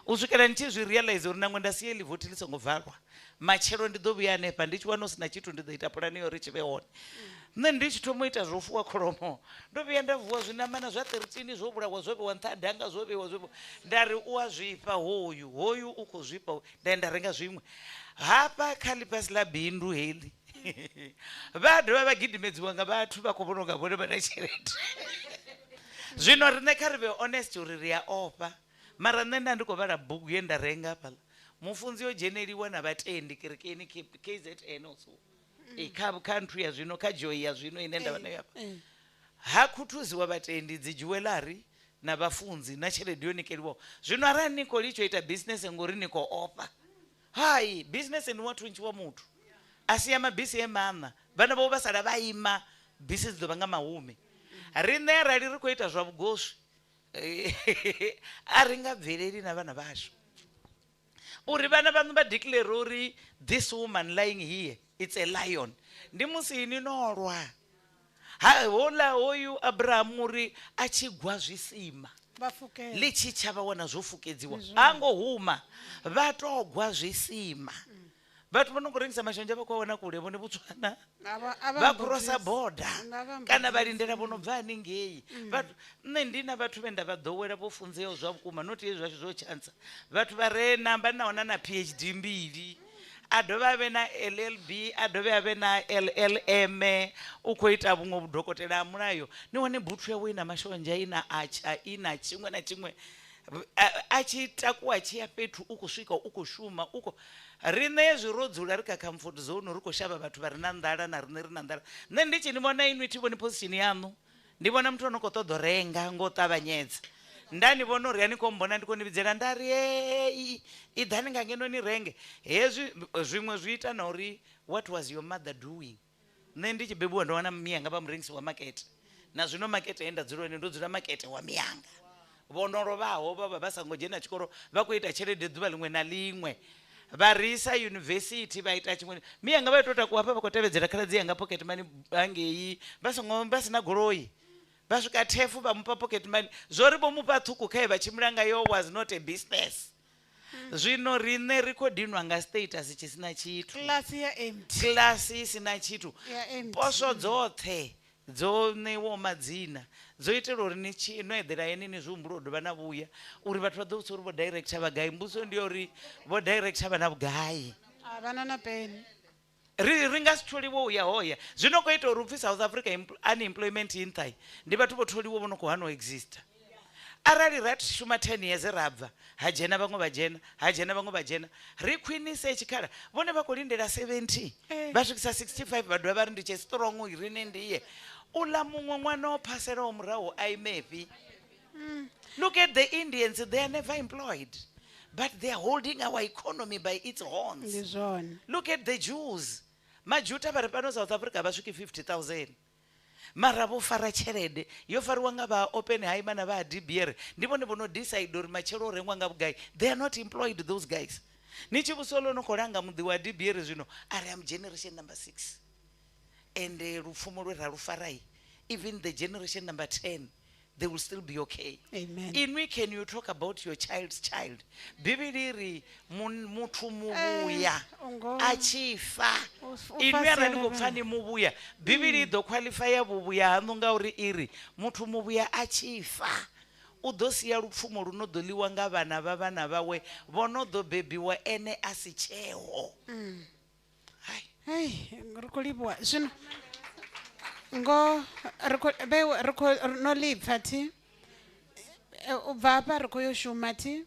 usvikira ndichizvirealize uri namwe ndasiye livhoti lisongobvarwa machero ndidovuya nepa ndichiwana usina chitu ndidoita purani iyo richiveone nne ndichitomoita zvofuwa kholomo ndovuya ndavhuwa zvinamana zva13 zvoburawa zvove 1/3 anga zvovewa zvovewa ndari uwazvipa hoyu ukozvipa ndaendarenga zvimwe hapa khali pasi la bindu heli vanhu vavagidhimedziwa nga vathu vakovononga vone vana cherete zvino rine kharive honest uri riyaopa mara nne ndandikovara bhuku yendarenga pala mufunzi yojeneriwa navatendi kerekeni KZN also country yazvino kajoyi yazvino ine ndava nayo apa hakutuziwa vatendi dzijuwelari navafunzi nacheredi yonikeriwawo zvino arani niko lichoita business ngori niko opa hai business niwatunchiwa mutu asiya mabhisi emana vana vavo vasara vaima bhisi dzidovanga mahume rinera riri kuita zvavugosvi aringabvereri navana vazvo uri vana vanu vadeclare uri this woman lying here it's a lion ndimusi ini norwa hola hoyu abrahamu uri achigwa zvisima lichichavaona zvofukedziwa angohuma vatogwa zvisima vathu vanongorengesa mashonja vakwaona kule vone vutswana vakurosa bhodha kana varindera vonobva aningei vathu nne ndina vathu vendavadhowera vofunzeyo zvavukuma noti izvi zvacho zvochanza vathu varenamba naona na PhD mbiri adove ave na LLB adove ave na LLM ukoita vumwe vudhokotera amunayo nione bhuthu yavo ina mashonja ina acha ina chimwe na chimwe achitakuwa chiya petu ukusvika ukushuma uko rine zvirodzura rika comfort zone rikoshava vathu vari na ndara narine rina ndara nne ndichi ndivona inwi tivoni position yanu ndivona muthu anokotodorenga ngotavanyedza ndani vona uri yani kombona ndikonividzera ndari idhani ngangeno ni renge hezvi zvimwe zviita nauri what was your mother doing ne ndichibebuwa ndowana miyanga pamurengisi wamakete nazvino makete enda dzuroni ndodzura makete wamiyanga vonorovaho baba vasangojena chikoro vakuita cheredhe dzuva limwe nalimwe varisa university vaita chimwe miyanga vaitota kuwapa vakotevedzera karadzi yanga pocket money angei vasina goroi vasvika tefu vamupa pocket money zvoribo mupa thukukai vachimuranga yo was not a business zvino rine rikodhinwa ngastatus chisina chitu klasi isina chitu posvo dzothe dzonewo madzina dzoitira uri noedhera yenini zviumburodo vana vuya uri vatu vadzoutsa uri vodirector vagai mbuso ndiyo uri vodirector vana vugai vanana peni ringasitoliwo uya hoya zvinokoita uri upfi South Africa unemployment inthai ndi vatu votoliwo vonokuhano exista arali rat shuma 10 years rabva hajena vamwe vajena hajena vamwe vajena rikwinise chikhala vone vakolindera 70 vasvikisa 65 vadova vari ndiche strong irine ndiye ula mumwe mwana opasera omurawo aimepi look at the Indians, they are never employed but they are holding our economy by its horns. Look at the Jews. Majuta vari pano South Africa vasviki 50,000 mara vofara cherede yofariwa nga va Oppenheimer na va DBR ndipo vono decide uri machero orengwa nga vugai. They are not employed, those guys. Nichivusolo nokoranga mudhi wa DBR zvino ari am generation number 6 and rupfumo rwera rufarai even the generation number 10 they will still be okay. Amen. In we can you talk about your child's child. Bibiri mutu mubuya achifa inwe raningopfani mubuya bibiri do qualify bubuya hanonga uri iri mutu mubuya achifa udosiya rupfumo runodoliwa nga vana vavana vawe vonodobebiwa ene asicheho. Hey, rikolibwa zvino ngo no leave fati ubva apa rikoyoshuma ti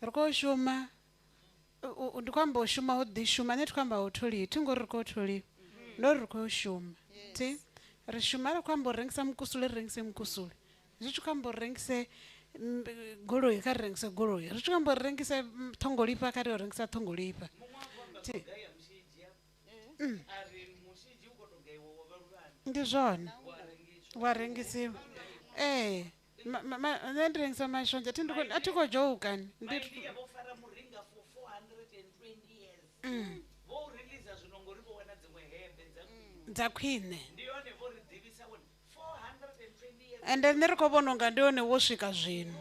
rikoshuma ndikwamba ushuma udhishuma netikwamba utoli tingori rikotoli ndori rikoyoshuma ti rishuma rikwamba urengisa mukusule rirengise mukusule zvichikwamba urengise goloi karirengise goloi zvichikwamba urengise tongolipa kari urengisa tongolipa ti ndizvona warengisiwa nendirengisa mashonja atikojoukani dzakwine ende nerikovononga ndione wosvika zvino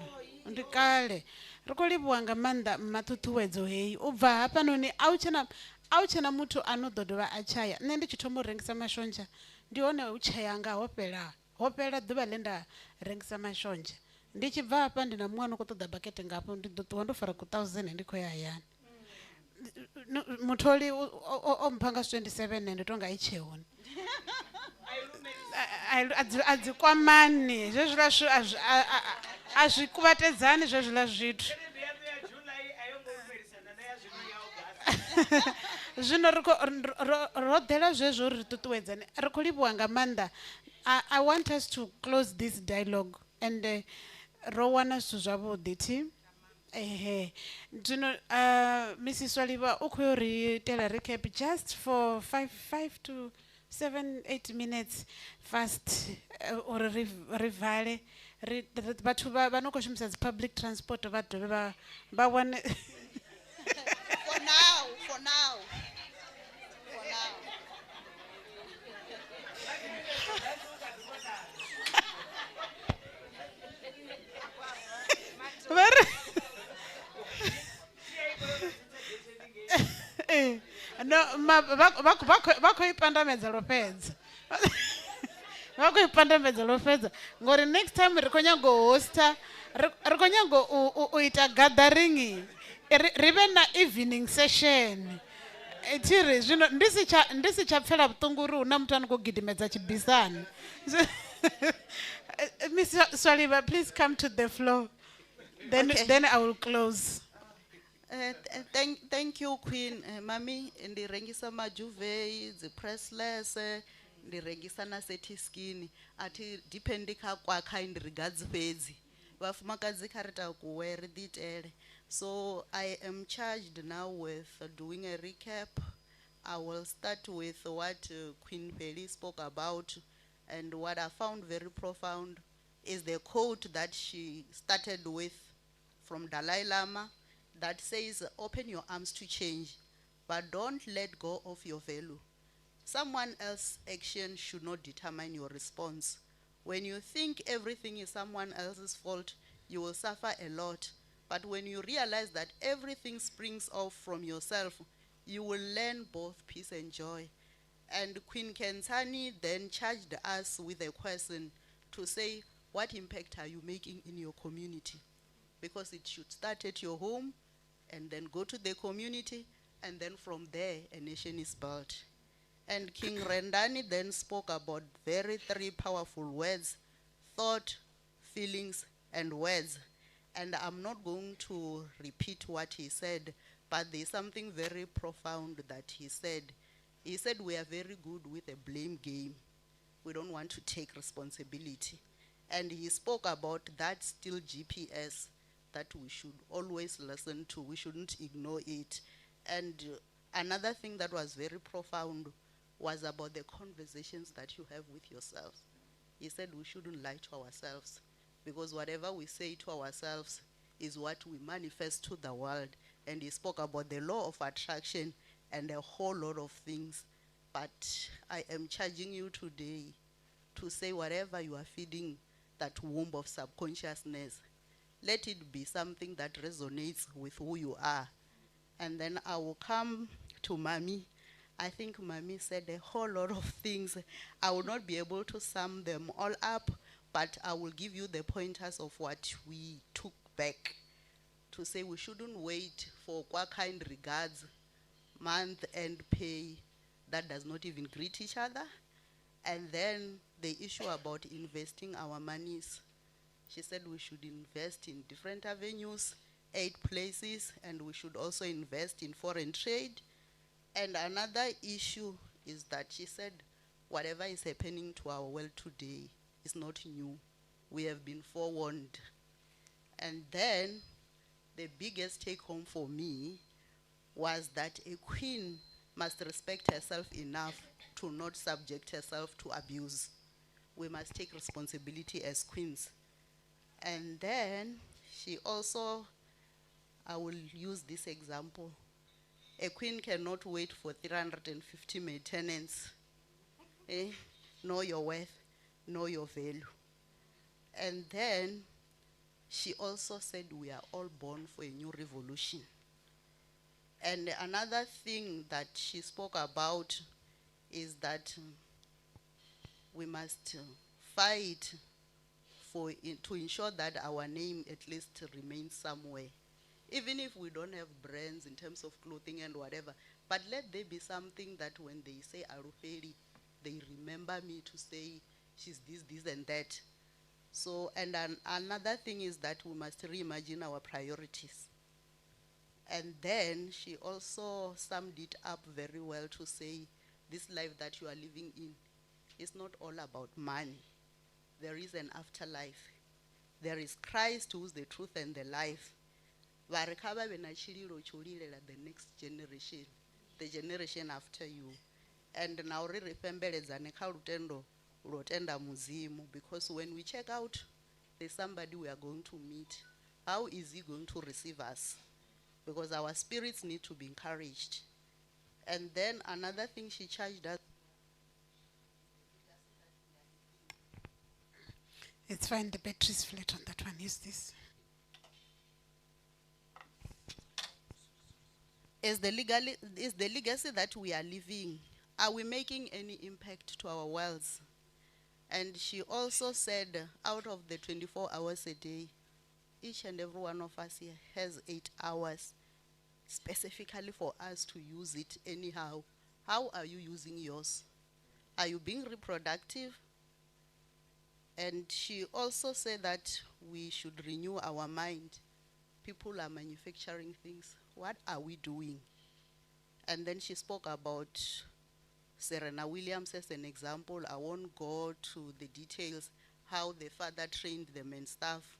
ndikale rikolipiwa nga manda matutuwedzo heyi ubva hapa noni auchena mutu anodhodova achaya ne ndichitomurengisa mashonja ndione uchaya nga hopera dhuva lenda rengisa mashonja ndichibva hapa ndina mwana kutoda bakete ngapo ndidotowa ndofara ku 1000 ndiko yayana mutoli ompanga 27 nditonga icheoni adzikwamani zvezvila azvikuvatedzani zvezvila zvitu zvino rodhela zvezvo ritutuwedzani rikulipiwa nga manda. I want us to close this dialogue and rowana zwithu zwavhuḓi ti zvino Mrs. Waliva u khou ri tela recap just for 5 to 7-8 minutes fast uri ri vale vhathu vha no khou shumisa dzi public transport vha dovhe vha wane for now. No, vakoipandamedza lopedza vakoipandamedza lopedza ngori next time rikonyangohosta rikonyangoita gathering rive na evening session tiri zvino ndisichapfela vutunguri una mutu anokugidimedza chibhisani. Miss Swaliva, please come to the floor. Then I will close. Thank you, Queen. Mami, ndirengisa majuve, the pressless, ndirengisa na seti skin. Ati dependika kwa kind regards fezi. Vafumakadzi kha ri takuwe ri ḓiitele. So I am charged now with doing a recap. I will start with what Queen Peli spoke about, and what I found very profound is the quote that she started with from Dalai Lama that says, "Open your arms to change, but don't let go of your value." Someone else's action should not determine your response. When you think everything is someone else's fault, you will suffer a lot. But when you realize that everything springs off from yourself, you will learn both peace and joy. And Queen Kentani then charged us with a question to say, what impact are you making in your community? Because it should start at your home and then go to the community, and then from there a nation is built. And King Rendani then spoke about very three powerful words: thought, feelings, and words. And I'm not going to repeat what he said, but there's something very profound that he said. He said we are very good with a blame game. We don't want to take responsibility. And he spoke about that still GPS that we should always listen to. We shouldn't ignore it. And another thing that was very profound was about the conversations that you have with yourself. He said we shouldn't lie to ourselves, because whatever we say to ourselves is what we manifest to the world. And he spoke about the law of attraction and a whole lot of things. But I am charging you today to say whatever you are feeding that womb of subconsciousness, let it be something that resonates with who you are. And then I will come to Mami. I think Mami said a whole lot of things. I will not be able to sum them all up, but I will give you the pointers of what we took back to say we shouldn't wait for what kind regards, month-end pay that does not even greet each other. And then the issue about investing our monies. She said we should invest in different avenues, 8 places, and we should also invest in foreign trade. And another issue is that she said whatever is happening to our world today is not new. We have been forewarned. And then the biggest take home for me was that a queen must respect herself enough to not subject herself to abuse. We must take responsibility as queens. And then she also, I will use this example. A queen cannot wait for 350 maintenance. Know your worth, know your value. And then she also said we are all born for a new revolution. And another thing that she spoke about is that we must fight to ensure that our name at least remains somewhere. Even if we don't have brands in terms of clothing and whatever, but let there be something that when they say Arufeli, they remember me to say she's this and that. So, and another thing is that we must reimagine our priorities. And then she also summed it up very well to say this life that you are living in is not all about money. There is an afterlife. There is Christ who is the truth and the life. Varekaba benachililo chulilela the next generation, the generation after you. And now remembelezane kha lutendo ulotenda muzimu, because when we check out, there's somebody we are going to meet. How is he going to receive us? Because our spirits need to be encouraged. And then another thing she charged us. It's fine, the battery's flat on that one. Is this? Is the legacy that we are living, are we making any impact to our worlds? And she also said out of the 24 hours a day, each and every one of us here has 8 hours specifically for us to use it anyhow. How are you using yours? Are you being reproductive? And she also said that we should renew our mind. People are manufacturing things. What are we doing? And then she spoke about Serena Williams as an example. I won't go to the details, how the father trained them and stuff.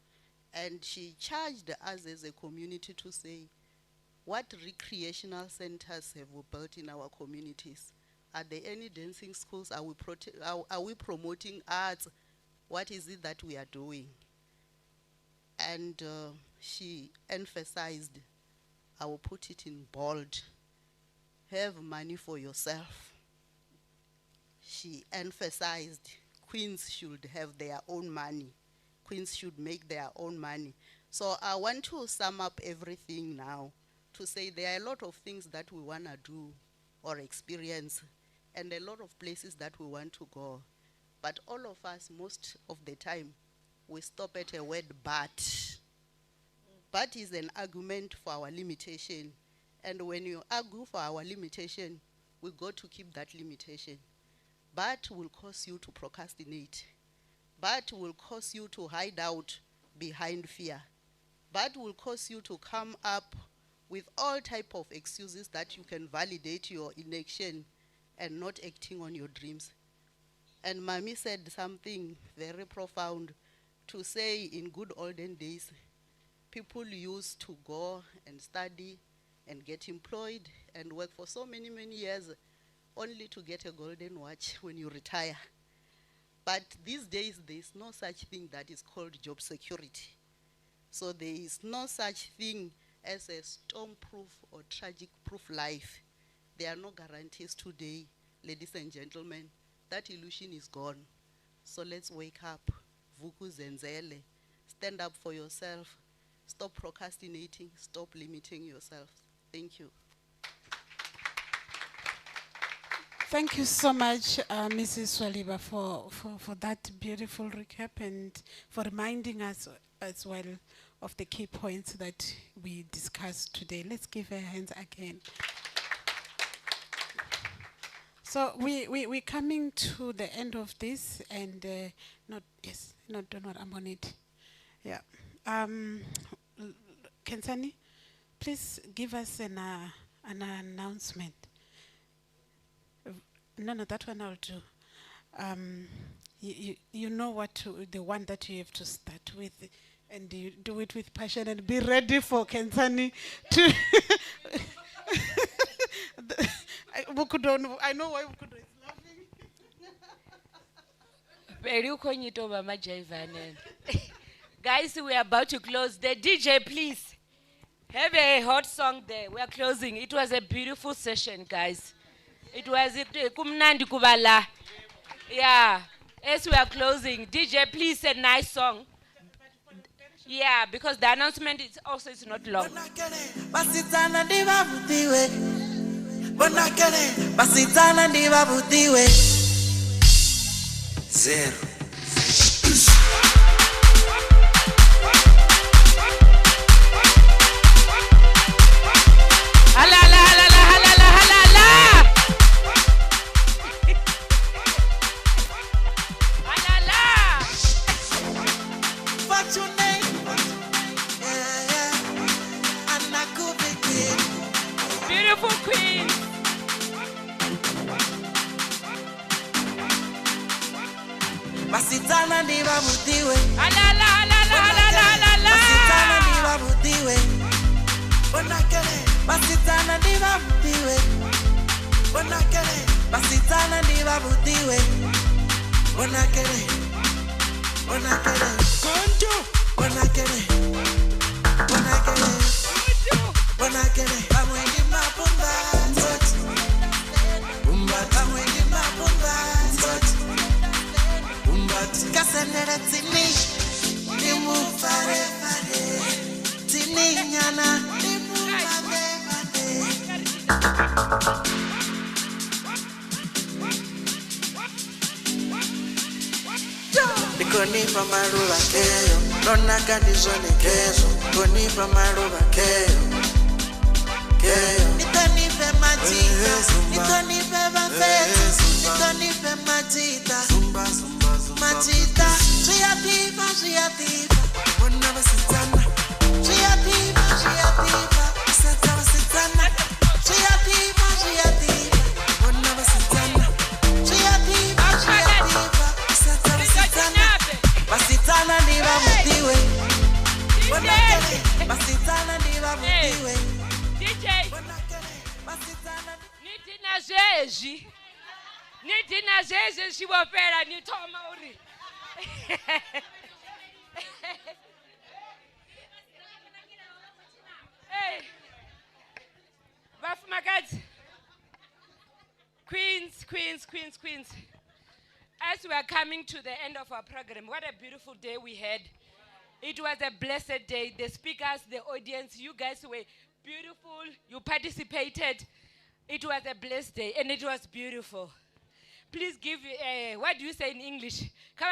And she charged us as a community to say, what recreational centers have we built in our communities? Are there any dancing schools? Are we promoting arts? What is it that we are doing? And she emphasized, I will put it in bold, have money for yourself. She emphasized queens should have their own money. Queens should make their own money. So I want to sum up everything now to say there are a lot of things that we want to do or experience and a lot of places that we want to go. But all of us, most of the time, we stop at a word but. But is an argument for our limitation. And when you argue for our limitation, we got to keep that limitation. But will cause you to procrastinate. But will cause you to hide out behind fear. But will cause you to come up with all type of excuses that you can validate your inaction and not acting on your dreams. And Mami said something very profound to say in good olden days, people used to go and study and get employed and work for so many, many years only to get a golden watch when you retire. But these days, there is no such thing that is called job security. So there is no such thing as a storm-proof or tragic-proof life. There are no guarantees today, ladies and gentlemen. That illusion is gone. So let's wake up. Vuku zenzele. Stand up for yourself. Stop procrastinating. Stop limiting yourself. Thank you. Thank you so much, Mrs. Swaliba, for that beautiful recap and for reminding us as well of the key points that we discussed today. Let's give her hands again. So we're coming to the end of this, and don't worry, I'm on it. Yeah. Kensani, please give us an announcement. No, that one I'll do. You know what the one that you have to start with, and you do it with passion and be ready for Kensani to. I know why Wukudo is laughing. Guys, we are about to close. The DJ, please have a hot song there. We are closing. It was a beautiful session, guys. It was kumnandi kubala. Yeah. As we are closing, DJ, please a nice song. Yeah, because the announcement is also it's not long. Zero. Beautiful queen. Basitana ndiba mutiwe. Alala. Basitana ndiba mutiwe. Bonakele. Basitana ndiba mutiwe. Bonakele. Basitana ndiba mutiwe. Bonakele. Konjo. Bonakele. Bonakele. Bamwendi mapumba. Bamwendi mapumba. Kasenere tini, nimu fare, tini nyana, nimu made. Nikoni pa maruba keyo, nona kadizone kezo. Nikoni pa maruba keyo. Nikoni pe majita, nikoni pe bafeto, nikoni pe majita. Machita, Shiatiba, Wanava Sitana, Shiatiba, Satana Sitana, Shiatiba, Wanava Sitana, Shiatiba, Satana Sitana, Basitana Diva Mutiwe, zwezwi ni dina zwezwi zwi vho fhela ni thoma uri hey bafumakadzi queens, as we are coming to the end of our program, what a beautiful day we had. It was a blessed day. The speakers, the audience, you guys were beautiful. You participated. It was a blessed day, and it was beautiful. Please give, what do you say in English? The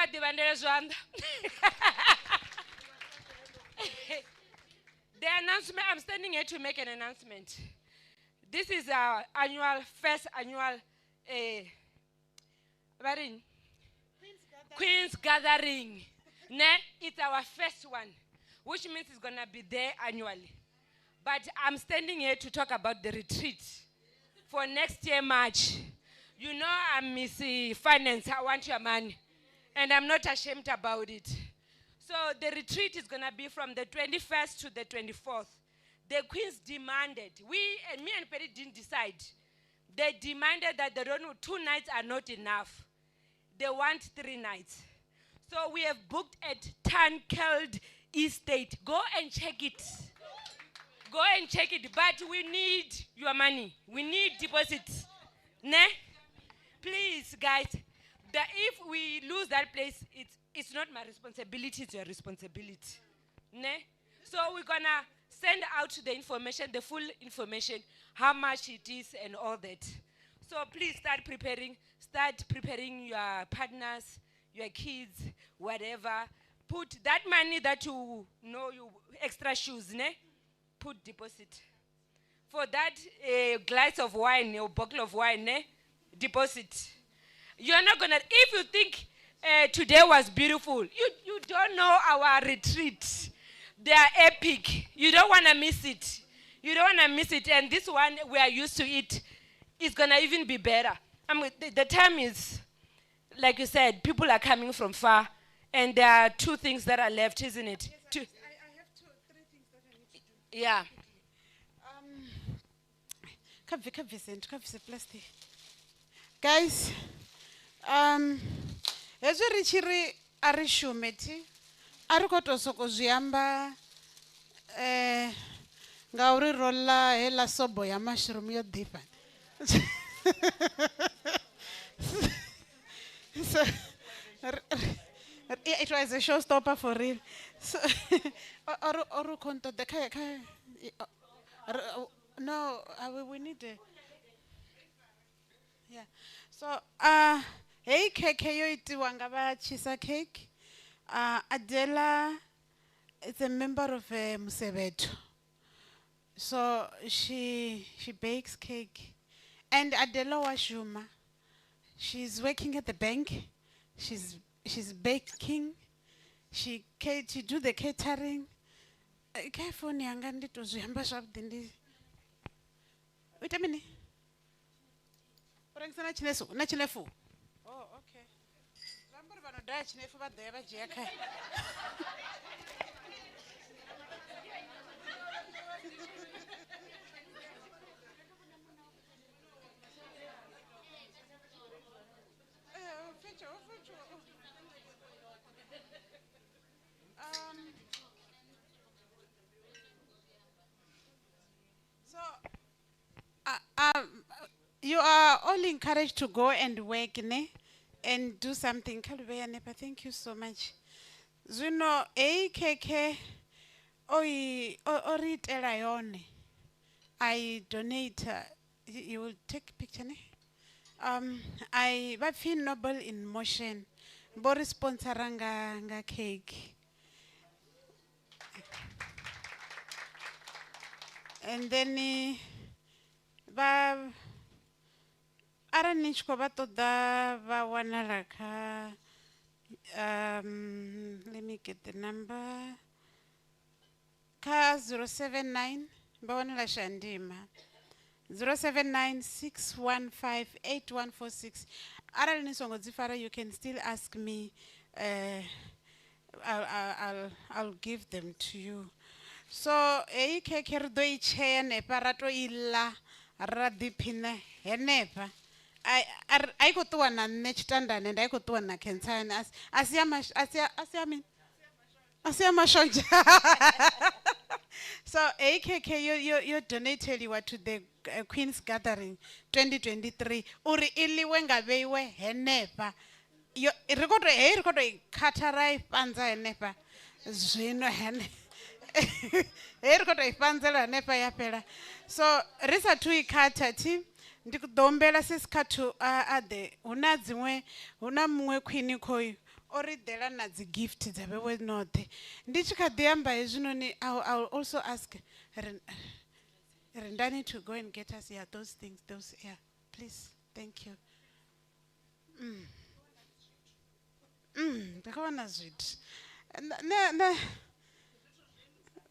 announcement, I'm standing here to make an announcement. This is our first annual Queen's Gathering. It's our first one, which means it's going to be there annually. But I'm standing here to talk about the retreat for next year, March. You know I'm Miss Finance, I want your money. And I'm not ashamed about it. So the retreat is going to be from the 21st to the 24th. The Queens demanded, me and Perry didn't decide. They demanded that they don't know 2 nights are not enough. They want 3 nights. So we have booked at Tankeld Estate. Go and check it. Go and check it. But we need your money. We need deposits. Ne? Please, guys. If we lose that place, it's not my responsibility, it's your responsibility. Ne? So we're going to send out the information, the full information, how much it is and all that. So please start preparing your partners, your kids, whatever. Put that money that you know, you extra shoes, ne? Put deposit. For that glass of wine or bottle of wine, ne? Deposit. You're not gonna, if you think today was beautiful, you don't know our retreat. They are epic. You don't want to miss it. You don't want to miss it. And this one, we are used to it. It's going to even be better. The time is, like you said, people are coming from far. And there are 2 things that are left, isn't it? Yes, I have 3 things that I need to do. Yeah. Guys, hezwi ri tshi ri a ri shume thi a ri khou tou sokou zwi amba ngauri ro ḽa heiḽa sobo ya mushroom yo ḓifha. So, it was a showstopper for real. So, no, we need a... Yeah. So, hey, cake, yo itiwa nga vha Chisa Cake. Adela is a member of Musevhethoni. So she bakes cake. And Adela washuma. She's working at the bank. She's baking. She do the catering. Careful nyanga ndito zwiamba zwavhuḓi ndi. Wait a minute. Orangisa na chinefu. Oh, okay. Zamburi vanodaya chinefu vadaya vajia kai. So, you are all encouraged to go and work, ne? And do something. Thank you so much. Zuno AKK I donate. You will take a picture, ne? I feel Noble in Motion. Boris sponsoranga nga cake. And then let me get the number. Ka 079 bawanela shandima 079-615-8146. You can still ask me. I'll give them to you. So nepa rato illa radipina henepa I got one and Nechtandan and I got one na Kentan as Asiamashonja. So AKK you donated you to the Queen's Gathering 2023. Uri ili wenga bewe henepa. You record katarai panza henepa. Zwino hene. Record panza nepa yapela. So risa tui katati. Ndikudombela sisikhathu ade unadzimwe unamwe Queen koyu oridela na dzi gift dzabewe nothe ndichikadiyamba hezvinoni I'll also ask Rendani to go and get us those things please thank you ndakawana zviti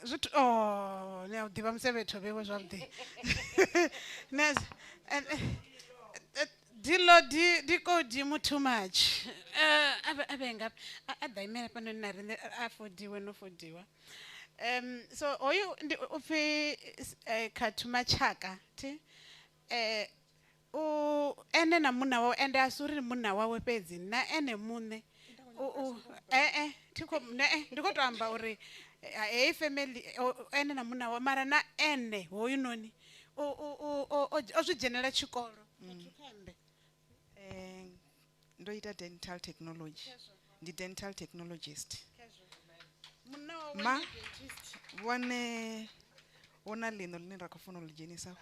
zviti neaudiva Musevhetho bewe zvavudi Dilo diko dimu too much. Abenga adaimera pano narinde afodiwe no fodiwa. So oyu ndi ufi katuma chaka ti ene na muna wa ende asuri muna wa wepezi na ene mune tiko ndiko tamba uri family ene na muna wa mara na ene hoyu noni ozvijenera chikoro ndoita dental technology ndi dental technologist ma one ona lino line rakafuna ulijenisa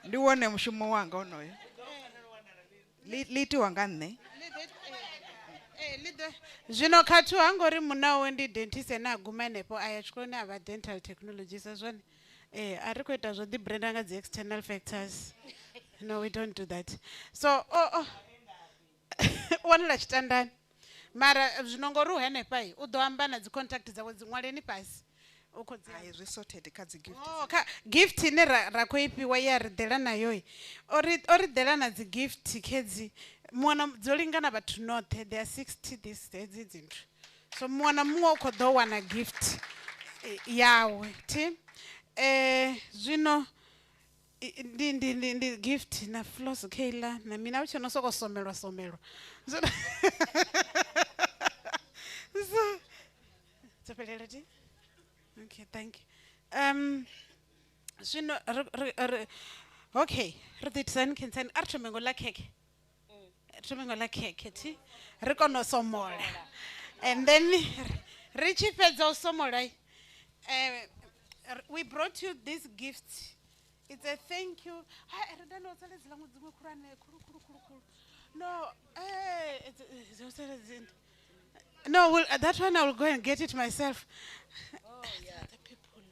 ndiwone mushumo wanga onoyo liti wanga nne zvino kati wangori munawo wendi dentist ena aguma nepo ayachikoni ava dental technologies azvone ari kuita zvo brand nga external factors no we don't do that so wanela chitandani mara zvinongori uhenepai udoamba na contact dzawo dzimwaleni pasi resorted kadzi gift gift ine rakoipiwa yaridela nayo oridela na dzi gift kedzi mwana dzolingana vathu nothe there are 60 these dzintu so mwana mumwe ukhodo wana gift yawe ti zvino ndi gift na floss kela na mina uchono soko somelwa so tsapelelati okay thank you zvino okay riditsan kinsan archomengo la keke ti rikono somola and then Richie Fedzo Somorai we brought you this gift. It's a thank you. No, that one I will go and get it myself. Oh, yeah. The people.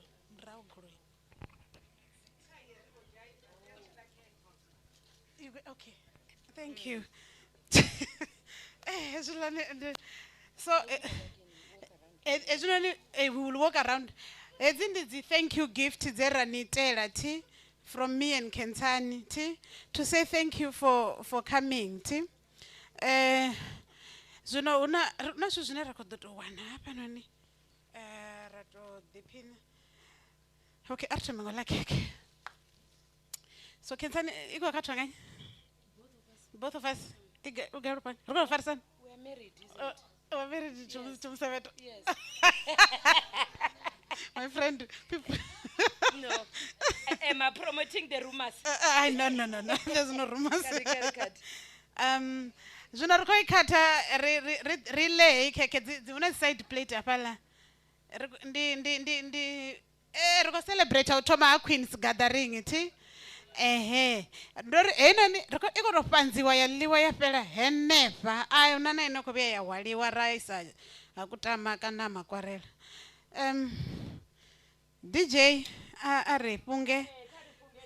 Okay. Thank you. So, we will walk around. Thank you gift from me and Kentani to say thank you for coming. Zuno una suzune rakodoto wana hapa nani rato dipin. Okay, arche mangola keke. So Kentani iko katwanga? Both of us. Ugarupan. Ugarupan farsan. We are married, isn't it? We're married to Musevhethoni. Yes. My friend, people. No. Am I promoting the rumors? No. There's no rumors. Junarkoi kata relay keke una side plate apala. Ndi roko celebrate utoma Queen's Gathering iti. Ndori enani roko iko ropanziwa yaliwa yapela henepa. Ayo nana inoko bia ya waliwa raisa akutama kana makwarela. DJ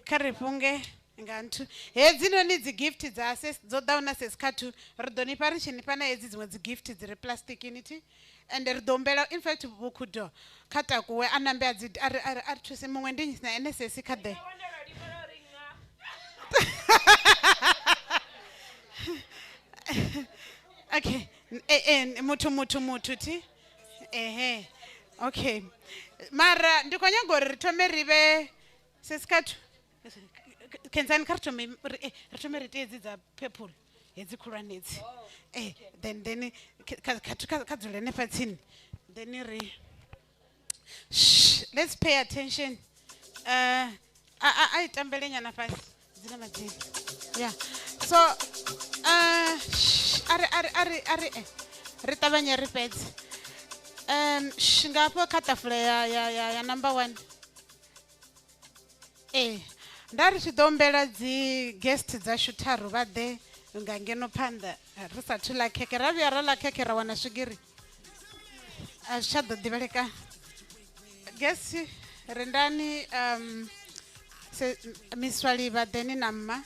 karipunge ngantu hedzino ni dzi gift dzase dzodauna sesikatu ridoni parishini pana hedzi dzimwe dzi gift dziri plastic initi and ridombela in fact bukudo kata kuwe anambe adzi ari twese mumwe ndi na NSS kade okay mutu ti okay mara ndikonyangori ritome rive sesikatu Kenzani kartome rtome ritedzi dza purple hedzi khulwanedzi then kadzule nepatsini then let's pay attention aitambele nyana pasi dzina madzina yeah so ari ri tavanye ri fedze ngapo kha tafula ya number 1 ndari tidombela dzi guest dzashu tharu vha ḓe nga ngeno phanḓa ri sathu ḽa kheke ra vhuya ra ḽa kheke ra wana swigiri a zwi tsha ḓo ḓivheleka guest Rendani Miss Waliva then na mma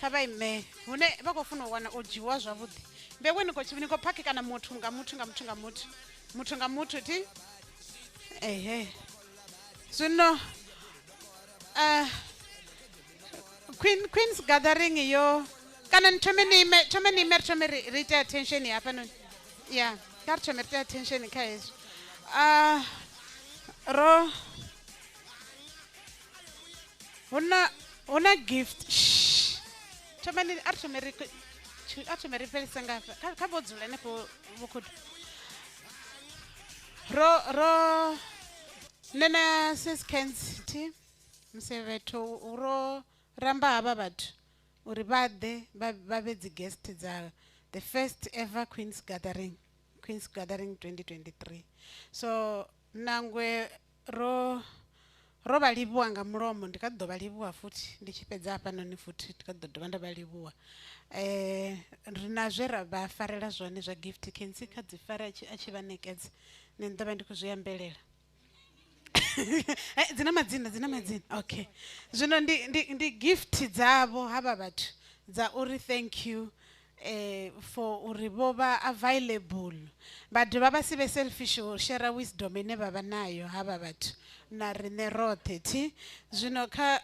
kha vha ime hune vha khou funa u wana o dzhiwa zwavhuḓi mbewe ni khou phakhi kana muthu nga muthu ti zwino Queen's gathering yo kana thome ni ime ri ite attention hapa noni yeah kar thome ri ite attention kha hezwo ro una gift thome ni thome ri pelisa ngapha kha bodzula nepo vukhudu ro nena siskens ti Musevhethoni ro ramba hava vhathu uri vha vhe dzi guest dza the first ever Queen's Gathering 2023 so nangwe ro vha livhuwa nga mulomo ndi kha ḓo vha livhuwa futhi ndi tshi fhedza hafha noni futhi ndi kha ḓo dovha nda vha livhuwa ri na zwe ra vha farela zwone zwa gift Kensi kha dzi fara a tshi vha nekedza nṋe ndo vha ndi khou zwi ambelela dzina madzina okay zwino ndi gift dzavho hava vhathu dza uri thank you for uri vho vha available but vha si vhe selfish u share wisdom ine vha vha nayo hava vhathu na rine roṱhe ti zwino kha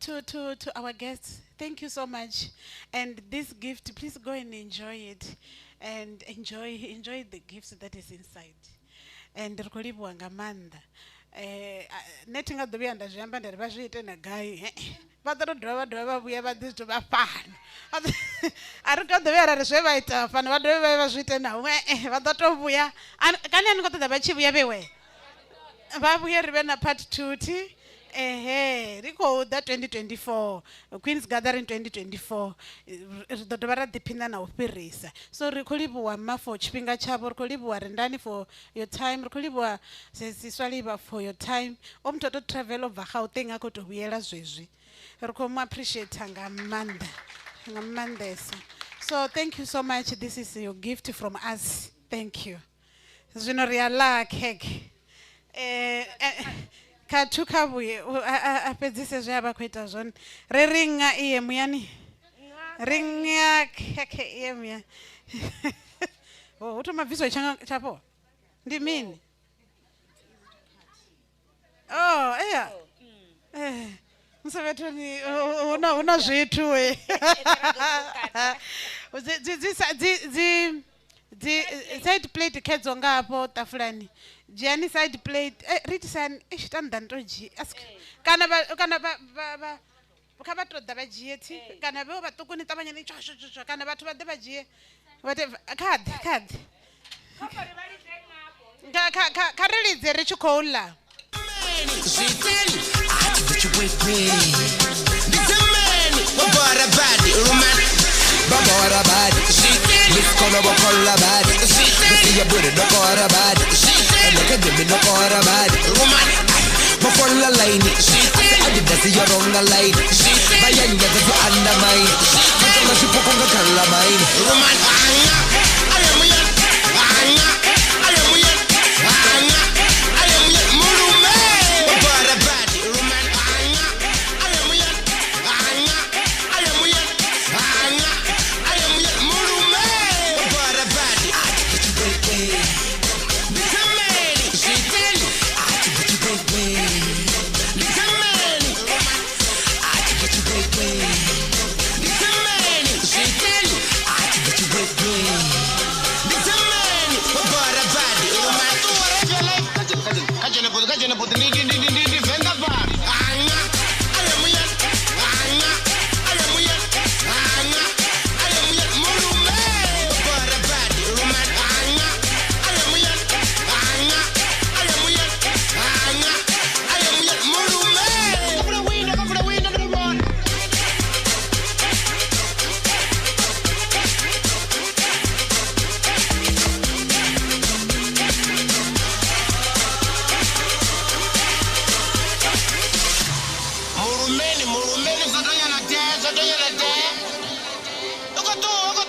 so to our guests, thank you so much, and this gift, please go and enjoy it, and enjoy the gifts that is inside, and rikolibuwa nga manda neti nga ḓovhuya nda zwiamba ndari vha zwi ite na gai vha ḓo dovha vha vhuya vha ḓi zwi vha fano a ri kho ḓovhuya ra ri zwe vha ita fano vha dovhe vha zwi ite na vha ḓo to vhuya kani ani kho ṱoḓa vha tshi vhuya vhewe vha vhuye ri vhe na part 2 ti ri khou ḓa 2024 Queen's Gathering 2024 ri ḓo dovha ra ḓiphina na u fhirisa so ri khou livhuwa mma for tshifhinga tshavho ri khou livhuwa Rendani for your time ri khou livhuwa Siswaliva for your time o muthu to travel ubva Gauteng a khou tou vhuyela zwezwi ri khou mu appreciate nga maanḓesa so thank you so much this is your gift from us thank you zwino ri a ḽa cake khathu kha vhuye a fhedzise zwe a vha khou ita zwone ri ringa iye muyani ringa khekhe iye muya hu thoma bviso tshapo ndi mini eya Musevhethoni huna zwithu dzi side plate khedzo nga hafho tafulani dzhiani side plate ritisani xitanḓani to dzhia kana kha vha to ḓa vha dzhie ti kana vhe vhaṱuku ni ṱavhanya ni tsho kana vhathu vha ḓe vha dzhie khaḓi kha ri lidze ri tshi khou ḽa Baba wara bad, Miss Kono Bokola bad, see your booty, no kora bad, and look at them, no kora bad, woman, Bokola line, I did that see your own line, my young get the undermine, but I'm a Pokonga Kala mine, woman, I am young, I am young, Mulume, Baba bad, woman,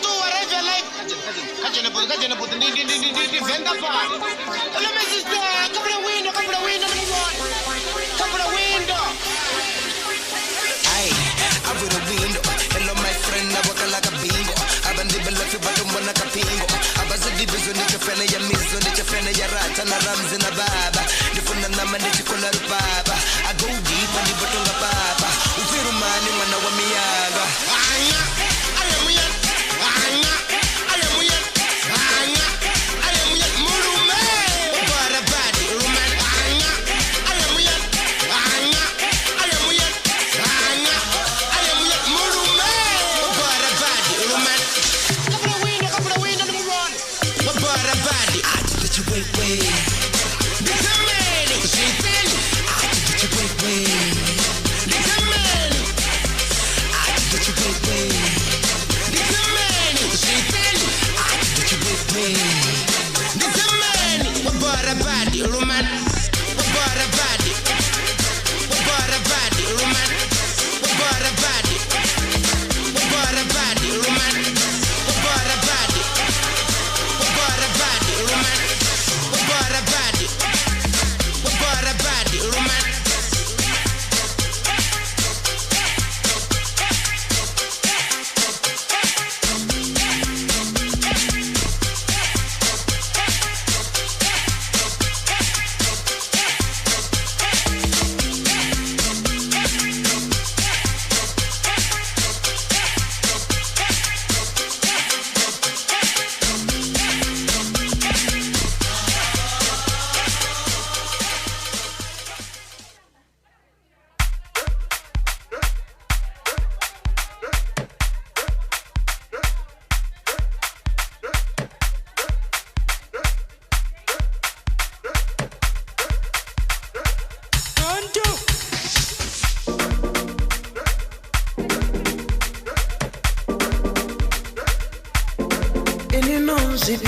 to arrive your life. Kajana put the venda part. Let me just couple of window, number one. Couple of window. Aye, I put a window. Hello, my friend, I walk like a bingo. I've been able to but I'm one like a pingo. I was a division that you fell in your miss on that you fell in your rat and a rams in a baba. The fun and I'm a color baba. I go deep and the bottle of baba. Ufiru mani wana wa miyaga.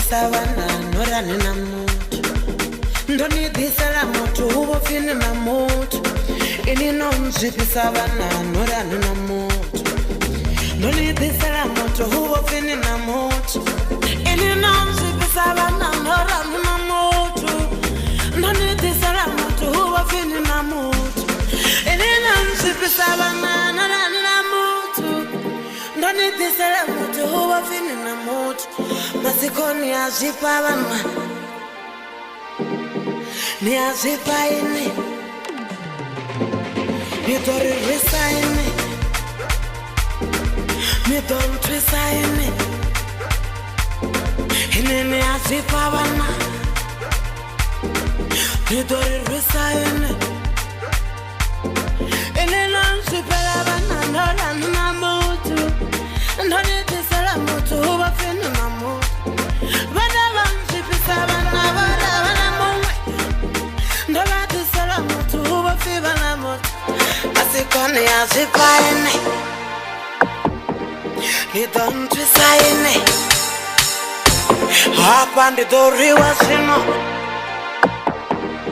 Savana, nora nina moto. Ndoni disala moto, hubo fini na moto. Ini non zipi savana, nora nina moto. Ndoni disala moto, hubo fini na moto. Ini non zipi savana, nora nina moto. Ndoni disala moto, hubo fini na moto. Ini non zipi savana, nora nina moto. Ndoni disala moto, hubo fini na moto. Masiko ni azipa bana, ni azipa ini, ni tori risa ini, ni don trisa ini, ni azipa bana, ni tori risa ini, non si pela bana, nora nina mutu, ndoni tisala mutu, huba fini na mutu. Kone ya zipaine, ni don twisaine. Hapa ndi dori wa sino.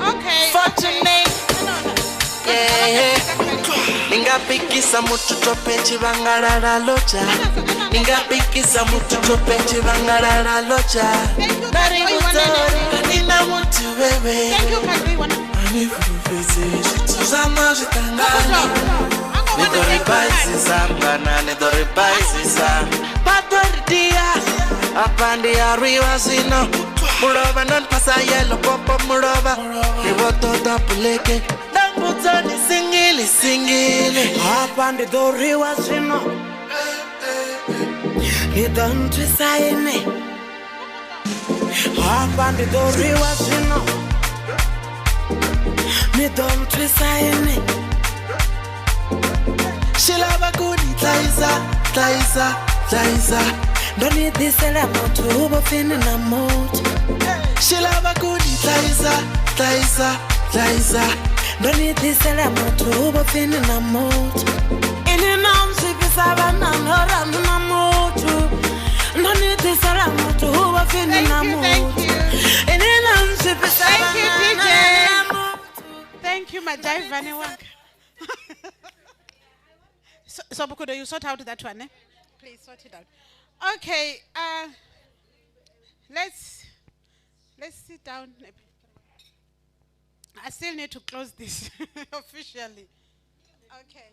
Okay. Fortunate. Yeah. Ningapikisa mutu topechi bangarara locha. Ningapikisa mutu topechi bangarara locha. Dari utori, kanina mutu wewe. Thank you, Kadri. Susama jitangani. Nidori baisi sambana, nidori baisi sam. Padori dia, apandi arriba sino. Murova non pasa yellow popo murova. Nivoto tapuleke, dambutoni singili singili. Apandi dori wasino. Nidon twisaine. Apandi dori wasino. Me don't twisaine. She love a goodie, Taiza. Don't need this element to overfin in a mood. She love a goodie, Taiza. Don't need this element to overfin in a mood. In an arms, if it's a banana, or I'm in a mood. Don't need this element to overfin in a mood. In an arms, if it's a banana. Thank you, Madai Vanewak. So, Bukudo, you sort out that one, eh? please sort it out. Okay, let's sit down. I still need to close this officially. Okay.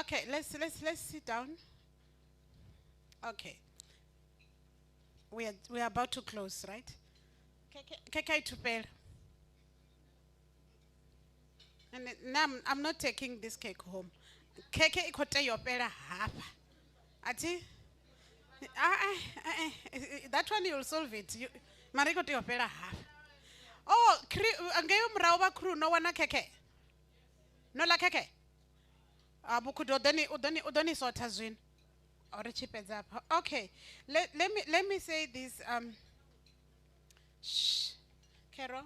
Okay, let's sit down. Okay. We are about to close, right? Keke tupel. And now I'm not taking this cake home. Keke ikote yopela half. Ati? That one you'll solve it. Marikote yopela half. Oh, angeyo mrauba crew no wana keke. No la keke. Bukudo udoni sota zwin. Okay. Let me say this. Shh. Carol.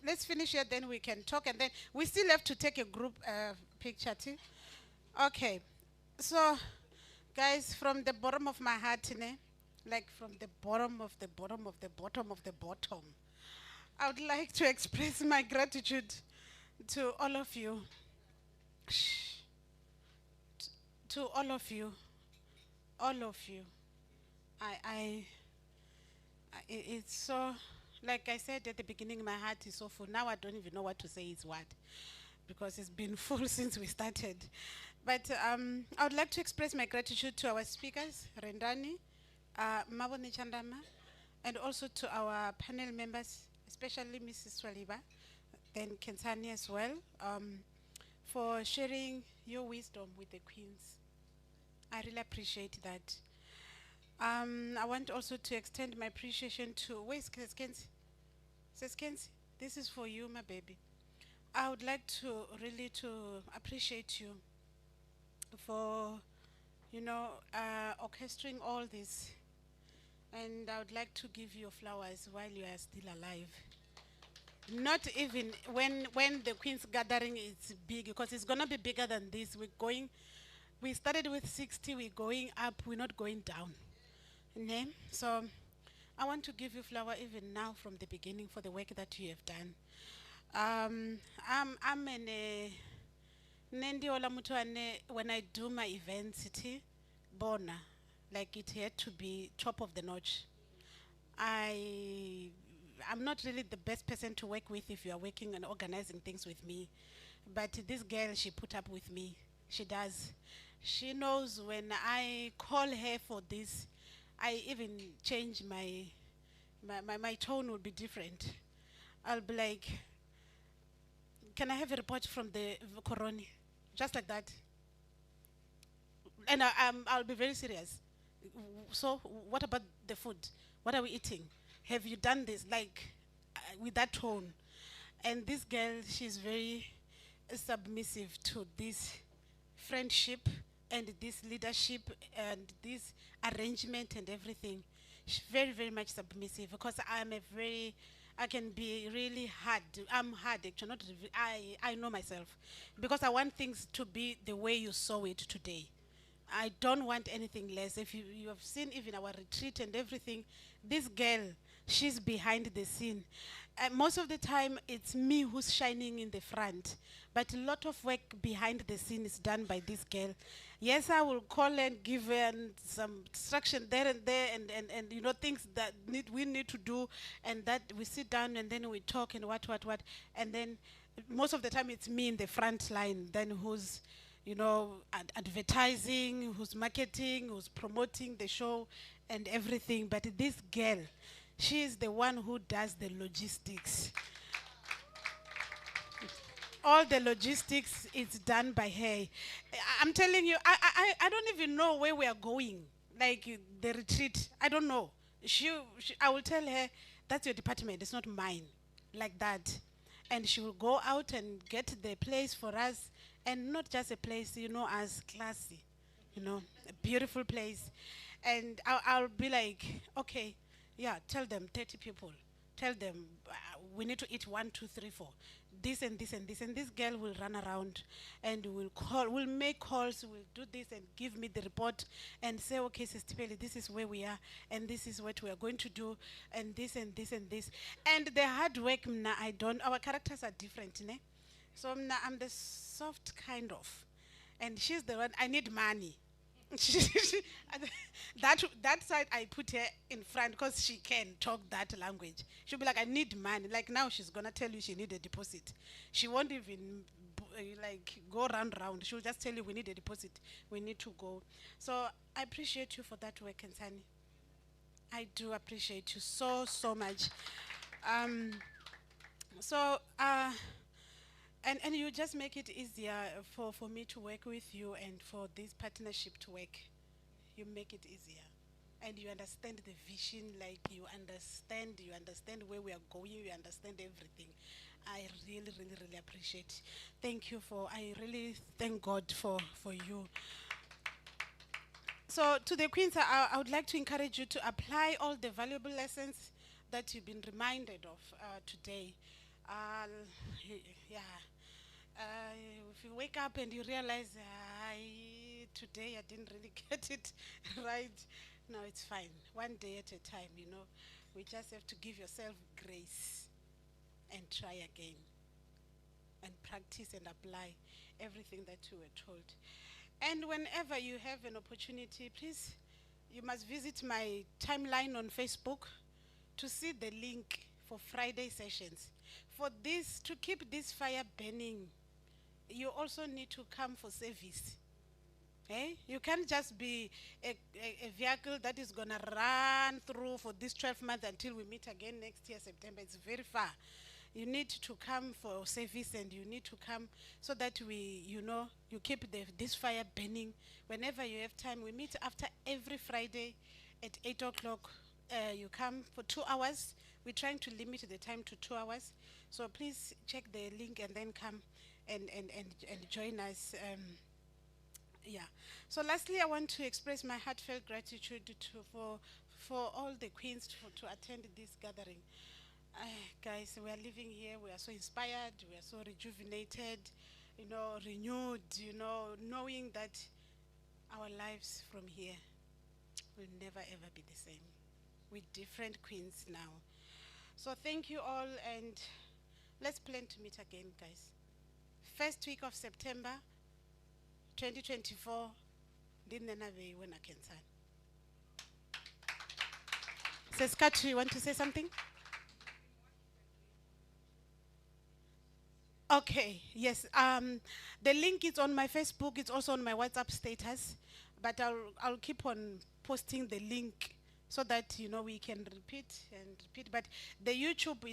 Let's finish here, then we can talk, and then we still have to take a group picture too. Okay. So, guys, from the bottom of my heart, like from the bottom of the bottom of the bottom of the bottom, I would like to express my gratitude to all of you. To all of you. It's so, like I said at the beginning, my heart is so full. Now I don't even know what to say is what, because it's been full since we started. But I would like to express my gratitude to our speakers, Rendani, Mabone Chandama, and also to our panel members, especially Mrs. Swaliba, then Kensani as well, for sharing your wisdom with the queens. I really appreciate that. I want also to extend my appreciation to, where's Kensi? Says Kensi, this is for you, my baby. I would like to really appreciate you for, orchestrating all this. And I would like to give you flowers while you are still alive. Not even when the Queen's gathering is big, because it's going to be bigger than this. We started with 60, we're going up, we're not going down. So I want to give you flower even now from the beginning for the work that you have done. I'm when I do my events, bona, like it had to be top of the notch. I'm not really the best person to work with if you are working and organizing things with me, but this girl, she put up with me. She does. She knows when I call her for this, I even change my tone will be different. I'll be like, can I have a report from the Coroni? Just like that. And I'll be very serious. So what about the food? What are we eating? Have you done this? Like, with that tone. And this girl, she's very submissive to this friendship and this leadership and this arrangement and everything. She's very, very much submissive, because I can be really hard. I'm hard, actually. I know myself, because I want things to be the way you saw it today. I don't want anything less. If you have seen even our retreat and everything, this girl, she's behind the scene. Most of the time, it's me who's shining in the front. But a lot of work behind the scene is done by this girl. Yes, I will call and give her some instruction there and things that we need to do, and that we sit down and then we talk and what. And then most of the time, it's me in the front line, then who's advertising, who's marketing, who's promoting the show and everything. But this girl, she is the one who does the logistics. All the logistics is done by her. I'm telling you, I don't even know where we are going. Like the retreat, I don't know. I will tell her, that's your department, it's not mine. Like that. And she will go out and get the place for us. And not just a place, as classy. A beautiful place. And I'll be like, okay, yeah, tell them 30 people. tell them, we need to eat 1, 2, 3, 4. This and this and this. And this girl will run around and will make calls, will do this and give me the report and say, okay, Sister Peli, this is where we are and this is what we are going to do and this and this and this. And the hard work, our characters are different, ne? So I'm the soft kind of. And she's the one, I need money. that side I put her in front because she can talk that language. She'll be like, I need money. Like now she's gonna tell you she need a deposit. She won't even like go round. She'll just tell you we need a deposit. We need to go. So I appreciate you for that work, Nsani. I do appreciate you so much. And you just make it easier for me to work with you and for this partnership to work. You make it easier. And you understand the vision, like you understand where we are going, you understand everything. I really, really, really appreciate. Thank you I really thank God for you. So to the Queens, I would like to encourage you to apply all the valuable lessons that you've been reminded of today. If you wake up and you realize, today I didn't really get it right, no, it's fine. One day at a time, We just have to give yourself grace and try again and practice and apply everything that you were told. And whenever you have an opportunity, please, you must visit my timeline on Facebook to see the link for Friday sessions. For this, to keep this fire burning, you also need to come for service. You can't just be a vehicle that is going to run through for this 12 months until we meet again next year, September. It's very far. You need to come for service and you need to come so that you keep this fire burning. Whenever you have time, we meet after every Friday at 8 o'clock. You come for 2 hours. We're trying to limit the time to 2 hours. So please check the link and then come and join us. So lastly, I want to express my heartfelt gratitude for all the Queens to attend this gathering. Guys, we are living here, we are so inspired, we are so rejuvenated, renewed, knowing that our lives from here will never ever be the same. With different Queens now. So thank you all, and let's plan to meet again, guys. First week of September 2024. Seskatu, you want to say something? Okay, yes. The link is on my Facebook. It's also on my WhatsApp status. But I'll keep on posting the link so that we can repeat. But the YouTube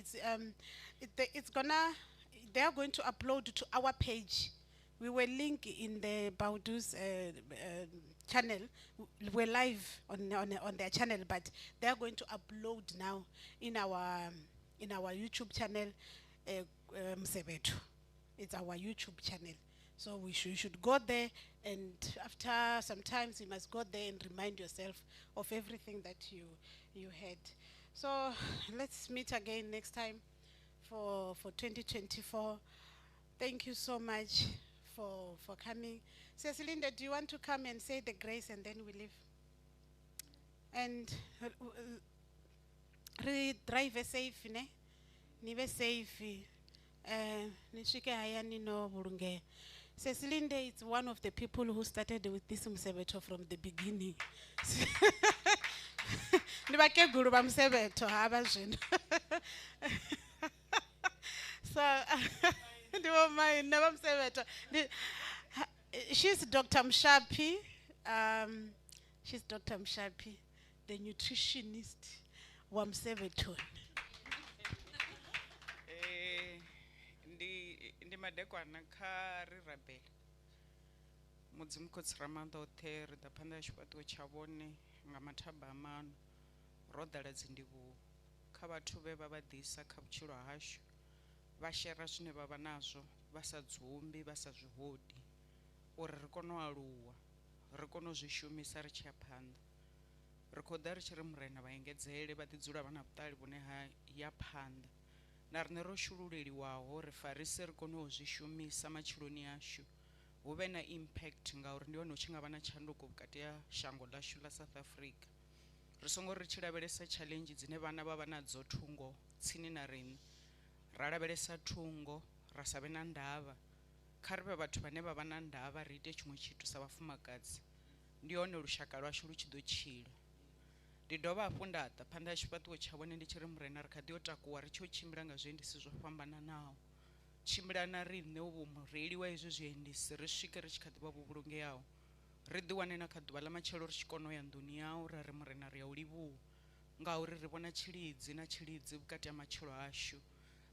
they are going to upload to our page. We will link in the Baudu's channel. We're live on their channel, but they are going to upload now in our YouTube channel. Musevhethoni. It's our YouTube channel. So you should go there, and after sometimes you must go there and remind yourself of everything that you had. So let's meet again next time for 2024. Thank you so much for coming. Cecilinda, do you want to come and say the grace and then we leave? And drive safe, ne? Nive safe. Nishike hayani no burunge. Cecilinda is one of the people who started with this Musevhethoni from the beginning. Nibake guru ba Musevhethoni abajin. So she's Dr. Mshapi. She's Dr. Mshapi, the nutritionist wa Musevhethoni. Ndi madekwana kha ri rabela mudzimu kotsiramanda othe ri ḓa phanḓa ya tshifhaṱuwo tsha vhone nga mathaba a maṋo ro ḓala dzindivhuwo kha vhathu vhe vha ḓisa kha vhutshilo hashu vha shera zwine vha vha nazwo vha sa dzumbi vha sa zwi hodi uri ri kone u aluwa ri kone u zwi shumisa ri tshi ya phanḓa ri khou ḓa ri tshi ri murena vha engedzele vha ḓi dzula vha na vhuṱali vhune ha ya phanḓa na riṋe ro shululeliwaho ri farise ri kone u zwi shumisa matshiloni ashu hu vhe na impact ngauri ndi hone hu tshi nga vha na tshanduko vhukati ha shango ḽashu ḽa South Africa ri songo ri tshi lavhelesa challenge dzine vhana vha vha nadzo thungo tsini na riṋe ra lavhelesa thungo ra sa vhe na ndavha kha ri vhe vhathu vhane vha vha na ndavha ri ite tshiṅwe tshithu sa vhafumakadzi ndi hone lushaka lwashu lu tshi ḓo tshila ndi dovha hafhu nda ḓa phanḓa ha tshifhaṱuwo tsha vhone ndi tshi ri murena ri kha ḓi o takuwa ri tshi o tshimbila nga zwiendisi zwo fhambananaho tshimbila na riṋe u mureili wa hezwi zwiendisi ri swike ri tshi kha ḓi vha vho vhulungeaho ri ḓi wane na kha ḓuvha ḽa matshelo ri tshi kona u ya nḓuni yau ra ri murena ri ya u livhuwa ngauri ri vhona tshilidzi na tshilidzi vhukati ha matshilo ashu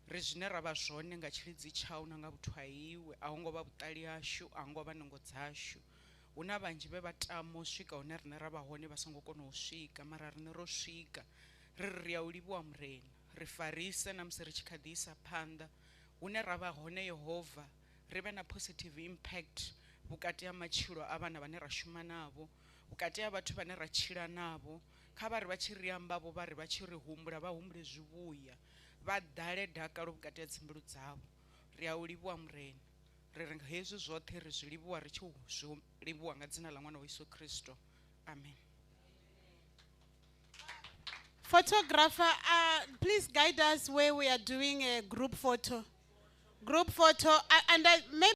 ri zwine ra vha zwone nga tshilidzi tshau na nga vhuthu ha iwe a hu ngo vha vhuṱali hashu a hu ngo vha nungo dzashu hu na vhanzhi vhe vha tama u swika hune riṋe ra vha hone vha songo kona u swika mara riṋe ro swika ri ya u livhuwa murena ri farise na musi ri tshi kha ḓi isa phanḓa hune ra vha hone Yehova ri vhe na positive impact vhukati ha matshilo a vhana vhane ra shuma navho vhukati ha vhathu vhane ra tshila navho kha vha ri vha tshi ri ambavho vha ri vha tshi ri humbula vha humbule zwivhuya vha ḓale dakalo vhukati ha dzimbilu dzavho ri ya u livhuwa murena ri ri hezwi zwoṱhe ri zwi livhuwa ri tshi zwi livhuwa nga dzina ḽa ṅwana wa Yesu Kristo amen. Photographer, please guide us where we are doing a group photo. Group photo, and maybe